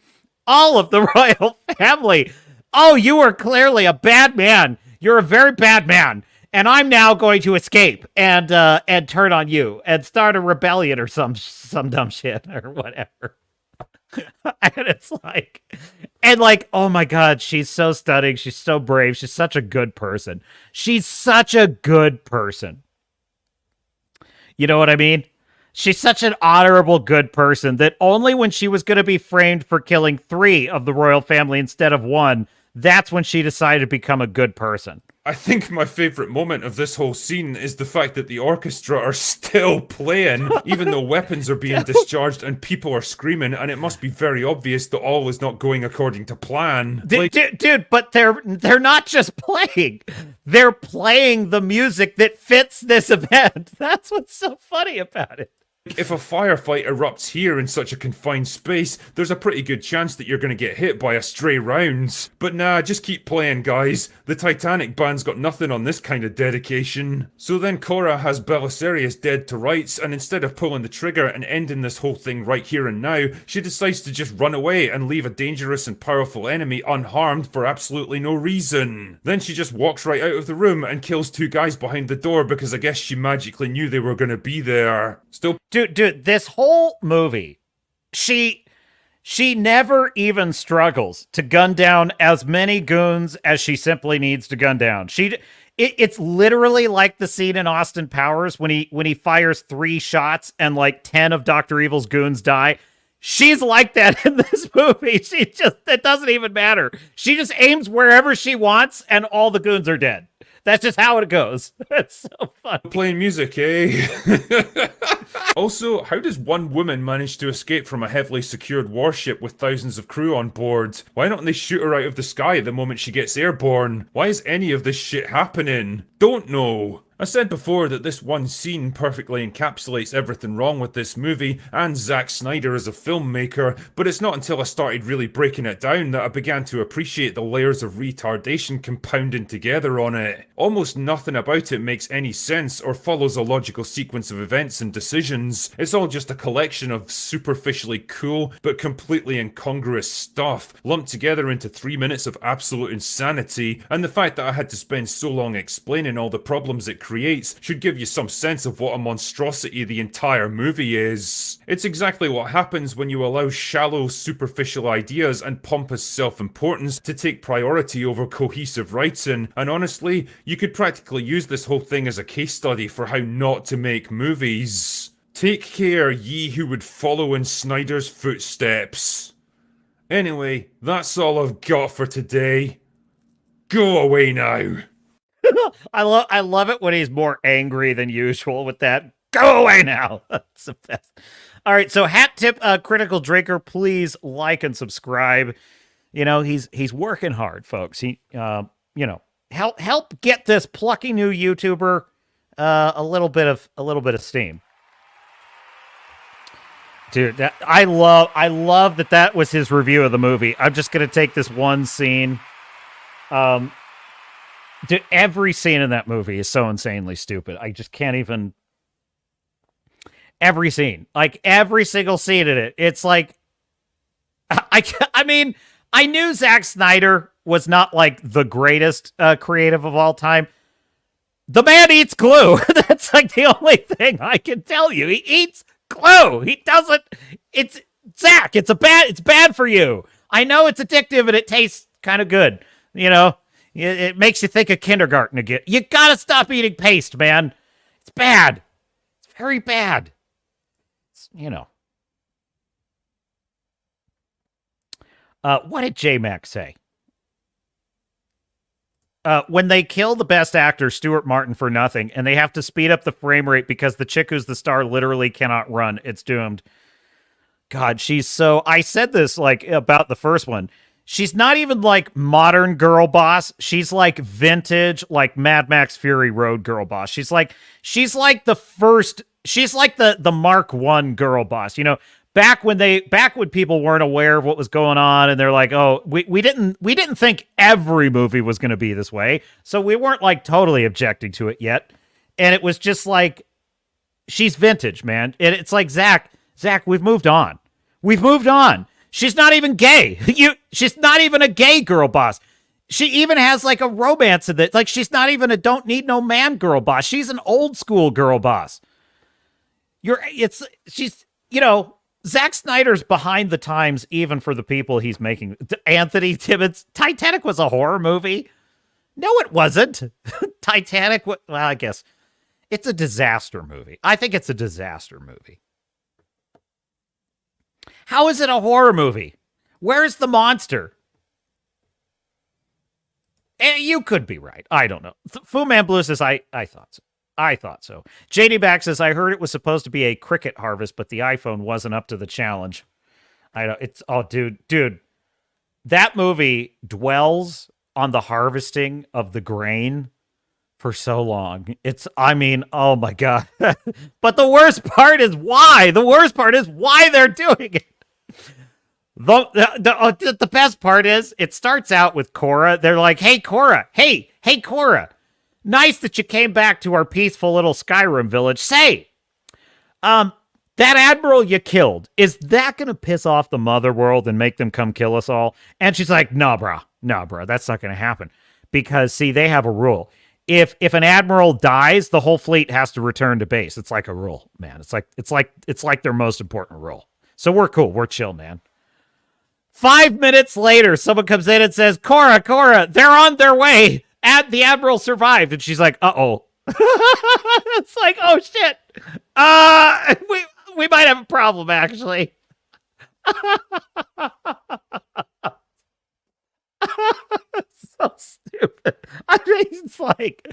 all of the royal family. Oh, you are clearly a bad man. You're a very bad man, and I'm now going to escape and turn on you and start a rebellion or some dumb shit or whatever. And it's like, oh my God, she's so stunning. She's so brave. She's such a good person. She's such a good person. You know what I mean? She's such an honorable, good person that only when she was going to be framed for killing 3 of the royal family instead of 1, that's when she decided to become a good person. I think my favorite moment of this whole scene is the fact that the orchestra are still playing, even though weapons are being discharged and people are screaming, and it must be very obvious that all is not going according to plan. Dude, but they're not just playing. They're playing the music that fits this event. That's what's so funny about it. If a firefight erupts here in such a confined space, there's a pretty good chance that you're going to get hit by a stray round. But nah, just keep playing, guys. The Titanic band's got nothing on this kind of dedication. So then Cora has Belisarius dead to rights, and instead of pulling the trigger and ending this whole thing right here and now, she decides to just run away and leave a dangerous and powerful enemy unharmed for absolutely no reason. Then she just walks right out of the room and kills 2 guys behind the door because I guess she magically knew they were going to be there. Still, Dude, this whole movie, she never even struggles to gun down as many goons as she simply needs to gun down. It's literally like the scene in Austin Powers when he fires 3 shots and 10 of Dr. Evil's goons die. She's like that in this movie. It doesn't even matter. She just aims wherever she wants and all the goons are dead. That's just how it goes. It's so fun. Playing music, eh? Also, how does one woman manage to escape from a heavily secured warship with thousands of crew on board? Why don't they shoot her out of the sky the moment she gets airborne? Why is any of this shit happening? Don't know. I said before that this one scene perfectly encapsulates everything wrong with this movie and Zack Snyder as a filmmaker, but it's not until I started really breaking it down that I began to appreciate the layers of retardation compounding together on it. Almost nothing about it makes any sense or follows a logical sequence of events and decisions. It's all just a collection of superficially cool but completely incongruous stuff lumped together into 3 minutes of absolute insanity, and the fact that I had to spend so long explaining all the problems it creates should give you some sense of what a monstrosity the entire movie is. It's exactly what happens when you allow shallow, superficial ideas and pompous self-importance to take priority over cohesive writing, and honestly, you could practically use this whole thing as a case study for how not to make movies. Take care, ye who would follow in Snyder's footsteps. Anyway, that's all I've got for today. Go away now. I love it when he's more angry than usual with that. Go away now. That's the best. All right, so hat tip, Critical Drinker, please like and subscribe. You know, he's working hard, folks. He, help get this plucky new YouTuber a little bit of steam. Dude, I love that was his review of the movie. I'm just gonna take this one scene. Dude, every scene in that movie is so insanely stupid. I just can't even. Every scene, like every single scene in it, it's like, I mean, I knew Zack Snyder was not like the greatest creative of all time. The man eats glue. That's like the only thing I can tell you. He eats glue. He doesn't. It's Zack. It's bad for you. I know it's addictive and it tastes kind of good. You know, it makes you think of kindergarten again. You gotta stop eating paste, man. It's bad. It's very bad. You know. What did J-Mac say? When they kill the best actor, Stuart Martin, for nothing, and they have to speed up the frame rate because the chick who's the star literally cannot run, it's doomed. God, she's so... I said this, like, about the first one. She's not even, like, modern girl boss. She's, like, vintage, like, Mad Max Fury Road girl boss. She's like the first... She's like the Mark I girl boss, you know, back when people weren't aware of what was going on and they're like, oh, we didn't think every movie was going to be this way. So we weren't like totally objecting to it yet. And it was just like, she's vintage, man. It's like, Zach, we've moved on. We've moved on. She's not even gay. She's not even a gay girl boss. She even has like a romance in it. Like, she's not even a don't need no man girl boss. She's an old school girl boss. She's, you know, Zack Snyder's behind the times, even for the people he's making. Anthony Timmons, Titanic was a horror movie. No, it wasn't. Titanic, well, I guess it's a disaster movie. I think it's a disaster movie. How is it a horror movie? Where's the monster? You could be right. I don't know. Fu Man Blue says, I thought so. I thought so. JD Back says, I heard it was supposed to be a cricket harvest, but the iPhone wasn't up to the challenge. I know. It's, oh, dude. That movie dwells on the harvesting of the grain for so long. I mean, oh my God. But the worst part is why. The worst part is why they're doing it. The best part is it starts out with Cora. They're like, hey, Cora. Hey, Cora. Nice that you came back to our peaceful little Skyrim village. Say, that admiral you killed, is that going to piss off the mother world and make them come kill us all? And she's like, no, bro, that's not going to happen. Because, see, they have a rule. If an admiral dies, the whole fleet has to return to base. It's like a rule, man. It's like their most important rule. So we're cool. We're chill, man. 5 minutes later, someone comes in and says, Cora, they're on their way. The admiral survived, and she's like, uh-oh. It's like, oh shit. We might have a problem, actually. So stupid. I mean, it's like,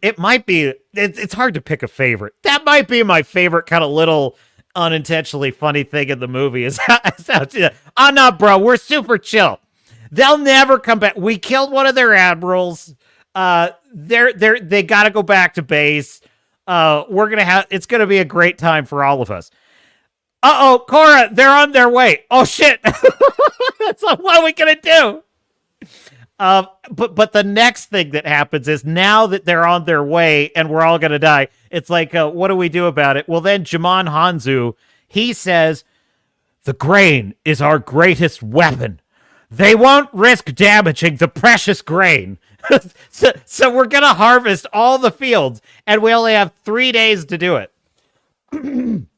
it might be, it's hard to pick a favorite. That might be my favorite kind of little unintentionally funny thing in the movie is how oh no, bro, we're super chill. They'll never come back. We killed one of their admirals. They got to go back to base. It's going to be a great time for all of us. Uh-oh, Cora, they're on their way. Oh shit. That's like, what are we going to do? But the next thing that happens is now that they're on their way and we're all going to die, it's like, what do we do about it? Well, then Jimon Hanzu, he says, the grain is our greatest weapon. They won't risk damaging the precious grain. So we're going to harvest all the fields, and we only have 3 days to do it. And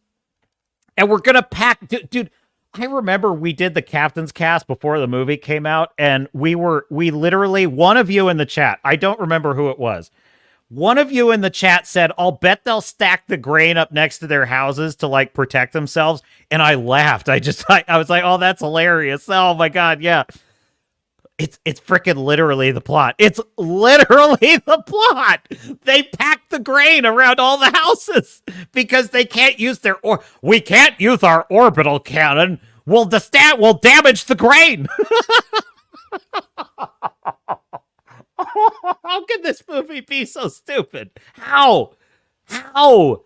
we're going to pack... Dude, I remember we did the Captain's Cast before the movie came out, and we literally, one of you in the chat, I don't remember who it was, one of you in the chat said, I'll bet they'll stack the grain up next to their houses to, like, protect themselves. And I laughed. I was like, oh, that's hilarious. Oh, my God, yeah. It's freaking literally the plot. It's literally the plot. They pack the grain around all the houses because they can't use we can't use our orbital cannon. We'll damage the grain. How can this movie be so stupid? How? How?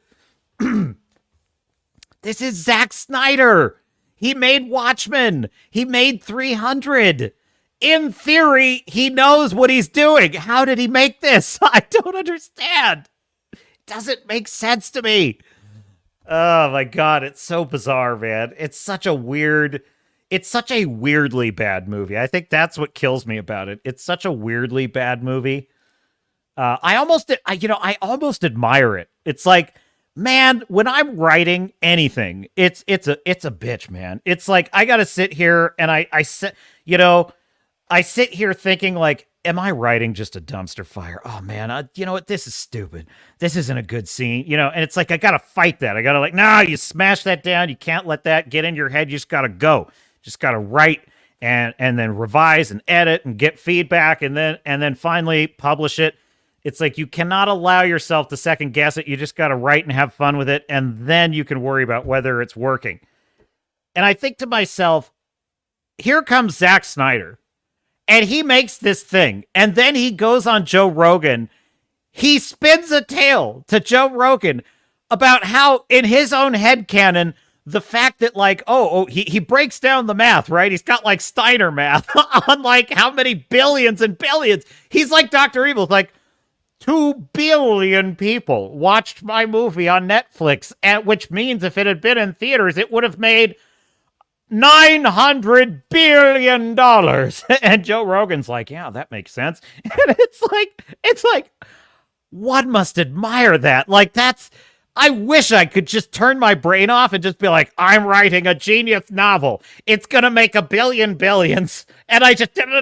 This is Zack Snyder. He made Watchmen. He made 300. In theory, he knows what he's doing. How did he make this? I don't understand. It doesn't make sense to me. Oh my God, it's so bizarre, man. It's such a weirdly bad movie. I think that's what kills me about it. It's such a weirdly bad movie. I almost admire it. It's like, man, when I'm writing anything, it's a bitch, man. It's like I gotta sit here and I sit here thinking like, am I writing just a dumpster fire? Oh man, you know what? This is stupid. This isn't a good scene, and it's like I gotta fight that. I gotta like, nah, you smash that down. You can't let that get in your head. You just gotta go. Just gotta write and then revise and edit and get feedback and then finally publish it. It's like you cannot allow yourself to second guess it. You just got to write and have fun with it, and then you can worry about whether it's working. And I think to myself, here comes Zack Snyder, and he makes this thing, and then he goes on Joe Rogan. He spins a tale to Joe Rogan about how, in his own headcanon, the fact that, like, he breaks down the math, right? He's got, like, Steiner math on, like, how many billions and billions. He's like Dr. Evil, like, 2 billion people watched my movie on Netflix, which means if it had been in theaters, it would have made $900 billion. And Joe Rogan's like, yeah, that makes sense. And it's like, one must admire that. Like, I wish I could just turn my brain off and just be like, I'm writing a genius novel. It's going to make $1 billion billions. And I just, and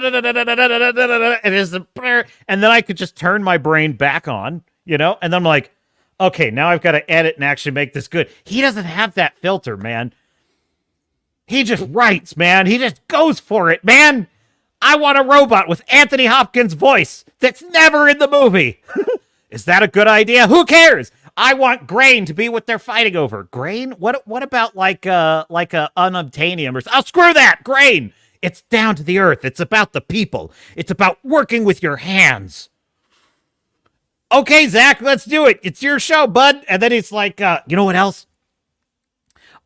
then I could just turn my brain back on, and then I'm like, okay, now I've got to edit and actually make this good. He doesn't have that filter, man. He just writes, man. He just goes for it, man. I want a robot with Anthony Hopkins' voice that's never in the movie. Is that a good idea? Who cares? I want grain to be what they're fighting over. Grain? What about like a unobtainium or something? Oh, screw that! Grain! It's down to the earth. It's about the people. It's about working with your hands. Okay, Zach, let's do it. It's your show, bud. And then he's like, you know what else?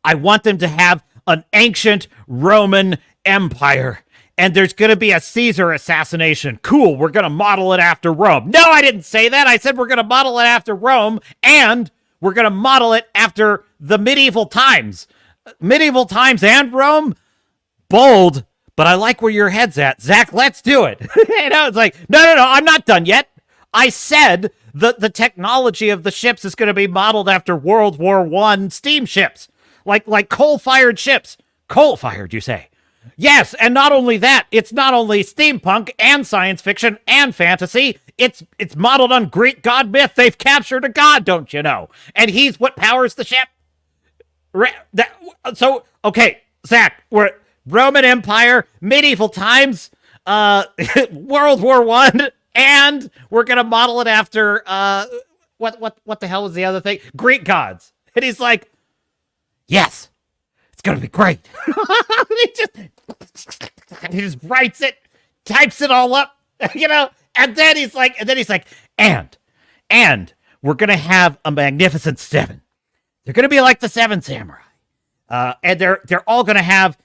I want them to have an ancient Roman Empire. And there's going to be a Caesar assassination. Cool, we're going to model it after Rome. No, I didn't say that. I said we're going to model it after Rome, and we're going to model it after the medieval times. Medieval times and Rome? Bold, but I like where your head's at. Zach, let's do it. It's like, no, I'm not done yet. I said the technology of the ships is going to be modeled after World War I steamships. Like coal-fired ships. Coal-fired, you say? Yes, and not only that, it's not only steampunk and science fiction and fantasy, it's modeled on Greek god myth. They've captured a god, don't you know? And he's what powers the ship. So, okay, Zach, we're Roman Empire, medieval times, World War I, and we're going to model it after, what the hell was the other thing? Greek gods. And he's like, yes. It's going to be great. he just writes it, types it all up, and then he's like, and we're going to have a magnificent 7. They're going to be like the 7 samurai. And they're all going to have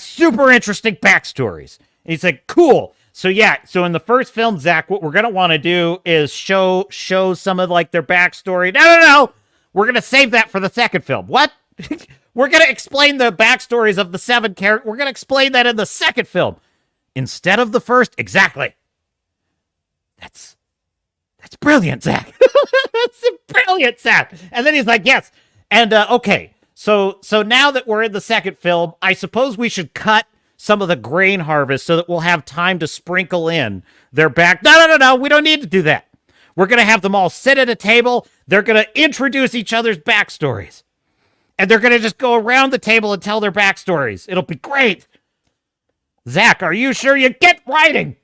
super interesting backstories. And he's like, cool. So yeah, so in the first film, Zach, what we're going to want to do is show some of like their backstory. No. We're going to save that for the second film. What? We're going to explain the backstories of the 7 characters. We're going to explain that in the second film instead of the first. Exactly. That's brilliant, Zach. That's brilliant, Zach. And then he's like, yes. And okay. So now that we're in the second film, I suppose we should cut some of the grain harvest so that we'll have time to sprinkle in their back. No. We don't need to do that. We're going to have them all sit at a table. They're going to introduce each other's backstories. And they're going to just go around the table and tell their backstories. It'll be great. Zach, are you sure you get writing?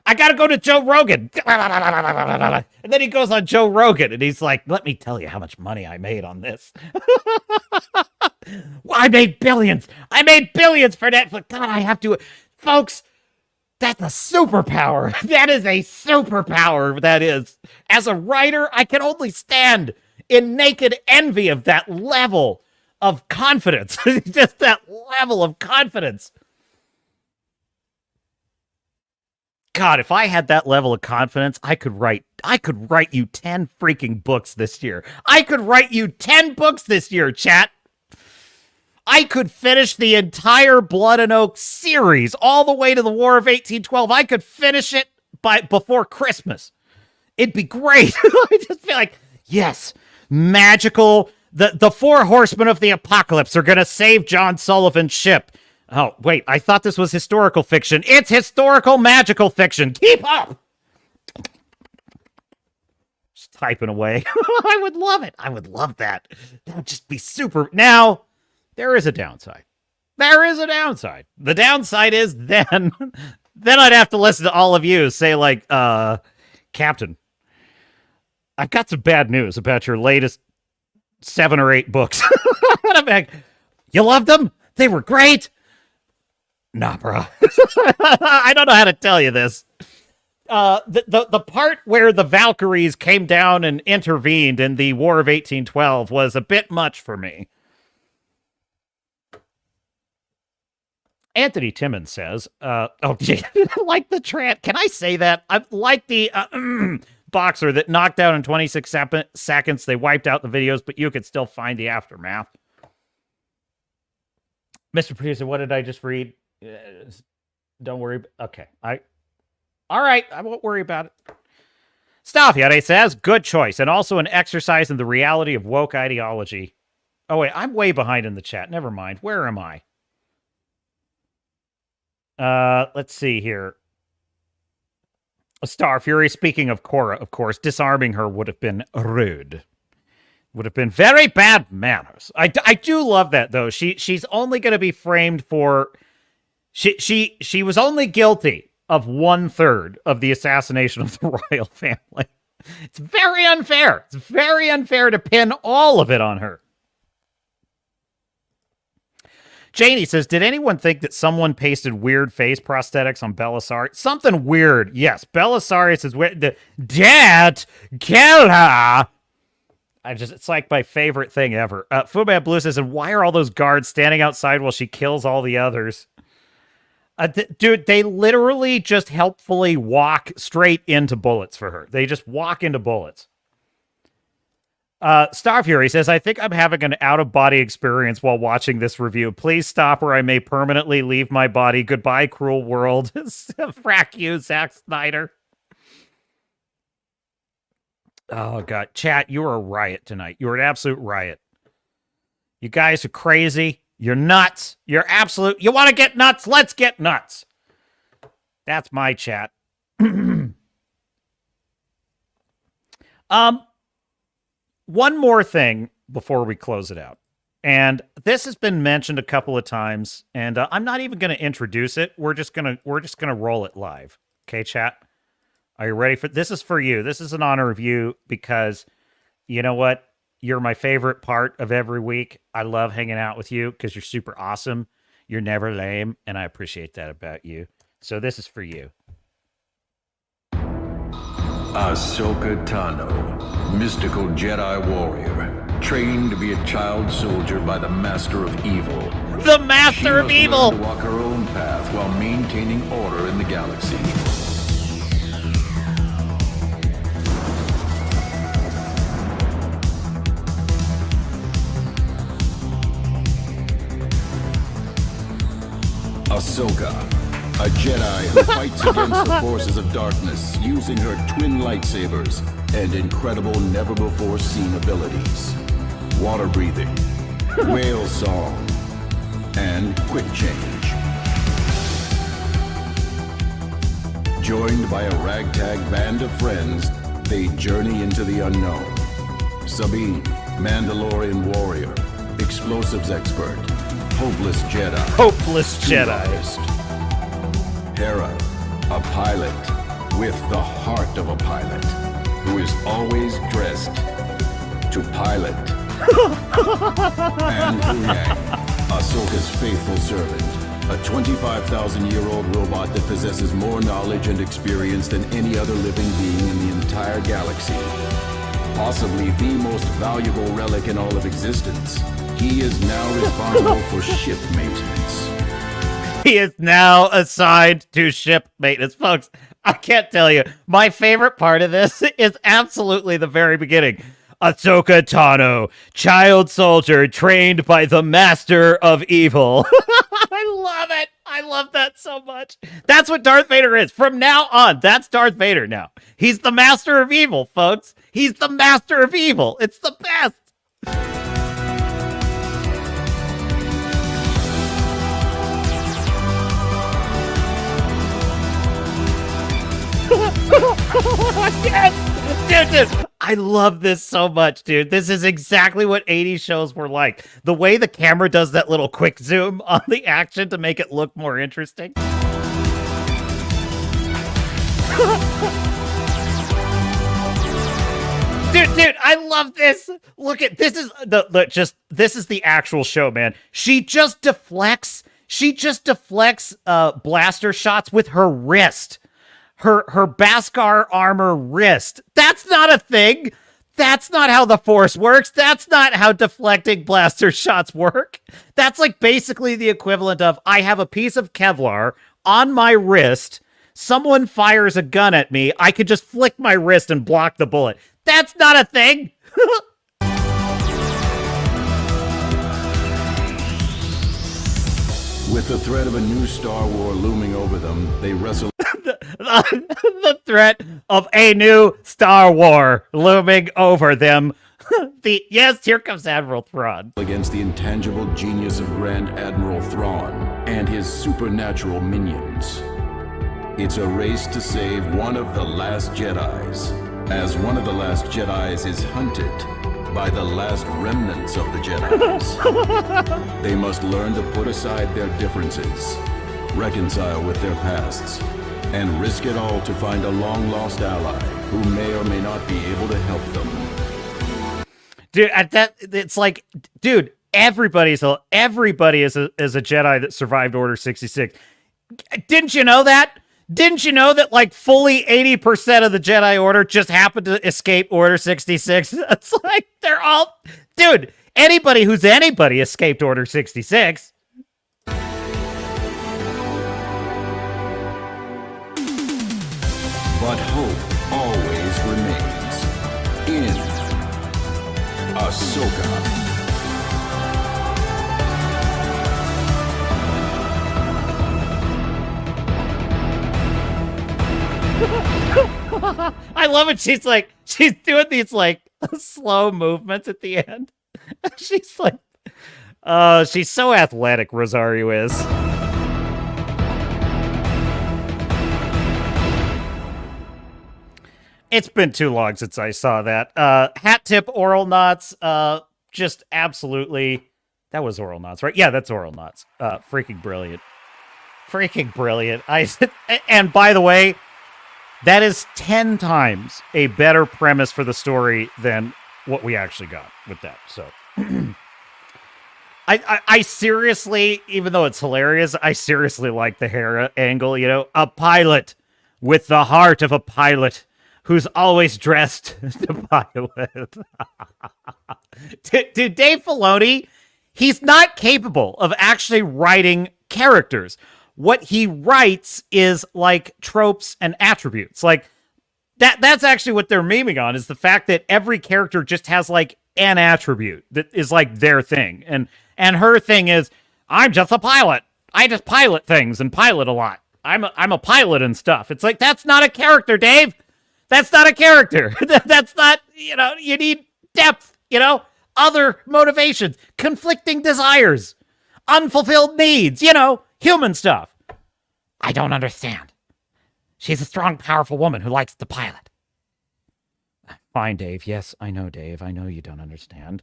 I got to go to Joe Rogan. And then he goes on Joe Rogan and he's like, let me tell you how much money I made on this. I made billions. I made billions for Netflix. God, I have to. Folks, That's a superpower. That is a superpower, that is. As a writer, I can only stand in naked envy of that level of confidence. Just that level of confidence. God, if I had that level of confidence, I could write you 10 freaking books this year. I could write you 10 books this year, chat. I could finish the entire Blood and Oak series all the way to the War of 1812. I could finish it before Christmas. It'd be great. I just feel like, yes, magical. The 4 horsemen of the apocalypse are going to save John Sullivan's ship. Oh, wait, I thought this was historical fiction. It's historical magical fiction. Keep up! Just typing away. I would love it. I would love that. That would just be super. Now, there is a downside. There is a downside. The downside is then I'd have to listen to all of you say like, Captain, I've got some bad news about your latest 7 or 8 books. And I'm like, you loved them? They were great. Nah, bro. I don't know how to tell you this. The part where the Valkyries came down and intervened in the War of 1812 was a bit much for me. Anthony Timmons says, oh, gee, like the can I say that? I like the boxer that knocked out in 26 seconds. They wiped out the videos, but you could still find the aftermath. Mr. Producer, what did I just read? Don't worry. Okay. All right. I won't worry about it. Stafiade says, good choice, and also an exercise in the reality of woke ideology. Oh, wait. I'm way behind in the chat. Never mind. Where am I? Let's see here. Star Fury, speaking of Korra, of course, disarming her would have been rude. Would have been very bad manners. I do love that, though. She's only going to be framed for... She was only guilty of 1/3 of the assassination of the royal family. It's very unfair. It's very unfair to pin all of it on her. Janie says, did anyone think that someone pasted weird face prosthetics on Belisarius? Something weird. Yes, Belisarius is weird. Dad, kill her. It's like my favorite thing ever. Foodman Blue says, and why are all those guards standing outside while she kills all the others? Dude, they literally just helpfully walk straight into bullets for her. They just walk into bullets. Star Fury says, I think I'm having an out-of-body experience while watching this review. Please stop or I may permanently leave my body. Goodbye, cruel world. Frack you, Zack Snyder. Oh, God. Chat, you are a riot tonight. You're an absolute riot. You guys are crazy. You're nuts. You're absolute. You want to get nuts? Let's get nuts. That's my chat. One more thing before we close it out. And this has been mentioned a couple of times, and I'm not even going to introduce it. We're just going to roll it live. Okay, chat? Are you ready for this? Is for you. This is an honor of you because you know what? You're my favorite part of every week. I love hanging out with you because you're super awesome. You're never lame, and I appreciate that about you. So this is for you. Ahsoka Tano, mystical Jedi warrior, trained to be a child soldier by the Master of Evil. The Master of Evil! She must learn to walk her own path while maintaining order in the galaxy. Ahsoka, a Jedi who fights against the forces of darkness using her twin lightsabers and incredible never-before-seen abilities. Water breathing, whale song, and quick change. Joined by a ragtag band of friends, they journey into the unknown. Sabine, Mandalorian warrior, explosives expert, hopeless Jedi. Hopeless Jedi. Hera, a pilot with the heart of a pilot, who is always dressed to pilot. And Huyang, Ahsoka's faithful servant, A 25,000-year-old robot that possesses more knowledge and experience than any other living being in the entire galaxy. Possibly the most valuable relic in all of existence. He is now responsible for ship maintenance. He is now assigned to ship maintenance. Folks, I can't tell you. My favorite part of this is absolutely the very beginning. Ahsoka Tano, child soldier trained by the master of evil. I love it. I love that so much. That's what Darth Vader is. From now on, that's Darth Vader now. He's the master of evil, folks. He's the master of evil. It's the best. Yes! Dude, I love this so much, dude. This is exactly what 80s shows were like. The way the camera does that little quick zoom on the action to make it look more interesting. Dude, I love this. Look at this is this is the actual show, man. She just deflects blaster shots with her wrist. Her Beskar armor wrist. That's not a thing. That's not how the Force works. That's not how deflecting blaster shots work. That's like basically the equivalent of I have a piece of Kevlar on my wrist. Someone fires a gun at me. I could just flick my wrist and block the bullet. That's not a thing. With the threat of a new Star War looming over them, they wrestle the threat of a new Star War looming over them. Yes, here comes Admiral Thrawn. Against the intangible genius of Grand Admiral Thrawn and his supernatural minions. It's a race to save one of the last Jedis, as one of the last Jedis is hunted by the last remnants of the Jedis. They must learn to put aside their differences, reconcile with their pasts, and risk it all to find a long-lost ally who may or may not be able to help them. Dude, it's like, dude, everybody is a Jedi that survived Order 66. Didn't you know that? Didn't you know that like fully 80% of the Jedi Order just happened to escape Order 66? It's like they're all, dude, anybody who's anybody escaped Order 66. But hope always remains in Ahsoka. I love it. She's doing these like slow movements at the end. She's like, she's so athletic, Rosario is. It's been too long since I saw that. Hat tip oral knots, just absolutely. That was oral knots, right? Yeah, that's oral knots. Freaking brilliant. Freaking brilliant. And by the way, that is 10 times a better premise for the story than what we actually got with that. So I seriously, even though it's hilarious, I seriously like the hair angle, you know, a pilot with the heart of a pilot who's always dressed to pilot. To Dave Filoni, he's not capable of actually writing characters. What he writes is like tropes and attributes. Like that's actually what they're memeing on, is the fact that every character just has like an attribute that is like their thing. And her thing is, I'm just a pilot. I just pilot things and pilot a lot. I'm a pilot and stuff. It's like, that's not a character, Dave. That's not a character. That's not, you know, you need depth, you know, other motivations, conflicting desires, unfulfilled needs, you know, human stuff. I don't understand. She's a strong, powerful woman who likes to pilot. Fine, Dave. Yes, I know, Dave. I know you don't understand.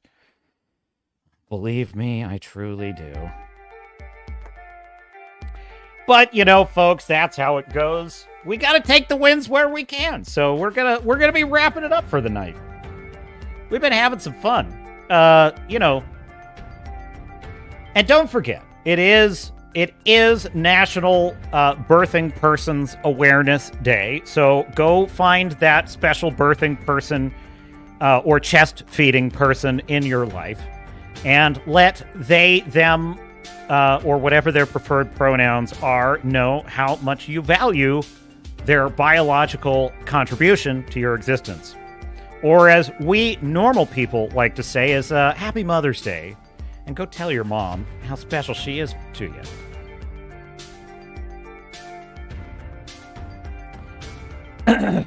Believe me, I truly do. But, you know, folks, that's how it goes. We got to take the wins where we can. So we're gonna be wrapping it up for the night. We've been having some fun. You know, and don't forget, it is it is National Birthing Persons Awareness Day. So go find that special birthing person or chest feeding person in your life and let they, them, or whatever their preferred pronouns are, know how much you value their biological contribution to your existence. Or as we normal people like to say is Happy Mother's Day. And go tell your mom how special she is to you.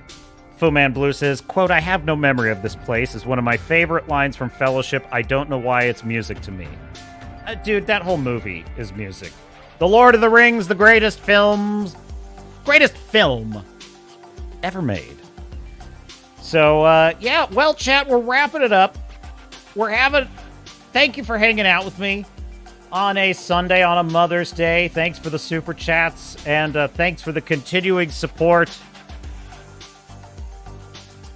Fu Man Blue says, quote, I have no memory of this place is one of my favorite lines from Fellowship. I don't know why it's music to me. Dude, that whole movie is music. The Lord of the Rings, the greatest film ever made. So, yeah, well, chat, we're wrapping it up. Thank you for hanging out with me on a Sunday, on a Mother's Day. Thanks for the super chats, and thanks for the continuing support.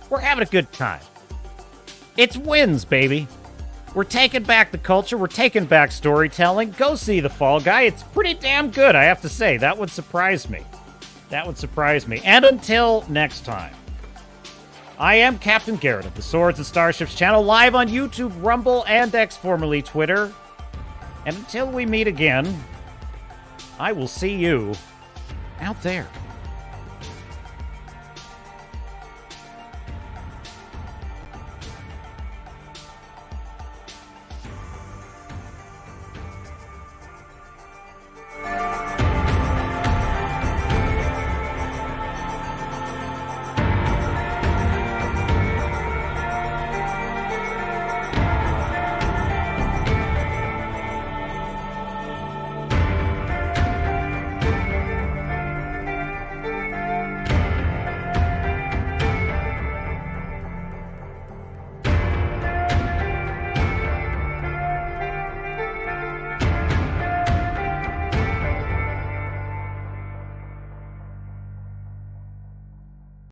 We're having a good time. It's wins, baby. We're taking back the culture. We're taking back storytelling. Go see The Fall Guy. It's pretty damn good, I have to say. That would surprise me. And until next time, I am Captain Garrett of the Swords and Starships channel, live on YouTube, Rumble, and X, formerly Twitter. And until we meet again, I will see you out there.